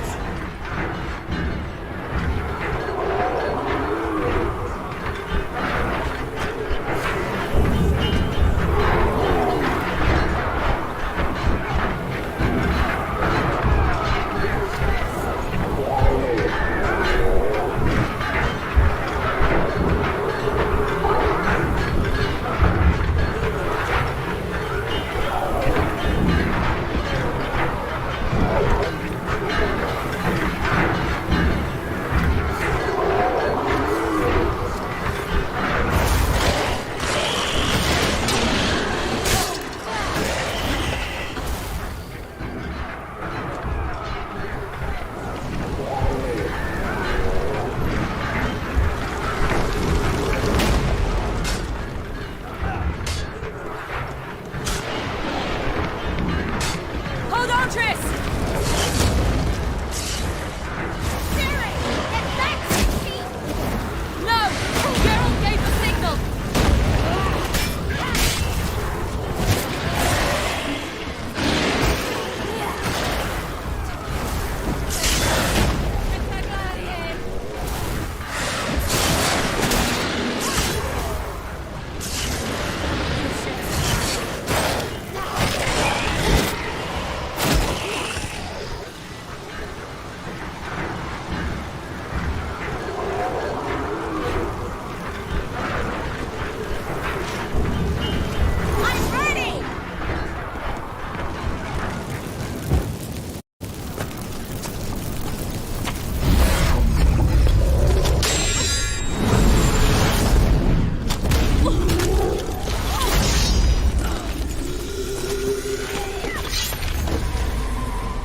Hold on, Triss! No! Geralt gave the signal!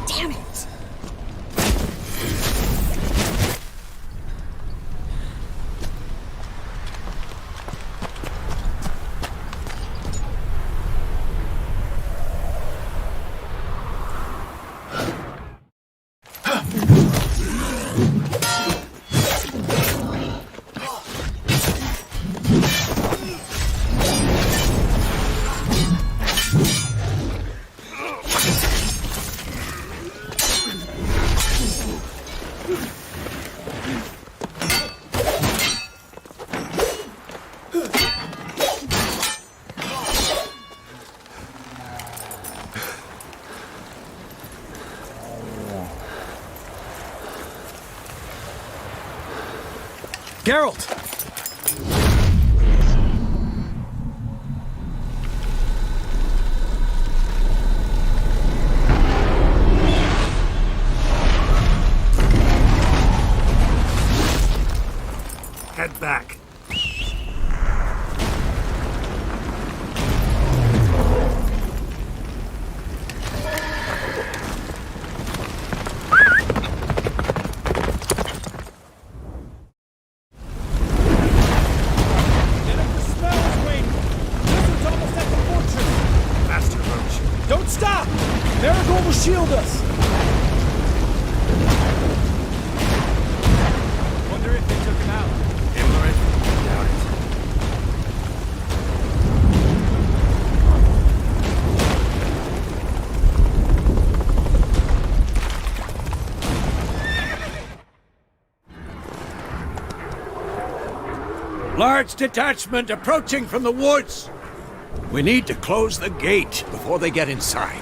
Damn it! Geralt! Head back. shield us! Wonder if they took him out. Himmerich? Doubt it. Large detachment approaching from the woods. We need to close the gate before they get inside.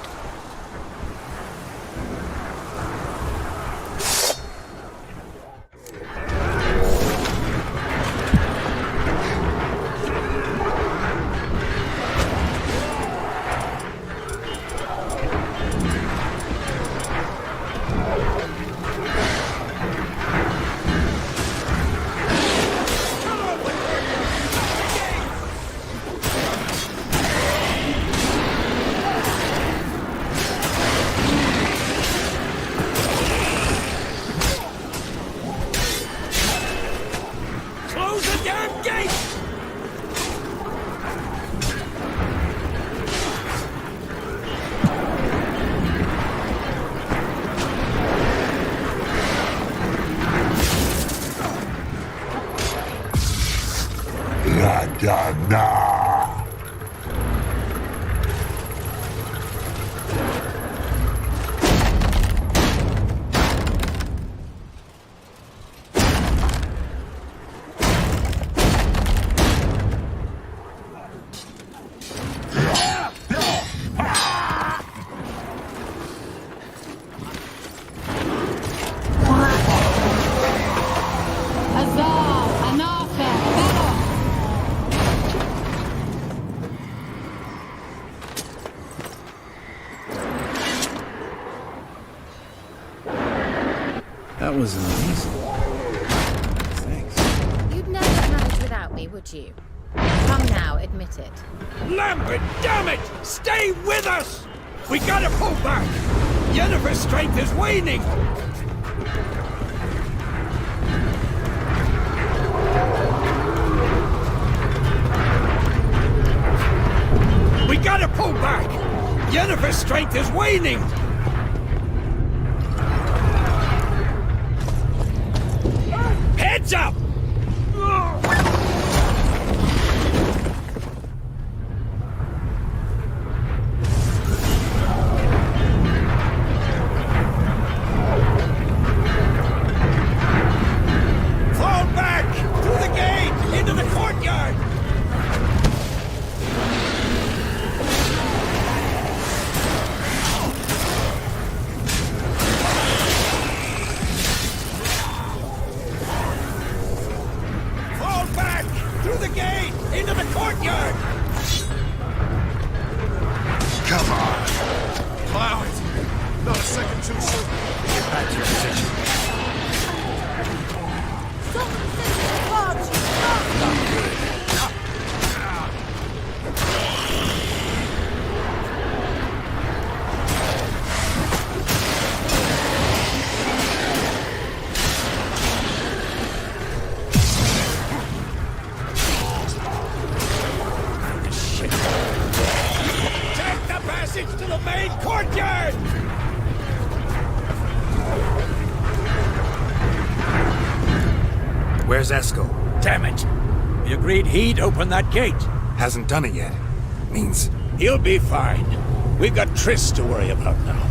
That was amazing. Thanks. You'd never have managed without me, would you? Come now, admit it. Lambert, damn it! Stay with us! We gotta pull back! Yennefer's strength is waning! We gotta pull back! Yennefer's strength is waning! Heads up! Fall back! Through the gate! Into the courtyard! Fall back! Through the gate! Into the courtyard! Come on! Plow it! Not a second too soon. Get back to your position. Not good. Take the passage to the main courtyard! Where's Eskel? Damn it! We agreed he'd open that gate. Hasn't done it yet. Means He'll be fine. We've got Triss to worry about now.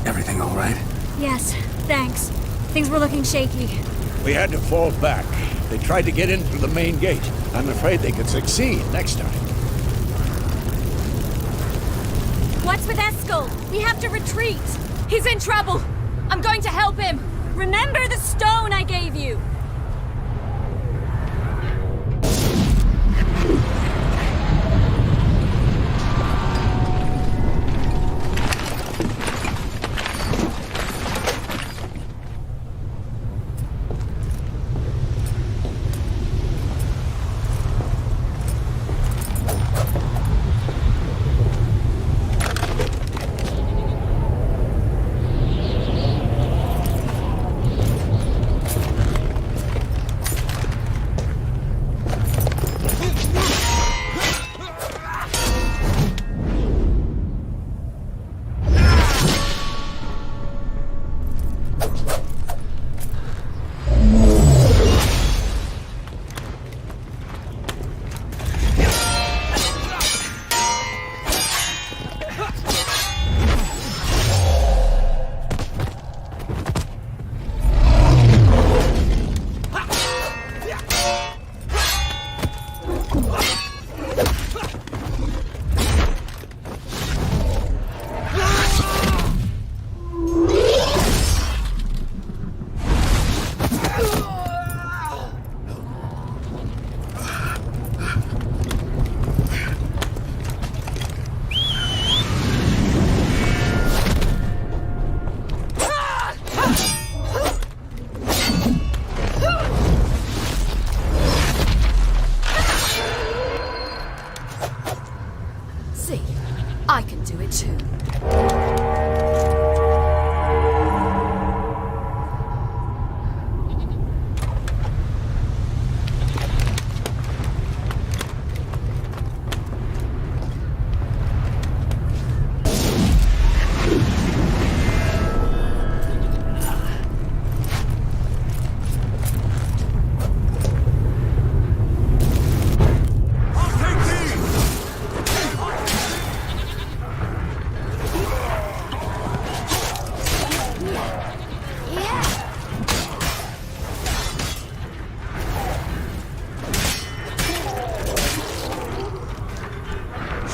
everything all right? Yes, thanks. Things were looking shaky. We had to fall back. They tried to get in through the main gate. I'm afraid they could succeed next time. What's with Eskel? We have to retreat. He's in trouble. I'm going to help him! Remember the stone I gave you! I can do it too.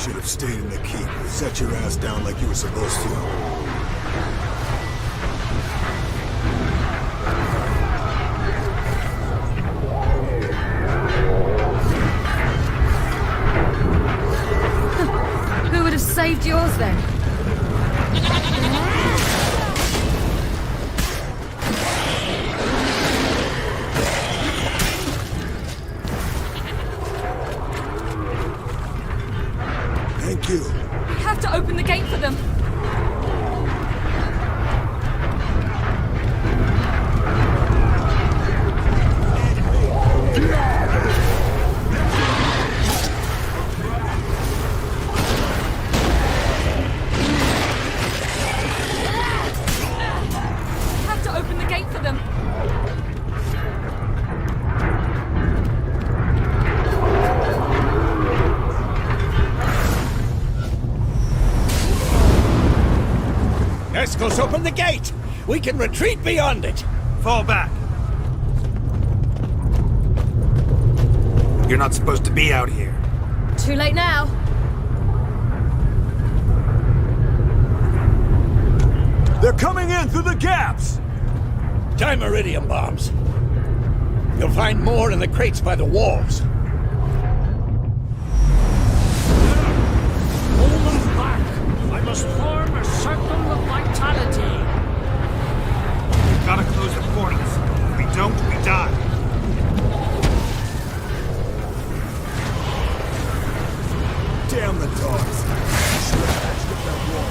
Should have stayed in the keep. Set your ass down like you were supposed to. Who would have saved yours then? Thank you. I have to open the gate for them. I have to open the gate for them. Eskel's open the gate! We can retreat beyond it! Fall back. You're not supposed to be out here. Too late now. They're coming in through the gaps! Dimeridium bombs. You'll find more in the crates by the walls. Hold them back! I must form a circle of vitality. We've got to close the portals. If we don't, we die. Damn the dogs. Should have patched up that wall.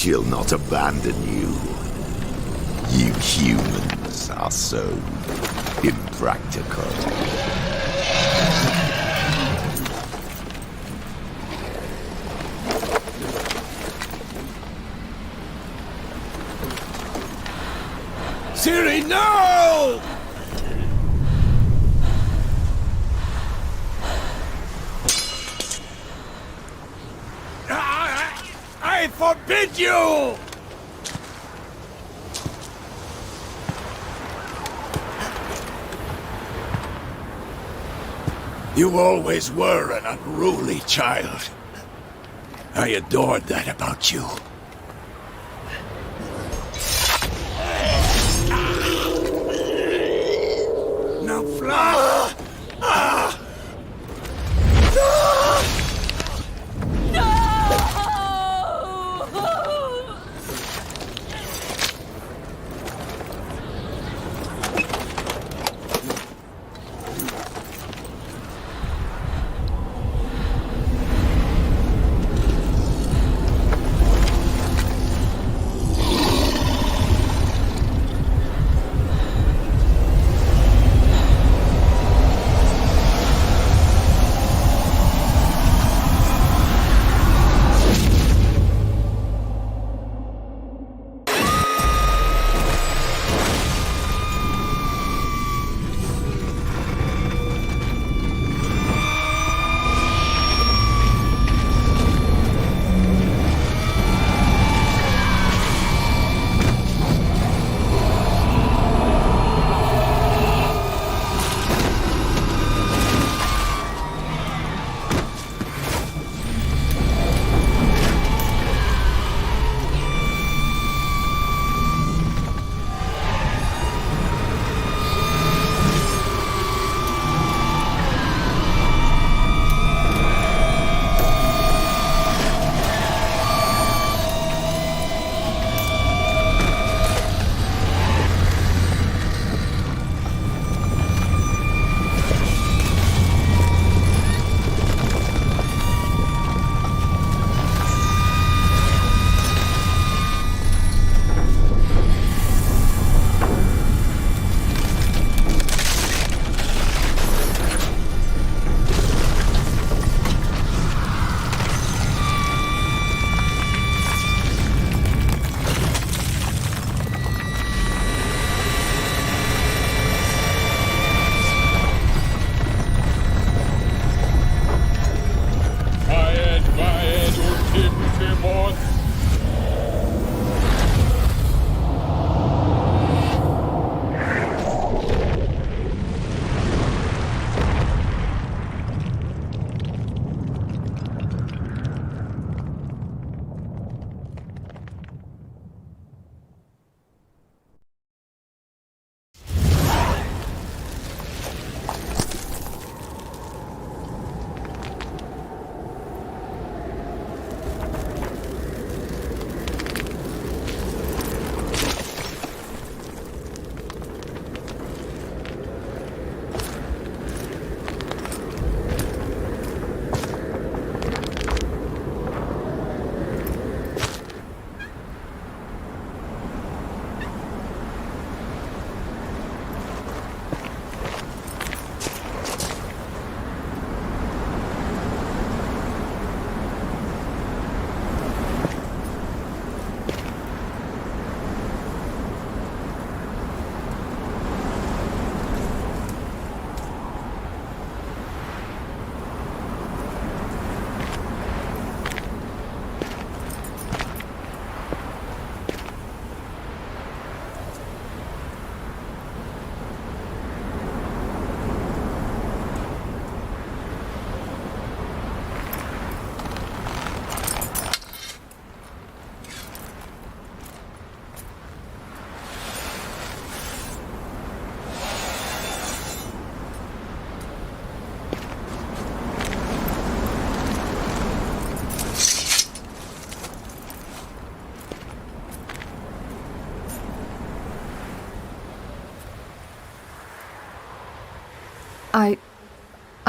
She'll not abandon you. You humans are so impractical. Ciri, no! I forbid you! You always were an unruly child. I adored that about you. Now fly!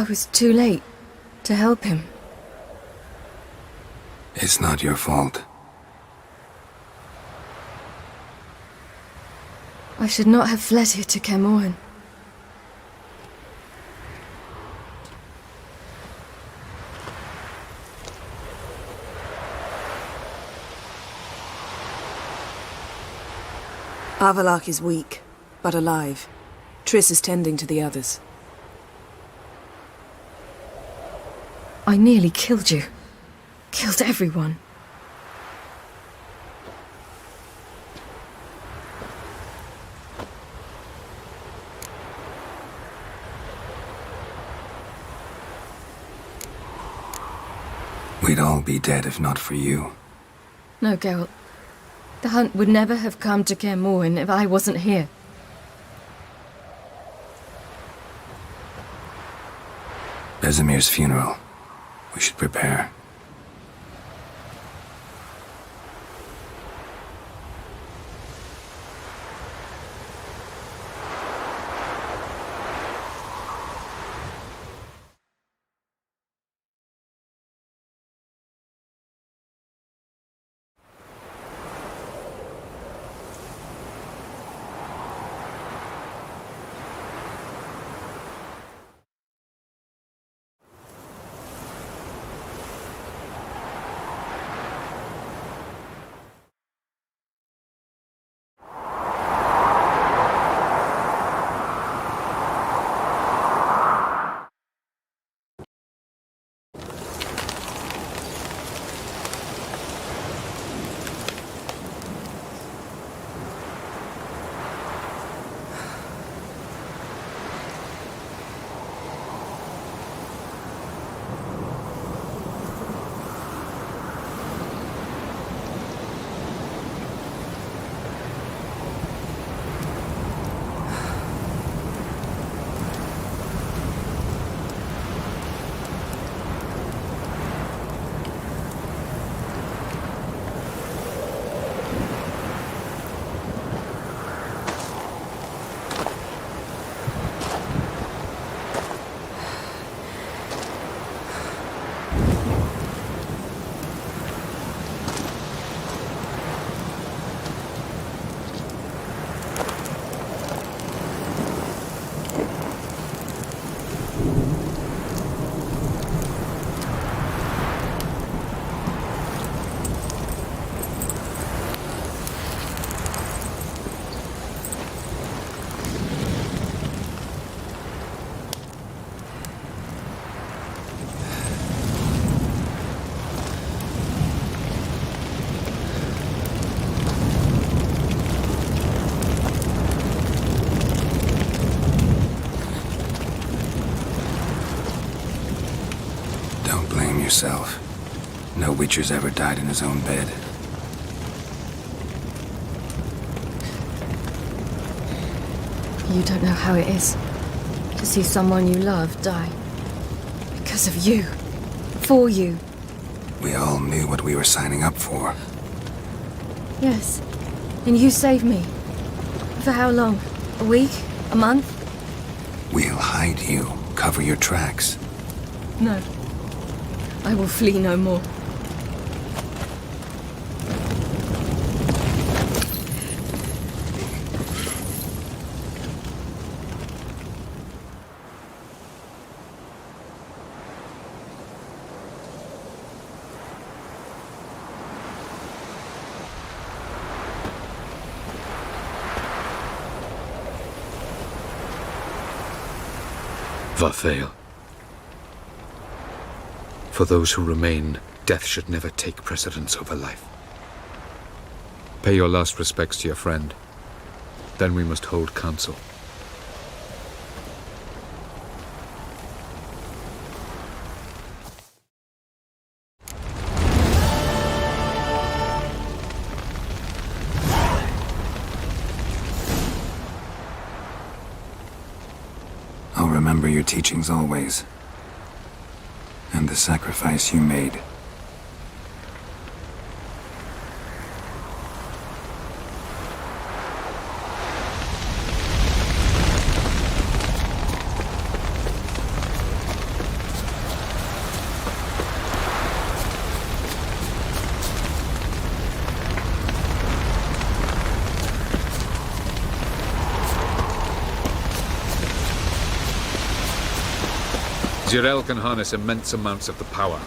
I was too late to help him. It's not your fault. I should not have fled here to Kermoren. Avalak is weak, but alive. Triss is tending to the others. I nearly killed you. Killed everyone. We'd all be dead if not for you. No, Geralt. The hunt would never have come to Kermoren if I wasn't here. Vesemir's funeral. We should prepare. Yourself. No Witcher's ever died in his own bed. You don't know how it is to see someone you love die. Because of you. For you. We all knew what we were signing up for. Yes. And you saved me. For how long? A week? A month? We'll hide you. Cover your tracks. No. I will flee no more. Varthael. For those who remain, death should never take precedence over life. Pay your last respects to your friend. Then we must hold council. I'll remember your teachings always. And the sacrifice you made. Zirael can harness immense amounts of the power.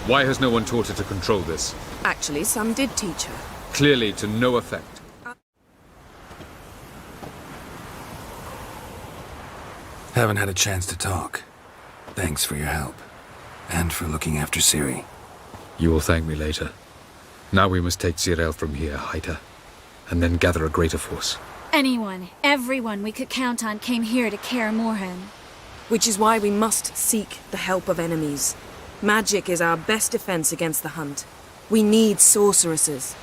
Why has no one taught her to control this? Actually, some did teach her. Clearly to no effect. Haven't had a chance to talk. Thanks for your help. And for looking after Ciri. You will thank me later. Now we must take Zirael from here, hide her, and then gather a greater force. Anyone, everyone we could count on came here to Kaer Morhen. Which is why we must seek the help of enemies. Magic is our best defense against the Hunt. We need sorceresses.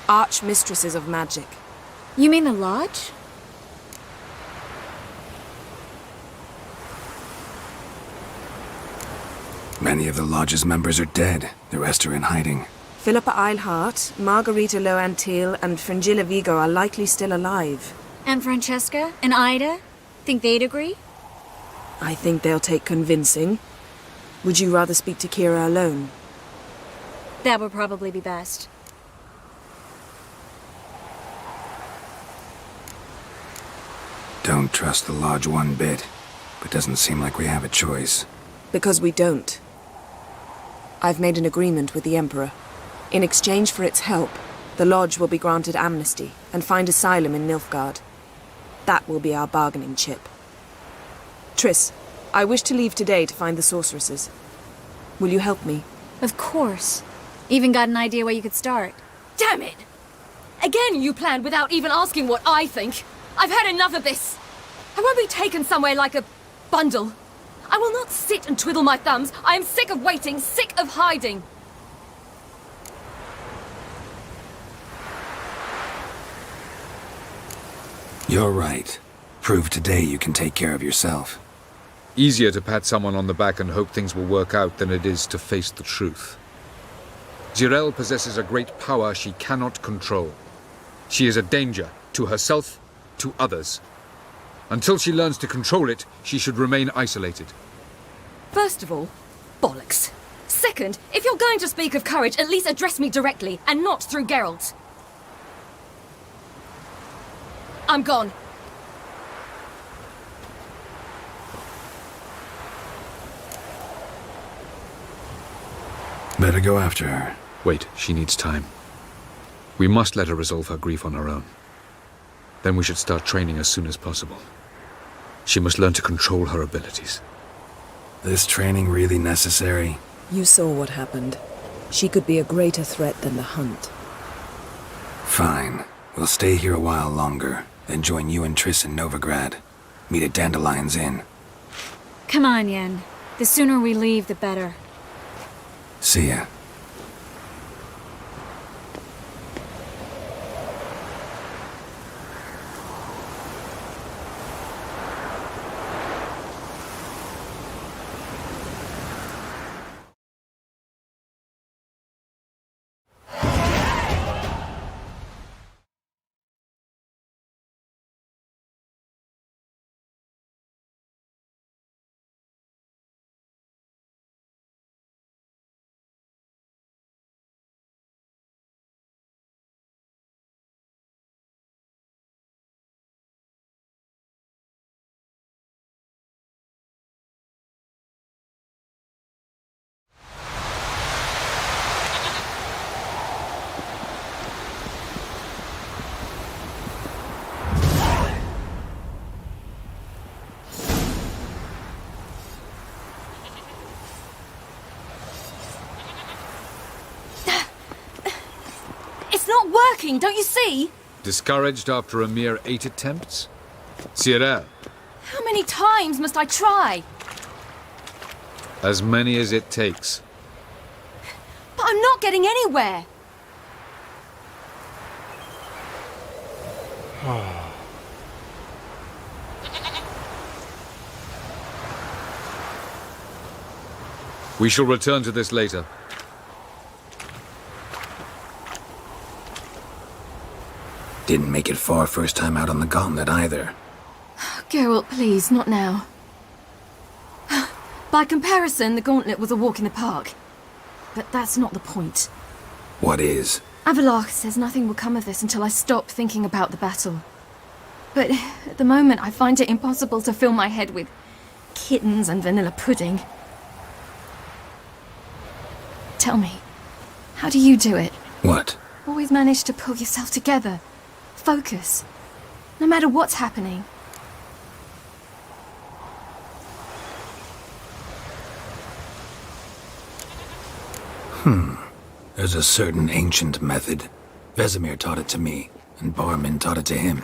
Archmistresses of magic. You mean the Lodge? Many of the Lodge's members are dead. The rest are in hiding. Philippa Eilhart, Margarita Loantil, and Fringilla Vigo are likely still alive. And Francesca? And Ida? Think they'd agree? I think they'll take convincing. Would you rather speak to Kira alone? That would probably be best. Don't trust the Lodge one bit, but doesn't seem like we have a choice. Because we don't. I've made an agreement with the Emperor. In exchange for its help, the Lodge will be granted amnesty and find asylum in Nilfgaard. That will be our bargaining chip. Triss, I wish to leave today to find the sorceresses. Will you help me? Of course. Even got an idea where you could start. Damn it! Again you planned without even asking what I think. I've had enough of this. I won't be taken somewhere like a bundle. I will not sit and twiddle my thumbs. I am sick of waiting, sick of hiding. You're right. Prove today you can take care of yourself. Easier to pat someone on the back and hope things will work out than it is to face the truth. Zirael possesses a great power she cannot control. She is a danger to herself, to others. Until she learns to control it, she should remain isolated. First of all, bollocks. Second, if you're going to speak of courage, at least address me directly, and not through Geralt. I'm gone. Better go after her. Wait, she needs time. We must let her resolve her grief on her own. Then we should start training as soon as possible. She must learn to control her abilities. This training really necessary? You saw what happened. She could be a greater threat than the Hunt. Fine. We'll stay here a while longer, then join you and Triss in Novigrad. Meet at Dandelion's Inn. Come on, Yen. The sooner we leave, the better. See ya. It's not working, don't you see? Discouraged after a mere 8 attempts? Zirael, How many times must I try? as many as it takes. But I'm not getting anywhere. We shall return to this later. Didn't make it far first time out on the gauntlet either. Geralt, please, not now. By comparison, the gauntlet was a walk in the park. But that's not the point. What is? Avalach says nothing will come of this until I stop thinking about the battle. But at the moment, I find it impossible to fill my head with kittens and vanilla pudding. Tell me, how do you do it? What? Always manage to pull yourself together. Focus. No matter what's happening. There's a certain ancient method. Vesemir taught it to me, and Barman taught it to him.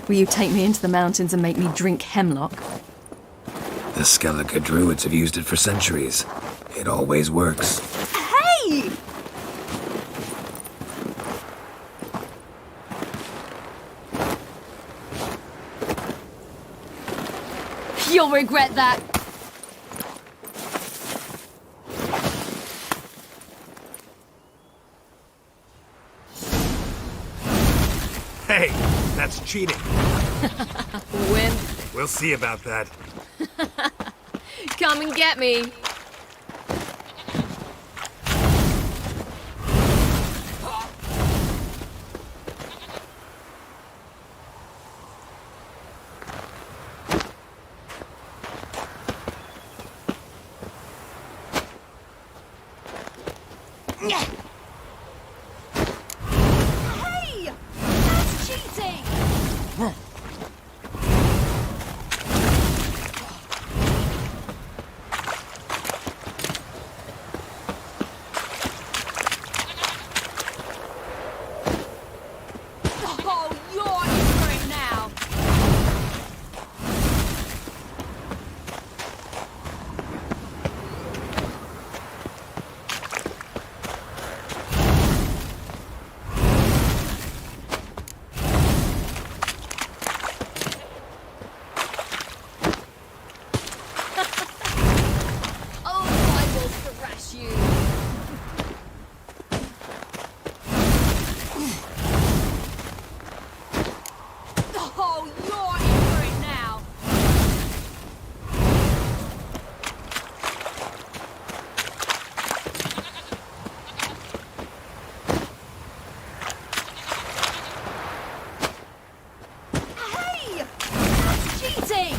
Will you take me into the mountains and make me drink hemlock? The Skellige druids have used it for centuries. It always works. Hey! You'll regret that. Hey, that's cheating. Wimp. We'll see about that. Come and get me. Hey! That's cheating! Oh, you're in for it now! Oh, I will thrash you! Oh, you're in for it now! Hey! That's cheating!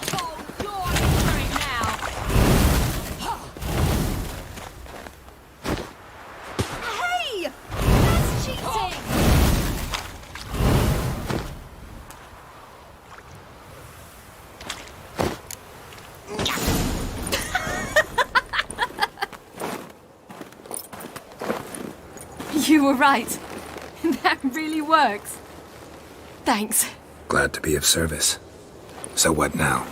Oh, you're in for it now! Hey! That's cheating! You were right. That really works. Thanks. Glad to be of service. So what now?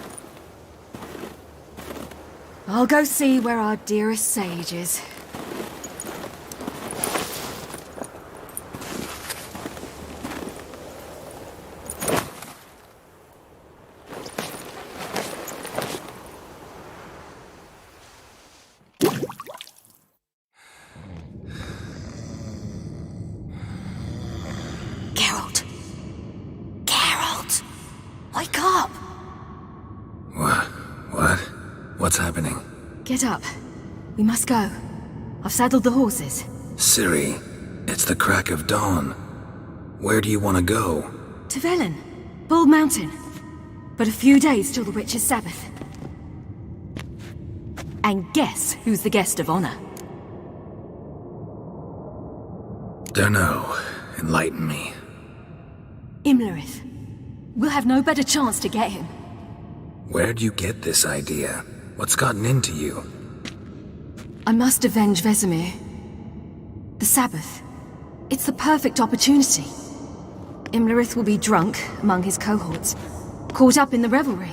I'll go see where our dearest sage is. Geralt. Geralt! Wake up! What? What's happening? Get up. We must go. I've saddled the horses. Ciri, it's the crack of dawn. Where do you want to go? To Velen. Bald Mountain. But a few days till the Witch's Sabbath. And guess who's the guest of honor? Dunno. Enlighten me. Imlerith. We'll have no better chance to get him. Where'd you get this idea? What's gotten into you? I must avenge Vesemir. The Sabbath. It's the perfect opportunity. Imlerith will be drunk among his cohorts, caught up in the revelry.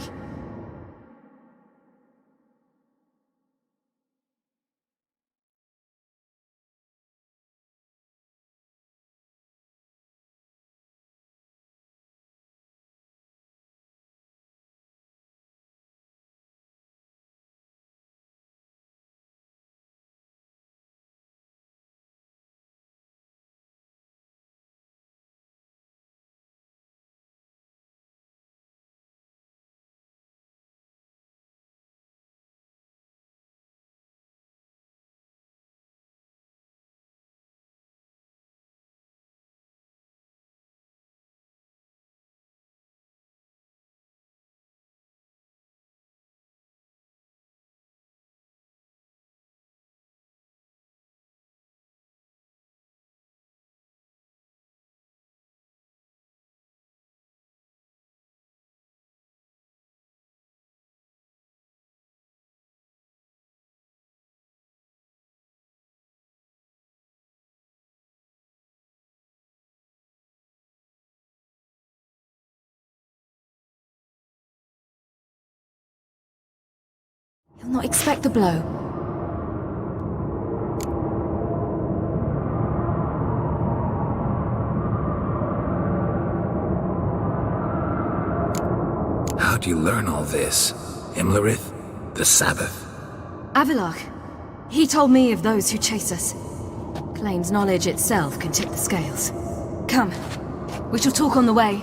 not expect the blow. How'd you learn all this? Imlerith? The Sabbath? Avalok. He told me of those who chase us. Claims knowledge itself can tip the scales. Come. We shall talk on the way.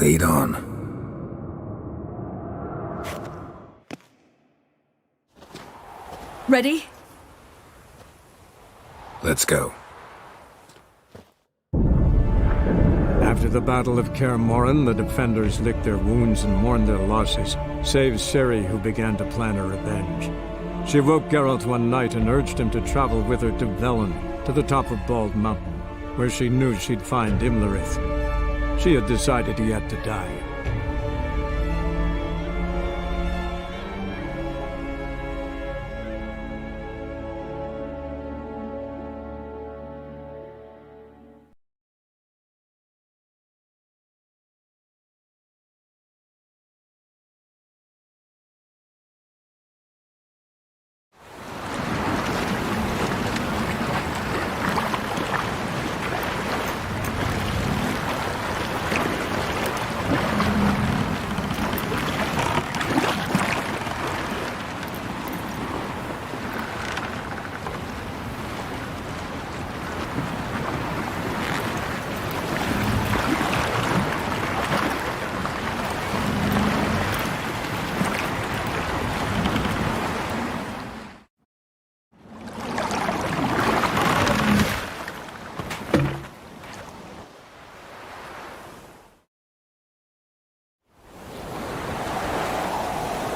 Lead on. Ready? Let's go. After the Battle of Kaer Morhen, the defenders licked their wounds and mourned their losses, save Ciri, who began to plan her revenge. She woke Geralt one night and urged him to travel with her to Velen, to the top of Bald Mountain, where she knew she'd find Imlerith. She had decided he had to die.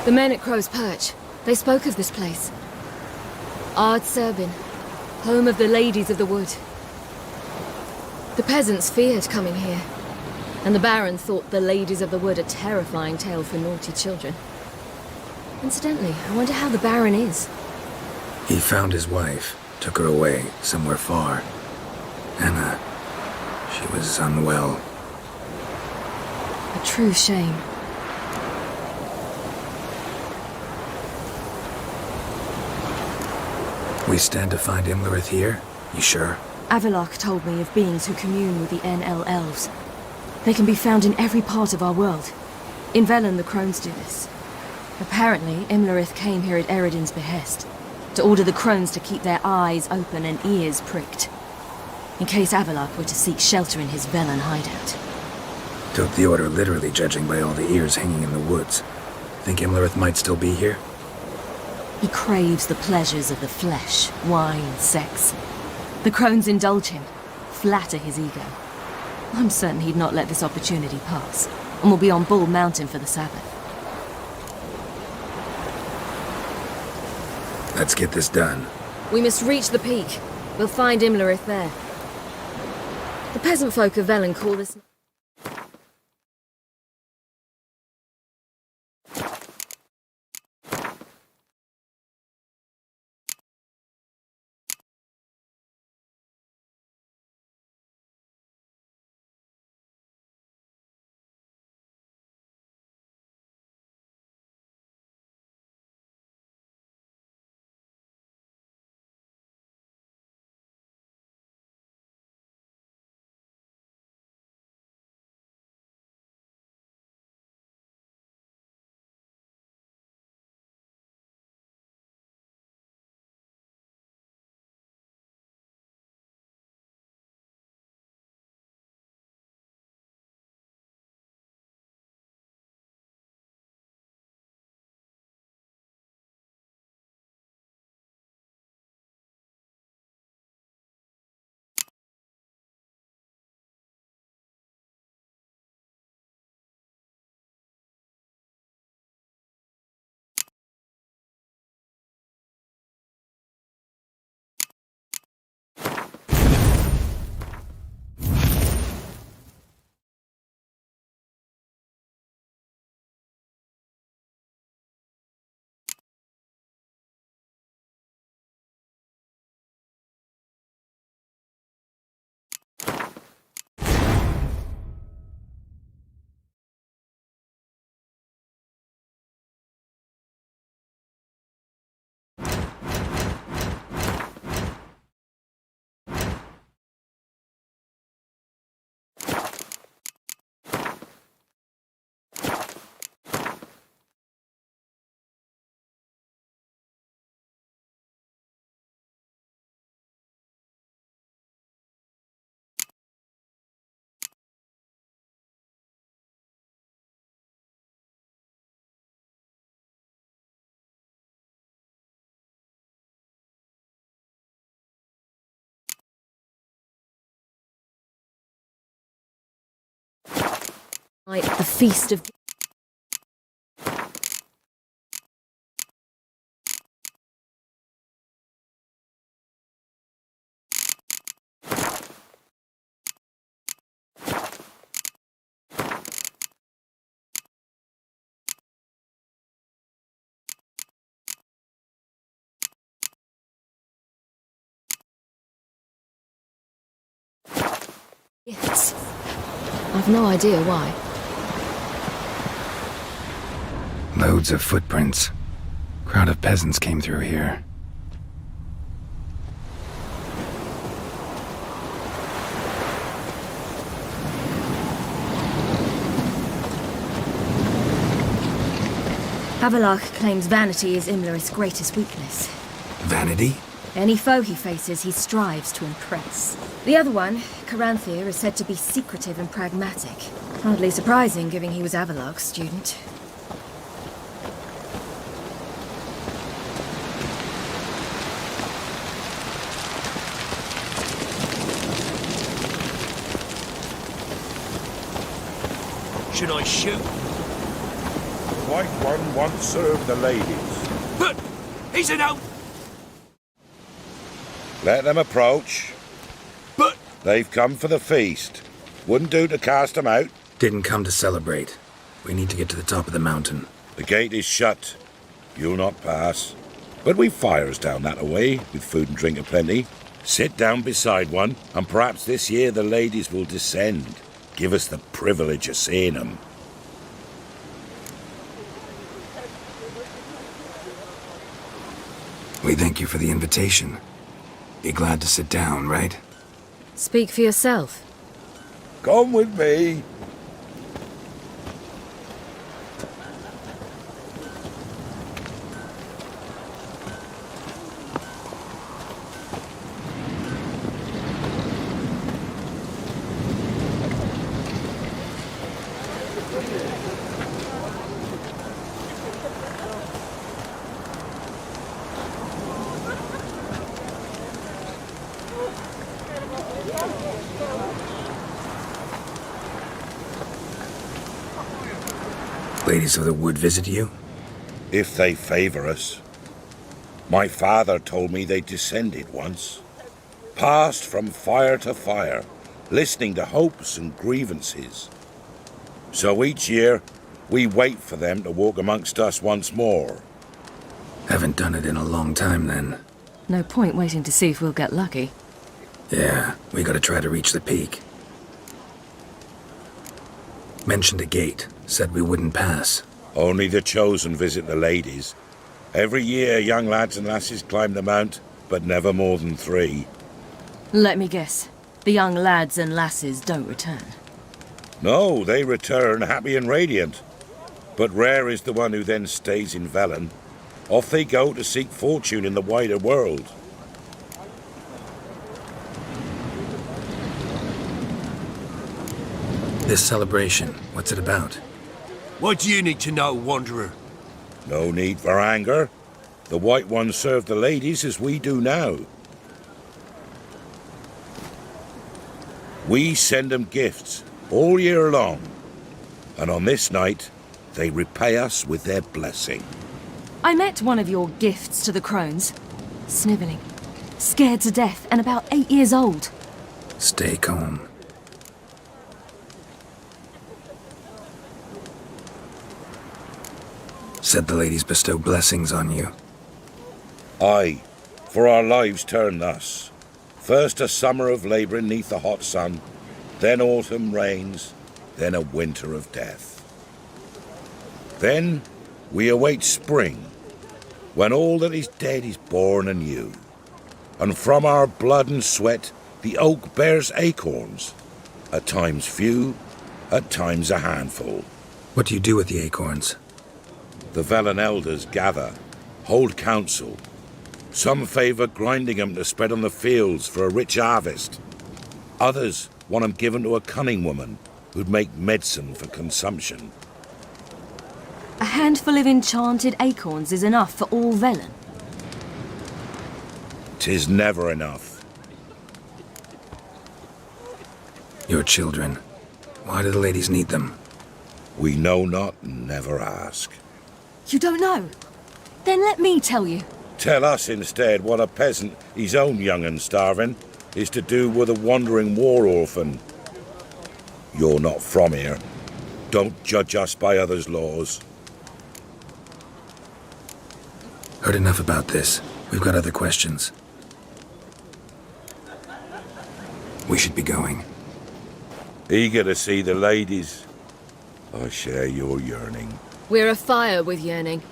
The men at Crow's Perch, they spoke of this place. Ard Serbin, home of the Ladies of the Wood. The peasants feared coming here, and the Baron thought the Ladies of the Wood a terrifying tale for naughty children. Incidentally, I wonder how the Baron is. He found his wife, took her away, somewhere far. Anna, she was unwell. A true shame. We stand to find Imlerith here? You sure? Avalok told me of beings who commune with the NL elves. They can be found in every part of our world. In Velen, the crones do this. Apparently, Imlerith came here at Eredin's behest, to order the crones to keep their eyes open and ears pricked, in case Avalok were to seek shelter in his Velen hideout. Took the order literally, judging by all the ears hanging in the woods. Think Imlerith might still be here? He craves the pleasures of the flesh, wine, sex. The crones indulge him, flatter his ego. I'm certain he'd not let this opportunity pass, and will be on Bull Mountain for the Sabbath. Let's get this done. We must reach the peak. We'll find Imlerith there. The peasant folk of Velen call this... Like the feast of... gifts. I've no idea why. Loads of footprints. Crowd of peasants came through here. Havelock claims vanity is Imlerith's greatest weakness. Vanity? Any foe he faces, he strives to impress. The other one, Caranthir, is said to be secretive and pragmatic. Hardly surprising, given he was Havelock's student. Should I shoot? The White One once served the ladies. But he's an out. Let them approach. But they've come for the feast. Wouldn't do to cast them out. Didn't come to celebrate. We need to get to the top of the mountain. The gate is shut. You'll not pass. But we've fires down that away, with food and drink aplenty. Sit down beside one, and perhaps this year the ladies will descend. Give us the privilege of seeing them. We thank you for the invitation. Be glad to sit down, right? Speak for yourself. Come with me. Ladies of the wood visit you? If they favor us. My father told me they descended once. Passed from fire to fire, listening to hopes and grievances. So each year, we wait for them to walk amongst us once more. Haven't done it in a long time, then. No point waiting to see if we'll get lucky. Yeah, we gotta try to reach the peak. Mentioned a gate. Said we wouldn't pass. Only the chosen visit the ladies. Every year, young lads and lasses climb the mount, but never more than 3. Let me guess. The young lads and lasses don't return. No, they return happy and radiant. But rare is the one who then stays in Velen. Off they go to seek fortune in the wider world. This celebration, what's it about? What do you need to know, Wanderer? No need for anger. The White Ones serve the ladies as we do now. We send them gifts all year long. And on this night, they repay us with their blessing. I met one of your gifts to the crones. Snivelling. Scared to death and about 8 years old. Stay calm. Said the ladies bestow blessings on you. Aye, for our lives turn thus. First a summer of labouring neath the hot sun, then autumn rains, then a winter of death. Then we await spring, when all that is dead is born anew. And from our blood and sweat the oak bears acorns, at times few, at times a handful. What do you do with the acorns? The Velen elders gather, hold council. Some favour grinding them to spread on the fields for a rich harvest. Others want them given to a cunning woman who'd make medicine for consumption. A handful of enchanted acorns is enough for all Velen. 'Tis never enough. Your children. Why do the ladies need them? We know not and never ask. You don't know? Then let me tell you. Tell us instead what a peasant, his own young and starving, is to do with a wandering war orphan. You're not from here. Don't judge us by others' laws. Heard enough about this. We've got other questions. We should be going. Eager to see the ladies. I share your yearning. We're afire with yearning.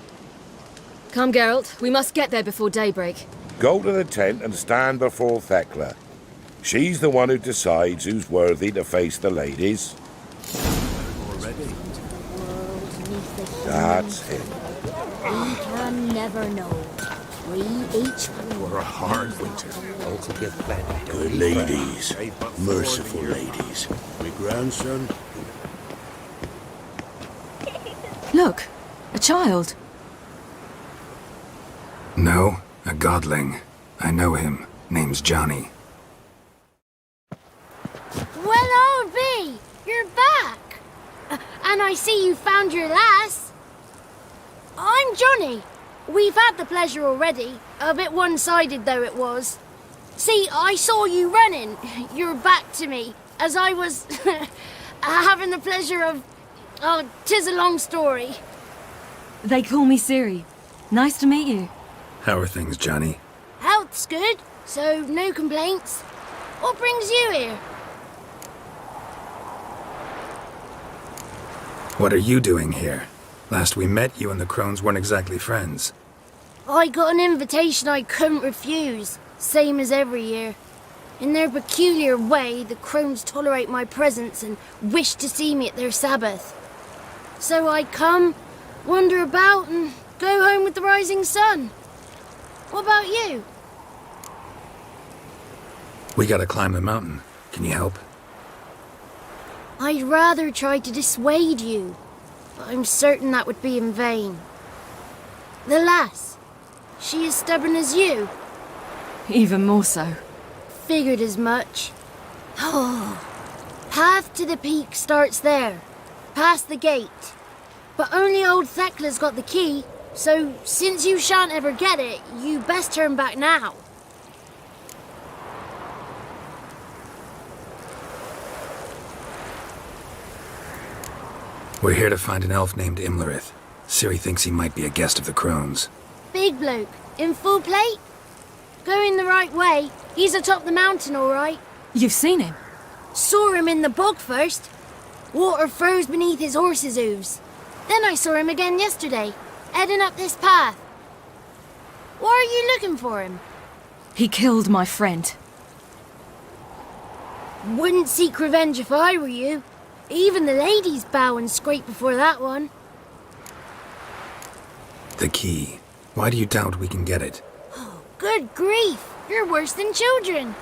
Come, Geralt. We must get there before daybreak. Go to the tent and stand before Thekla. She's the one who decides who's worthy to face the ladies. Already? That's it. We can never know. We each For a hard winter. Good ladies. Merciful ladies. My grandson. Look, a child. No, a godling. I know him. Name's Johnny. Well, old B, you're back. And I see you found your lass. I'm Johnny. We've had the pleasure already. A bit one-sided though it was. See, I saw you running. Your back to me. As I was having the pleasure of... Oh, 'tis a long story. They call me Ciri. Nice to meet you. How are things, Johnny? Health's good, so no complaints. What brings you here? What are you doing here? Last we met, you and the crones weren't exactly friends. I got an invitation I couldn't refuse, same as every year. In their peculiar way, the crones tolerate my presence and wish to see me at their Sabbath. So I come, wander about, and go home with the rising sun. What about you? We gotta climb the mountain. Can you help? I'd rather try to dissuade you, but I'm certain that would be in vain. The lass, she as stubborn as you? Even more so. Figured as much. Oh, path to the peak starts there, past the gate. But only old Thekla's got the key, so since you shan't ever get it, you best turn back now. We're here to find an elf named Imlerith. Ciri thinks he might be a guest of the crones. Big bloke, in full plate? Going the right way, he's atop the mountain all right. You've seen him? Saw him in the bog first. Water froze beneath his horse's hooves. Then I saw him again yesterday, heading up this path. Why are you looking for him? He killed my friend. Wouldn't seek revenge if I were you. Even the ladies bow and scrape before that one. The key. Why do you doubt we can get it? Good grief, you're worse than children.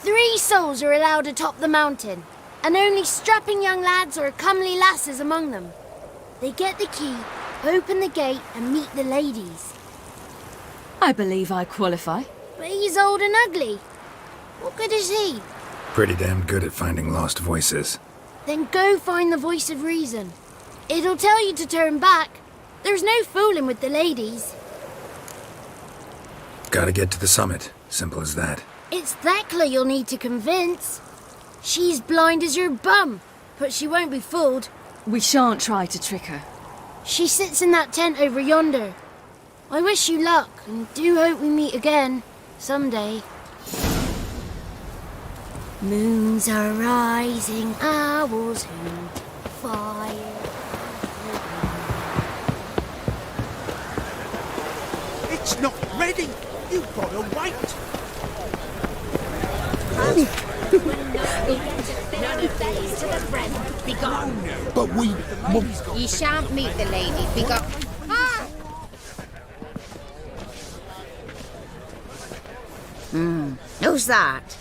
3 souls are allowed atop the mountain, and only strapping young lads or comely lasses among them. They get the key, open the gate, and meet the ladies. I believe I qualify. But he's old and ugly. What good is he? Pretty damn good at finding lost voices. Then go find the voice of reason. It'll tell you to turn back. There's no fooling with the ladies. Gotta get to the summit. Simple as that. It's Thekla you'll need to convince. She's blind as your bum, but she won't be fooled. We shan't try to trick her. She sits in that tent over yonder. I wish you luck, and do hope we meet again, someday. Moons are rising, owls hoot, fire. It's not ready. You've got to wait. But we... You shan't meet the lady. We got... Who's that?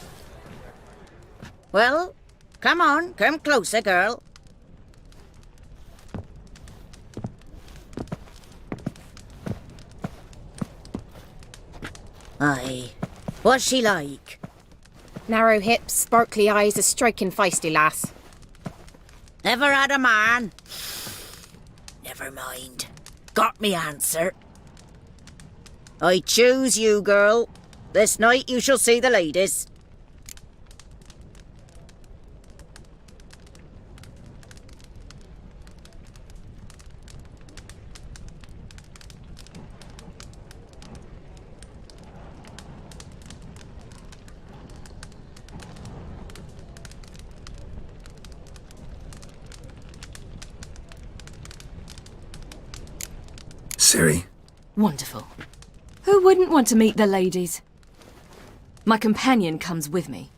Well, come on, come closer, girl. Aye. What's she like? Narrow hips, sparkly eyes, a striking feisty lass. Ever had a man? Never mind. Got me answer. I choose you, girl. This night you shall see the ladies. Ciri? Wonderful. Who wouldn't want to meet the ladies? My companion comes with me.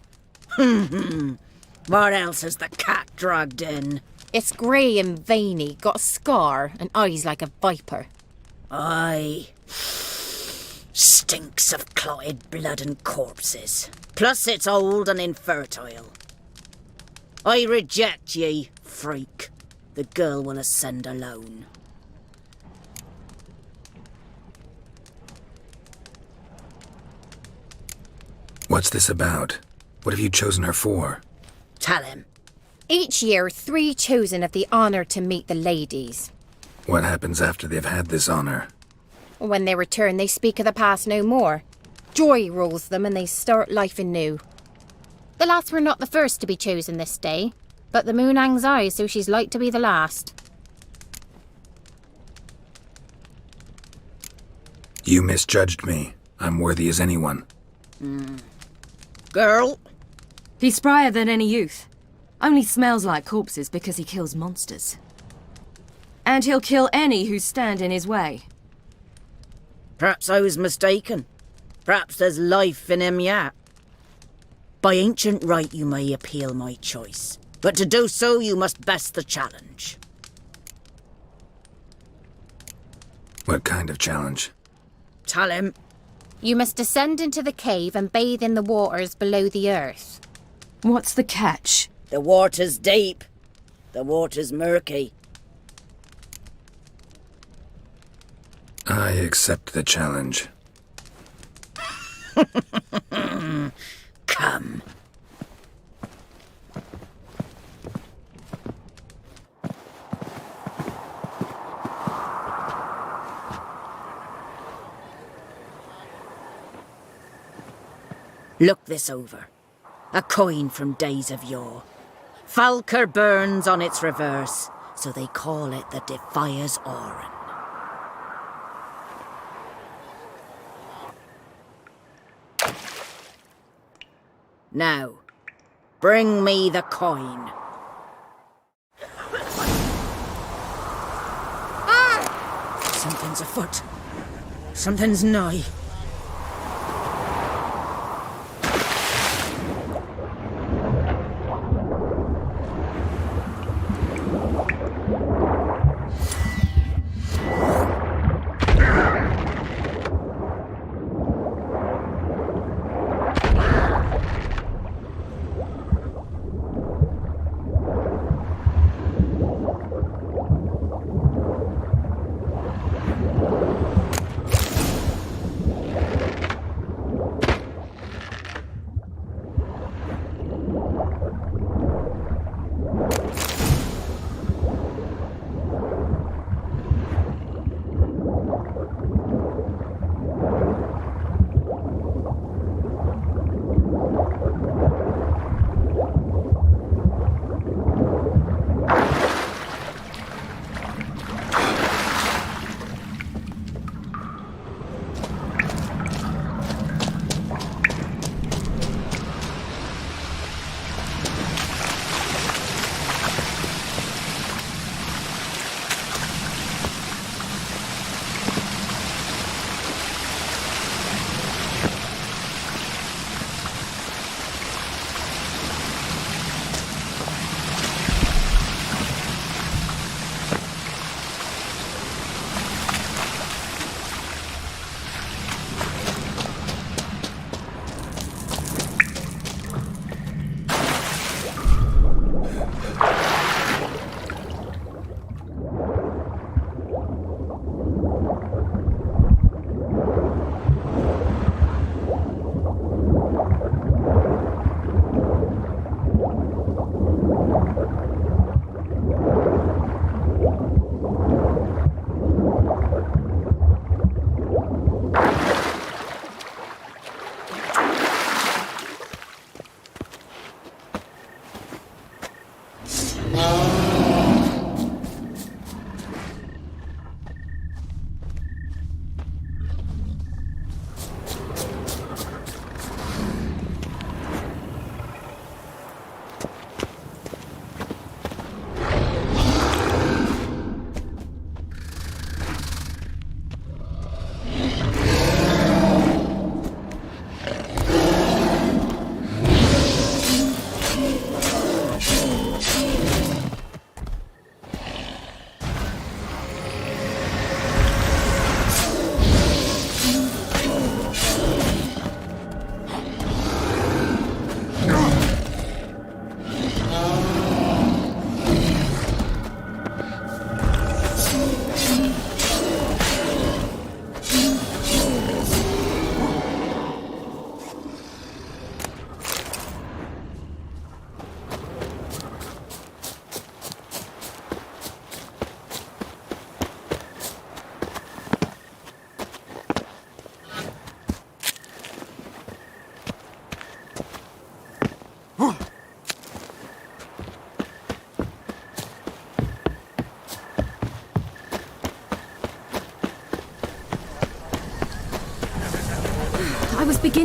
What else has the cat dragged in? It's grey and veiny, got a scar, and eyes like a viper. Aye. Stinks of clotted blood and corpses. Plus it's old and infertile. I reject ye, freak. The girl will ascend alone. What's this about? What have you chosen her for? Tell him. Each year, 3 chosen have the honour to meet the ladies. What happens after they've had this honor? When they return, they speak of the past no more. Joy rules them and they start life anew. The lads were not the first to be chosen this day, but the moon hangs high, so she's like to be the last. You misjudged me. I'm worthy as anyone. Girl? He's sprier than any youth. Only smells like corpses because he kills monsters. And he'll kill any who stand in his way. Perhaps I was mistaken. Perhaps there's life in him yet. By ancient right you may appeal my choice, but to do so you must best the challenge. What kind of challenge? Tell him. You must descend into the cave and bathe in the waters below the earth. What's the catch? The water's deep. The water's murky. I accept the challenge. Come. Look this over. A coin from days of yore. Falker burns on its reverse, so they call it the Defier's Oran. Now, bring me the coin. Something's afoot. Something's nigh.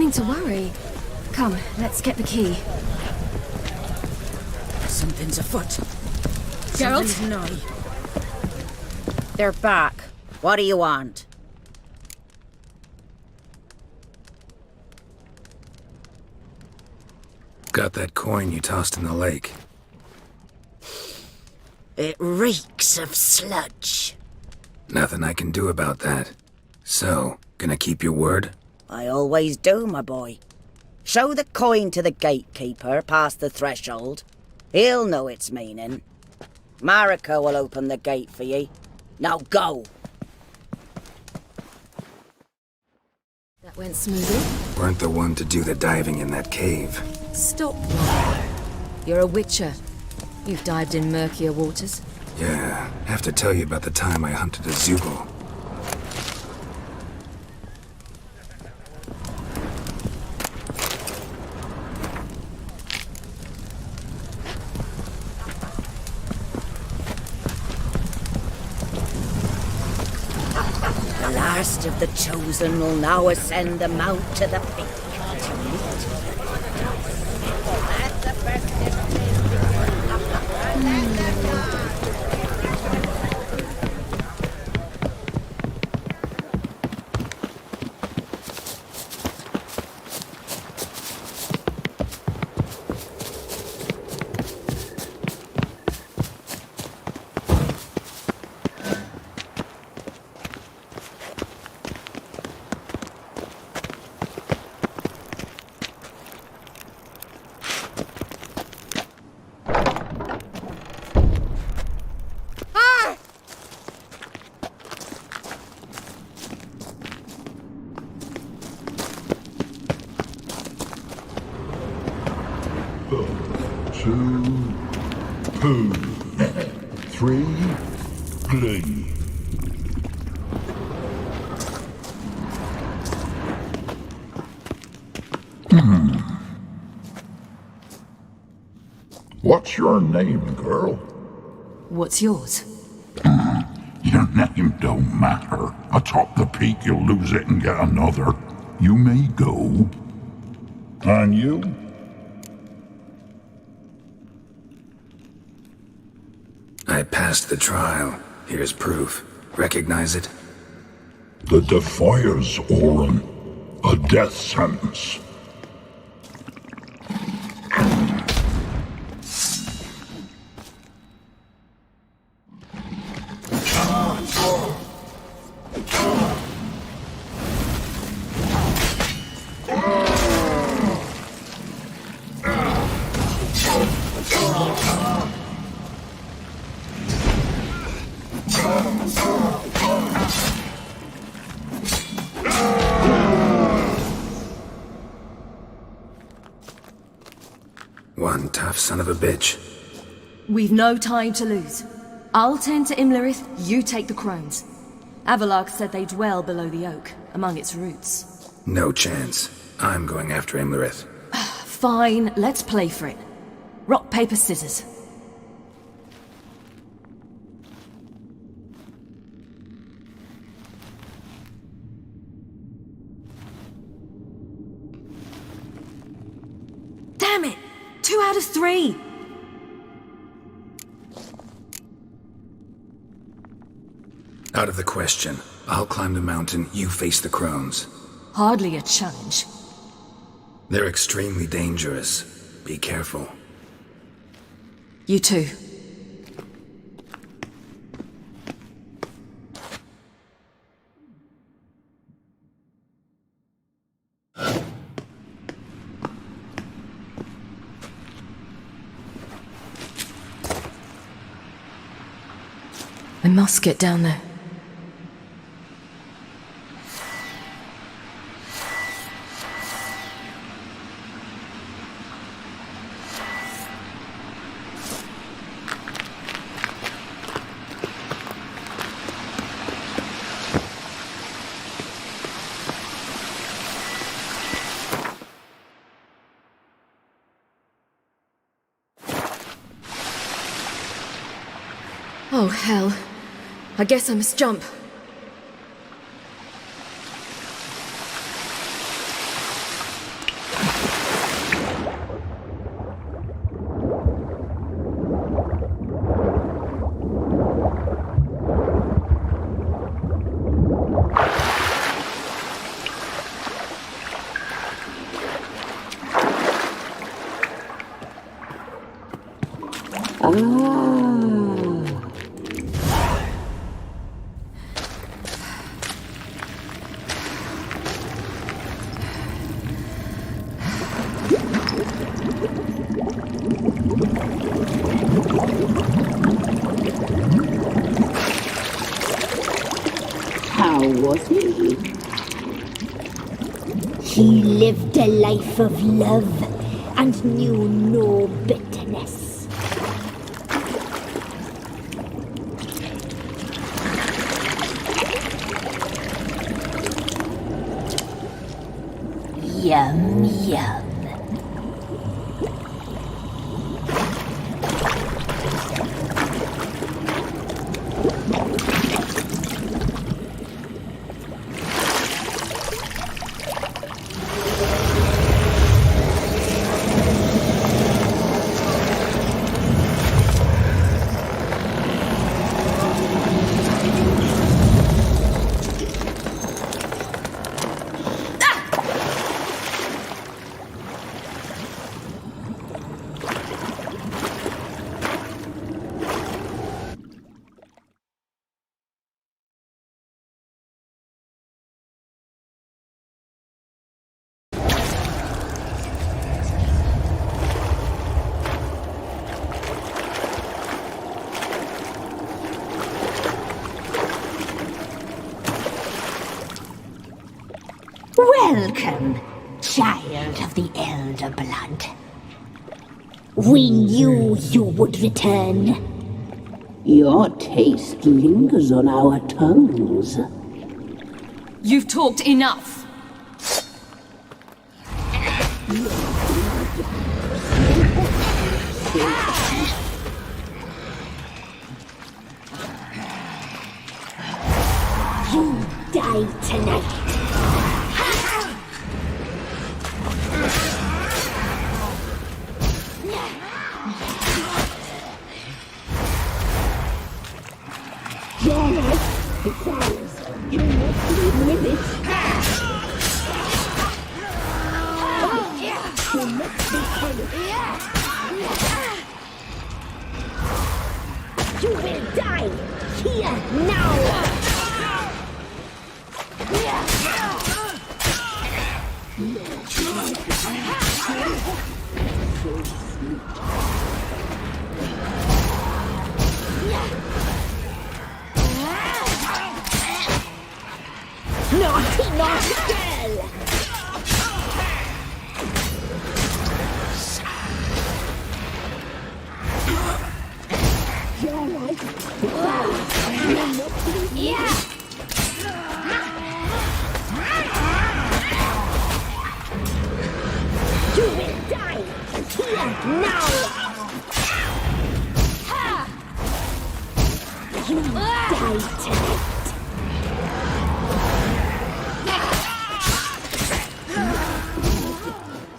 nothing to worry. Come, let's get the key. Something's afoot. Geralt? Something's nigh. They're back. What do you want? Got that coin you tossed in the lake. It reeks of sludge. Nothing I can do about that. So, gonna keep your word? I always do, my boy. Show the coin to the gatekeeper past the threshold. He'll know its meaning. Marika will open the gate for ye. Now go! That went smoothly. Weren't the one to do the diving in that cave. Stop. You're a witcher. You've dived in murkier waters. Yeah, have to tell you about the time I hunted a Zoogle. The last of the chosen will now ascend the mount to the peak. Two, three, play. What's your name, girl? What's yours? Your name don't matter. Atop the peak, you'll lose it and get another. You may go. And you? I passed the trial. Here's proof. Recognize it? The Defiers, Orin. A death sentence. One tough son of a bitch. We've no time to lose. I'll tend to Imlerith, you take the crones. Avalark said they dwell below the oak, among its roots. No chance. I'm going after Imlerith. Fine, let's play for it. Rock, paper, scissors. Damn it! 2 out of 3! Out of the question. I'll climb the mountain, you face the crones. Hardly a challenge. They're extremely dangerous. Be careful. You too. I must get down there. Oh, hell. I guess I must jump. How was he? He lived a life of love and knew no bitterness. Yum, yum. Welcome, child of the Elder Blood. We knew you would return. Your taste lingers on our tongues. You've talked enough. You die tonight. Your life is ours. You must live with it. You must be punished. You will die here now. Naughty, naughty girl! Your life is ours. You must live. Yeah! You will die here now! You die tonight!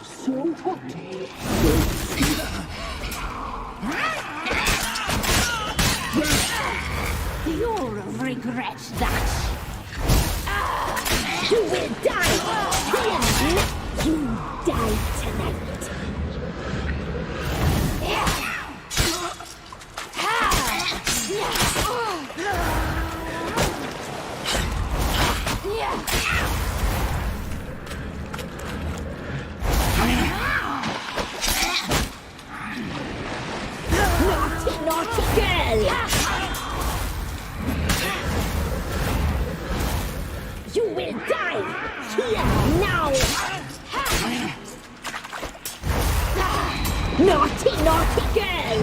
So hot. You'll regret that. You will die here. You die tonight. Naughty, naughty girl! You will die here now! Naughty, naughty girl!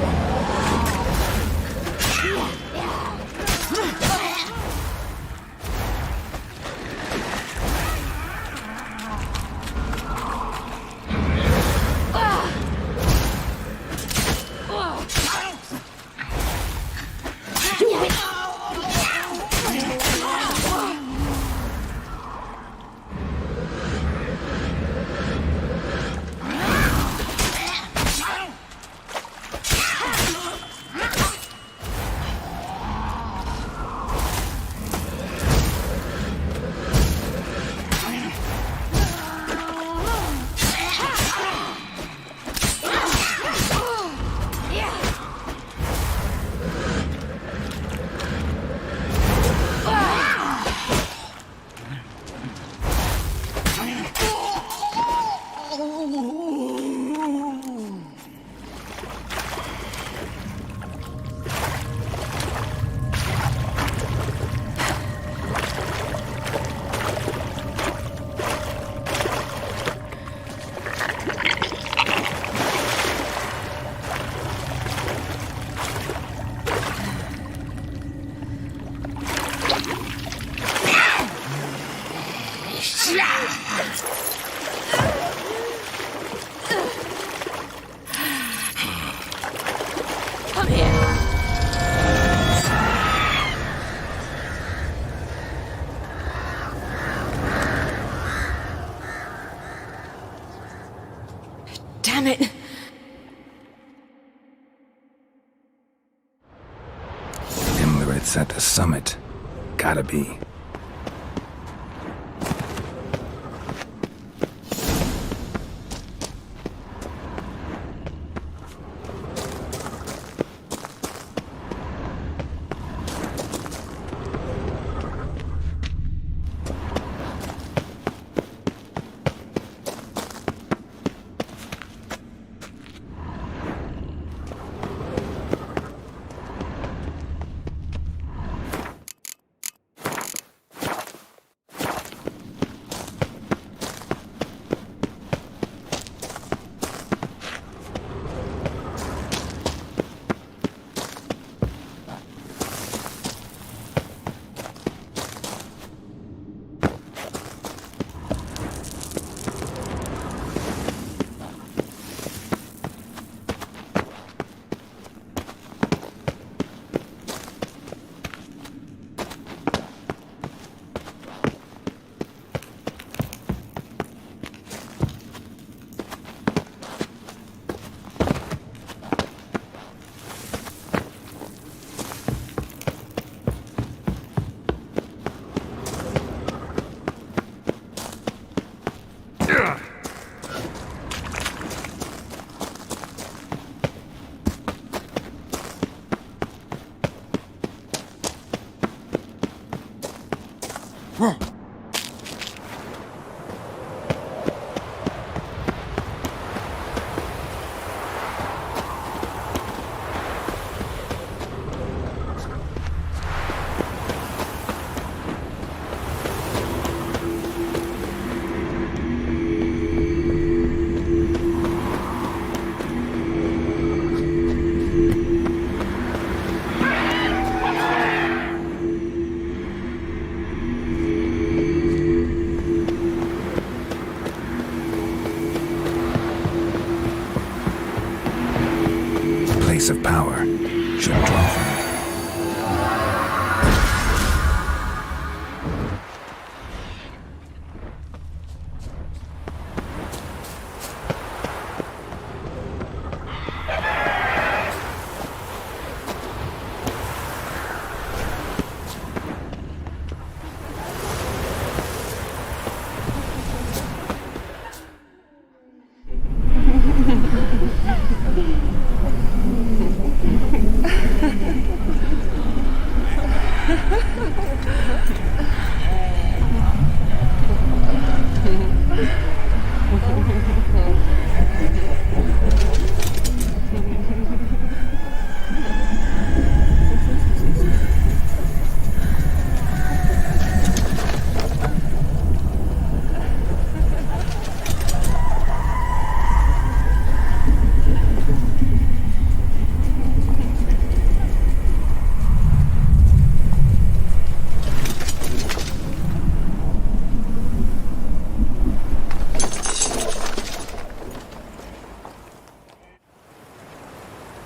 Damn it! Imlerit's at the summit. Gotta be. Of power should draw from it.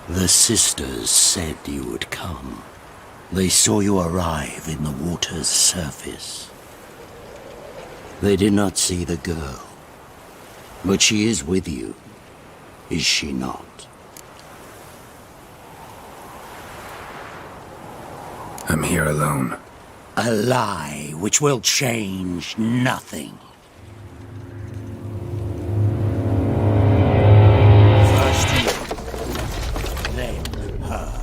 The sisters said you would come. They saw you arrive in the water's surface. They did not see the girl. But she is with you, is she not? I'm here alone. A lie which will change nothing. First you, then her.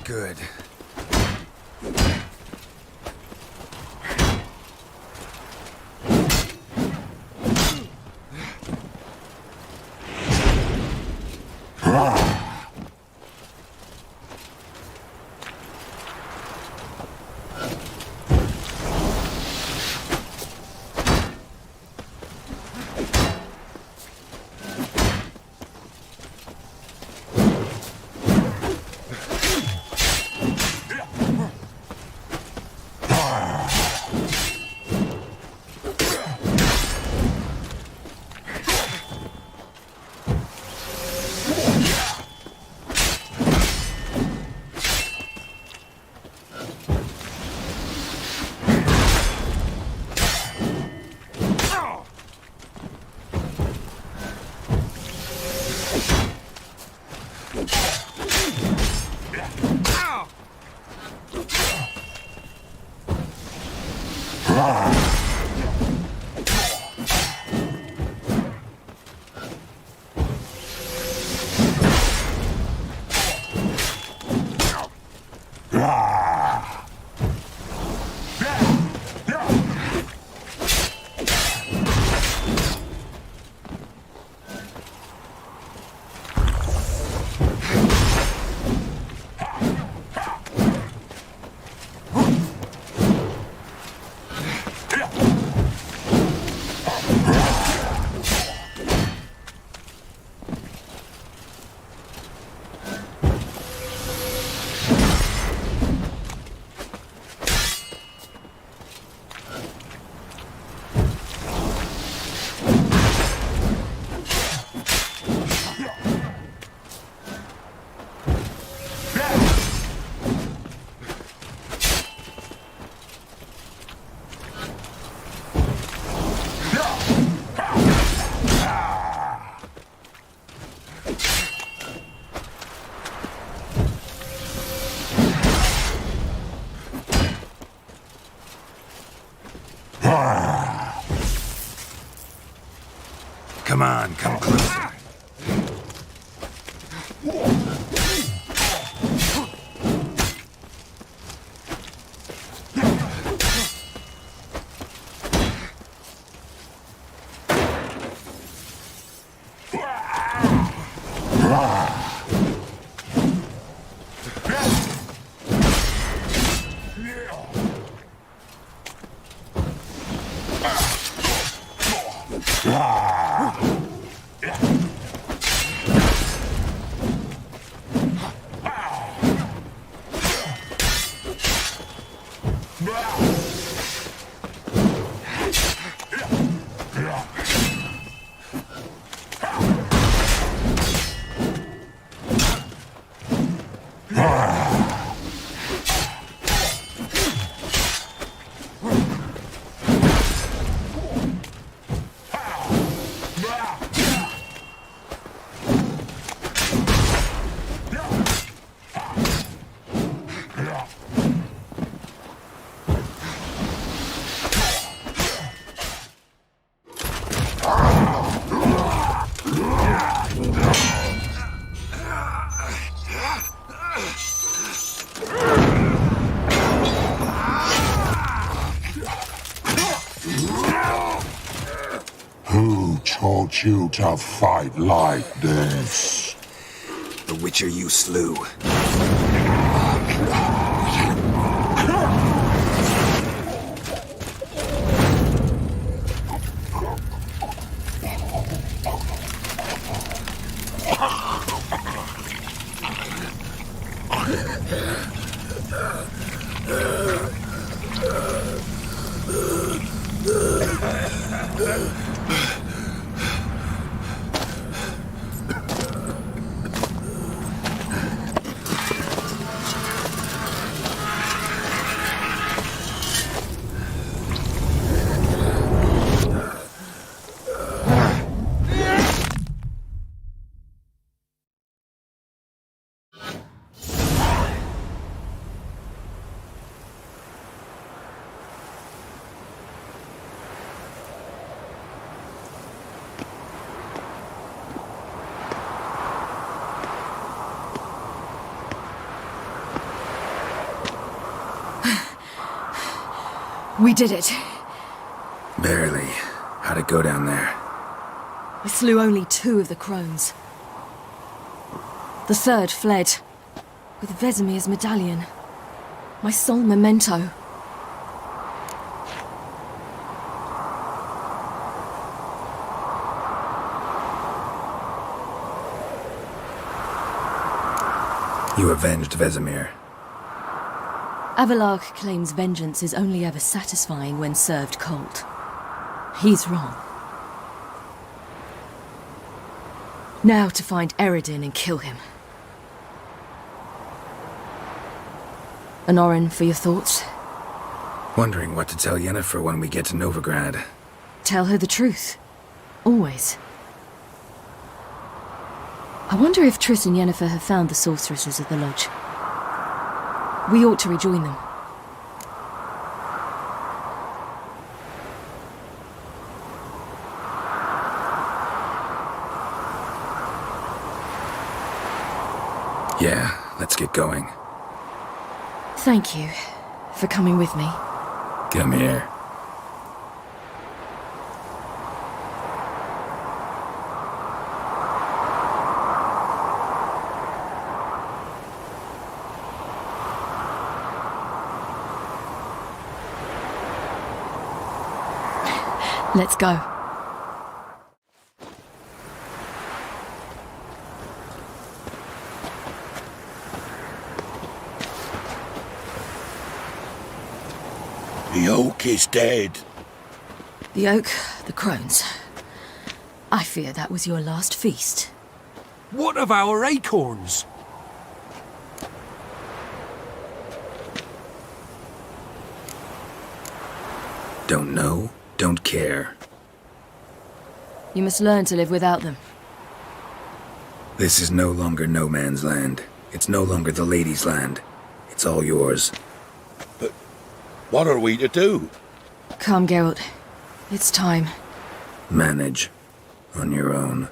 Good. Come on, come closer. Who taught you to fight like this? The Witcher you slew. We did it. Barely. How'd it go down there? We slew only 2 of the crones. The 3rd fled, with Vesemir's medallion. My sole memento. You avenged Vesemir. Avalark claims vengeance is only ever satisfying when served cold. He's wrong. Now to find Eredin and kill him. Honorin, for your thoughts? Wondering what to tell Yennefer when we get to Novigrad. Tell her the truth. Always. I wonder if Triss and Yennefer have found the sorceresses at the lodge. We ought to rejoin them. get going. Thank you for coming with me. Come here. Let's go. The oak is dead. The oak, the crones. I fear that was your last feast. What of our acorns? Don't know, don't care. You must learn to live without them. This is no longer no man's land. It's no longer the lady's land. It's all yours. But what are we to do? Come, Geralt. It's time. Manage. On your own.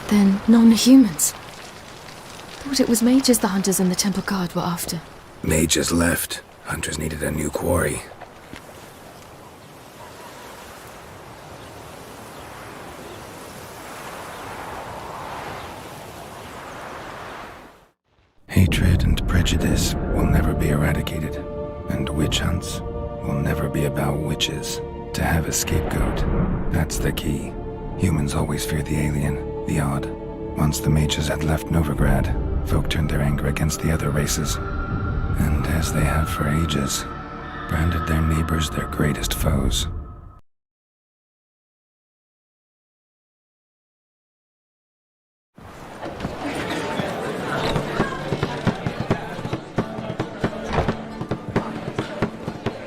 Then non-humans. Thought it was mages the hunters and the temple guard were after. Mages left. Hunters needed a new quarry. Hatred and prejudice will never be eradicated, and witch hunts will never be about witches. To have a scapegoat, that's the key. Humans always fear the alien, the odd. Once the mages had left Novigrad, folk turned their anger against the other races. And as they have for ages, branded their neighbors their greatest foes.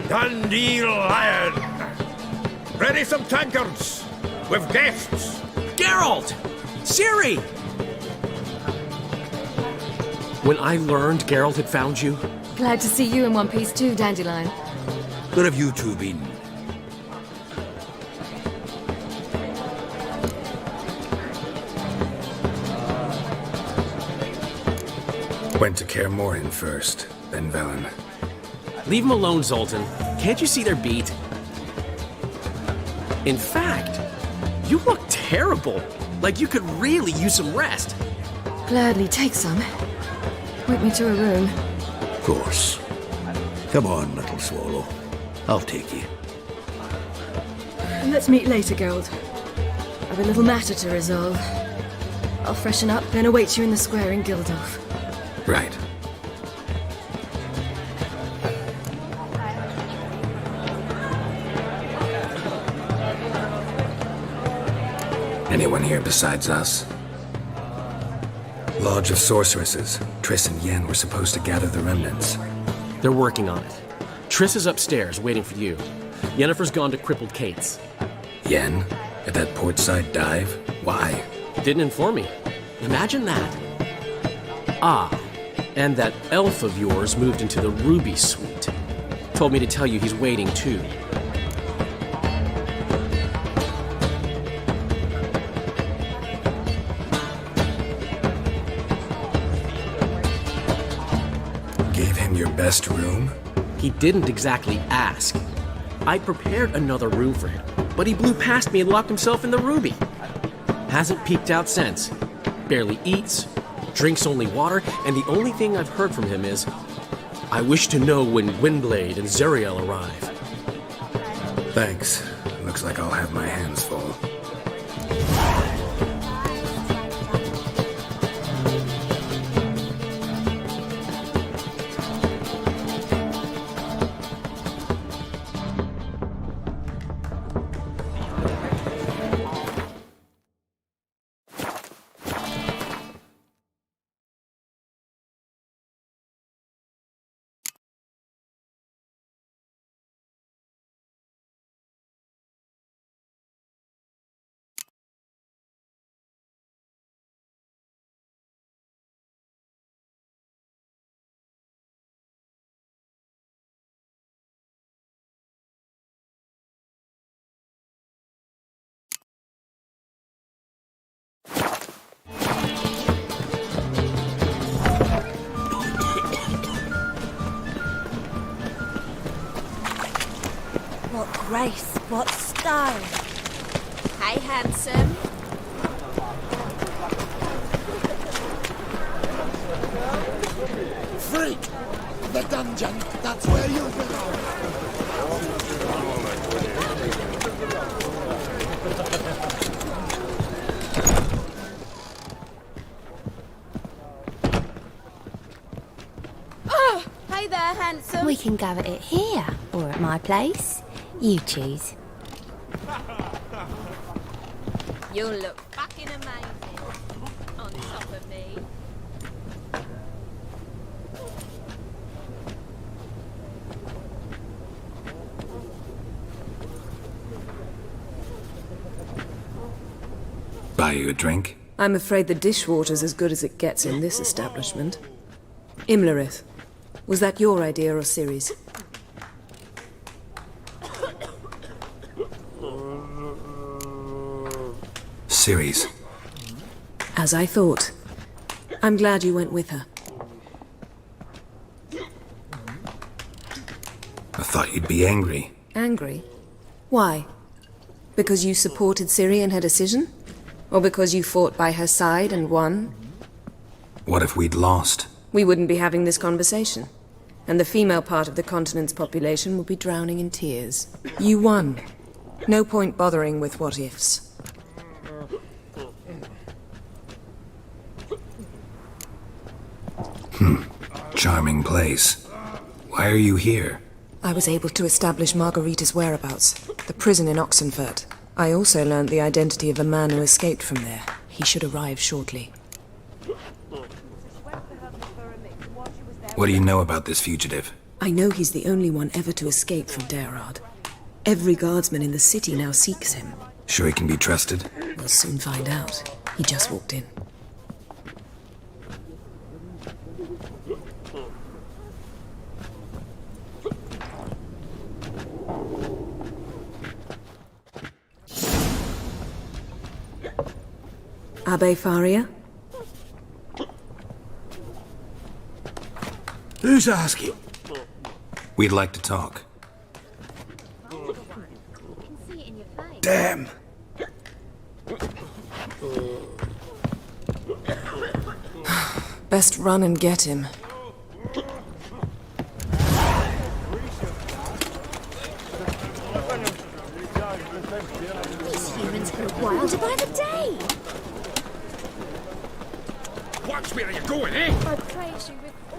Dundee Lion! Ready some tankards! With guests! Geralt! Ciri! When I learned Geralt had found you... Glad to see you in one piece too, Dandelion. Where have you two been? Went to Kaer Morhen first, then Velen. Leave them alone, Zoltan. Can't you see they're beat? In fact, you look terrible. Like you could really use some rest. Gladly take some. Point me to a room. Of course. Come on, little swallow. I'll take you. Let's meet later, Geralt. I've a little matter to resolve. I'll freshen up, then await you in the square in Gildorf. Right. Anyone here besides us? Lodge of Sorceresses. Triss and Yen were supposed to gather the remnants. They're working on it. Triss is upstairs, waiting for you. Yennefer's gone to crippled Kate's. Yen? At that portside dive? Why? Didn't inform me. Imagine that. Ah, and that elf of yours moved into the Ruby Suite. Told me to tell you he's waiting too. Gave him your best room? He didn't exactly ask. I prepared another room for him, but he blew past me and locked himself in the Ruby. Hasn't peeked out since. barely eats, drinks only water, and the only thing I've heard from him is, "I wish to know when Gwynblade and Zeriel arrive." Thanks. Looks like I'll have my hands full. What grace, what style. Hey, handsome. Freak! The dungeon, that's where you belong. Oh, hey there, handsome. We can go at it here, or at my place. You choose. You'll look fucking amazing on top of me. Buy you a drink? I'm afraid the dishwater's as good as it gets in this establishment. Imlerith, was that your idea or Ciri's? Ciri's. As I thought. I'm glad you went with her. I thought you'd be angry. Angry? Why? Because you supported Ciri in her decision? Or because you fought by her side and won? What if we'd lost? We wouldn't be having this conversation. And the female part of the continent's population would be drowning in tears. You won. No point bothering with what-ifs. Charming place. Why are you here? I was able to establish Margarita's whereabouts, the prison in Oxenfurt. I also learned the identity of a man who escaped from there. He should arrive shortly. What do you know about this fugitive? I know he's the only one ever to escape from Derard. Every guardsman in the city now seeks him. Sure he can be trusted? We'll soon find out. He just walked in. Abbe Faria? Who's asking? We'd like to talk. Damn. Best run and get him. These humans go wilder by the day. Watch where you're going, eh? I praise you with all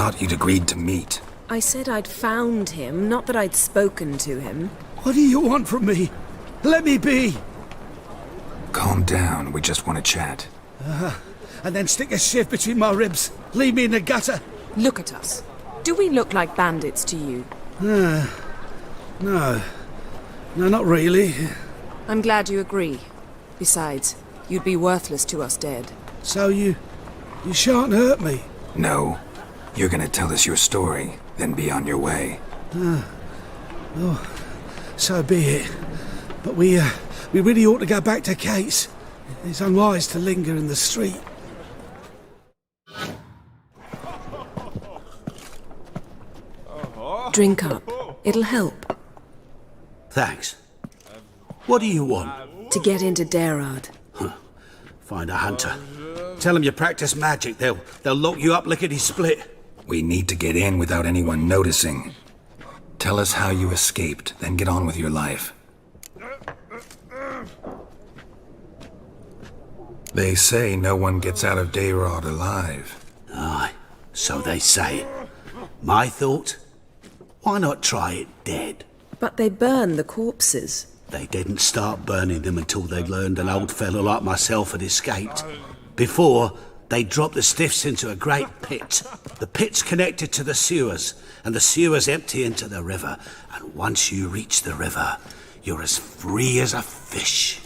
Thought you'd agreed to meet. I said I'd found him, not that I'd spoken to him. What do you want from me? Let me be! Calm down, we just want to chat. And then stick a sieve between my ribs. Leave me in the gutter. Look at us. Do we look like bandits to you? No. No, not really. I'm glad you agree. Besides, you'd be worthless to us dead. So you shan't hurt me? No. You're gonna tell us your story, then be on your way. Oh, so be it. But we really ought to go back to Kate's. It's unwise to linger in the street. Drink up. It'll help. Thanks. What do you want? To get into Darad. Find a hunter. Tell them you practice magic. They'll lock you up lickety-split. We need to get in without anyone noticing. Tell us how you escaped, then get on with your life. They say no one gets out of Dayrod alive. Aye, so they say. My thought? Why not try it dead? But they burn the corpses. They didn't start burning them until they'd learned an old fellow like myself had escaped. Before, they dropped the stiffs into a great pit. The pit's connected to the sewers, and the sewers empty into the river. And once you reach the river, you're as free as a fish.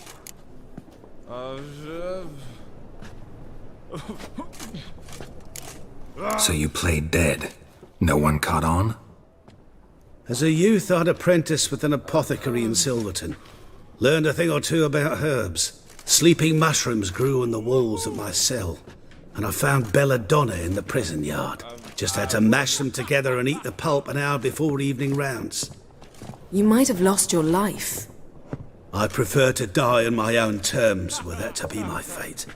So you played dead. No one caught on? As a youth, I'd apprenticed with an apothecary in Silverton. Learned a thing or two about herbs. Sleeping mushrooms grew on the walls of my cell. And I found belladonna in the prison yard. Just had to mash them together and eat the pulp an hour before evening rounds. You might have lost your life. I prefer to die on my own terms, were that to be my fate.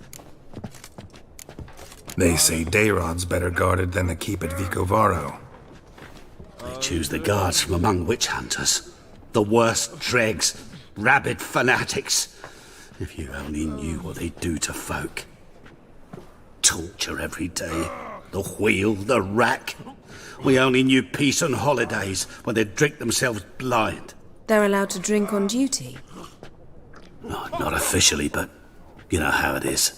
They say Dayrod's better guarded than the keep at Vicovaro. They choose the guards from among witch hunters. The worst dregs, rabid fanatics. If you only knew what they do to folk. Torture every day. The wheel, the rack. We only knew peace on holidays when they'd drink themselves blind. They're allowed to drink on duty? Oh, not officially, but you know how it is.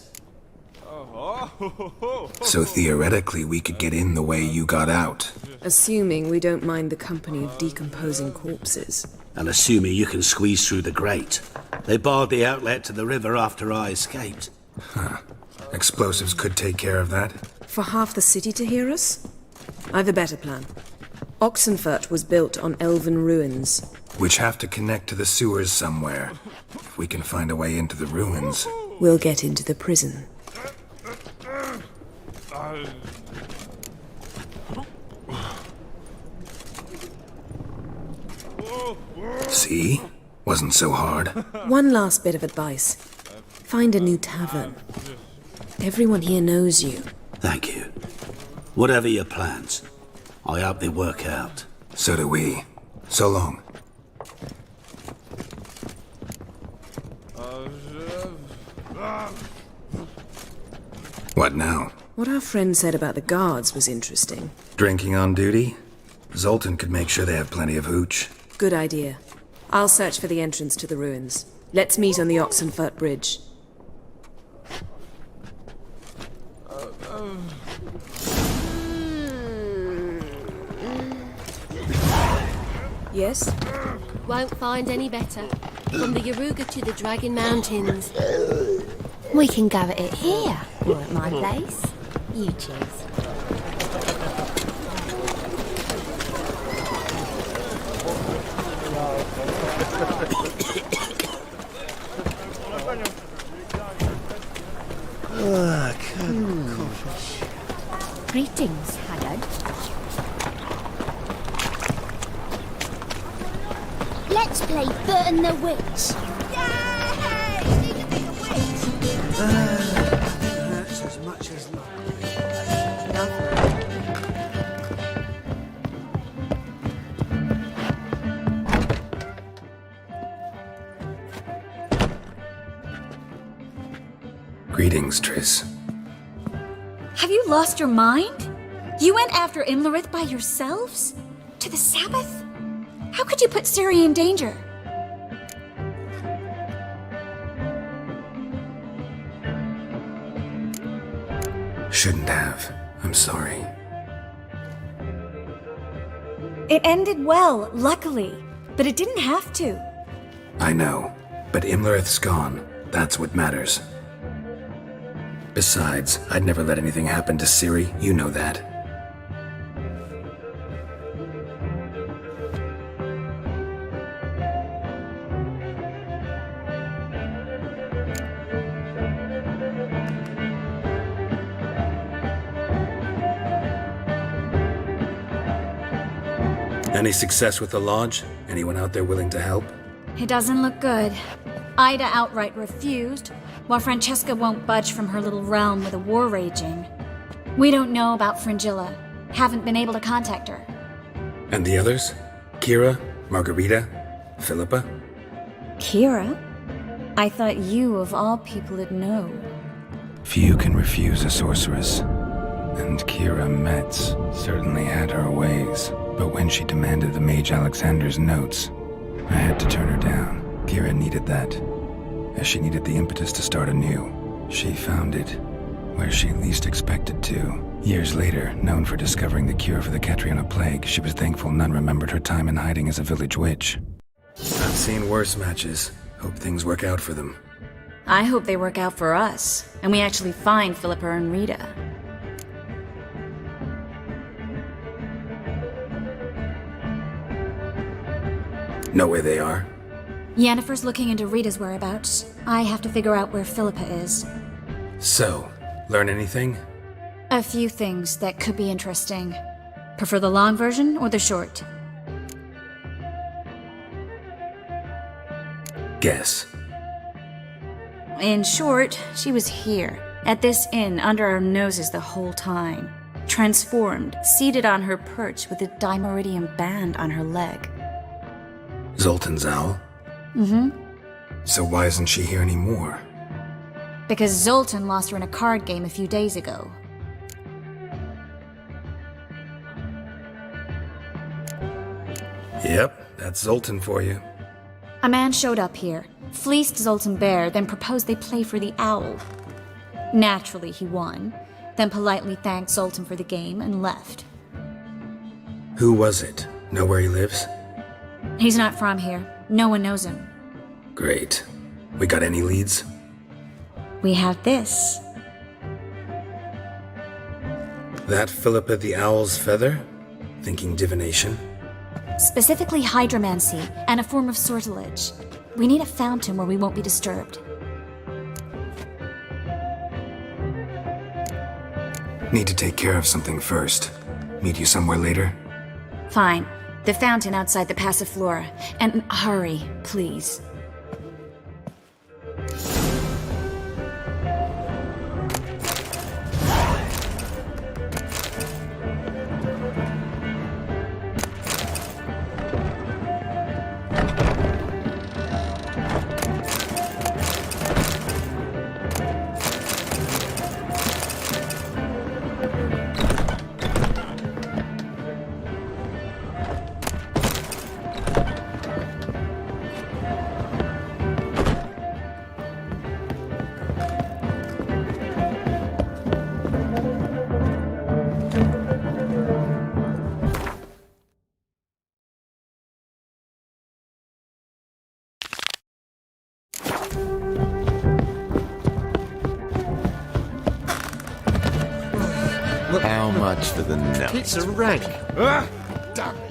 So theoretically, we could get in the way you got out. Assuming we don't mind the company of decomposing corpses. And assuming you can squeeze through the grate. They barred the outlet to the river after I escaped. Huh. Explosives could take care of that. For half the city to hear us? I've a better plan. Oxenfurt was built on elven ruins. Which have to connect to the sewers somewhere. If we can find a way into the ruins. We'll get into the prison. See? Wasn't so hard. One last bit of advice. Find a new tavern. Everyone here knows you. Thank you. Whatever your plans, I hope they work out. So do we. So long. What now? What our friend said about the guards was interesting. Drinking on duty? Zoltan could make sure they have plenty of hooch. Good idea. I'll search for the entrance to the ruins. Let's meet on the Oxenfurt Bridge. Yes? Won't find any better. From the Yaruga to the Dragon Mountains. We can go at it here, or at my place. You choose. Greetings, Haggard. Let's play Burton the Witch. Hurts as much as Greetings, Triss. Have you lost your mind? You went after Imlerith by yourselves? To the Sabbath? How could you put Ciri in danger? Shouldn't have. I'm sorry. It ended well, luckily, but it didn't have to. I know, but Imlerith's gone. That's what matters. Besides, I'd never let anything happen to Ciri. You know that. Any success with the lodge? Anyone out there willing to help? It doesn't look good. Ida outright refused, while Francesca won't budge from her little realm with a war raging. We don't know about Fringilla. Haven't been able to contact her. And the others? Kira? Margarita? Philippa? Kira? I thought you, of all people, would know. Few can refuse a sorceress. And Kira Metz certainly had her ways. But when she demanded the Mage Alexander's notes, I had to turn her down. Kira needed that, as she needed the impetus to start anew. She found it where she least expected to. Years later, known for discovering the cure for the Catriona plague, she was thankful none remembered her time in hiding as a village witch. I've seen worse matches. Hope things work out for them. I hope they work out for us, and we actually find Philippa and Rita. Know where they are? Yennefer's looking into Rita's whereabouts. I have to figure out where Philippa is. So, learn anything? A few things that could be interesting. Prefer the long version or the short? Guess. In short, she was here, at this inn, under our noses the whole time. Transformed, seated on her perch with a dimeridium band on her leg. Zoltan's owl? Mm-hmm. So why isn't she here anymore? Because Zoltan lost her in a card game a few days ago. Yep, that's Zoltan for you. A man showed up here, fleeced Zoltan bare, then proposed they play for the owl. Naturally, he won, then politely thanked Zoltan for the game and left. Who was it? Know where he lives? He's not from here. No one knows him. Great. We got any leads? We have this. That Philippa the Owl's feather? Thinking divination? Specifically hydromancy and a form of sortilege. We need a fountain where we won't be disturbed. Need to take care of something first. Meet you somewhere later? Fine. The fountain outside the Passiflora. And hurry, please. How much for the nut? It's a rag. Damn it.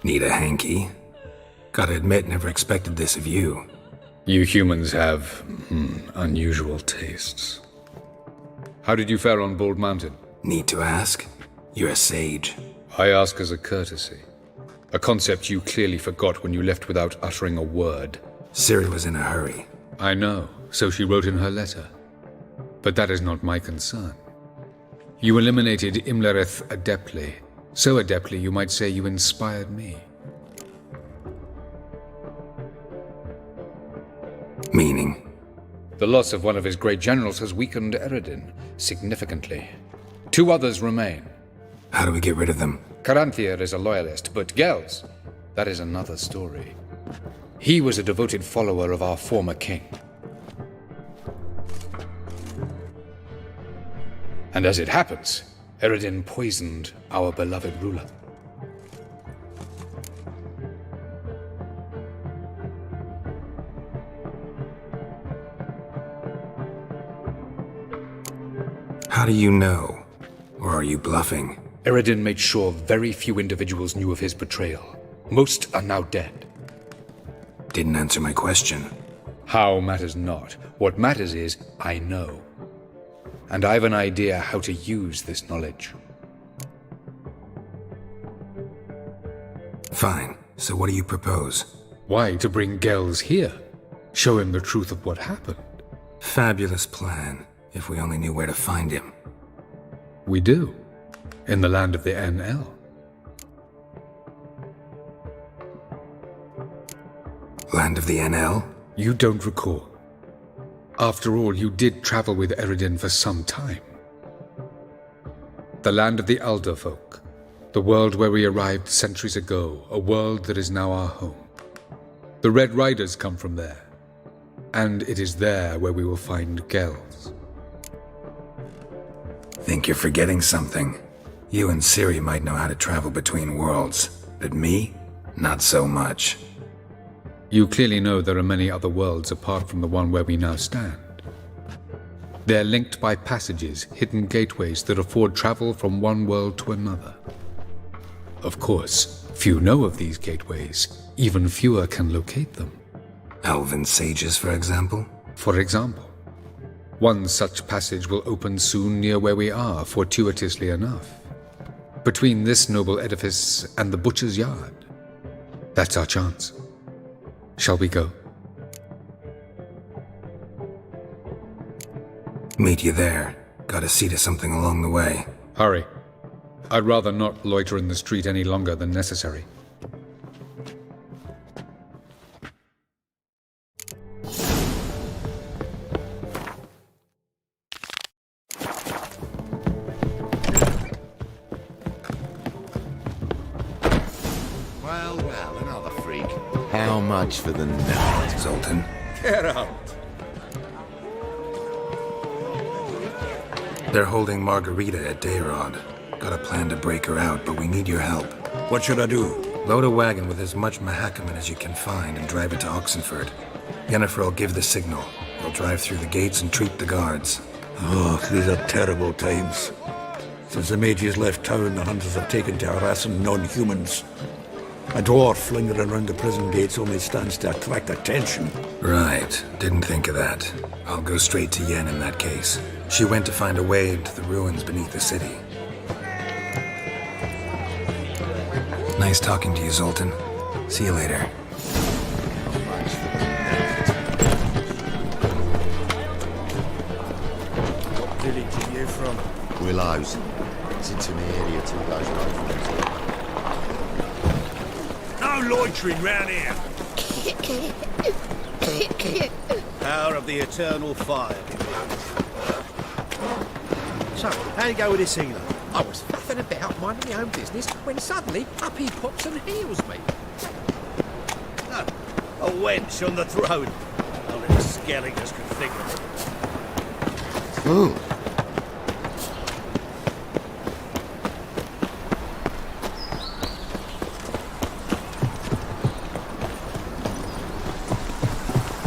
Need a hanky? Gotta admit, never expected this of you. You humans have, unusual tastes. How did you fare on Bald Mountain? Need to ask? You're a sage. I ask as a courtesy. A concept you clearly forgot when you left without uttering a word. Ciri was in a hurry. I know, so she wrote in her letter. But that is not my concern. You eliminated Imlerith adeptly. So adeptly, you might say you inspired me. Meaning? The loss of one of his great generals has weakened Eredin significantly. 2 others remain. How do we get rid of them? Caranthier is a loyalist, but Gels, that is another story. He was a devoted follower of our former king. And as it happens, Eredin poisoned our beloved ruler. How do you know? Or are you bluffing? Eredin made sure very few individuals knew of his betrayal. Most are now dead. Didn't answer my question. How matters not. What matters is, I know. And I've an idea how to use this knowledge. Fine. So what do you propose? Why, to bring Gels here. Show him the truth of what happened. Fabulous plan, if we only knew where to find him. We do. In the land of the NL. Land of the NL? You don't recall. After all, you did travel with Eredin for some time. The land of the Alder folk. The world where we arrived centuries ago. A world that is now our home. The Red Riders come from there. And it is there where we will find Gels. Think you're forgetting something. You and Ciri might know how to travel between worlds, but me? Not so much. You clearly know there are many other worlds apart from the one where we now stand. They're linked by passages, hidden gateways that afford travel from one world to another. Of course, few know of these gateways. Even fewer can locate them. Elven sages, for example? For example. One such passage will open soon near where we are, fortuitously enough. Between this noble edifice and the butcher's yard. That's our chance. Shall we go? Meet you there. Gotta see to something along the way. Hurry. I'd rather not loiter in the street any longer than necessary. Well, another freak. How much for the night, Zoltan? Get out! They're holding Margarita at Dayrod. Got a plan to break her out, but we need your help. What should I do? Load a wagon with as much Mahakaman as you can find and drive it to Oxenford. Yennefer will give the signal. We'll drive through the gates and treat the guards. Oh, these are terrible times. Since the mages left town, the hunters have taken to harassing non-humans. A dwarf lingering around the prison gates only stands to attract attention. Right. Didn't think of that. I'll go straight to Yen in that case. She went to find a way into the ruins beneath the city. Nice talking to you, Zoltan. See you later. What village are you from? Willows. It's into the area 2 days away from us. No loitering round here. Power of the eternal fire. So, how'd it go with this healer? I was faffing about minding my own business when suddenly up he pops and heals me. No, a wench on the throne. Only the Skelligers could think of it.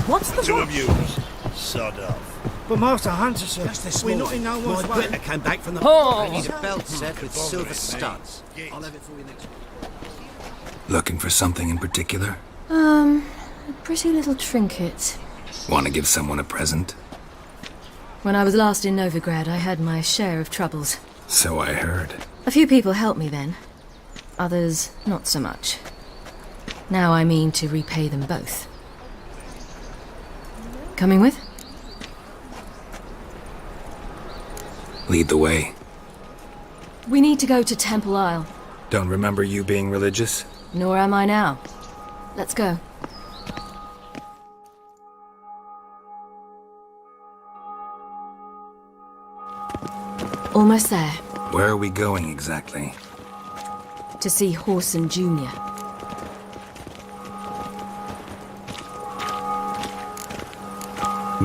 What's the Two rush? of you, sod off. But Master Hunter said Just this we're morning, not in no one's my way. Britta came back from the... Oh. I need a belt set with silver studs. I'll have it for you next week. Looking for something in particular? A pretty little trinket. Want to give someone a present? When I was last in Novigrad, I had my share of troubles. So I heard. A few people helped me then. Others, not so much. Now I mean to repay them both. Coming with? Lead the way. We need to go to Temple Isle. Don't remember you being religious? Nor am I now. Let's go. Almost there. Where are we going exactly? To see Horson Jr.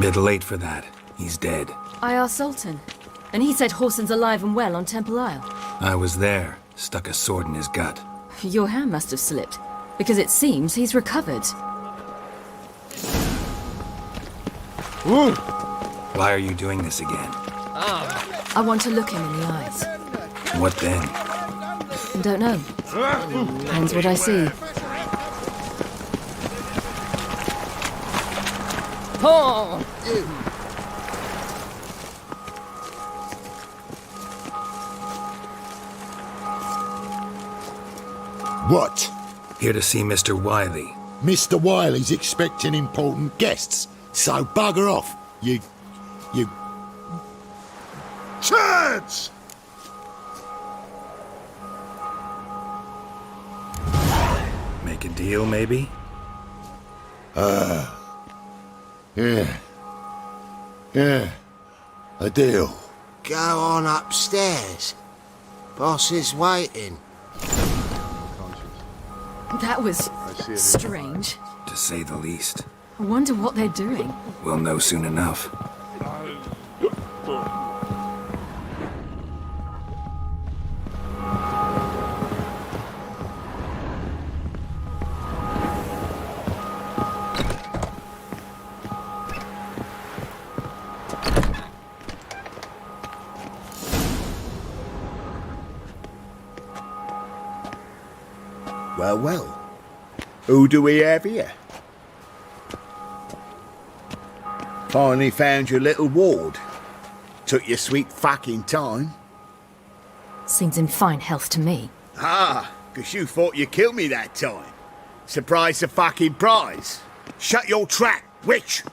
Bit late for that. He's dead. I asked Sultan, and he said Horson's alive and well on Temple Isle. I was there. Stuck a sword in his gut. Your hand must have slipped, because it seems he's recovered. Why are you doing this again? I want to look him in the eyes. What then? Don't know. Depends what I see. Oh! What? Here to see Mr. Wiley. Mr. Wiley's expecting important guests, so bugger off, you... Chance! Make a deal, maybe? Yeah. A deal. Go on upstairs. Boss is waiting. That was strange. To say the least. I wonder what they're doing. We'll know soon enough. Well. Who do we have here? Finally found your little ward. Took your sweet fucking time. Seems in fine health to me. Ah, 'cause you thought you killed me that time. Surprise the fucking prize. Shut your trap, witch!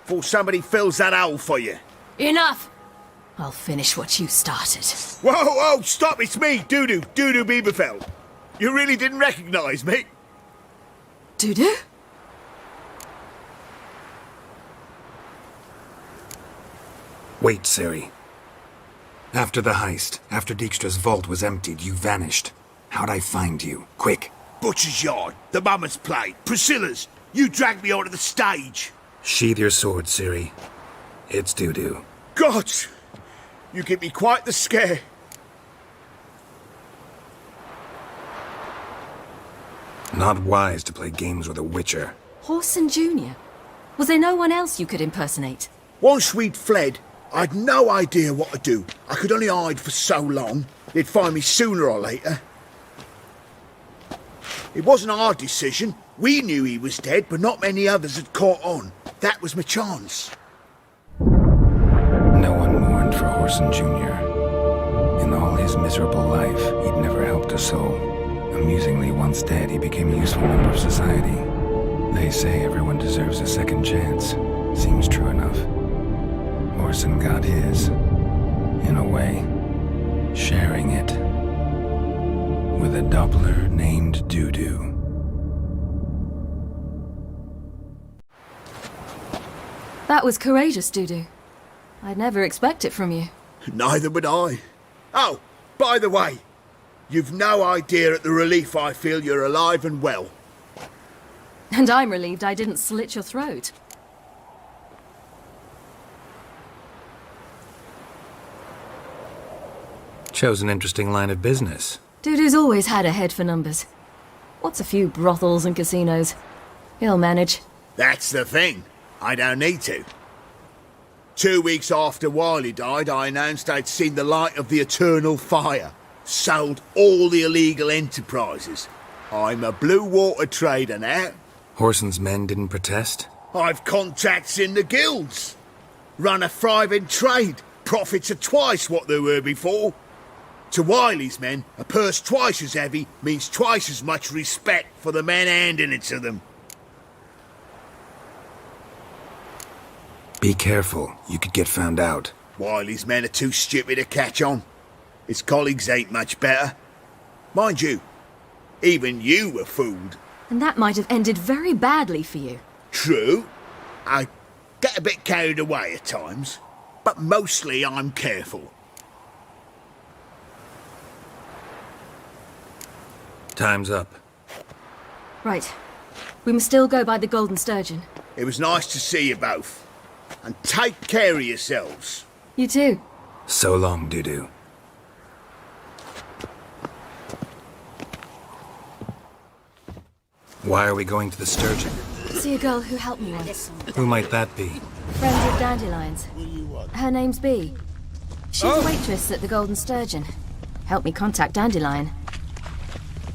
Before somebody fills that hole for you. Enough! I'll finish what you started. Whoa, stop, it's me, Dudu Bieberfeld. You really didn't recognise me? Dudu? Wait, Ciri. After the heist, after Dijkstra's vault was emptied, you vanished. How'd I find you? Quick. Butcher's Yard, the Mama's Plate, Priscilla's. You dragged me onto the stage. Sheathe your sword, Ciri. It's Dudu. God! You give me quite the scare. Not wise to play games with a witcher. Horson Jr.? Was there no one else you could impersonate? Once we'd fled, I'd no idea what to do. I could only hide for so long. They'd find me sooner or later. It wasn't our decision. We knew he was dead, but not many others had caught on. That was my chance. No one mourned for Horson Jr. In all his miserable life, he'd never helped a soul. Amusingly, once dead, he became a useful member of society. They say everyone deserves a second chance. Seems true enough. Horson got his, in a way, sharing it with a Doppler named Dudu. That was courageous, Dudu. I'd never expect it from you. Neither would I. Oh, by the way, you've no idea at the relief I feel you're alive and well. And I'm relieved I didn't slit your throat. Chose an interesting line of business. Dudu's always had a head for numbers. What's a few brothels and casinos? He'll manage. That's the thing. I don't need to. 2 weeks after Wiley died, I announced I'd seen the light of the eternal fire. Sold all the illegal enterprises. I'm a blue water trader now. Horson's men didn't protest? I've contacts in the guilds. Run a thriving trade. Profits are twice what they were before. To Wiley's men, a purse twice as heavy means twice as much respect for the men handing it to them. Be careful. You could get found out. Wiley's men are too stupid to catch on. His colleagues ain't much better. Mind you, even you were fooled. And that might have ended very badly for you. True. I get a bit carried away at times, but mostly I'm careful. Time's up. Right. We must still go by the Golden Sturgeon. It was nice to see you both. And take care of yourselves. You too. So long, Dudu. Why are we going to the Sturgeon? See a girl who helped me once. Who might that be? Friend of Dandelion's. Her name's Bee. She's a waitress at the Golden Sturgeon. Helped me contact Dandelion.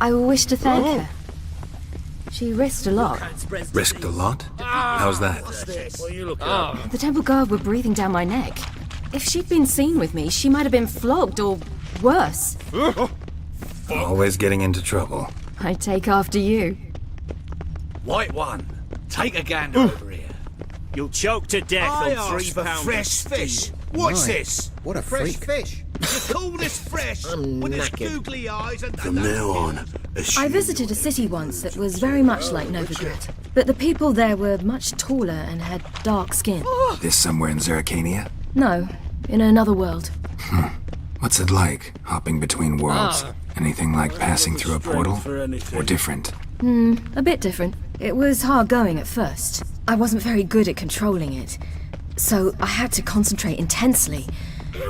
I wish to thank her. She risked a lot. Risked a lot? How's that? The temple guard were breathing down my neck. If she'd been seen with me, she might have been flogged or worse. Always getting into trouble. I take after you. White one, take a gander over here. You'll choke to death I on asked for £3 fresh fish. What's this? What a Fresh freak. fish. You call this fresh? With its googly eyes and... From now on, I visited a city once that was very much like Novigrad, but the people there were much taller and had dark skin. This somewhere in Zeracania? No, in another world. What's it like, hopping between worlds? Anything like passing through a portal? Or different? A bit different. It was hard going at first. I wasn't very good at controlling it, so I had to concentrate intensely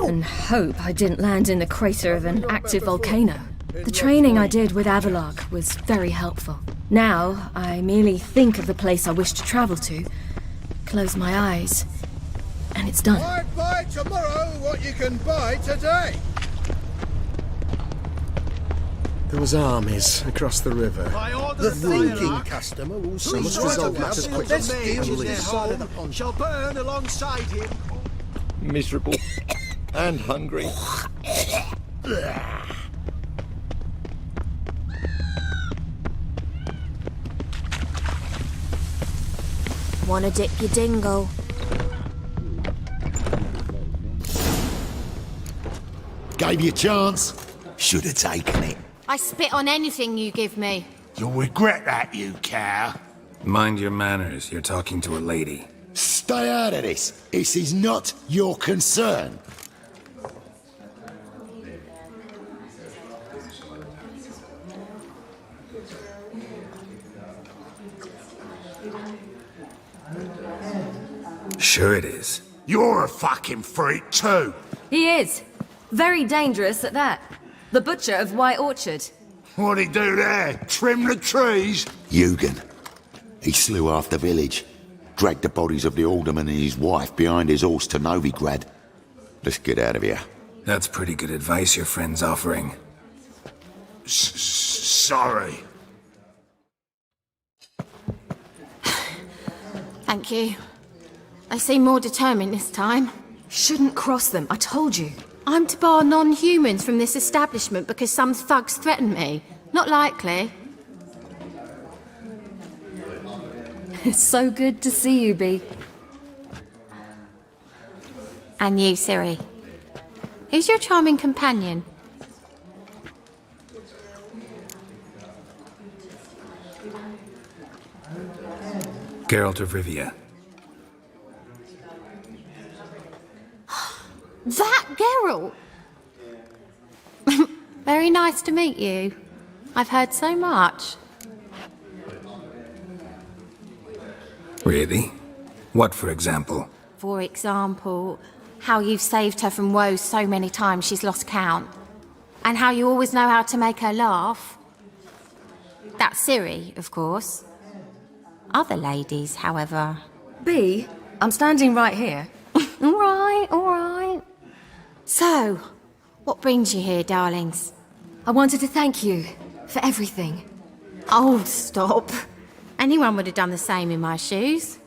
and hope I didn't land in the crater of an active volcano. The training I did with Avalark was very helpful. Now, I merely think of the place I wish to travel to, close my eyes, and it's done. I'd buy tomorrow what you can buy today. There was armies across the river. The thinking customer will see must right resolve away. matters quickly. Let's deal with Their this side of the pond. Shall burn alongside him. Miserable and hungry. Wanna dip your dingle? Gave you a chance. Should have taken it. I spit on anything you give me. You'll regret that, you cow. Mind your manners, you're talking to a lady. Stay out of this. This is not your concern. Sure it is. You're a fucking freak too. He is. Very dangerous at that. The butcher of White Orchard. What'd he do there? Trim the trees? Eugen. He slew half the village. Dragged the bodies of the alderman and his wife behind his horse to Novigrad. Let's get out of here. That's pretty good advice your friend's offering. Sorry. Thank you. They seem more determined this time. Shouldn't cross them, I told you. I'm to bar non-humans from this establishment because some thugs threaten me. Not likely. It's so good to see you, Bee. And you, Ciri. Who's your charming companion? Geralt of Rivia. That Geralt! Very nice to meet you. I've heard so much. Really? What, for example? For example, how you've saved her from woes so many times she's lost count. And how you always know how to make her laugh. That's Ciri, of course. Other ladies, however... Bee, I'm standing right here. All right. So, what brings you here, darlings? I wanted to thank you for everything. Oh, stop. Anyone would have done the same in my shoes.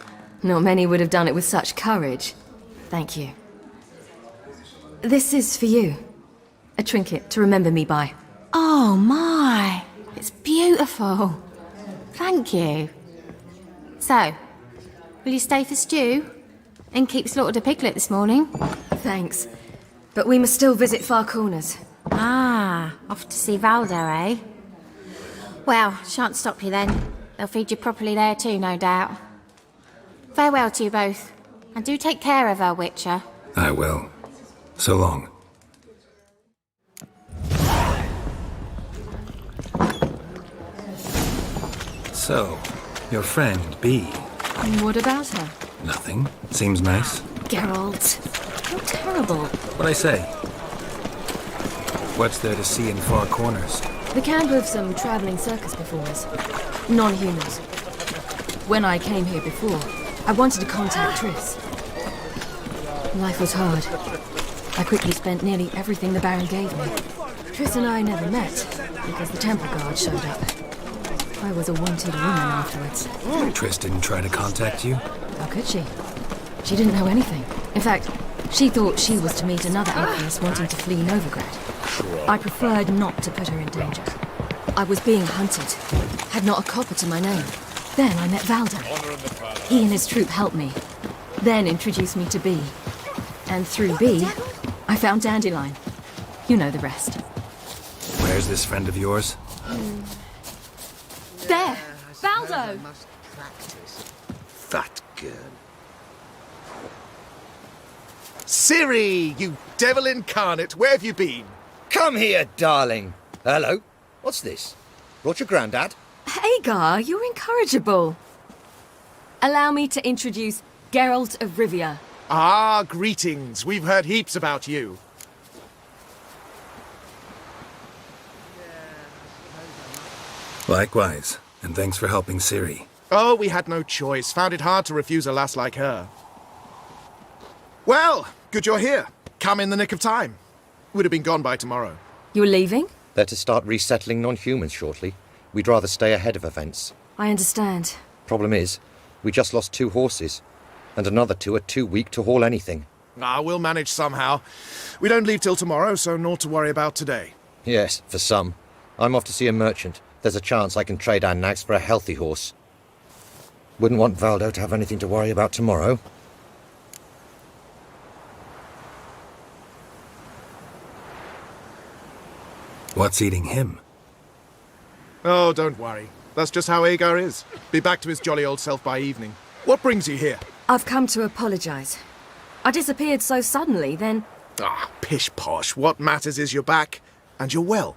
Not many would have done it with such courage. Thank you. This is for you. A trinket to remember me by. Oh, my. It's beautiful. Thank you. So, will you stay for stew? And keep slaughtered a piglet this morning? Thanks. But we must still visit Far Corners. Ah, off to see Valdo, eh? Well, shan't stop you then. They'll feed you properly there too, no doubt. Farewell to you both. And do take care of her, Witcher. I will. So long. So, your friend, Bee. What about her? Nothing. Seems nice. Geralt. How terrible. What'd I say? What's there to see in Far Corners? The camp of some traveling circus performers. Non-humans. When I came here before, I wanted to contact Triss. Life was hard. I quickly spent nearly everything the Baron gave me. Triss and I never met, because the temple guard showed up. I was a wanted woman afterwards. Triss didn't try to contact you? How could she? She didn't know anything. In fact, she thought she was to meet another atheist wanting to flee Novigrad. I preferred not to put her in danger. I was being hunted. Had not a copper to my name. Then I met Valdo. He and his troop helped me. Then introduced me to B. And through B, I found Dandelion. You know the rest. Where's this friend of yours? There! Valdo! That girl. Ciri, you devil incarnate, where have you been? Come here, darling. Hello. What's this? Brought your granddad? Hagar, you're incorrigible. Allow me to introduce Geralt of Rivia. Ah, greetings. We've heard heaps about you. Likewise, and thanks for helping Ciri. Oh, we had no choice. Found it hard to refuse a lass like her. Well, good you're here. Come in the nick of time. Would have been gone by tomorrow. You're leaving? They're to start resettling non-humans shortly. We'd rather stay ahead of events. I understand. Problem is, we just lost 2 horses, and another 2 are too weak to haul anything. Ah, we'll manage somehow. We don't leave till tomorrow, so naught to worry about today. Yes, for some. I'm off to see a merchant. There's a chance I can trade our nags for a healthy horse. Wouldn't want Valdo to have anything to worry about tomorrow. What's eating him? Oh, don't worry. That's just how Agar is. Be back to his jolly old self by evening. What brings you here? I've come to apologise. I disappeared so suddenly, then... Ah, pish-posh. What matters is you're back, and you're well.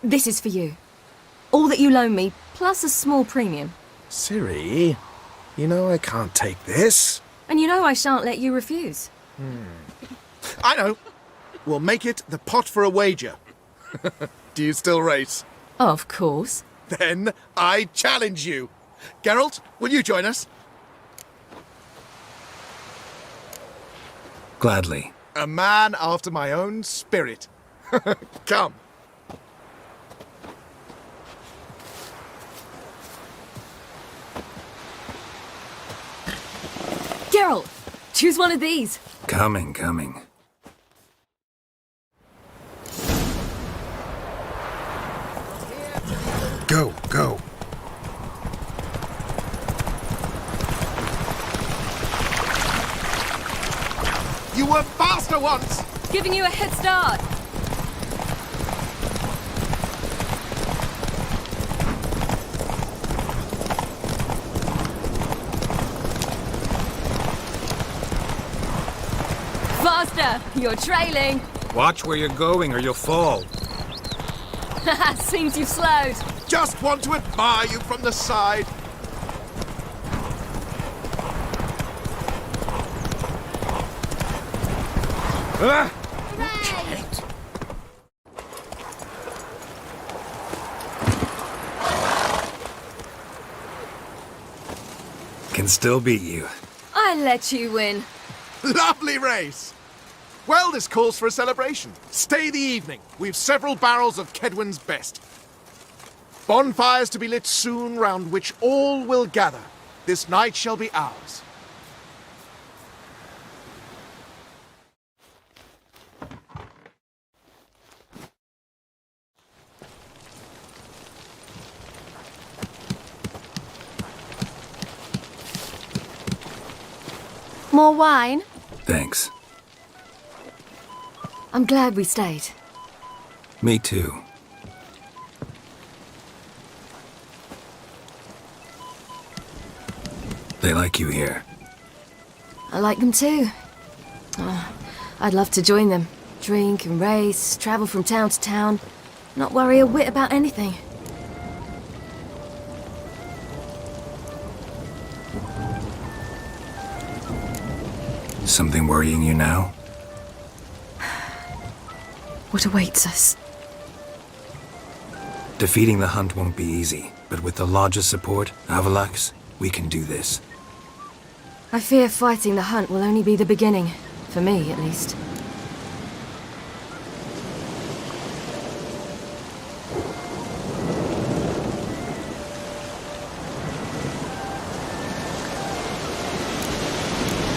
This is for you. All that you loan me, plus a small premium. Ciri, you know I can't take this. And you know I shan't let you refuse. I know. We'll make it the pot for a wager. Do you still race? Of course. Then I challenge you. Geralt, will you join us? Gladly. A man after my own spirit. Come. Geralt, choose one of these. Coming. Go. You were faster once! Giving you a head start. Faster! You're trailing. Watch where you're going or you'll fall. Seems you've slowed. Just want to admire you from the side. Can still beat you. I let you win. Lovely race! Well, this calls for a celebration. Stay the evening. We've several barrels of Kedwin's best. Bonfires to be lit soon, round which all will gather. This night shall be ours. More wine? Thanks. I'm glad we stayed. Me too. They like you here. I like them too. Oh, I'd love to join them. Drink and race, travel from town to town. Not worry a whit about anything. Something worrying you now? What awaits us? Defeating the hunt won't be easy, but with the Lodge's support, Avalax, we can do this. I fear fighting the hunt will only be the beginning. For me, at least.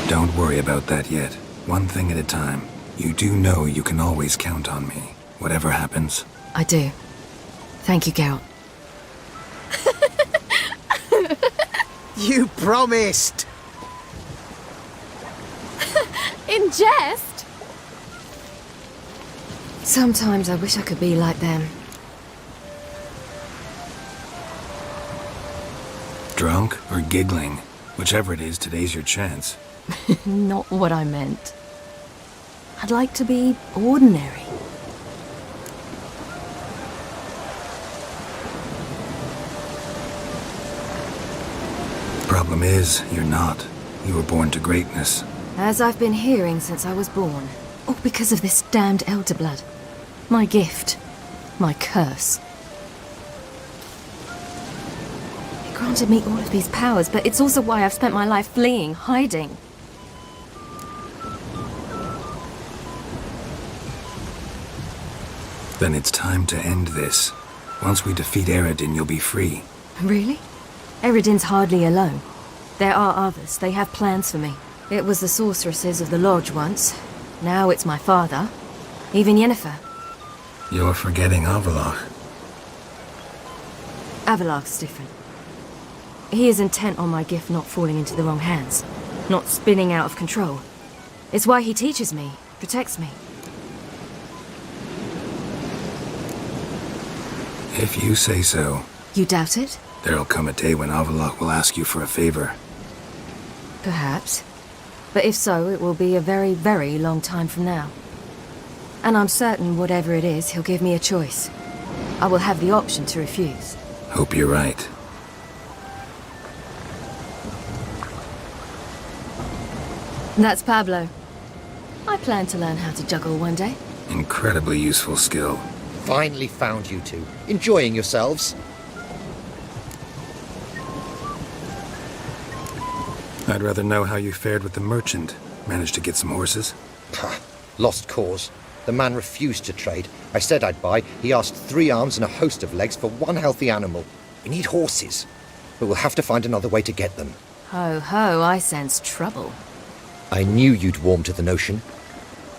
Don't worry about that yet. One thing at a time. You do know you can always count on me, whatever happens. I do. Thank you, Geralt. You promised! In jest? Sometimes I wish I could be like them. Drunk or giggling? Whichever it is, today's your chance. Not what I meant. I'd like to be ordinary. Problem is, you're not. You were born to greatness. As I've been hearing since I was born. All because of this damned elder blood. My gift. My curse. It granted me all of these powers, but it's also why I've spent my life fleeing, hiding. Then it's time to end this. Once we defeat Eredin, you'll be free. Really? Eredin's hardly alone. There are others. They have plans for me. It was the sorceresses of the Lodge once. Now it's my father. Even Yennefer. You're forgetting Avallac'h. Avallac'h's different. He is intent on my gift not falling into the wrong hands. Not spinning out of control. It's why he teaches me, protects me. If you say so. You doubt it? There'll come a day when Avallac'h will ask you for a favor. Perhaps. But if so, it will be a very, very long time from now. And I'm certain whatever it is, he'll give me a choice. I will have the option to refuse. Hope you're right. That's Pablo. I plan to learn how to juggle one day. Incredibly useful skill. Finally found you two. Enjoying yourselves? I'd rather know how you fared with the merchant. Managed to get some horses? Pah, lost cause. The man refused to trade. I said I'd buy. He asked 3 arms and a host of legs for 1 healthy animal. We need horses. But we'll have to find another way to get them. Ho ho, I sense trouble. I knew you'd warm to the notion.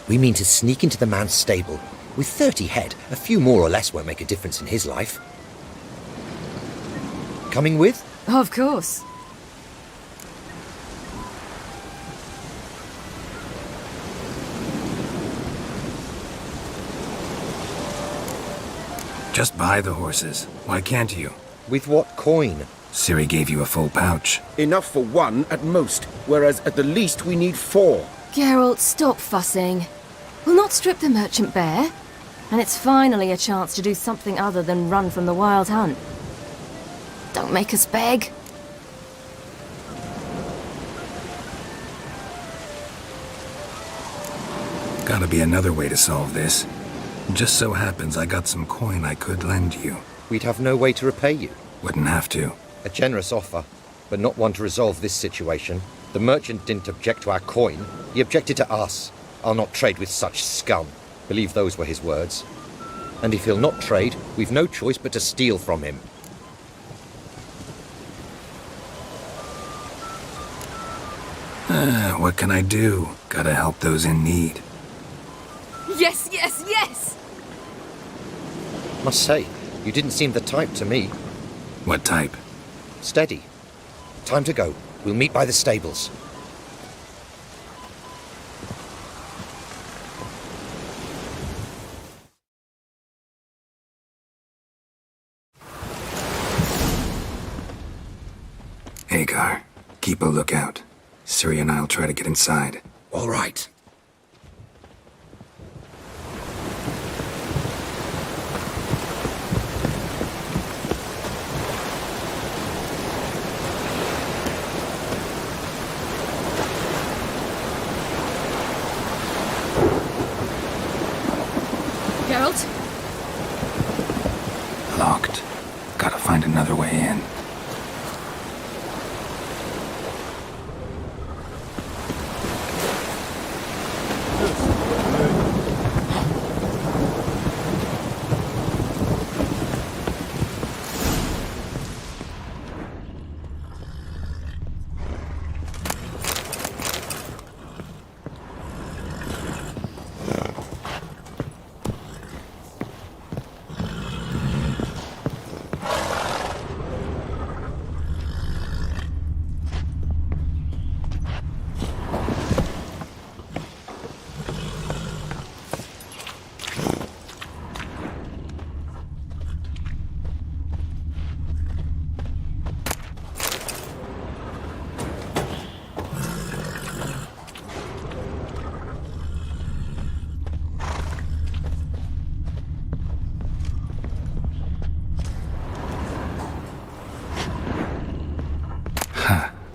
We mean to sneak into the man's stable. With 30 head, a few more or less won't make a difference in his life. Coming with? Of course. Just buy the horses. Why can't you? With what coin? Ciri gave you a full pouch. Enough for 1 at most, whereas at the least we need 4. Geralt, stop fussing. We'll not strip the merchant bare. And it's finally a chance to do something other than run from the wild hunt. Don't make us beg. Gotta be another way to solve this. Just so happens I got some coin I could lend you. We'd have no way to repay you. Wouldn't have to. A generous offer, but not one to resolve this situation. The merchant didn't object to our coin. He objected to us. I'll not trade with such scum. Believe those were his words. And if he'll not trade, we've no choice but to steal from him. What can I do? Gotta help those in need. Yes, yes, yes! Must say, you didn't seem the type to me. What type? Steady. Time to go. We'll meet by the stables. Hagar, keep a lookout. Ciri and I'll try to get inside. All right. Geralt? Locked. Gotta find another way in.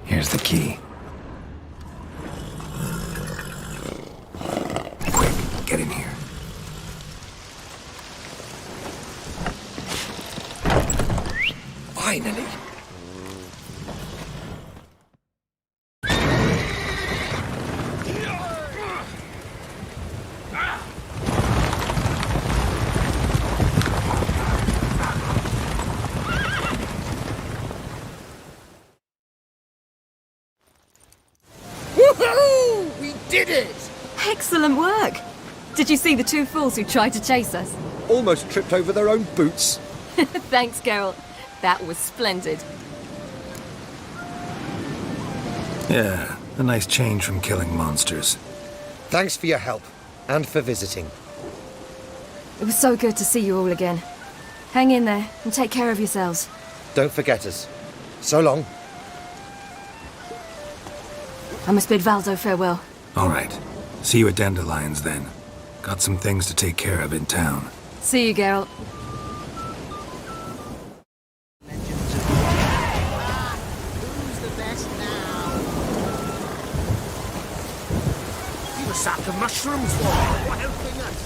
Here's the key. Quick, get in here. Finally! Woohoo! We did it! Excellent work! Did you see the two fools who tried to chase us? Almost tripped over their own boots. Thanks, Geralt. That was splendid. Yeah, a nice change from killing monsters. Thanks for your help, and for visiting. It was so good to see you all again. Hang in there, and take care of yourselves. Don't forget us. So long. I must bid Valzo farewell. All right. See you at Dandelions, then. Got some things to take care of in town. See you, Geralt. Who's the best now? You a sack of mushrooms, what helping us?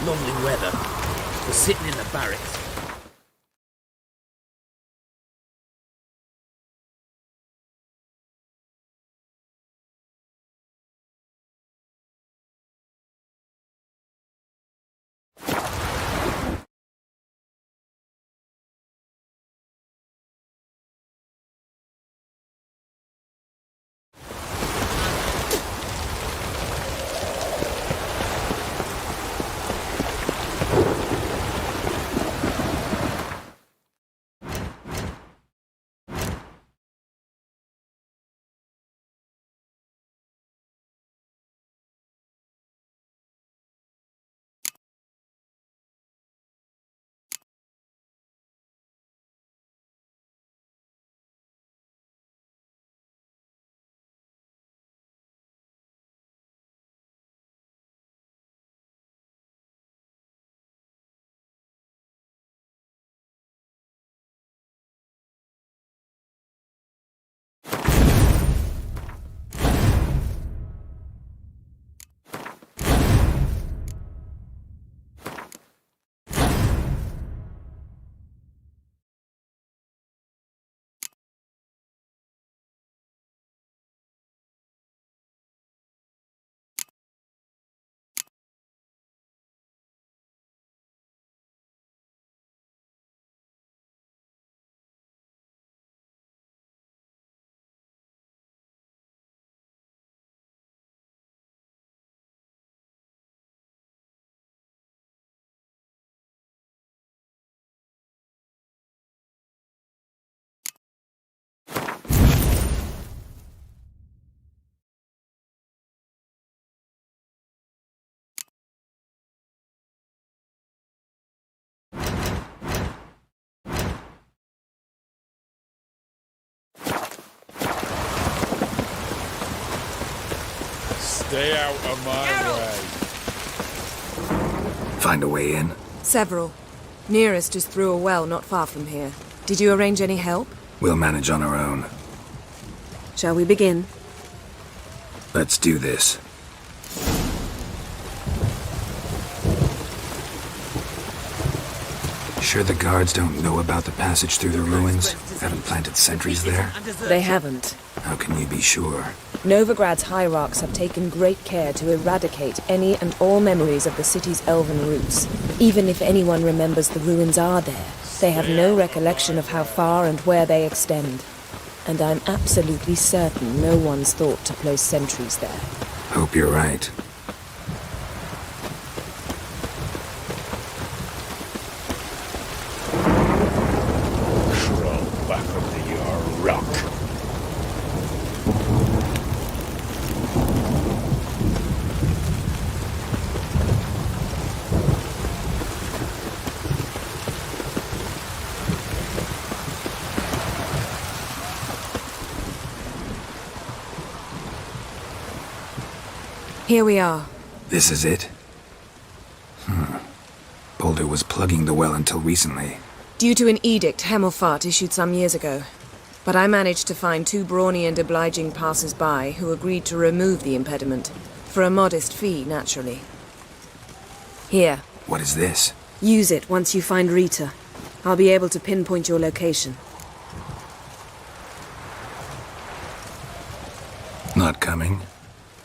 Lovely weather. We're sitting in the barracks. Stay out of my way. Find a way in? Several. Nearest is through a well not far from here. Did you arrange any help? We'll manage on our own. Shall we begin? Let's do this. Sure the guards don't know about the passage through the ruins? Haven't planted sentries there? They haven't. How can you be sure? Novigrad's hierarchs have taken great care to eradicate any and all memories of the city's elven roots. Even if anyone remembers the ruins are there, they have no recollection of how far and where they extend. And I'm absolutely certain no one's thought to place sentries there. Hope you're right. Crawl back under your rock. Here we are. This is it? Boulder was plugging the well until recently. Due to an edict Hemmelfart issued some years ago. But I managed to find 2 brawny and obliging passers-by who agreed to remove the impediment. For a modest fee, naturally. Here. What is this? Use it once you find Rita. I'll be able to pinpoint your location. Not coming?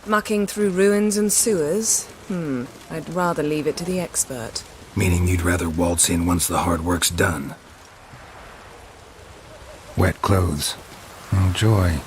Mucking through ruins and sewers? I'd rather leave it to the expert. Meaning you'd rather waltz in once the hard work's done. Wet clothes. Oh, joy.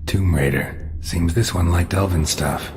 Tomb Raider. Seems this one liked elven stuff.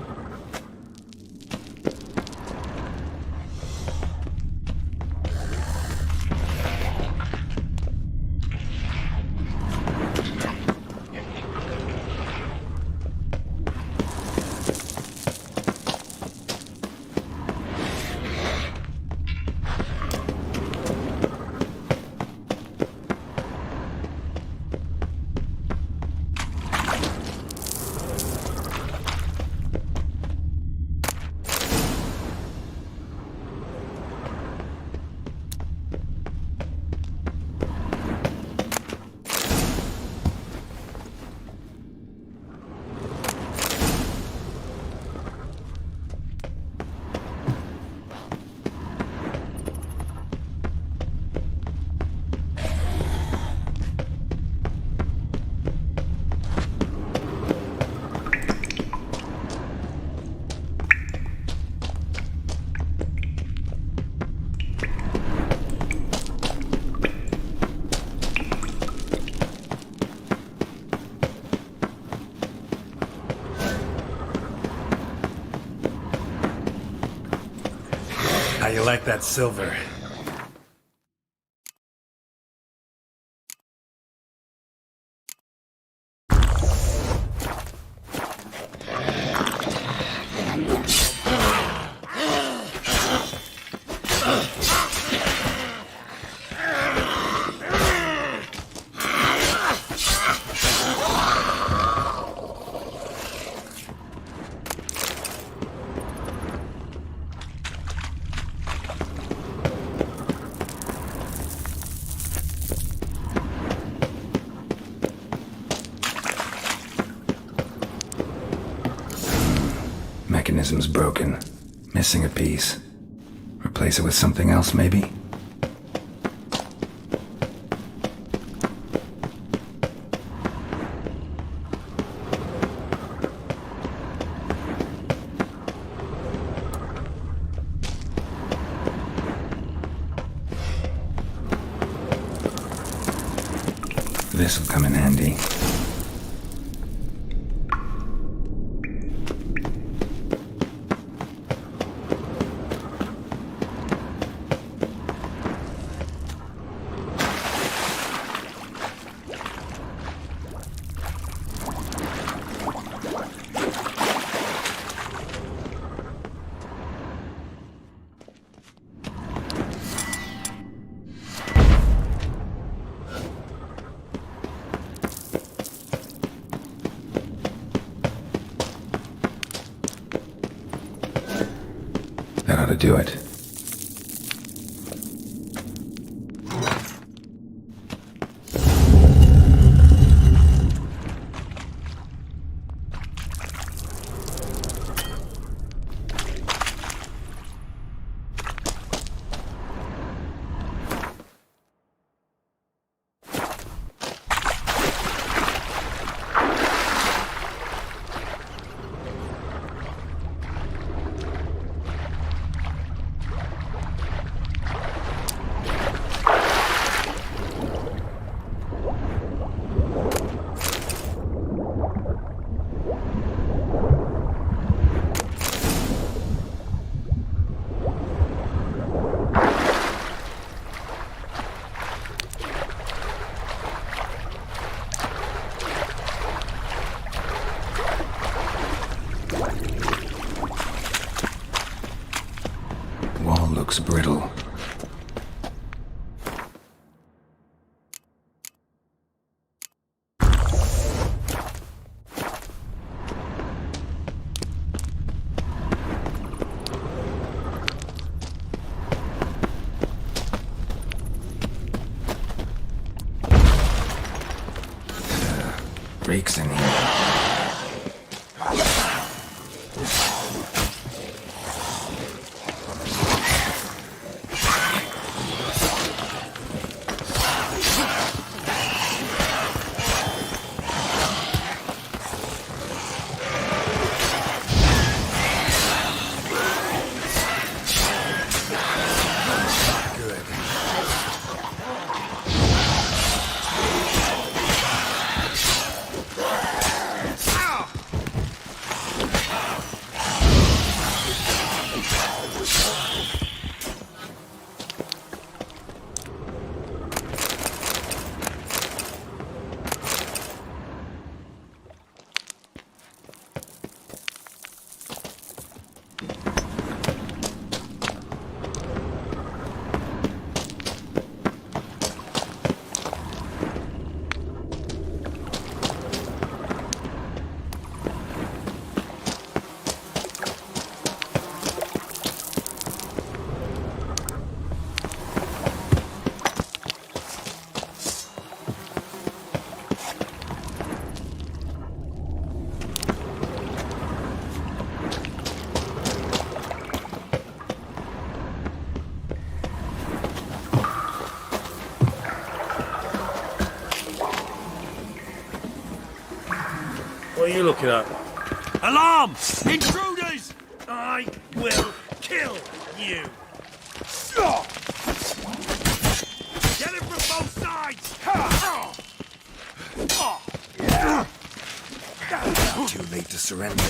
How you like that silver? mechanism's broken. Missing a piece. Replace it with something else, maybe? This'll come in handy. That ought to do it. Wall looks brittle. Breaks in here. What are you looking at? Alarm! Intruders! I will kill you! Get it from both sides! Too late to surrender.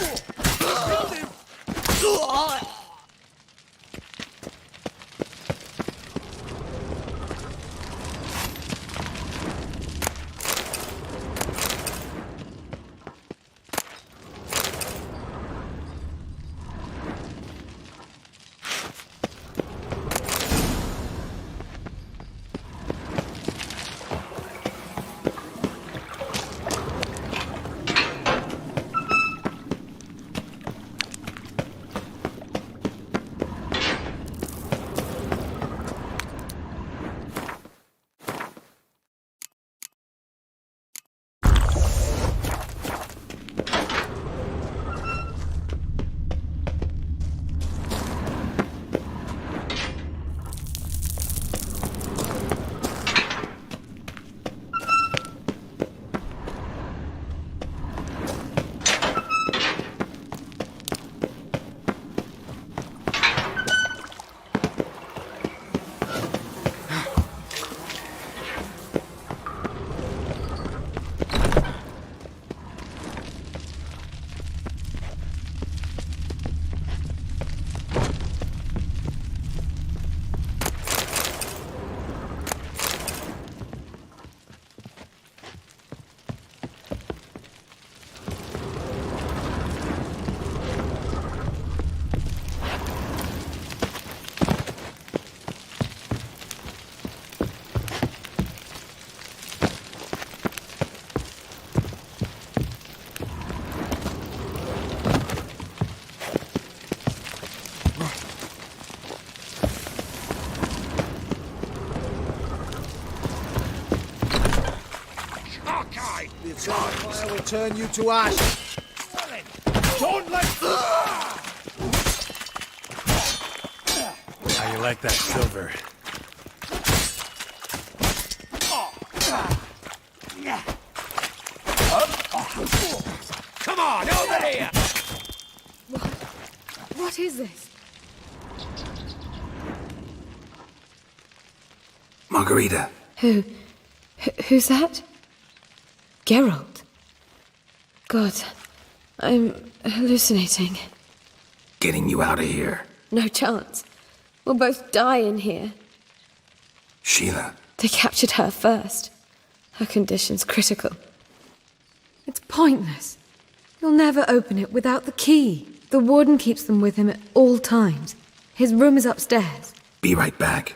The eternal fire will turn you to ash. Don't let... How you like that silver? Come on, over here! What is this? Margarita. Who's that? Geralt. God, I'm hallucinating. Getting you out of here. No chance. We'll both die in here. Sheila. They captured her first. Her condition's critical. It's pointless. You'll never open it without the key. The warden keeps them with him at all times. His room is upstairs. Be right back.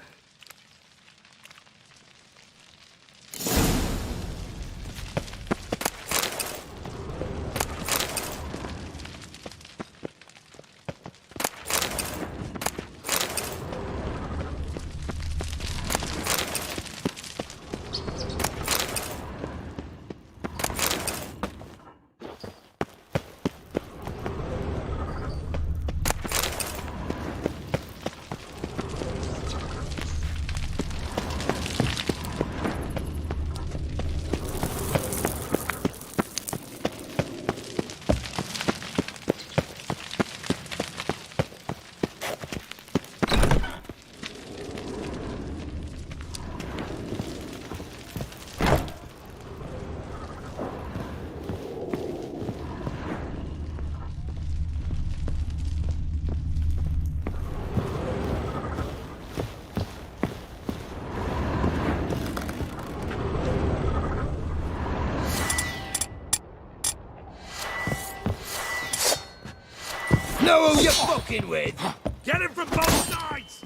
Know who you're fucking with? Get him from both sides!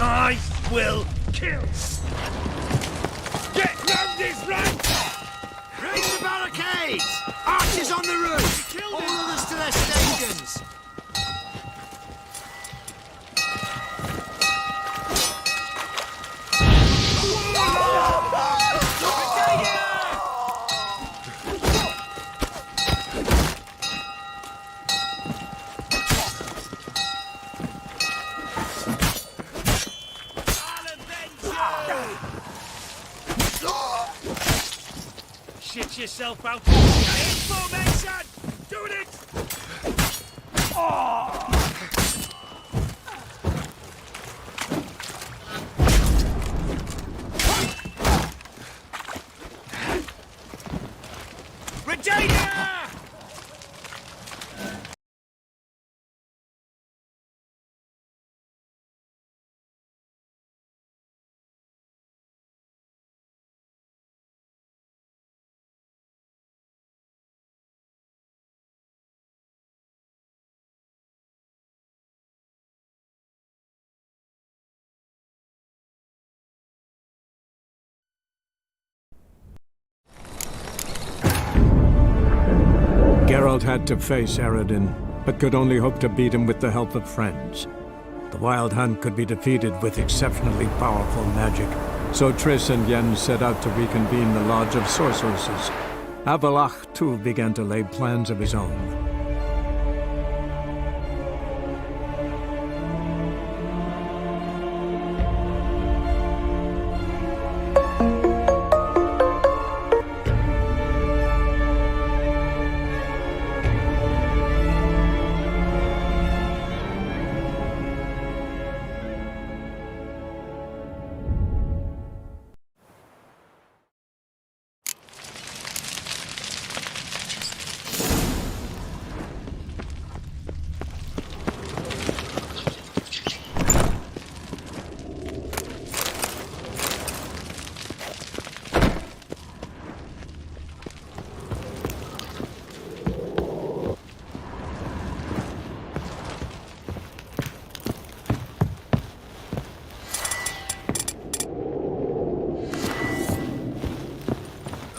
I will kill. Get round this rank! Raise the barricades! Archers on the roof! All others to their stations! Shit yourself out. In formation! Doing it! Oh! Regina! Geralt had to face Eredin, but could only hope to beat him with the help of friends. The Wild Hunt could be defeated with exceptionally powerful magic, so Triss and Yen set out to reconvene the Lodge of Sorceresses. Avalach, too, began to lay plans of his own.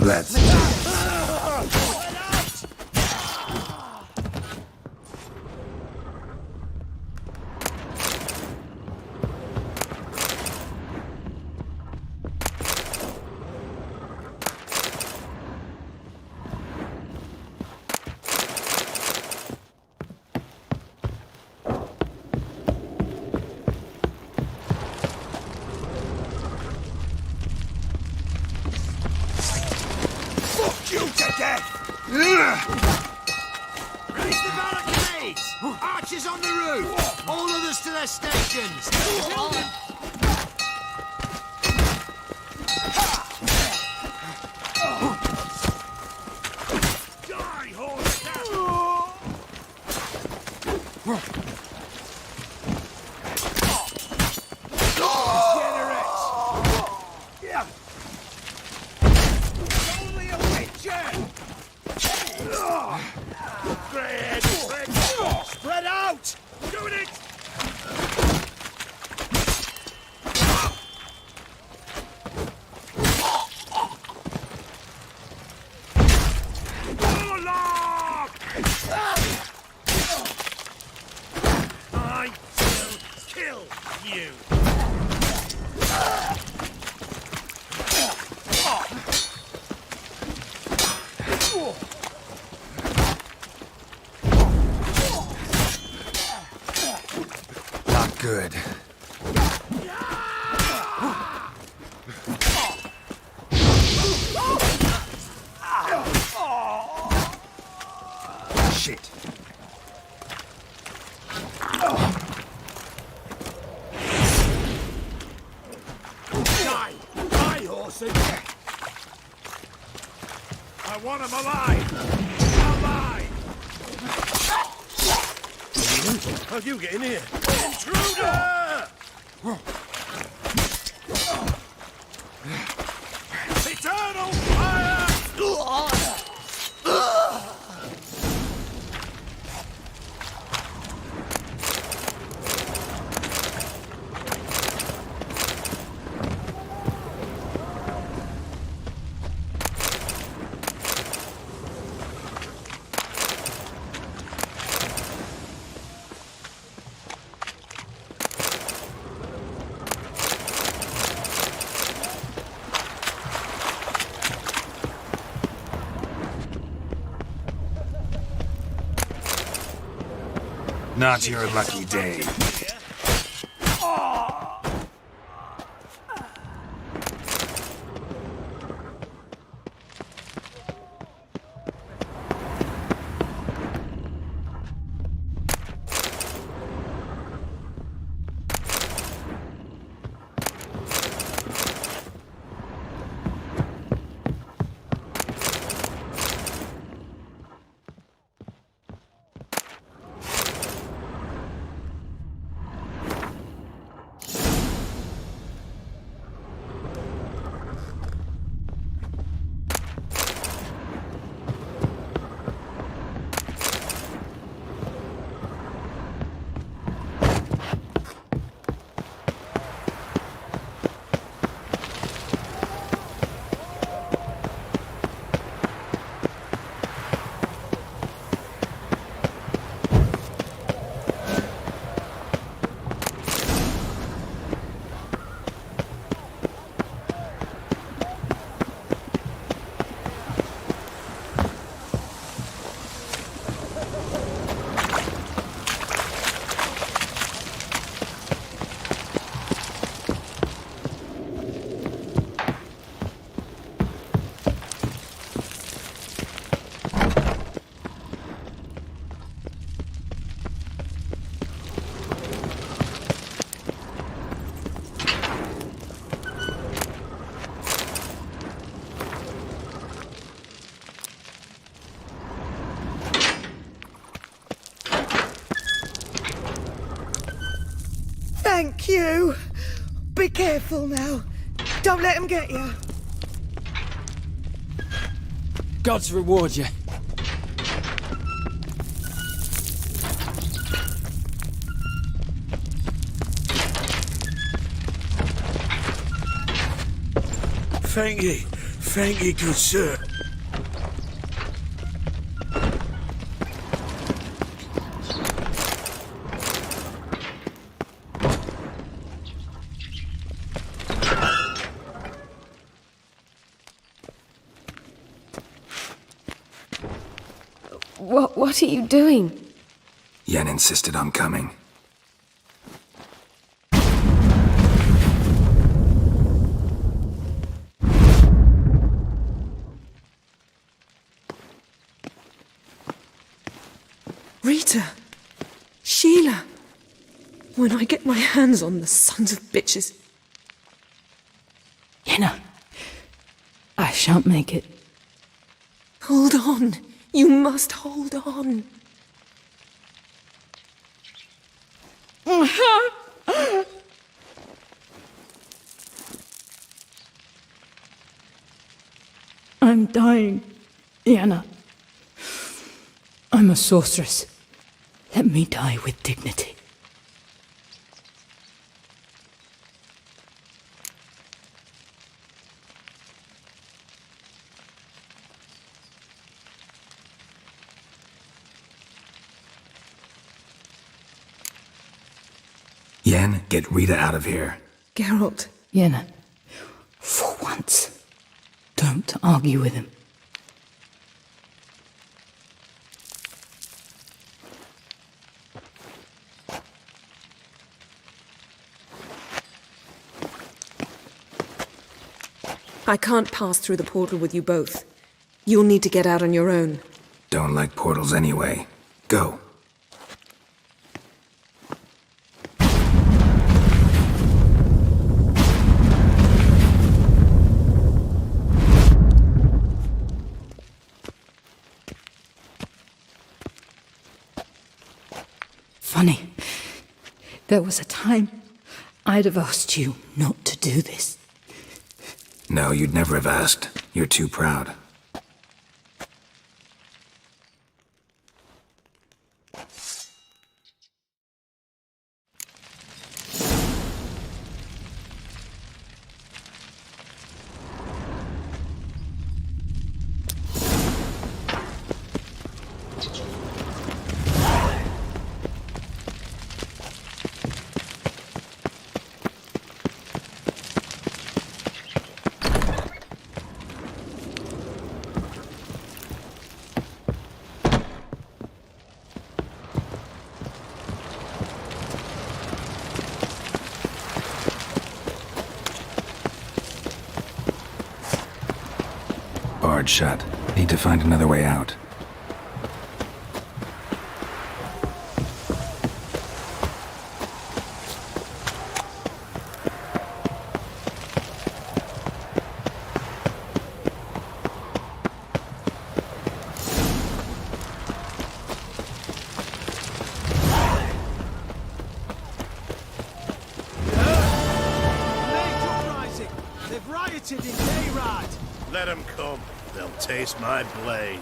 Let's... Fuck you to death! Raise the barricades! Archers on the roof! All others to their stations! Die, horse! Only a witcher! Spread out! Doing it! Warlock! I will kill you! Not good. Shit. Die! Die, horsey! I want him alive! Alive! How'd you get in here? Intruder! Eternal fire! Not your lucky day. Thank you. Be careful now. Don't let him get you. Gods reward you. Thank ye. Thank ye, good sir. What are you doing? Yen insisted on coming. Rita! Sheila! When I get my hands on the sons of bitches. Yenna, I shan't make it. Hold on. You must hold on. I'm dying, Yenna. I'm a sorceress. Let me die with dignity. Yen, get Rita out of here. Geralt. Yenna, for once, don't argue with him. I can't pass through the portal with you both. You'll need to get out on your own. Don't like portals anyway. Go. Funny. There was a time I'd have asked you not to do this. No, you'd never have asked. You're too proud. Barred shut. Need to find another way out. They've rioted in Dayrad! Let them come. They'll taste my blade.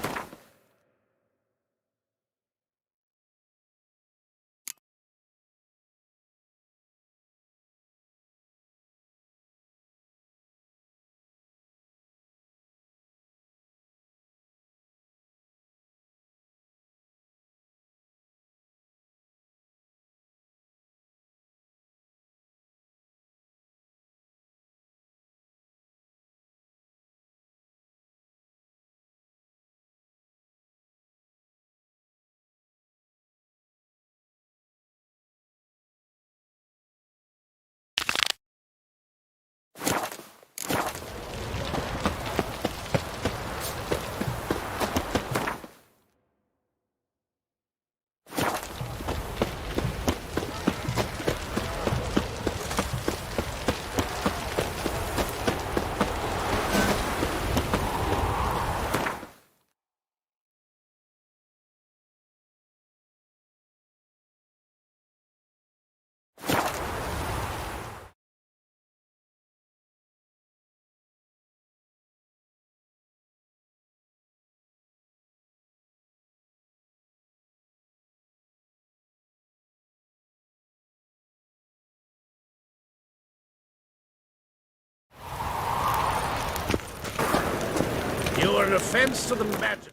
You are an offense to the majesty.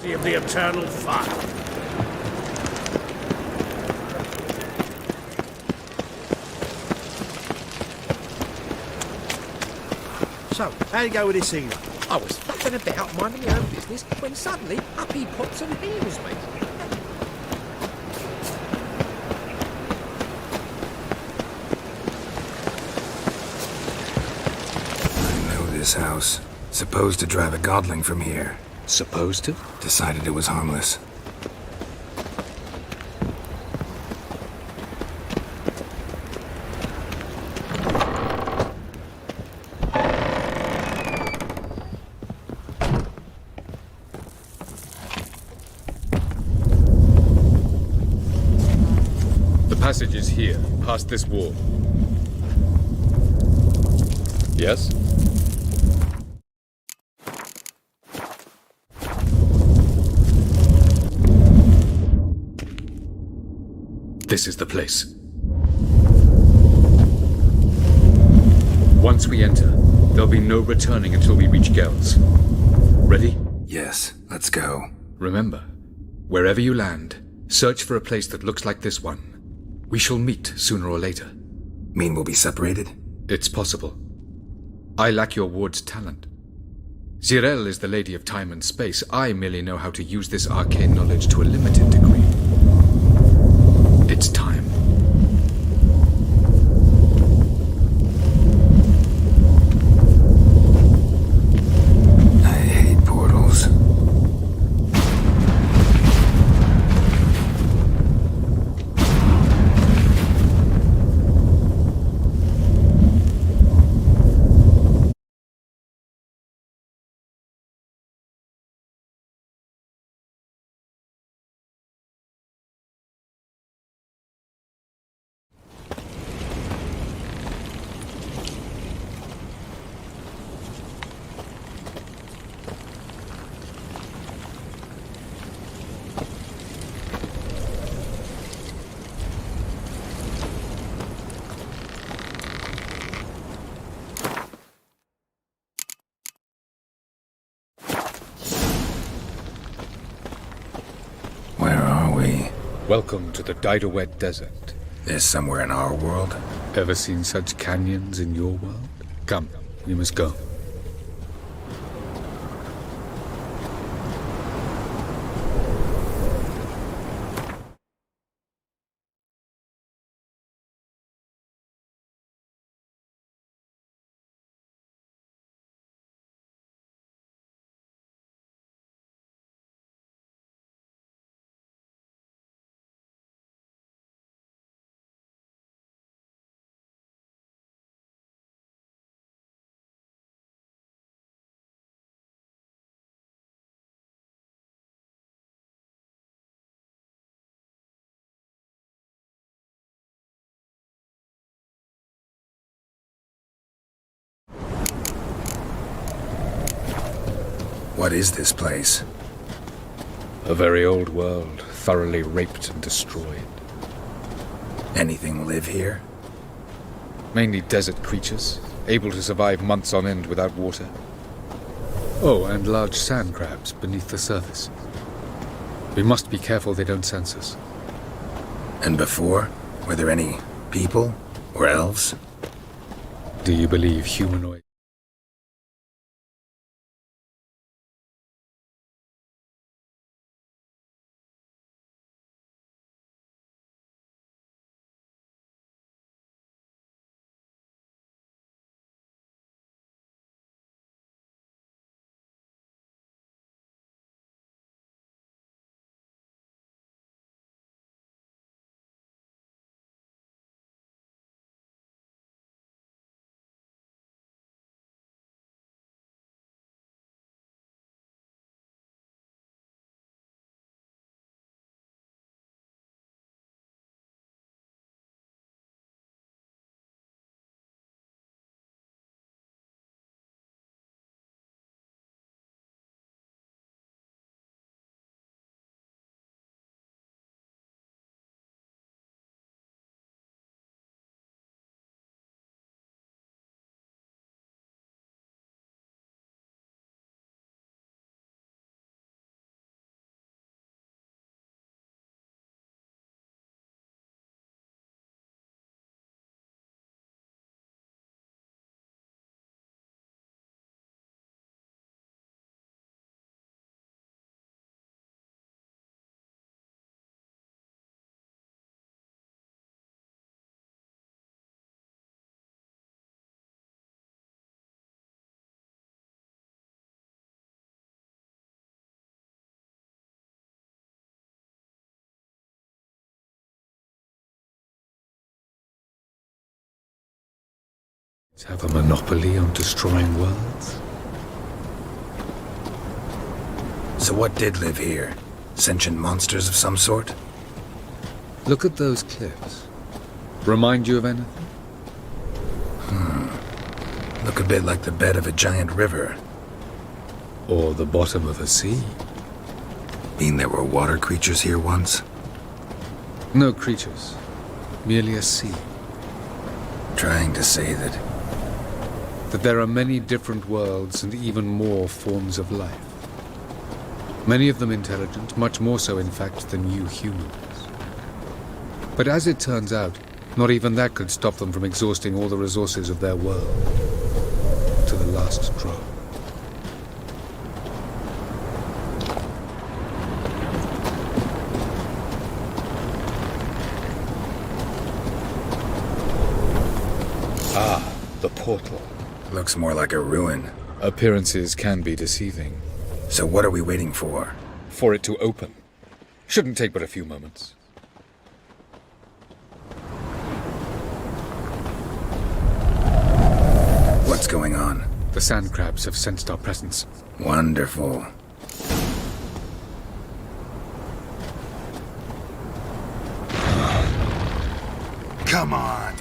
Of the eternal fire. So, how you go with this healer? I was fucking about minding my own business when suddenly up he pops and heals me. I know this house. Supposed to drive a godling from here. Supposed to? Decided it was harmless. The passage is here, past this wall. Yes? This is the place. Once we enter, there'll be no returning until we reach Gels. Ready? Yes, let's go. Remember, wherever you land, search for a place that looks like this one. We shall meet sooner or later. Mean we'll be separated? It's possible. I lack your ward's talent. Zirel is the lady of time and space. I merely know how to use this arcane knowledge to a limited degree. It's time. I hate portals. Where are we? Welcome to the Didowed Desert. This somewhere in our world? Ever seen such canyons in your world? Come, we must go. What is this place? A very old world, thoroughly raped and destroyed. Anything live here? Mainly desert creatures, able to survive months on end without water. Oh, and large sand crabs beneath the surface. We must be careful they don't sense us. And before? Were there any people? Or elves? Do you believe humanoid? Have a monopoly on destroying worlds? So what did live here? Sentient monsters of some sort? Look at those cliffs. Remind you of anything? Look a bit like the bed of a giant river. Or the bottom of a sea. Mean there were water creatures here once? No creatures. Merely a sea. Trying to say that there are many different worlds and even more forms of life. Many of them intelligent, much more so in fact than you humans. But as it turns out, not even that could stop them from exhausting all the resources of their world. To the last drop. Ah, the portal. looks more like a ruin. Appearances can be deceiving. So what are we waiting for? For it to open. Shouldn't take but a few moments. What's going on? The sand crabs have sensed our presence. Wonderful. Come on.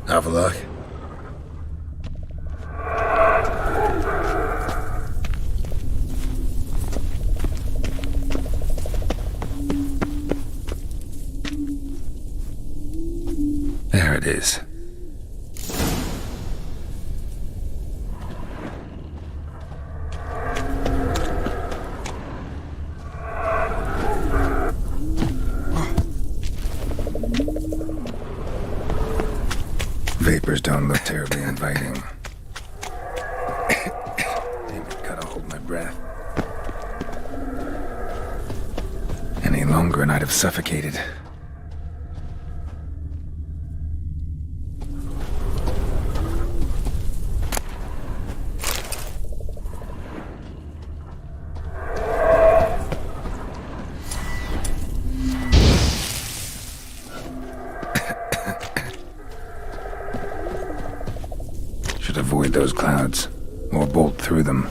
Have a look. There it is. Vapors don't look terribly inviting. Damn it, gotta hold my breath. Any longer and I'd have suffocated. Avoid those clouds, or bolt through them.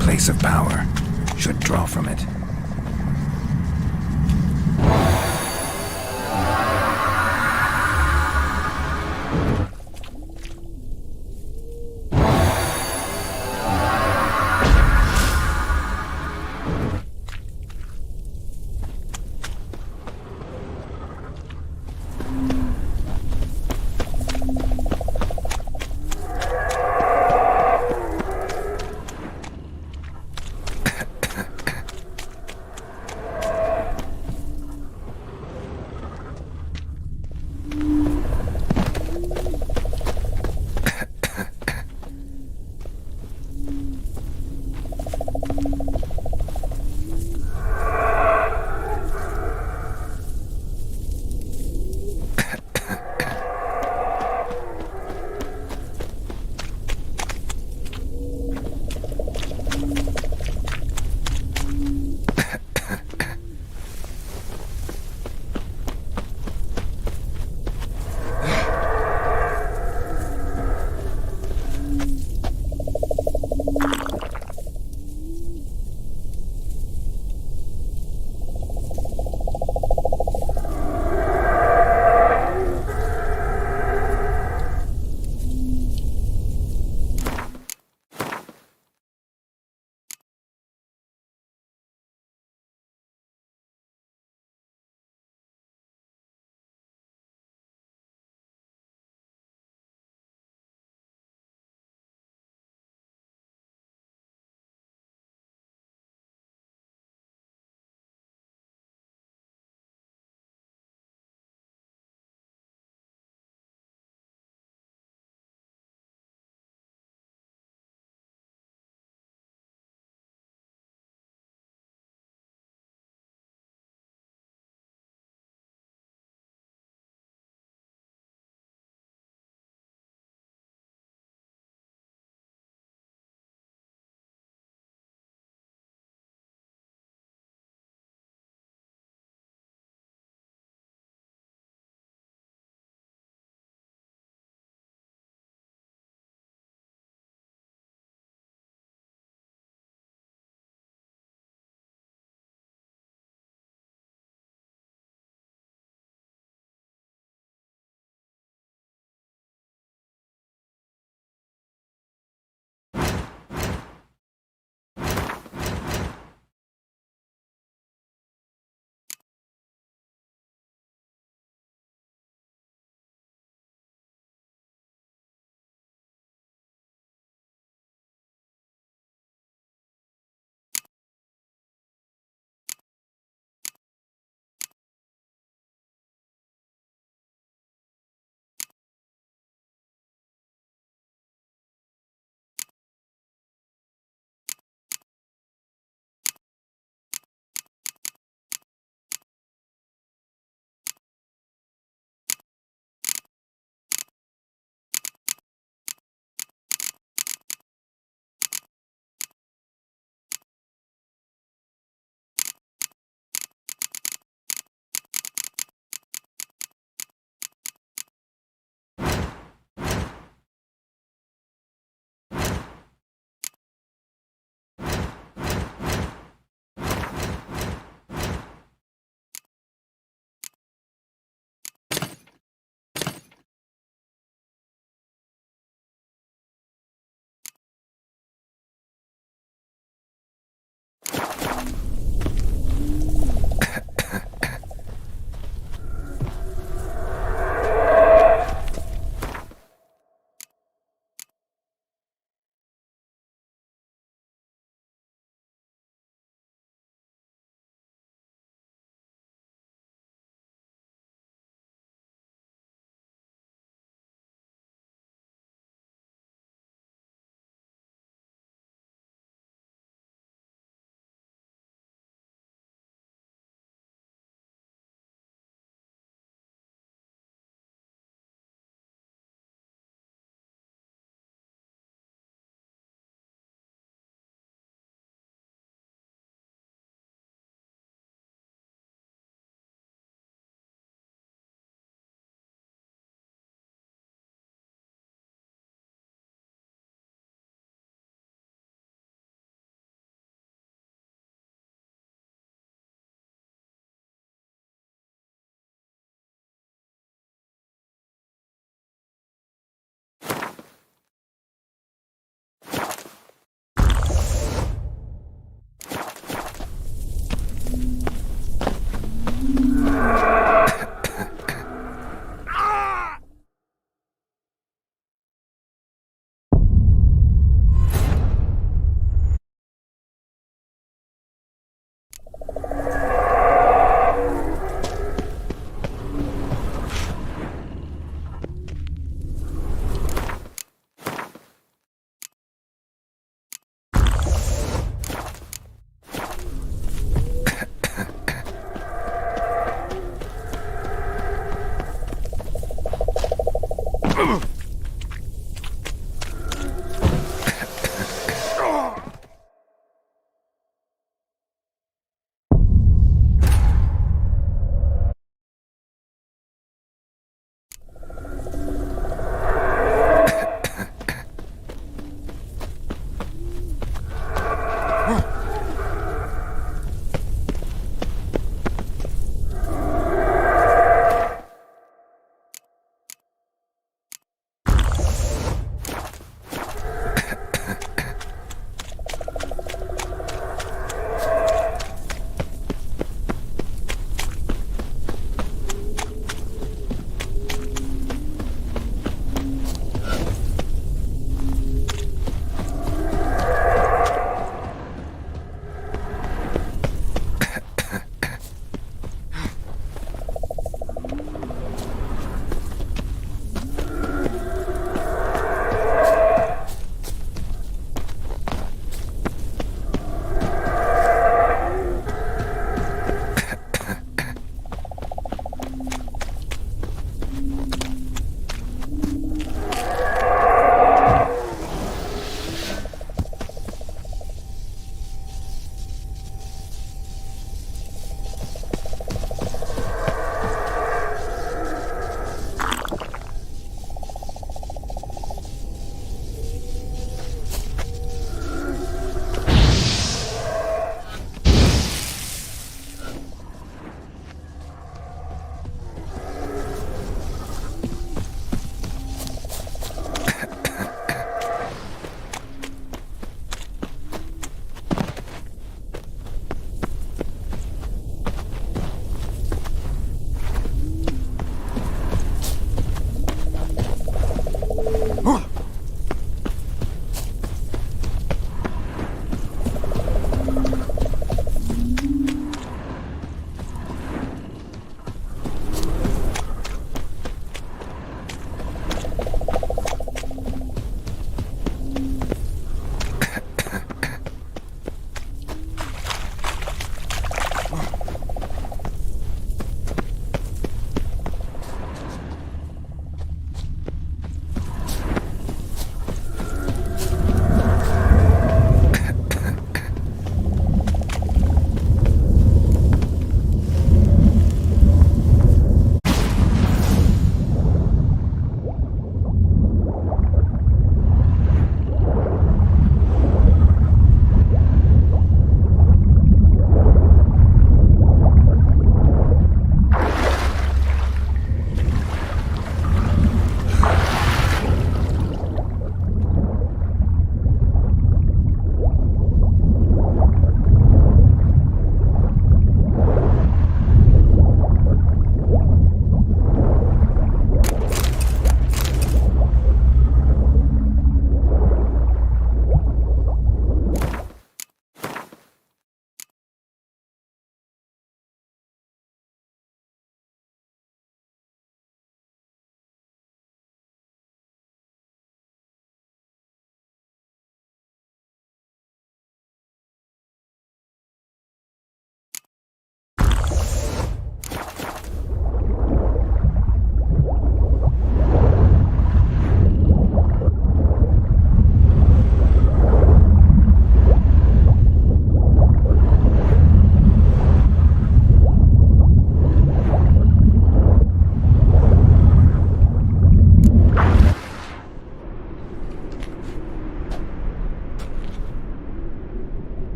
Place of power should draw from it.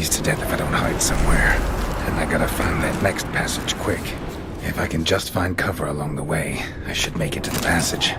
freeze to death if I don't hide somewhere. And I gotta find that next passage quick. If I can just find cover along the way, I should make it to the passage.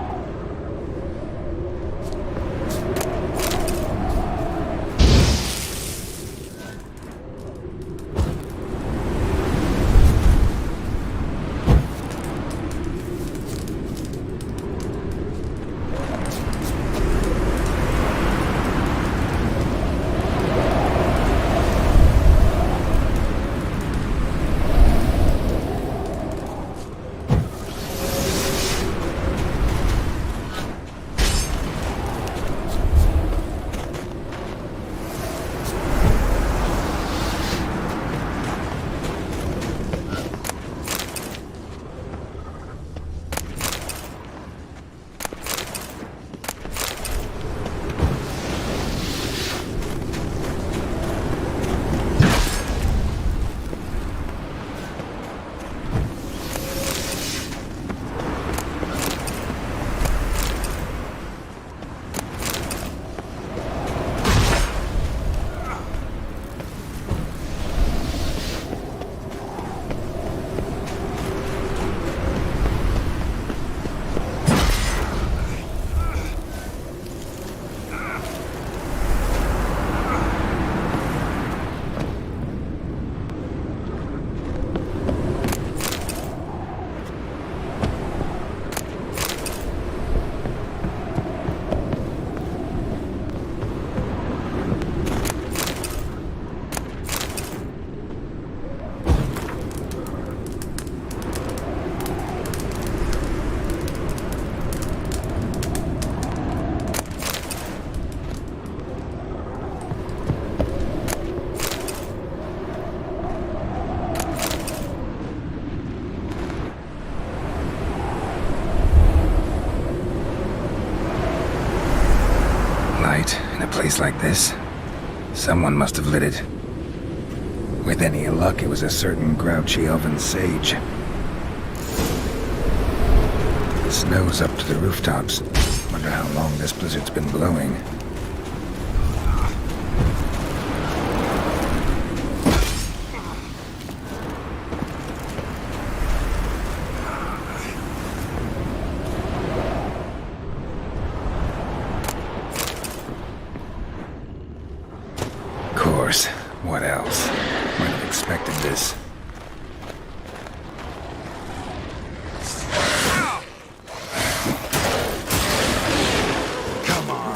In a place like this, someone must have lit it. With any luck, it was a certain grouchy elven sage. The snow's up to the rooftops. Wonder how long this blizzard's been blowing. What else? Might have expected this. Come on.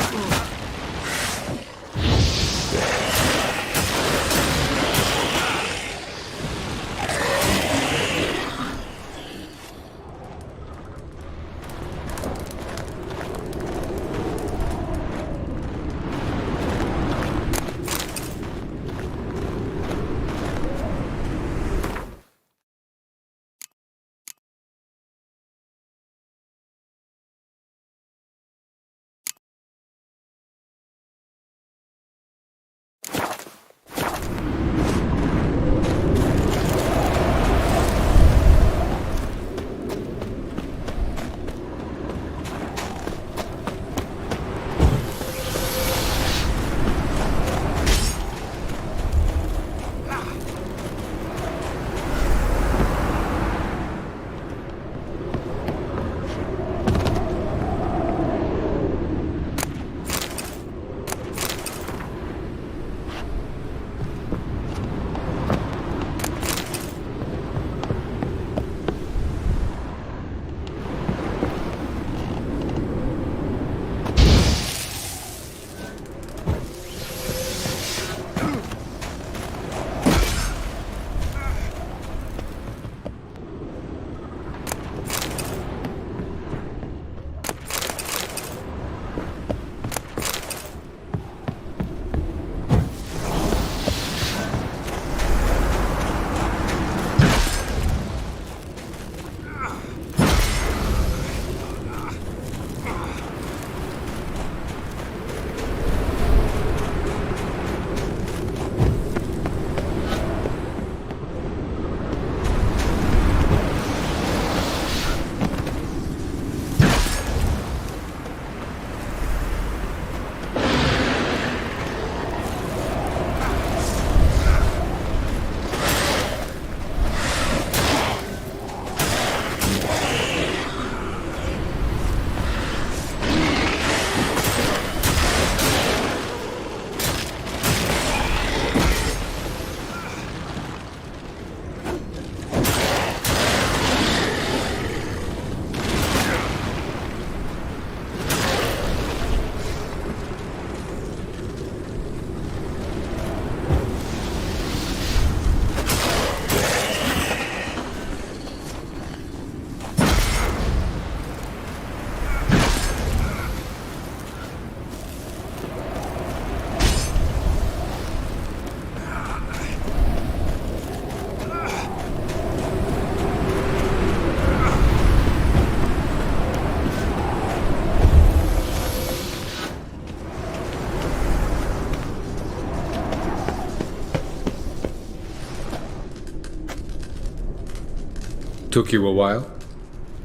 Took you a while?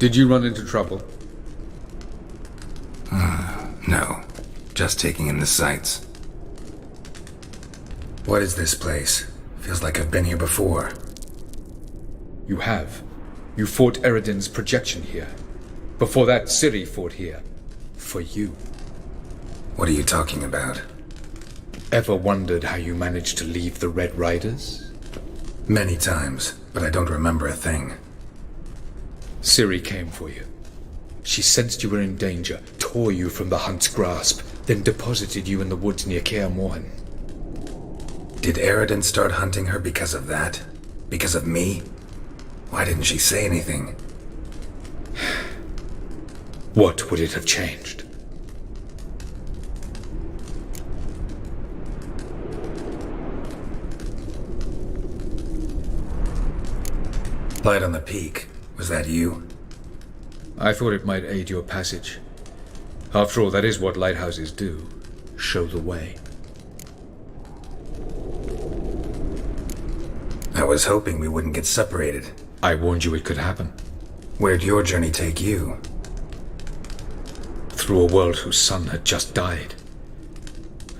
Did you run into trouble? No. Just taking in the sights. What is this place? Feels like I've been here before. You have. You fought Eredin's projection here. Before that, Ciri fought here. For you. What are you talking about? Ever wondered how you managed to leave the Red Riders? Many times, but I don't remember a thing. Ciri came for you. She sensed you were in danger, tore you from the Hunt's grasp, then deposited you in the woods near Kaer Morhen. Did Eredin start hunting her because of that? Because of me? Why didn't she say anything? What would it have changed? Light on the peak. Was that you? I thought it might aid your passage. After all, that is what lighthouses do. Show the way. I was hoping we wouldn't get separated. I warned you it could happen. Where'd your journey take you? Through a world whose sun had just died.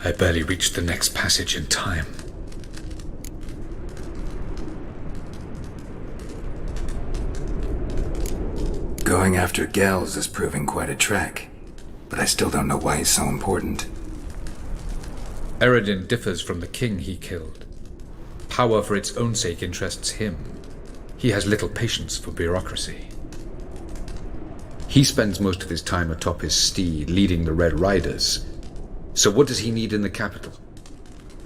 I barely reached the next passage in time. Going after Gels is proving quite a trek, but I still don't know why he's so important. Eredin differs from the king he killed. Power for its own sake interests him. He has little patience for bureaucracy. He spends most of his time atop his steed, leading the Red Riders. So what does he need in the capital?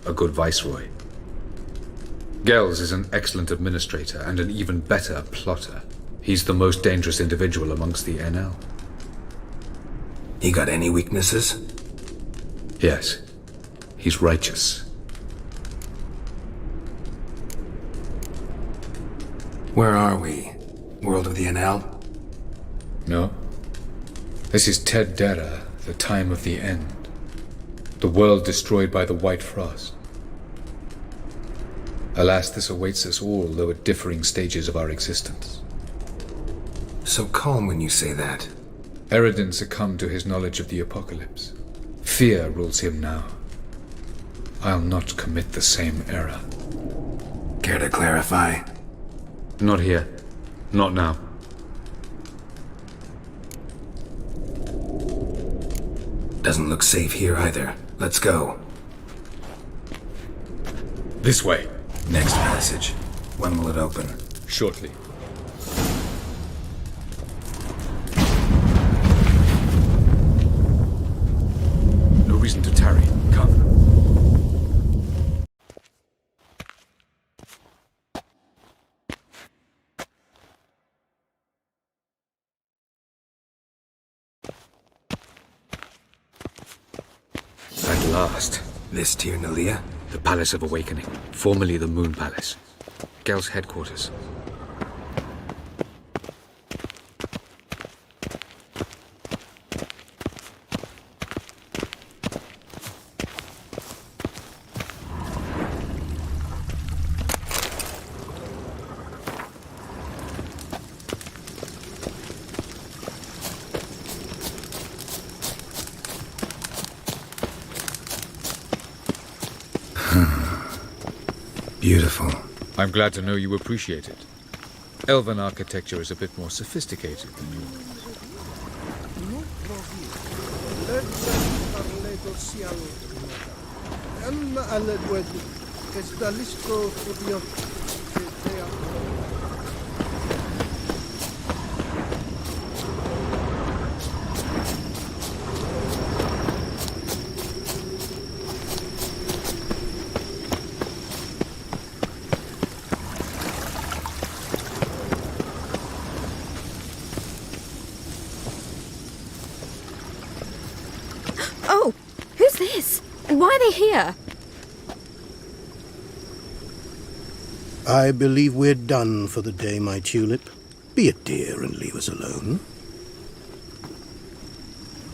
A good viceroy. Gels is an excellent administrator and an even better plotter. He's the most dangerous individual amongst the NL. He got any weaknesses? Yes. He's righteous. Where are we? World of the NL? No. This is Ted Dera, the time of the end. The world destroyed by the White Frost. Alas, this awaits us all, though at differing stages of our existence. So calm when you say that. Eredin succumbed to his knowledge of the apocalypse. Fear rules him now. I'll not commit the same error. Care to clarify? Not here. Not now. Doesn't look safe here either. Let's go. This way. Next passage. When will it open? Shortly. No reason to tarry. Come. At last. This Tir Nalia? The Palace of Awakening, formerly the Moon Palace. Gel's headquarters. Beautiful. I'm glad to know you appreciate it. Elven architecture is a bit more sophisticated than yours. Oh, who's this? And why are they here? I believe we're done for the day, my tulip. Be a dear and leave us alone.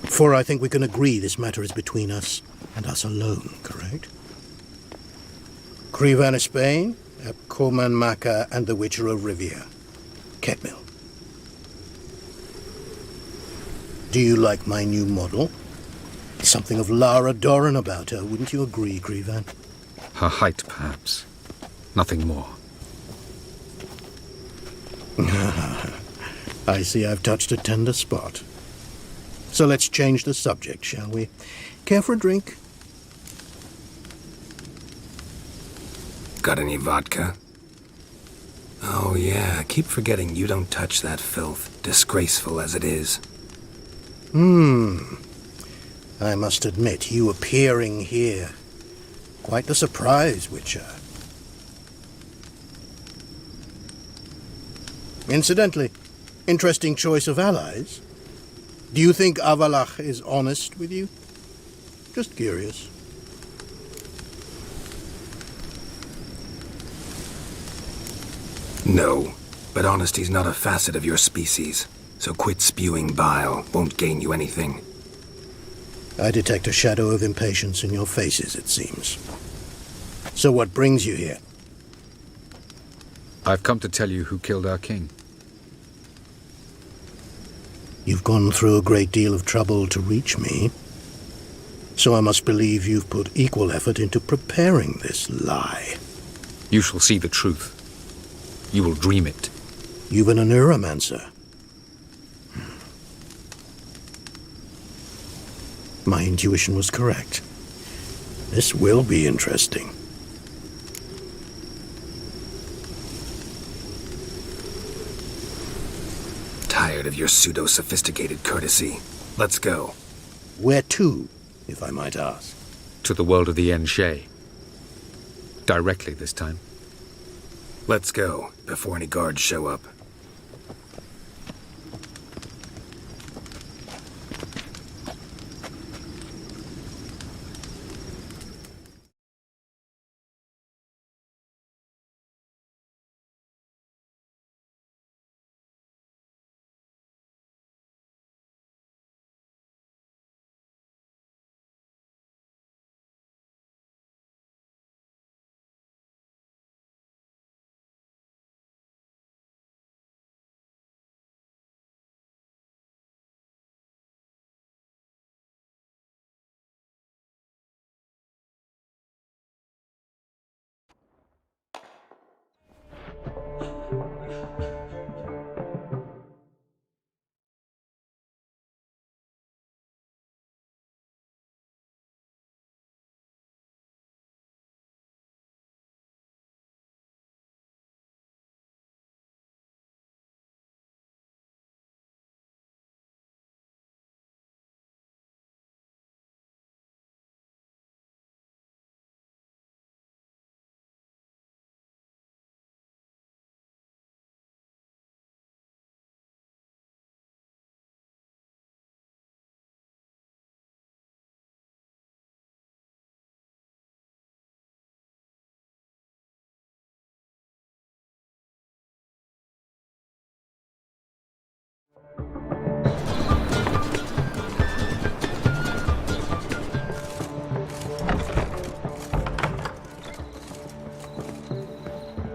For I think we can agree this matter is between us and us alone, correct? Crevan of Spain, Ep Corman Maca, and the Witcher of Rivia. Kedmil. Do you like my new model? Something of Lara Doran about her, wouldn't you agree, Grivan? Her height, perhaps. Nothing more. I see I've touched a tender spot. So let's change the subject, shall we? Care for a drink? Got any vodka? Oh yeah, keep forgetting you don't touch that filth, disgraceful as it is. I must admit, you appearing here. Quite the surprise, Witcher. Incidentally, interesting choice of allies. Do you think Avalach is honest with you? Just curious. No, but honesty's not a facet of your species. So quit spewing bile, won't gain you anything. I detect a shadow of impatience in your faces, it seems. So what brings you here? I've come to tell you who killed our king. You've gone through a great deal of trouble to reach me. So I must believe you've put equal effort into preparing this lie. You shall see the truth. You will dream it. You've been a neuromancer. My intuition was correct. This will be interesting. Tired of your pseudo-sophisticated courtesy. Let's go. Where to, if I might ask? To the world of the Enshe. Directly this time. Let's go, before any guards show up.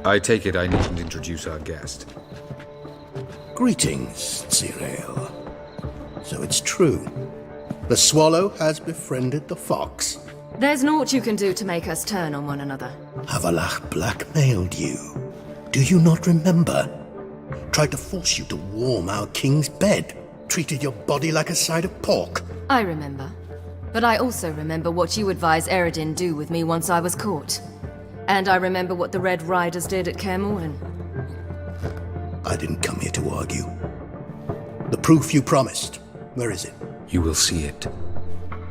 I take it I needn't introduce our guest. Greetings, Zirael. So it's true. The swallow has befriended the fox. There's naught you can do to make us turn on one another. Havalach blackmailed you. Do you not remember? Tried to force you to warm our king's bed. Treated your body like a side of pork. I remember. But I also remember what you advised Eredin do with me once I was caught. And I remember what the Red Riders did at Kaer Morhen. I didn't come here to argue. The proof you promised. Where is it? You will see it.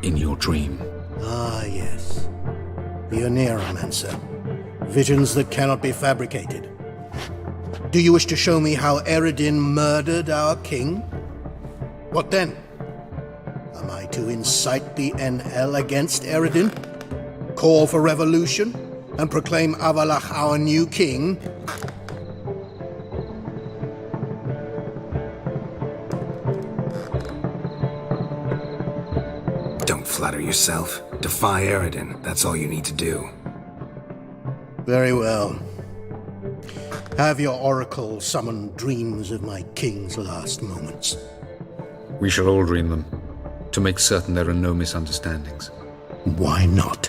In your dream. Ah, yes. The Oneiromancer. Visions that cannot be fabricated. Do you wish to show me how Eredin murdered our king? What then? Am I to incite the NL against Eredin? Call for revolution? And proclaim Avalach our new king? Don't flatter yourself. Defy Eredin. That's all you need to do. Very well. Have your oracle summon dreams of my king's last moments. We shall all dream them, to make certain there are no misunderstandings. Why not?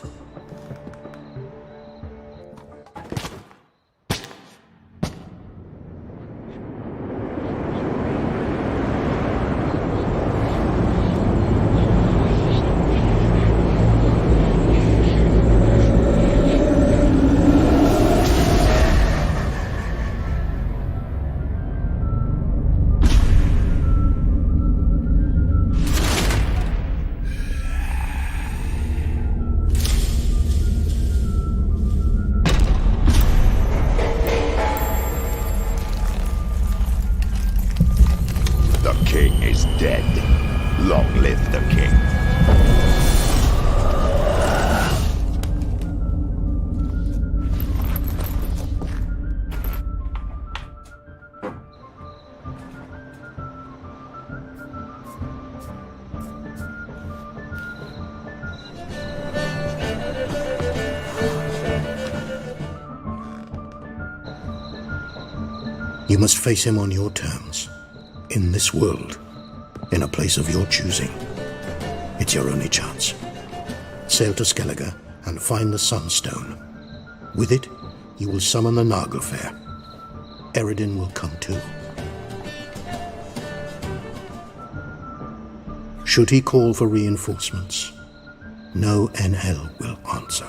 You must face him on your terms, in this world, in a place of your choosing. It's your only chance. Sail to Skellige and find the Sunstone. With it, you will summon the Nagelfair. Eredin will come too. Should he call for reinforcements, no NL will answer.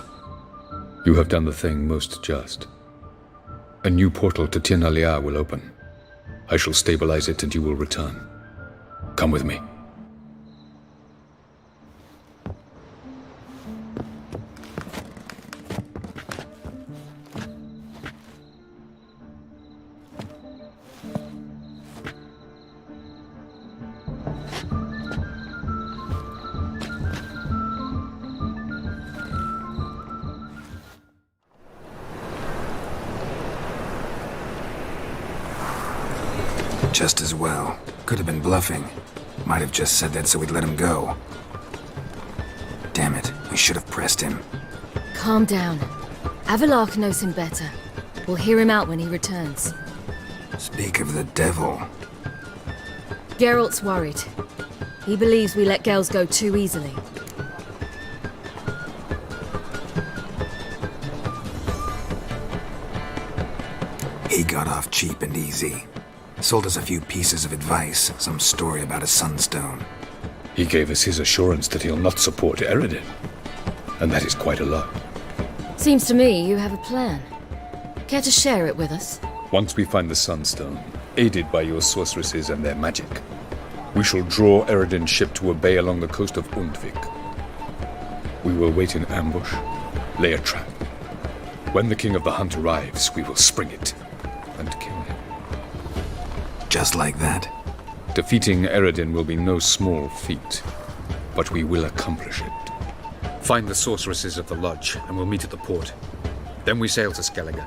You have done the thing most just. A new portal to Tirnalia will open. I shall stabilize it and you will return. Come with me. Just as well. Could have been bluffing. Might have just said that so we'd let him go. Damn it, we should have pressed him. Calm down. Avalok knows him better. We'll hear him out when he returns. Speak of the devil. Geralt's worried. He believes we let girls go too easily. He got off cheap and easy. Sold us a few pieces of advice, some story about a sunstone. He gave us his assurance that he'll not support Eredin. And that is quite a lot. Seems to me you have a plan. Care to share it with us? Once we find the Sunstone, aided by your sorceresses and their magic, we shall draw Eredin's ship to a bay along the coast of Undvik. We will wait in ambush, lay a trap. When the King of the Hunt arrives, we will spring it and kill him. Just like that? Defeating Eredin will be no small feat, but we will accomplish it. Find the sorceresses of the lodge, and we'll meet at the port. Then we sail to Skellige.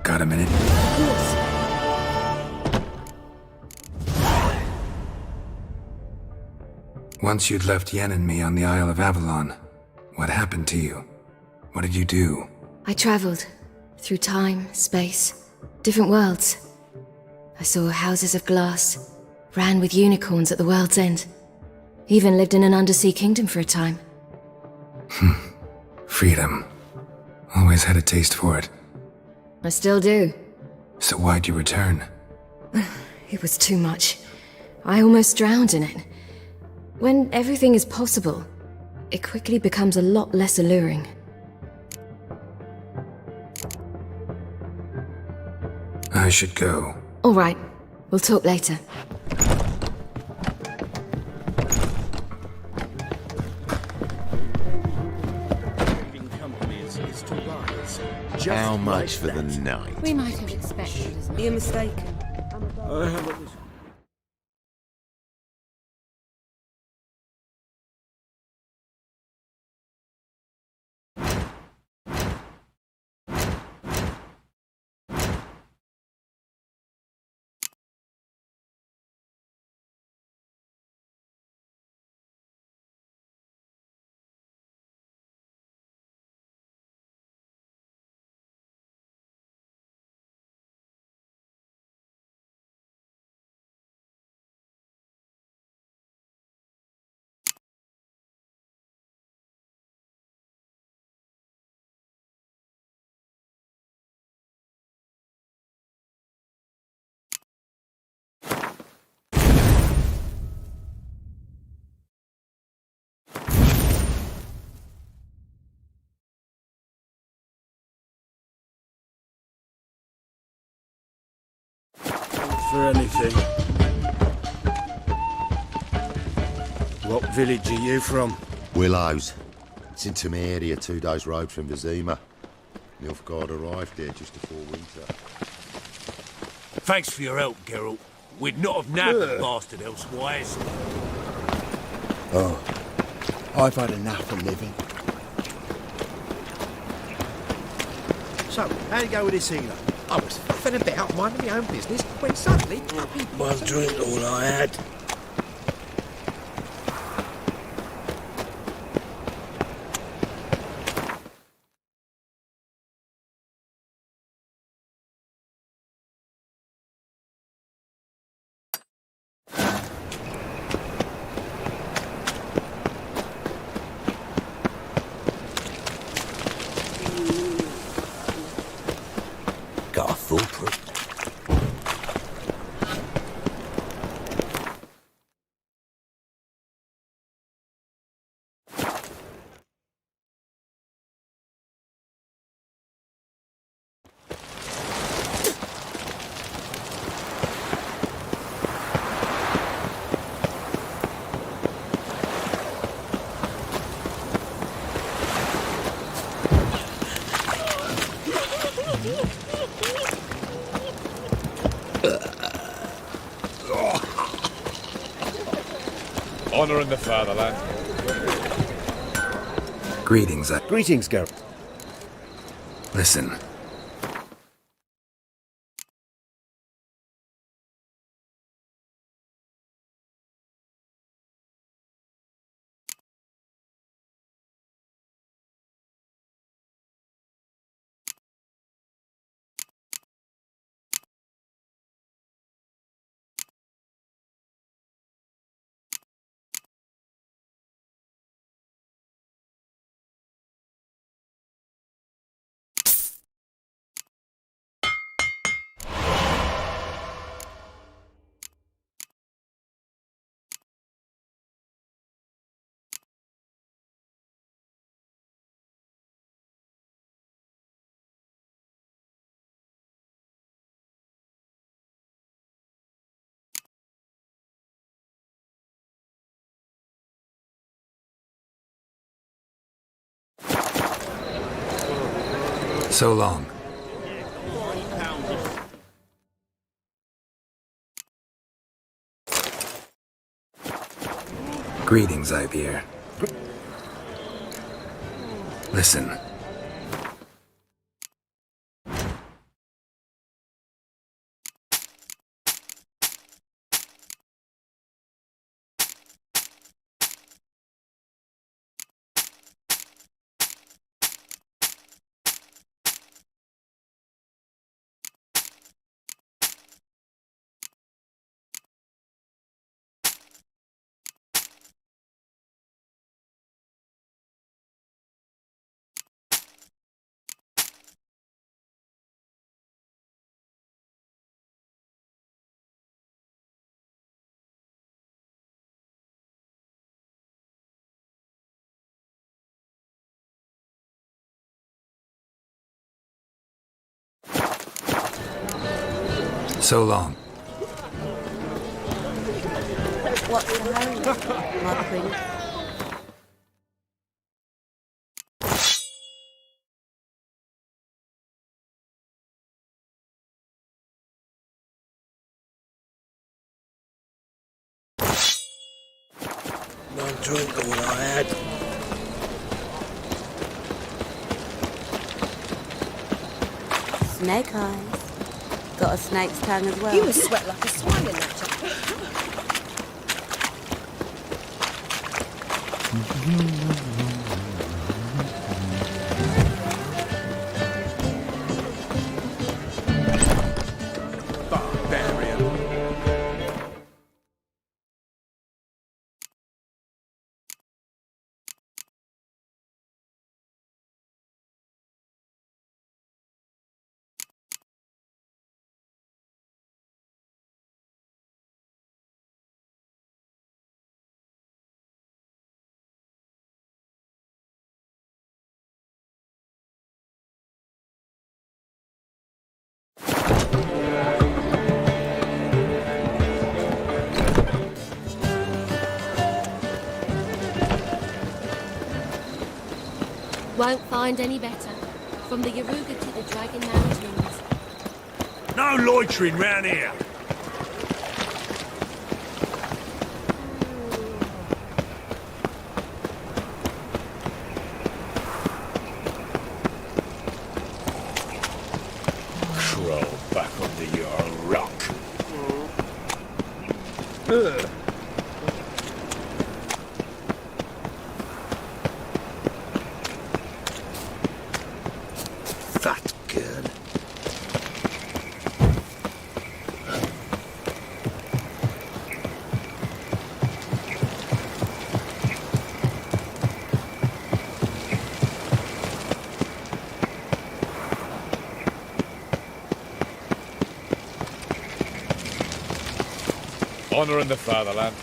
Got a minute? Once you'd left Yen and me on the Isle of Avalon, what happened to you? What did you do? I traveled through time, space, different worlds. I saw houses of glass, ran with unicorns at the world's end. Even lived in an undersea kingdom for a time. Freedom. Always had a taste for it. I still do. So why'd you return? It was too much. I almost drowned in it. When everything is possible, it quickly becomes a lot less alluring. should go. All right. We'll talk later. How much for the night? We might have expected as much. You're mistaken. For anything. What village are you from? Willows. It's in Temeria, 2 days' road from Vizima. Nilfgaard arrived there just before winter. Thanks for your help, Geralt. We'd not have nabbed the bastard elsewise. Oh, I've had enough of living. So, how'd it go with this healer? I was faffing about, minding my own business, when suddenly... One drink all I had. Got a foolproof. Honor in the fatherland. Greetings, Greetings, Geralt. Listen. So long. Greetings, Ivier. Listen. So long. What's the hurry, my prince? Not drunk all I had. Snake eyes. Got a snake's tongue as well. You must sweat like a swine in that jacket. Won't find any better. From the Yaruga to the Dragon Mountains. No loitering round here. Crawl back under your rock. Fat girl. Honor in the fatherland.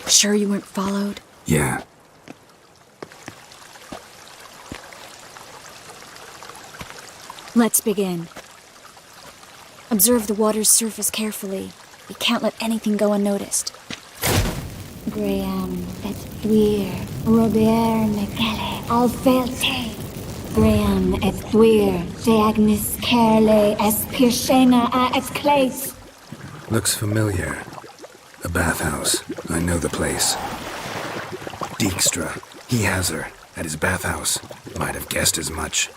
Sure you weren't followed? Yeah. Let's begin. Observe the water's surface carefully. We can't let anything go unnoticed. Graham et thuir, Robert Mekele, Alfelte. Graham et thuir, de agnis kerle, es pirshena a exclase. Looks familiar. A bathhouse. I know the place. Dijkstra. He has her. At his bathhouse. Might have guessed as much.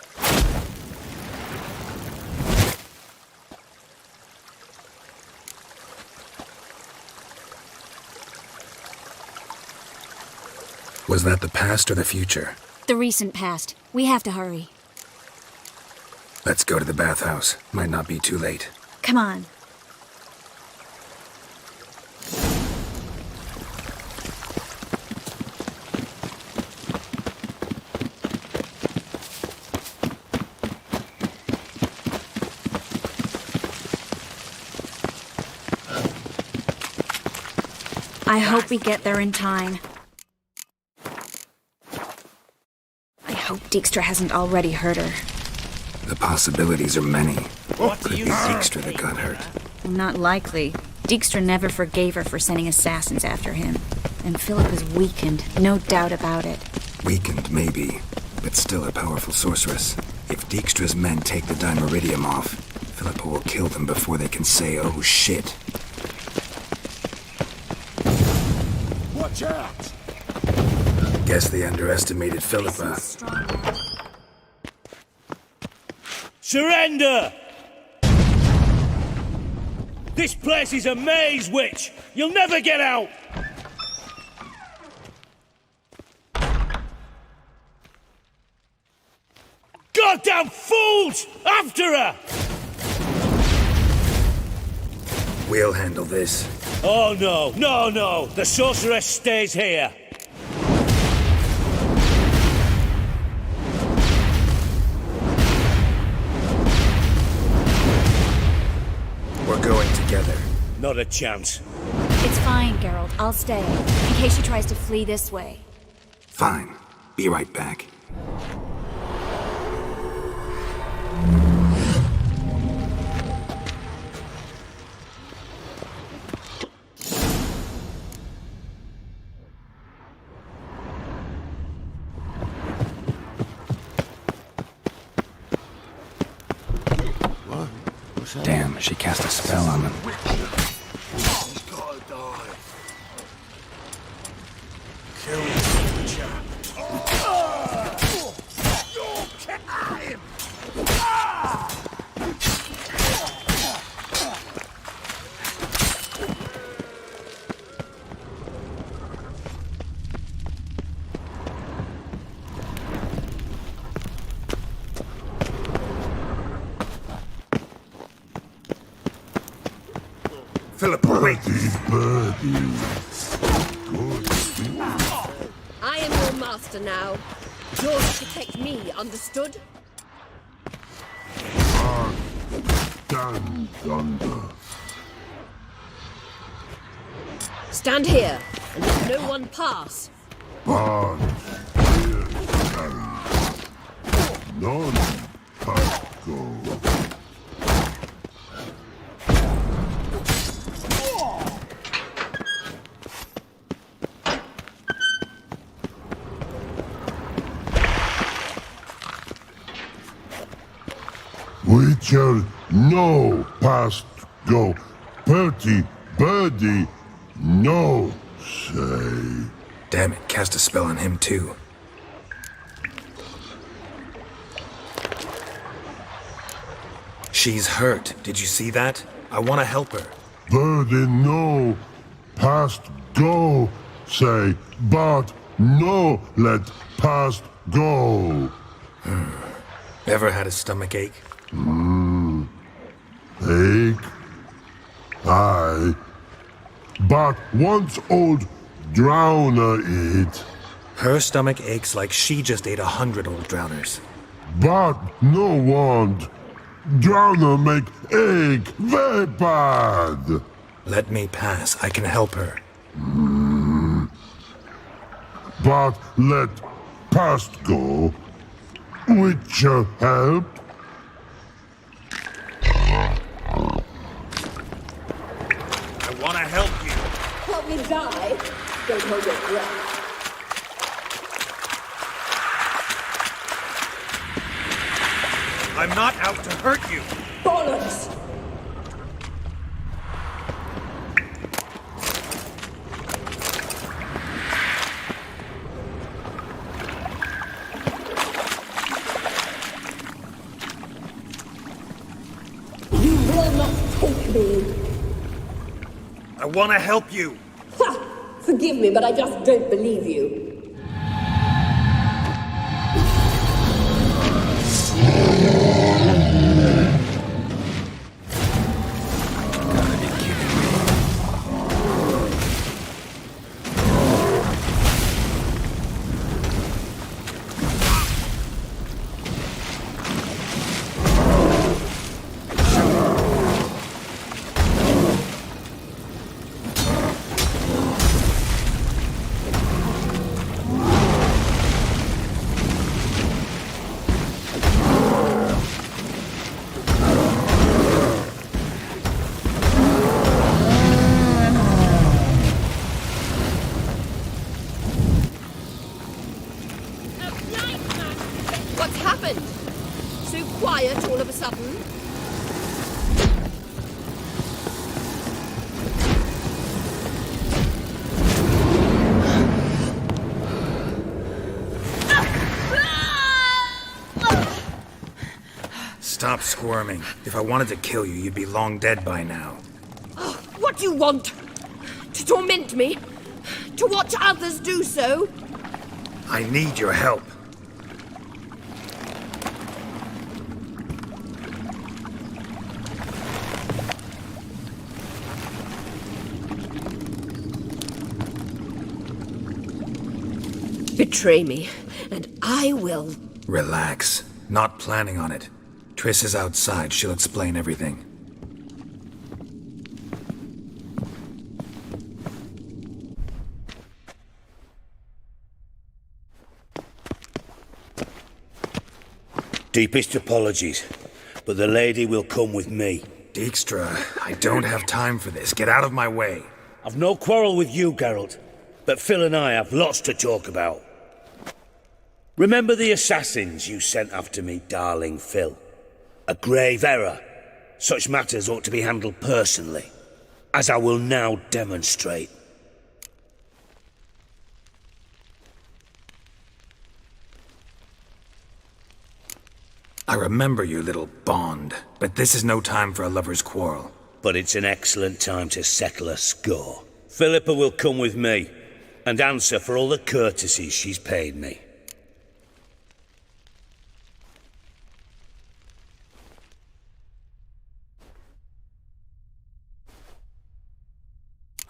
Was that the past or the future? The recent past. We have to hurry. Let's go to the bathhouse. Might not be too late. Come on. I hope we get there in time. I hope Dijkstra hasn't already hurt her. The possibilities are many. Could be Dijkstra that got hurt. Not likely. Dijkstra never forgave her for sending assassins after him. And Philip is weakened, no doubt about it. Weakened, maybe, but still a powerful sorceress. If Dijkstra's men take the Dimeridium off, Philippa will kill them before they can say, oh shit. Watch out! Guess they underestimated Philippa. Surrender! This place is a maze, witch! You'll never get out! Goddamn fools! After her! We'll handle this. Oh no, no, no! The sorceress stays here! We're going together. Not a chance. It's fine, Geralt. I'll stay, in case she tries to flee this way. Fine. Be right back. Damn, she cast a spell on them. He's gotta die. Kill the creature. Him. Philip, wait! I am your master now. Yours to protect me, understood? Stand here and let no one pass. None can go. Witcher, no past go. Bertie, birdie, no say. Damn it, cast a spell on him too. She's hurt. Did you see that? I want to help her. Birdie, no past go say, but no let past go. Ever had a stomach ache? Ache? Aye. But once old drowner eat. Her stomach aches like she just ate 100 old drowners. But no want. Drowner make ache very bad. Let me pass. I can help her. But let past go. Witcher help. I want to help you. Help me die? Don't hold your breath. I'm not out to hurt you. Bollocks! You will not take me. I want to help you. Ha! Forgive me, but I just don't believe you. What's happened? So quiet all of a sudden? Stop squirming. If I wanted to kill you, you'd be long dead by now. Oh, what do you want? To torment me? To watch others do so? I need your help. Betray me, and I will. Relax. Not planning on it. Triss is outside. She'll explain everything. Deepest apologies, but the lady will come with me. Dijkstra, I don't have time for this. Get out of my way. I've no quarrel with you, Geralt, but Phil and I have lots to talk about. Remember the assassins you sent after me, darling Phil? A grave error. Such matters ought to be handled personally, as I will now demonstrate. I remember your little bond, but this is no time for a lover's quarrel. But it's an excellent time to settle a score. Philippa will come with me, and answer for all the courtesies she's paid me.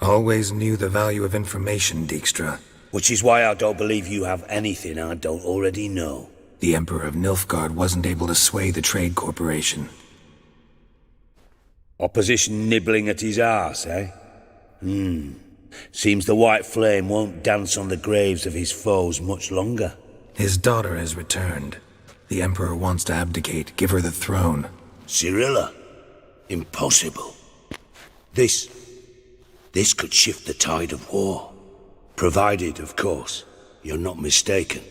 Always knew the value of information, Dijkstra. Which is why I don't believe you have anything I don't already know. The Emperor of Nilfgaard wasn't able to sway the Trade Corporation. Opposition nibbling at his arse, eh? Seems the White Flame won't dance on the graves of his foes much longer. His daughter has returned. The Emperor wants to abdicate, give her the throne. Cyrilla? Impossible. This could shift the tide of war. Provided, of course, you're not mistaken.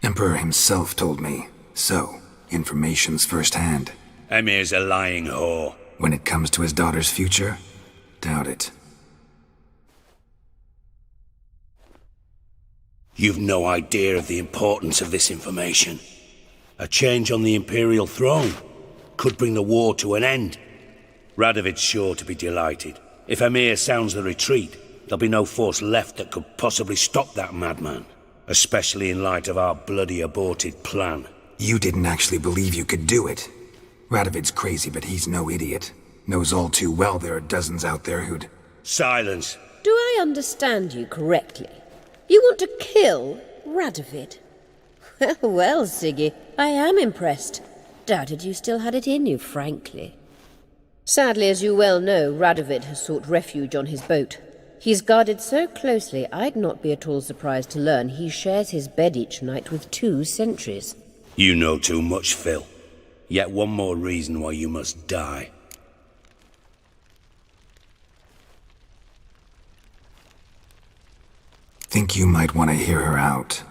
Emperor himself told me. So, information's first-hand. Emir's a lying whore. When it comes to his daughter's future, doubt it. You've no idea of the importance of this information. A change on the Imperial throne could bring the war to an end. Radovid's sure to be delighted. If Emir sounds the retreat, there'll be no force left that could possibly stop that madman. Especially in light of our bloody aborted plan. You didn't actually believe you could do it. Radovid's crazy, but he's no idiot. Knows all too well there are dozens out there who'd... Silence. Do I understand you correctly? You want to kill Radovid? Well, Siggy, I am impressed. Doubted you still had it in you, frankly. Sadly, as you well know, Radovid has sought refuge on his boat. He's guarded so closely, I'd not be at all surprised to learn he shares his bed each night with 2 sentries. You know too much, Phil. Yet one more reason why you must die. Think you might want to hear her out.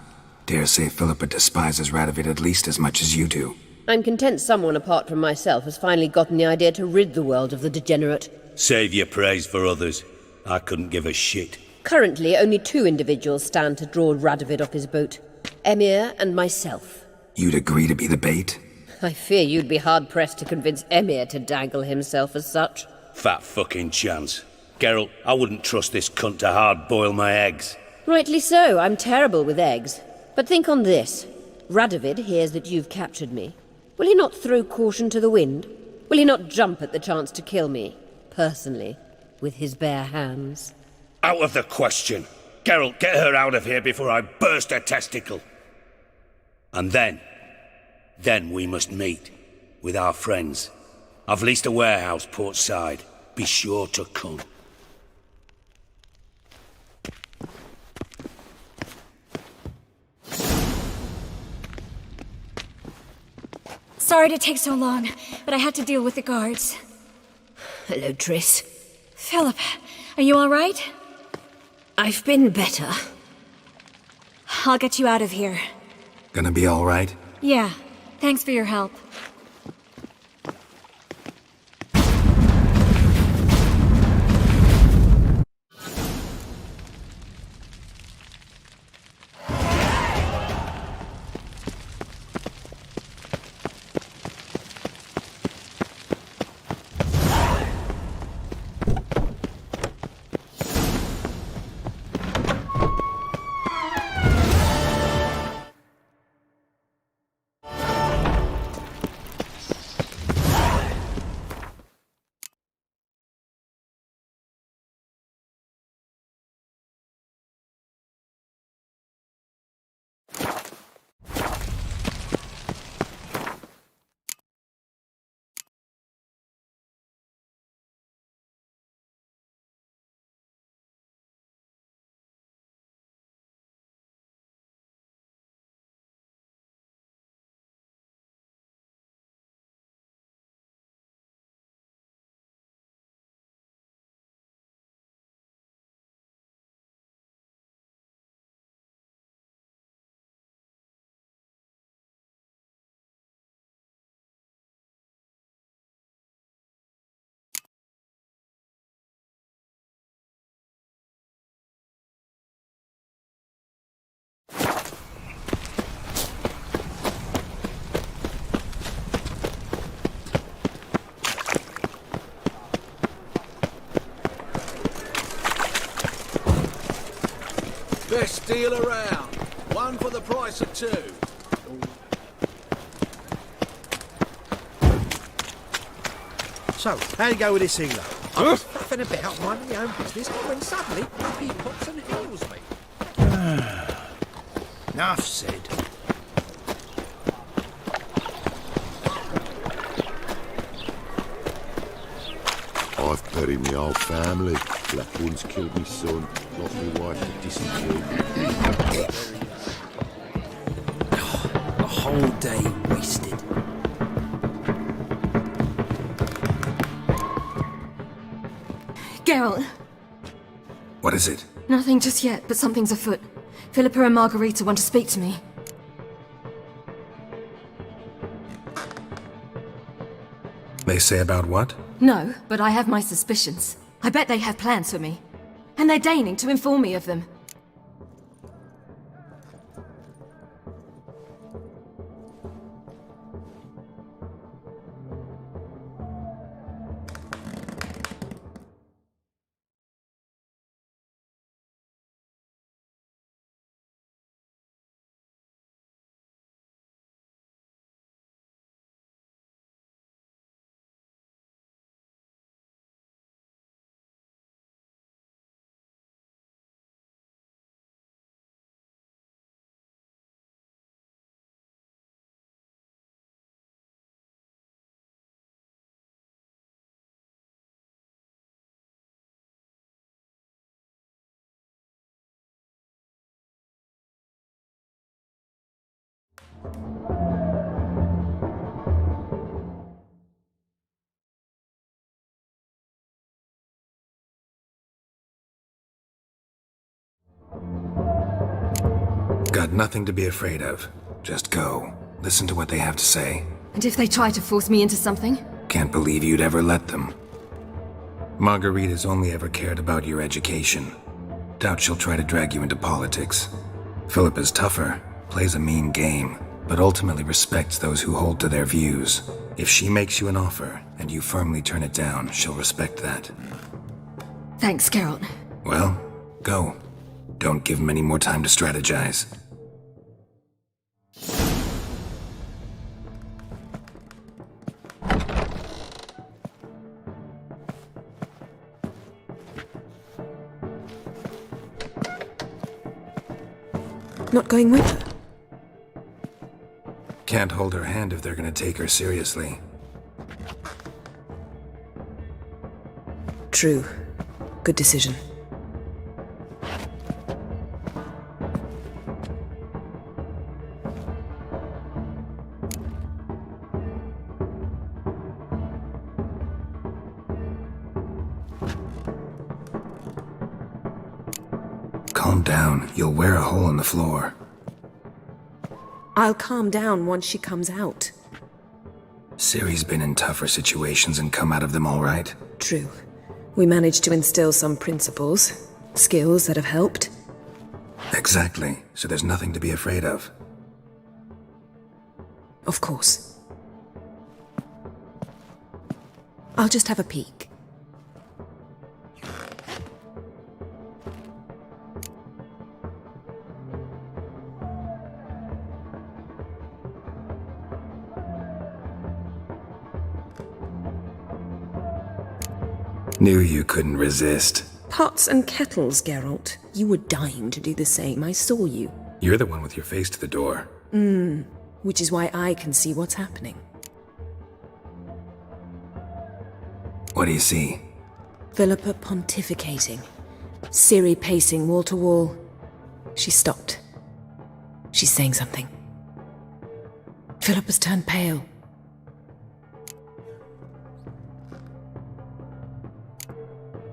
Dare say Philippa despises Radovid at least as much as you do. I'm content someone apart from myself has finally gotten the idea to rid the world of the degenerate. Save your praise for others. I couldn't give a shit. Currently, only 2 individuals stand to draw Radovid off his boat. Emir and myself. You'd agree to be the bait? I fear you'd be hard-pressed to convince Emir to dangle himself as such. Fat fucking chance. Geralt, I wouldn't trust this cunt to hard-boil my eggs. Rightly so, I'm terrible with eggs. But think on this. Radovid hears that you've captured me. Will he not throw caution to the wind? Will he not jump at the chance to kill me, personally, with his bare hands? Out of the question. Geralt, get her out of here before I burst her testicle. And then we must meet, with our friends. I've leased a warehouse portside. Be sure to come. Sorry to take so long, but I had to deal with the guards. Hello, Triss. Philip, are you all right? I've been better. I'll get you out of here. Gonna be all right? Yeah, thanks for your help. Best deal around. One for the price of two. So, how you go with this healer? I was faffing about, minding my own business, when suddenly up he pops and heals me. Enough said. I've buried my whole family. Black ones killed me son, lost my wife to dysentery. A whole day wasted. Geralt! What is it? Nothing just yet, but something's afoot. Philippa and Margarita want to speak to me. They say about what? No, but I have my suspicions. I bet they have plans for me. And they're deigning to inform me of them. Got nothing to be afraid of. Just go. Listen to what they have to say. And if they try to force me into something? Can't believe you'd ever let them. Margarita's only ever cared about your education. Doubt she'll try to drag you into politics. Philippa's tougher, plays a mean game, but ultimately respects those who hold to their views. If she makes you an offer, and you firmly turn it down, she'll respect that. Thanks, Geralt. Well, go. Don't give him any more time to strategize. Not going with her? Can't hold her hand if they're gonna take her seriously. True. Good decision. Calm down. You'll wear a hole in the floor. I'll calm down once she comes out. Ciri's been in tougher situations and come out of them all right. True. We managed to instill some principles, skills that have helped. Exactly. So there's nothing to be afraid of. Of course. I'll just have a peek. Knew you couldn't resist. Pots and kettles, Geralt. You were dying to do the same. I saw you. You're the one with your face to the door. Which is why I can see what's happening. What do you see? Philippa pontificating. Ciri pacing wall to wall. She stopped. She's saying something. Philippa's turned pale.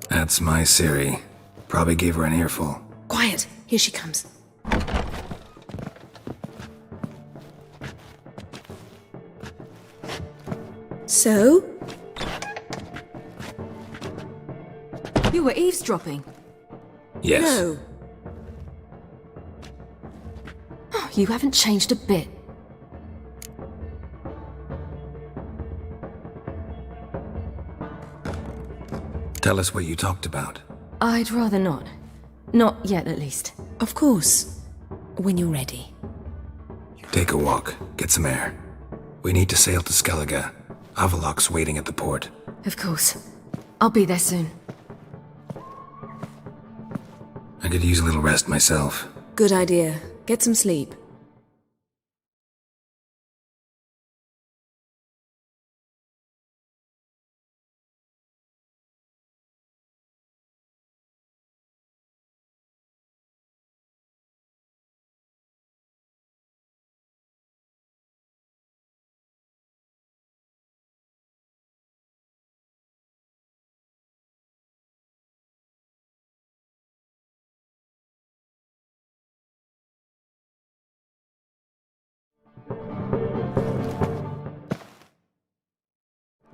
That's my Ciri. Probably gave her an earful. Quiet! Here she comes. So? You were eavesdropping. Yes. No. Oh, you haven't changed a bit. Tell us what you talked about. I'd rather not. Not yet, at least. Of course. When you're ready. Take a walk. Get some air. We need to sail to Skellige. Avalok's waiting at the port. Of course. I'll be there soon. I could use a little rest myself. Good idea. Get some sleep.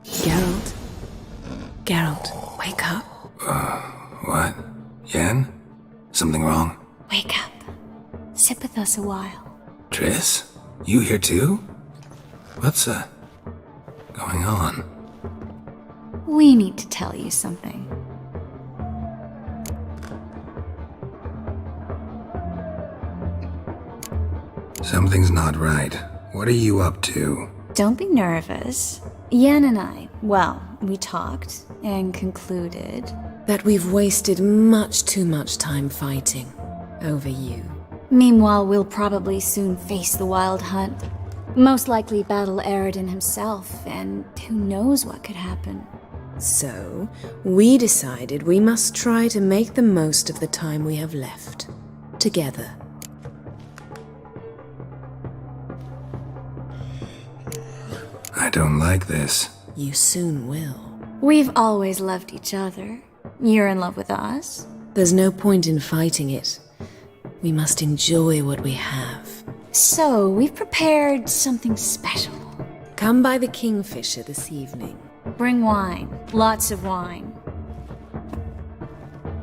Geralt? Geralt, wake up. What? Yen? Something wrong? Wake up. Sit with us a while. Triss? You here too? What's, going on? We need to tell you something. Something's not right. What are you up to? Don't be nervous. Yen and I, well, we talked and concluded that we've wasted much too much time fighting over you. Meanwhile, we'll probably soon face the Wild Hunt. Most likely battle Eredin himself, and who knows what could happen. So, we decided we must try to make the most of the time we have left. Together. I don't like this. You soon will. We've always loved each other. You're in love with us? There's no point in fighting it. We must enjoy what we have. So, we've prepared something special. Come by the Kingfisher this evening. Bring wine. Lots of wine.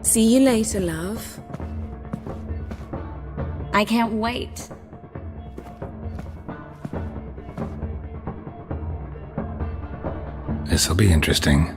See you later, love. I can't wait. This'll be interesting.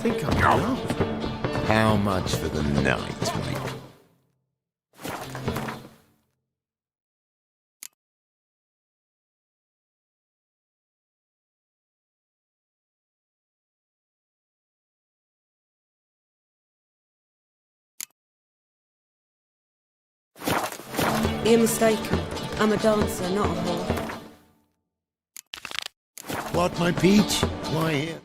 Think I'm enough. How much for the night, mate? You're mistaken. I'm a dancer, not a whore. What, my peach? Why here?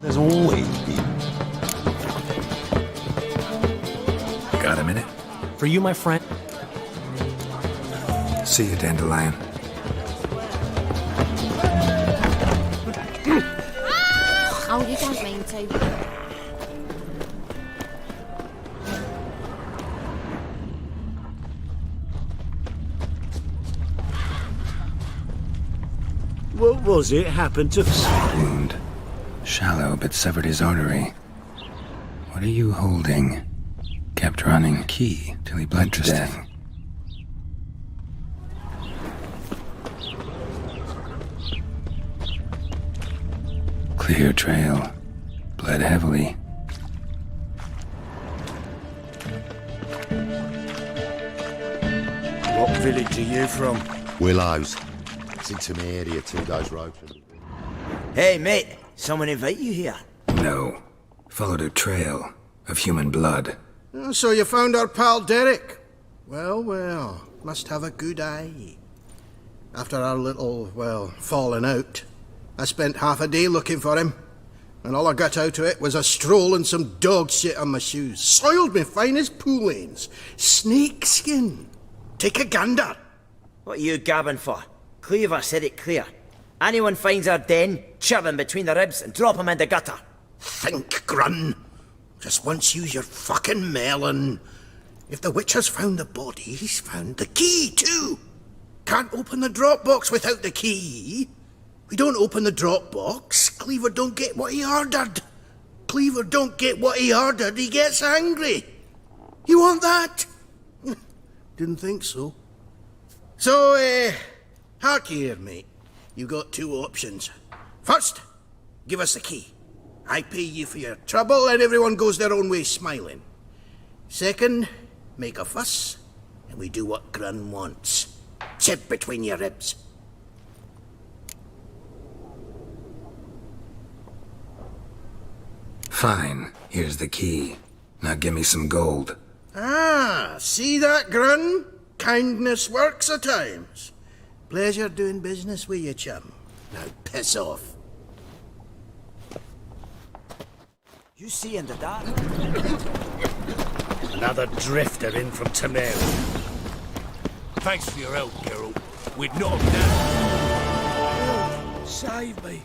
There's always been. Got a minute? For you, my friend. See you, Dandelion. Oh, you don't mean to. What was it happened to... Wound. Shallow, but severed his artery. What are you holding? Kept running. Key till he bled to death. Clear trail. Bled heavily. What village are you from? Willows. It's into my area 2 days road from me. Hey, mate. Someone invite you here? No. Followed a trail of human blood. Oh, so you found our pal Derek? Well, well, must have a good eye. After our little, well, falling out, I spent half a day looking for him. And all I got out of it was a stroll and some dog shit on my shoes. Soiled me finest pool lanes. Snake skin. Take a gander. What are you gabbing for? Cleaver said it clear. Anyone finds our den, shove him between the ribs and drop him in the gutter. Think, Grun. Just once use your fucking melon. If the witch has found the body, he's found the key too. Can't open the drop box without the key. We don't open the drop box, Cleaver don't get what he ordered. Cleaver don't get what he ordered, he gets angry. You want that? Didn't think so. So, hark here, mate. You got 2 options. First, give us the key. I pay you for your trouble and everyone goes their own way smiling. Second, make a fuss and we do what Grun wants. Sit between your ribs. Fine. Here's the key. Now give me some gold. Ah, see that, Grun? Kindness works at times. Pleasure doing business with you, chum. Now piss off. You see in the dark? Another drifter in from Tamari. Thanks for your help, Geralt. We'd not have done. Save me.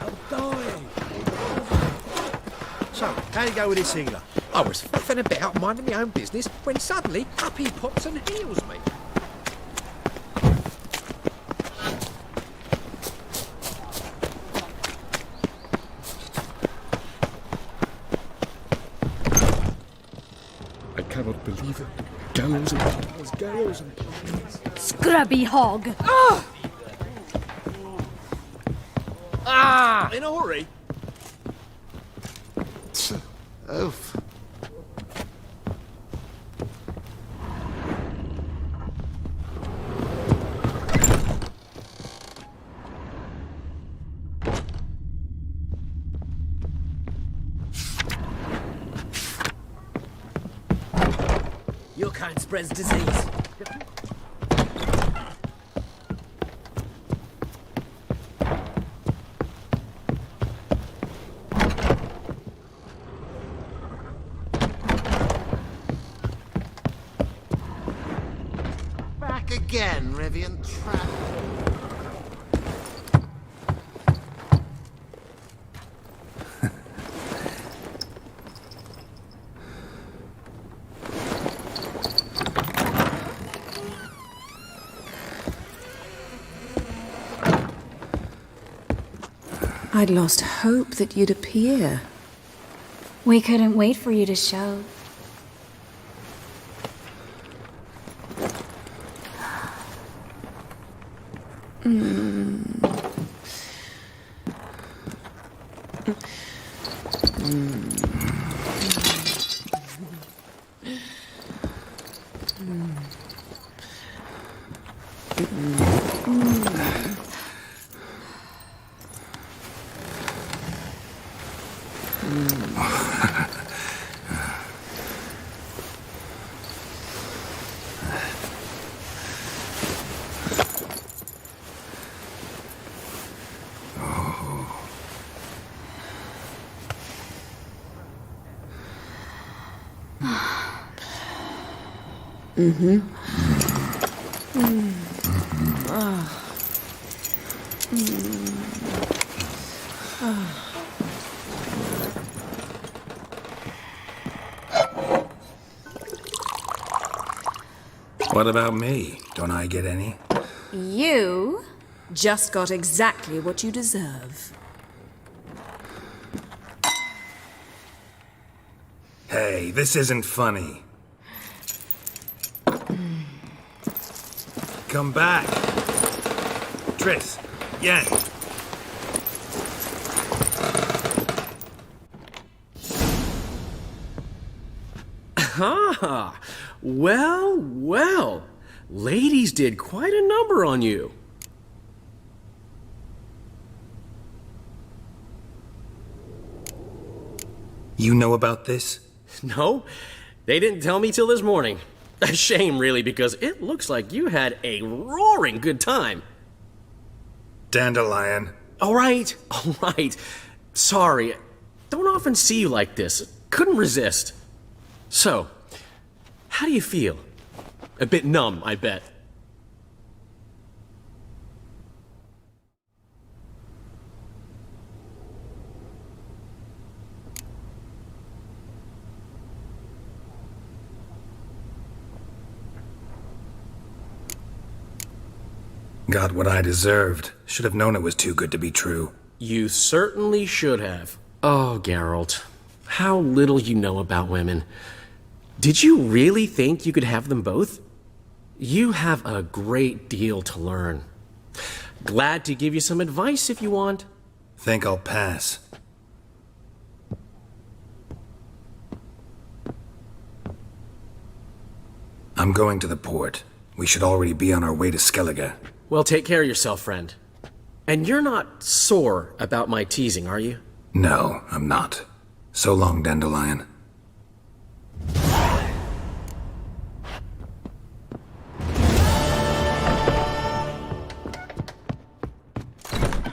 I'm dying. So, how you go with this healer? I was faffing about, minding my own business, when suddenly up he pops and heals me. I cannot believe it. Gallows and piles, gallows and piles. Scrubby hog! Ah! In a hurry? Oof. Your kind spreads disease. Back again, Rivian Trap. I'd lost hope that you'd appear. We couldn't wait for you to show. Mm-hmm. What about me? Don't I get any? You just got exactly what you deserve. Hey, this isn't funny. Come back. Triss, Yen. Ah, well, well. Ladies did quite a number on you. You know about this? No, they didn't tell me till this morning. A shame, really, because it looks like you had a roaring good time. Dandelion. All right. Sorry, don't often see you like this. Couldn't resist. So, how do you feel? A bit numb, I bet. Got what I deserved. Should have known it was too good to be true. You certainly should have. Oh, Geralt, how little you know about women. Did you really think you could have them both? You have a great deal to learn. Glad to give you some advice if you want. Think I'll pass. I'm going to the port. We should already be on our way to Skellige. Well, take care of yourself, friend. And you're not sore about my teasing, are you? No, I'm not. So long, Dandelion.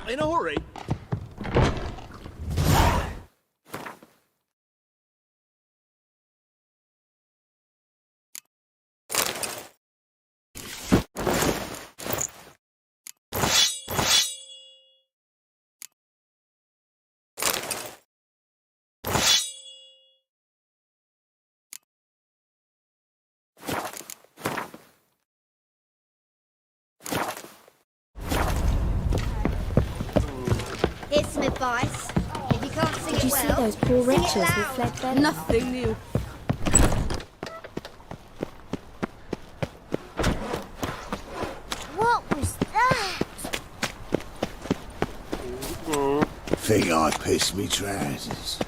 In a hurry. Here's some advice. If you can't sing Did you it see well, those poor sing it wretches who loud. fled there? Nothing new. What was that? Think I pissed me trousers.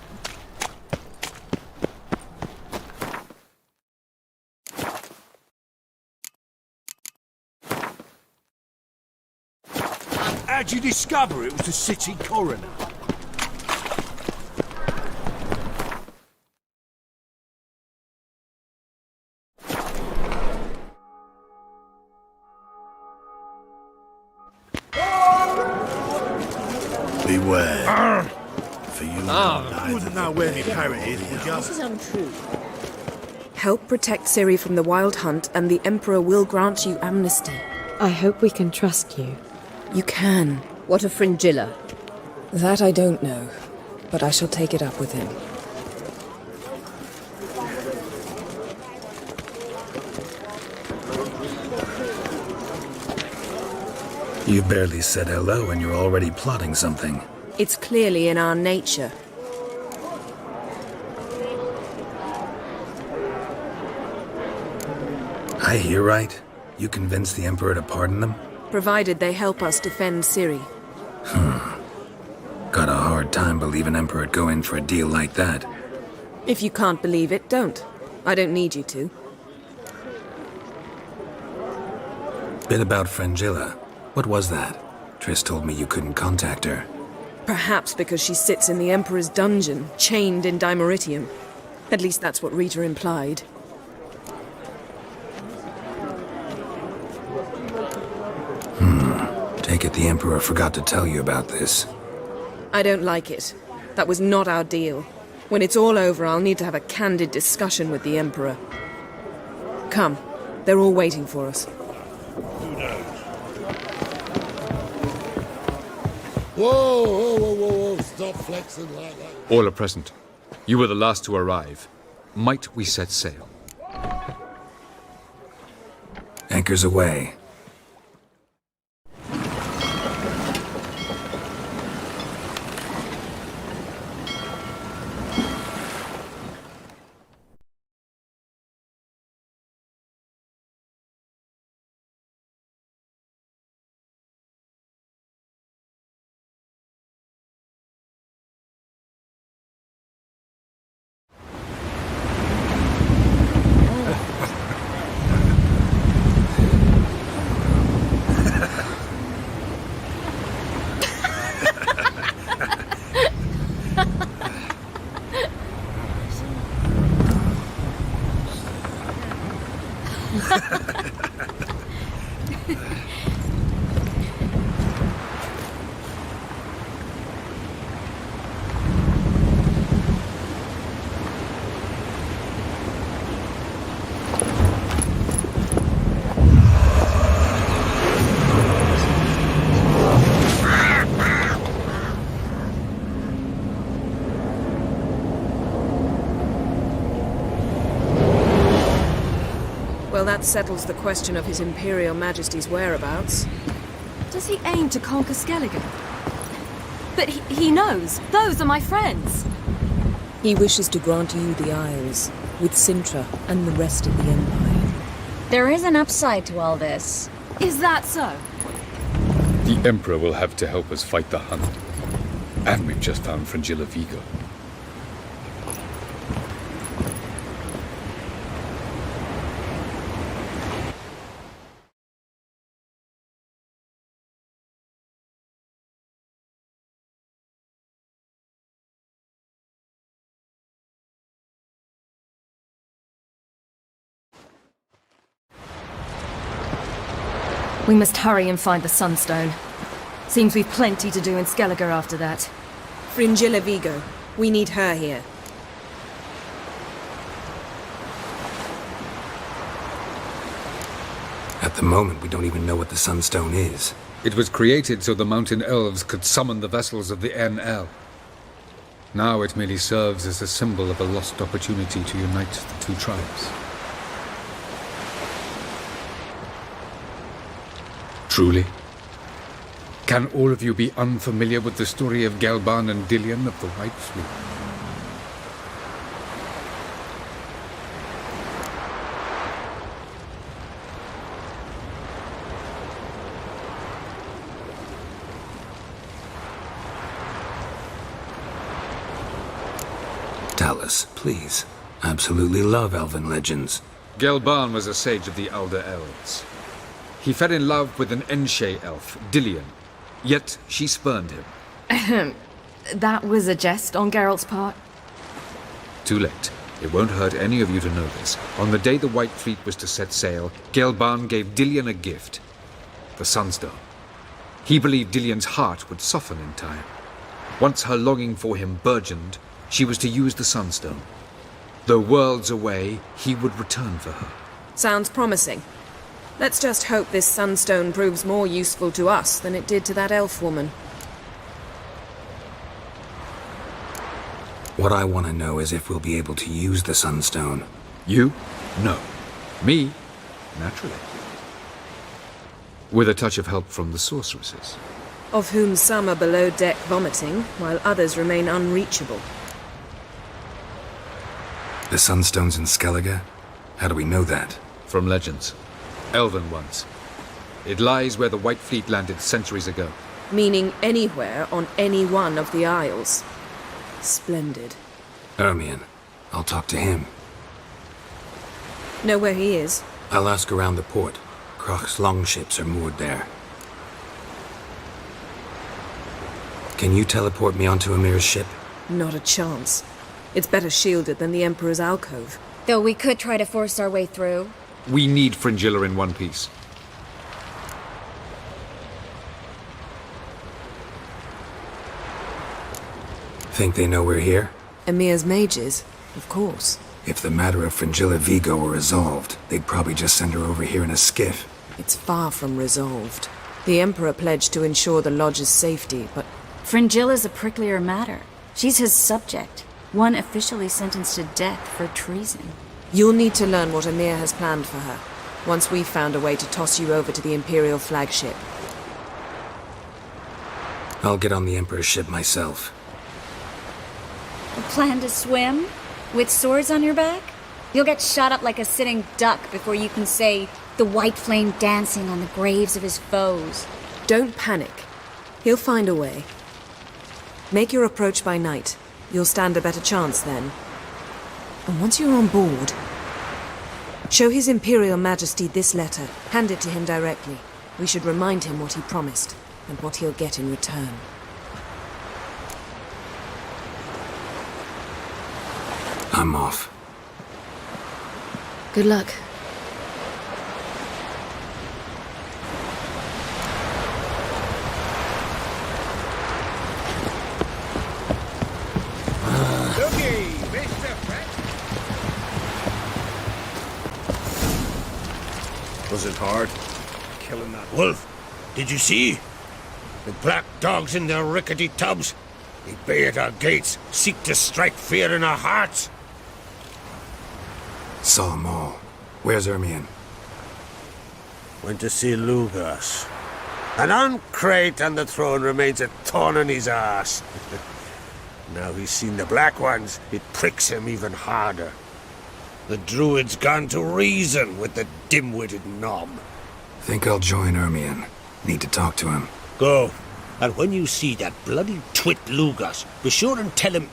How'd you discover it was the city coroner? Beware. For you Wouldn't know where the parrot is, would you? This is untrue. Help protect Ciri from the Wild Hunt, and the Emperor will grant you amnesty. I hope we can trust you. You can. What of Fringilla? That I don't know, but I shall take it up with him. You barely said hello and you're already plotting something. It's clearly in our nature. I hear right? You convinced the Emperor to pardon them? Provided they help us defend Ciri. Got a hard time believing Emperor'd go in for a deal like that. If you can't believe it, don't. I don't need you to. Bit about Fringilla. What was that? Triss told me you couldn't contact her. Perhaps because she sits in the Emperor's dungeon, chained in Dimeritium. At least that's what Rita implied. Take it the Emperor forgot to tell you about this. I don't like it. That was not our deal. When it's all over, I'll need to have a candid discussion with the Emperor. Come, they're all waiting for us. Whoa, stop flexing like that. All are present. You were the last to arrive. Might we set sail? Anchors away. Well, that settles the question of His Imperial Majesty's whereabouts. Does he aim to conquer Skellige? But he knows. Those are my friends. He wishes to grant you the Isles, with Sintra and the rest of the Empire. There is an upside to all this. Is that so? The Emperor will have to help us fight the Hunt. And we've just found Fringilla Vigo. We must hurry and find the Sunstone. Seems we've plenty to do in Skellige after that. Fringilla Vigo. We need her here. At the moment, we don't even know what the Sunstone is. It was created so the mountain elves could summon the vessels of the NL. Now it merely serves as a symbol of a lost opportunity to unite the two tribes. Truly? Can all of you be unfamiliar with the story of Gelban and Dillion of the White Fleet? Tell us, please. Absolutely love elven legends. Gelban was a sage of the Elder Elves. He fell in love with an Enshe elf, Dillion, yet she spurned him. That was a jest on Geralt's part? Too late. It won't hurt any of you to know this. On the day the White Fleet was to set sail, Gelban gave Dillion a gift. The Sunstone. He believed Dillion's heart would soften in time. Once her longing for him burgeoned, she was to use the Sunstone. Though worlds away, he would return for her. Sounds promising. Let's just hope this Sunstone proves more useful to us than it did to that elf woman. What I want to know is if we'll be able to use the Sunstone. You? No. Me? Naturally. With a touch of help from the sorceresses. Of whom some are below deck vomiting, while others remain unreachable. The Sunstone's in Skellige? How do we know that? From legends. Elven ones. It lies where the White Fleet landed centuries ago. Meaning anywhere on any one of the Isles. Splendid. Ermion. I'll talk to him. Know where he is? I'll ask around the port. Croc's longships are moored there. Can you teleport me onto Amir's ship? Not a chance. It's better shielded than the Emperor's alcove. Though we could try to force our way through. We need Fringilla in one piece. Think they know we're here? Emir's mages, of course. If the matter of Fringilla Vigo were resolved, they'd probably just send her over here in a skiff. It's far from resolved. The Emperor pledged to ensure the Lodge's safety, but... Fringilla's a pricklier matter. She's his subject, one officially sentenced to death for treason. You'll need to learn what Emir has planned for her, once we've found a way to toss you over to the Imperial flagship. I'll get on the Emperor's ship myself. A plan to swim? With swords on your back? You'll get shot up like a sitting duck before you can say, "The white flame dancing on the graves of his foes." Don't panic. He'll find a way. Make your approach by night. You'll stand a better chance then. And once you're on board, show His Imperial Majesty this letter. Hand it to him directly. We should remind him what he promised, and what he'll get in return. I'm off. Good luck. Was it hard? Killing that wolf? Did you see? The black dogs in their rickety tubs. They bay at our gates, seek to strike fear in our hearts. Saw 'em all. Where's Ermion? Went to see Lugas. And on Crate on the throne remains a thorn in his arse. Now he's seen the Black Ones, it pricks him even harder. The Druid's gone to reason with the dim-witted knob. Think I'll join Ermion. Need to talk to him. Go. And when you see that bloody twit Lugas, be sure and tell him...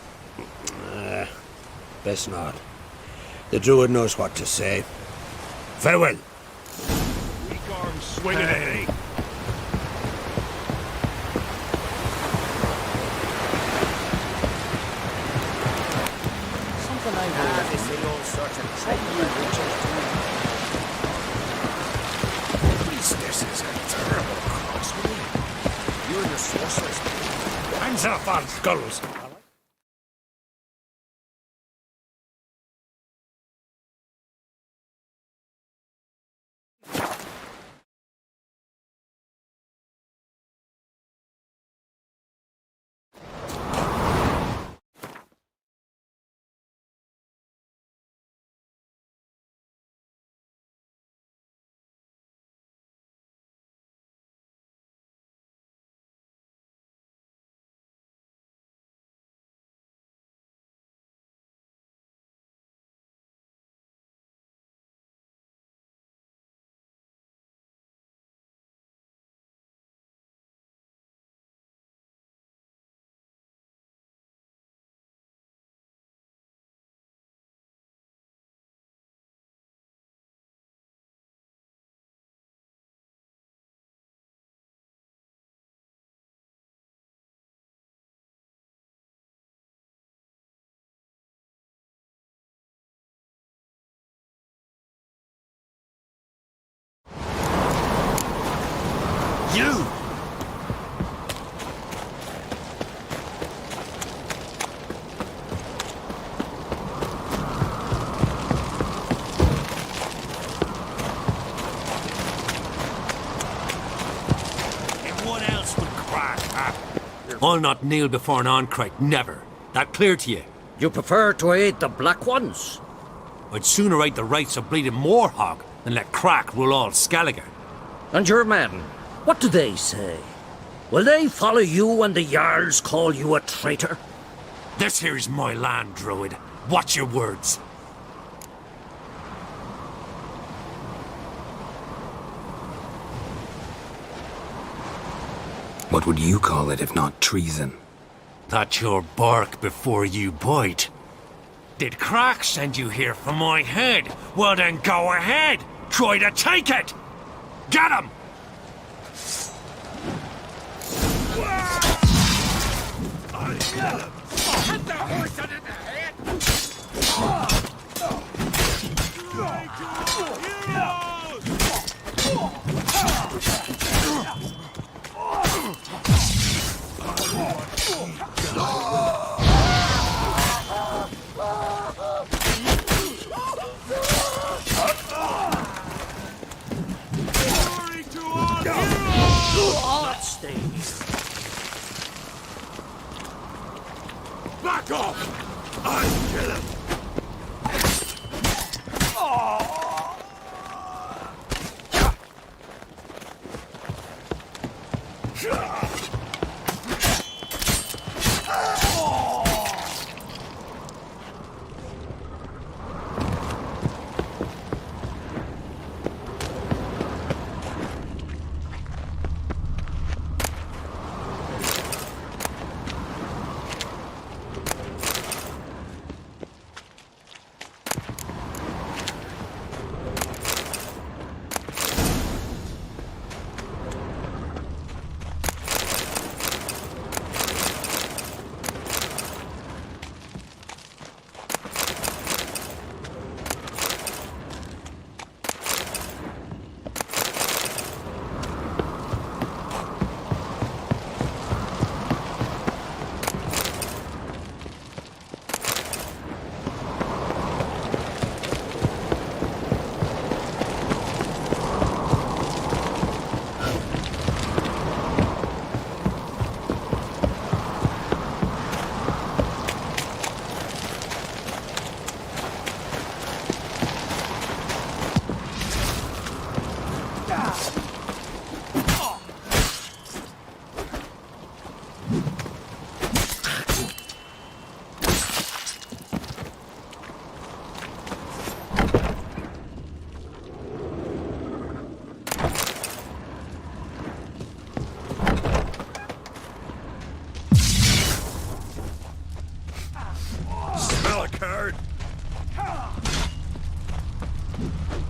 best not. The Druid knows what to say. Farewell. Swing it, eh? Something I heard. They say all sorts of Priestesses are terrible cross with me. You and your sorcerers. Hands off our skulls. You! Everyone else would crack, huh? I'll not kneel before an Oncrite, never. That clear to you? You prefer to aid the Black Ones? I'd sooner aid the rights of bleeding Moorhog than let Crack rule all Skelliger. And your men, what do they say? Will they follow you when the Jarls call you a traitor? This here's my land, Druid. Watch your words. What would you call it if not treason? That's your bark before you bite. Did Crack send you here for my head? Well then go ahead! Try to take it! Get him! Hit the horse under the head!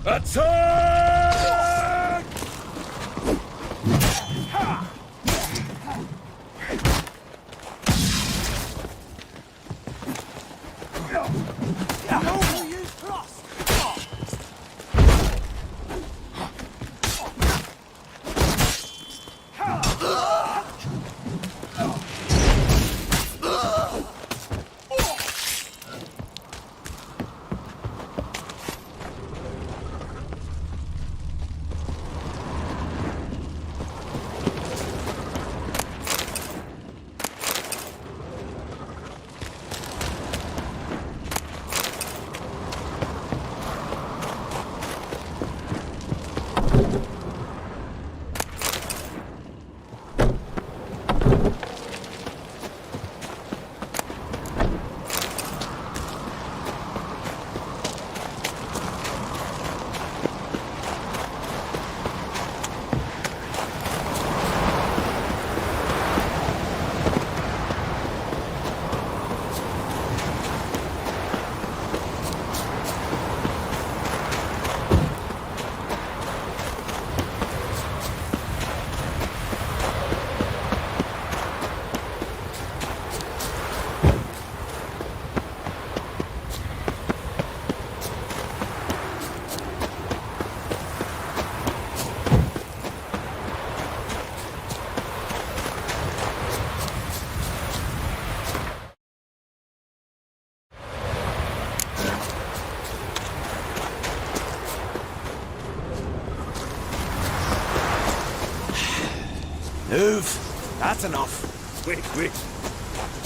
Attack! Move! That's enough. Wait.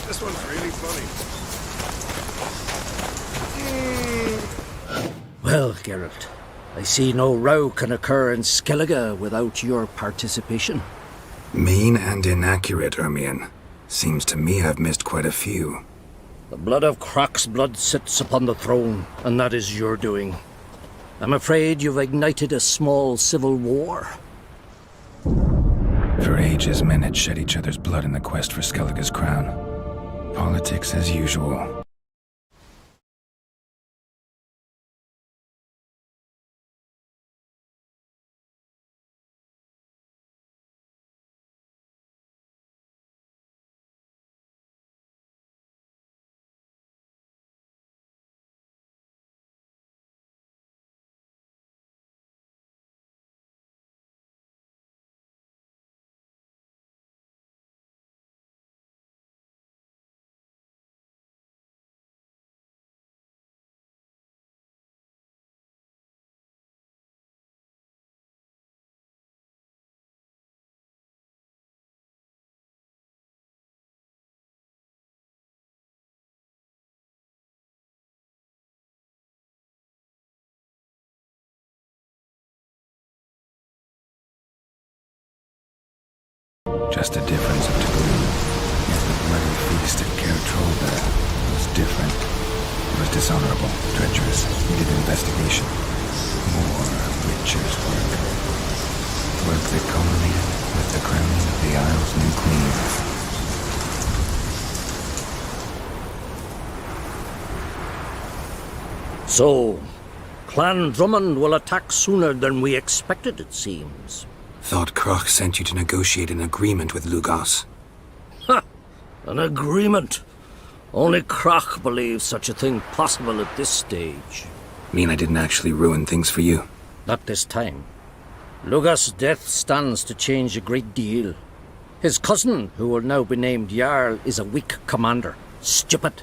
This one's really funny. Well, Geralt, I see no row can occur in Skellige without your participation. Mean and inaccurate, Ermion. Seems to me I've missed quite a few. The blood of Croc's blood sits upon the throne, and that is your doing. I'm afraid you've ignited a small civil war. For ages, men had shed each other's blood in the quest for Skellige's crown. Politics as usual. Just a difference of degree. Yet the bloody feast at Caer Trolda was different. It was dishonorable, treacherous, needed investigation. More witcher's work. Work that culminated with the crowning of the Isle's new queen. So, Clan Drummond will attack sooner than we expected, it seems. Thought Croc sent you to negotiate an agreement with Lugos. Ha! An agreement? Only Croc believes such a thing possible at this stage. Mean I didn't actually ruin things for you? Not this time. Lugos' death stands to change a great deal. His cousin, who will now be named Jarl, is a weak commander. Stupid.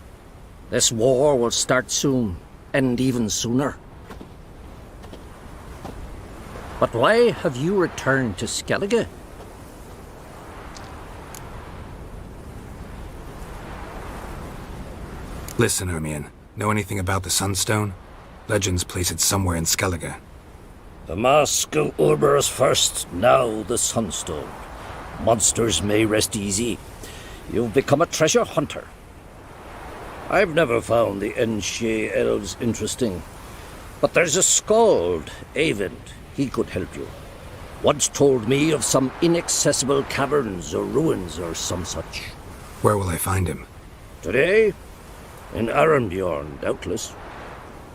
This war will start soon, end even sooner. But why have you returned to Skellige? Listen, Ermion. Know anything about the Sunstone? Legends place it somewhere in Skellige. The Mask of Urberus first, now the Sunstone. Monsters may rest easy. You've become a treasure hunter. I've never found the Enshe elves interesting. But there's a skald, Eyvind. He could help you. Once told me of some inaccessible caverns or ruins or some such. Where will I find him? Today? In Arrynbjorn, doubtless.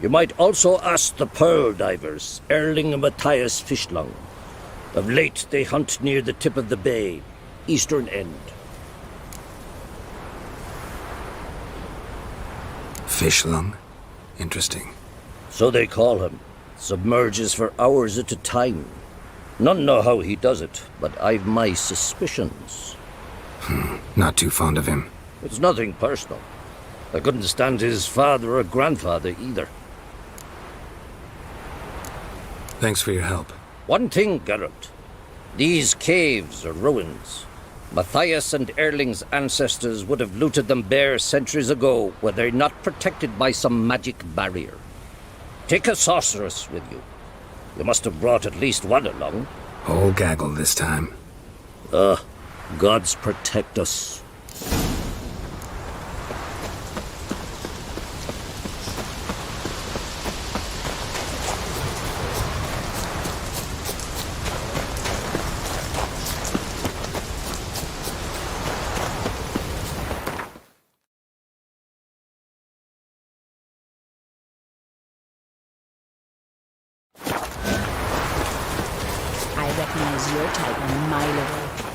You might also ask the pearl divers, Erling and Matthias Fishlung. Of late, they hunt near the tip of the bay, eastern end. Fishlung? Interesting. So they call him. Submerges for hours at a time. None know how he does it, but I've my suspicions. Not too fond of him. It's nothing personal. I couldn't stand his father or grandfather either. Thanks for your help. One thing, Geralt. These caves are ruins. Matthias and Erling's ancestors would have looted them bare centuries ago were they not protected by some magic barrier. Take a sorceress with you. You must have brought at least one along. Whole gaggle this time. Gods protect us. I recognize your type a mile away.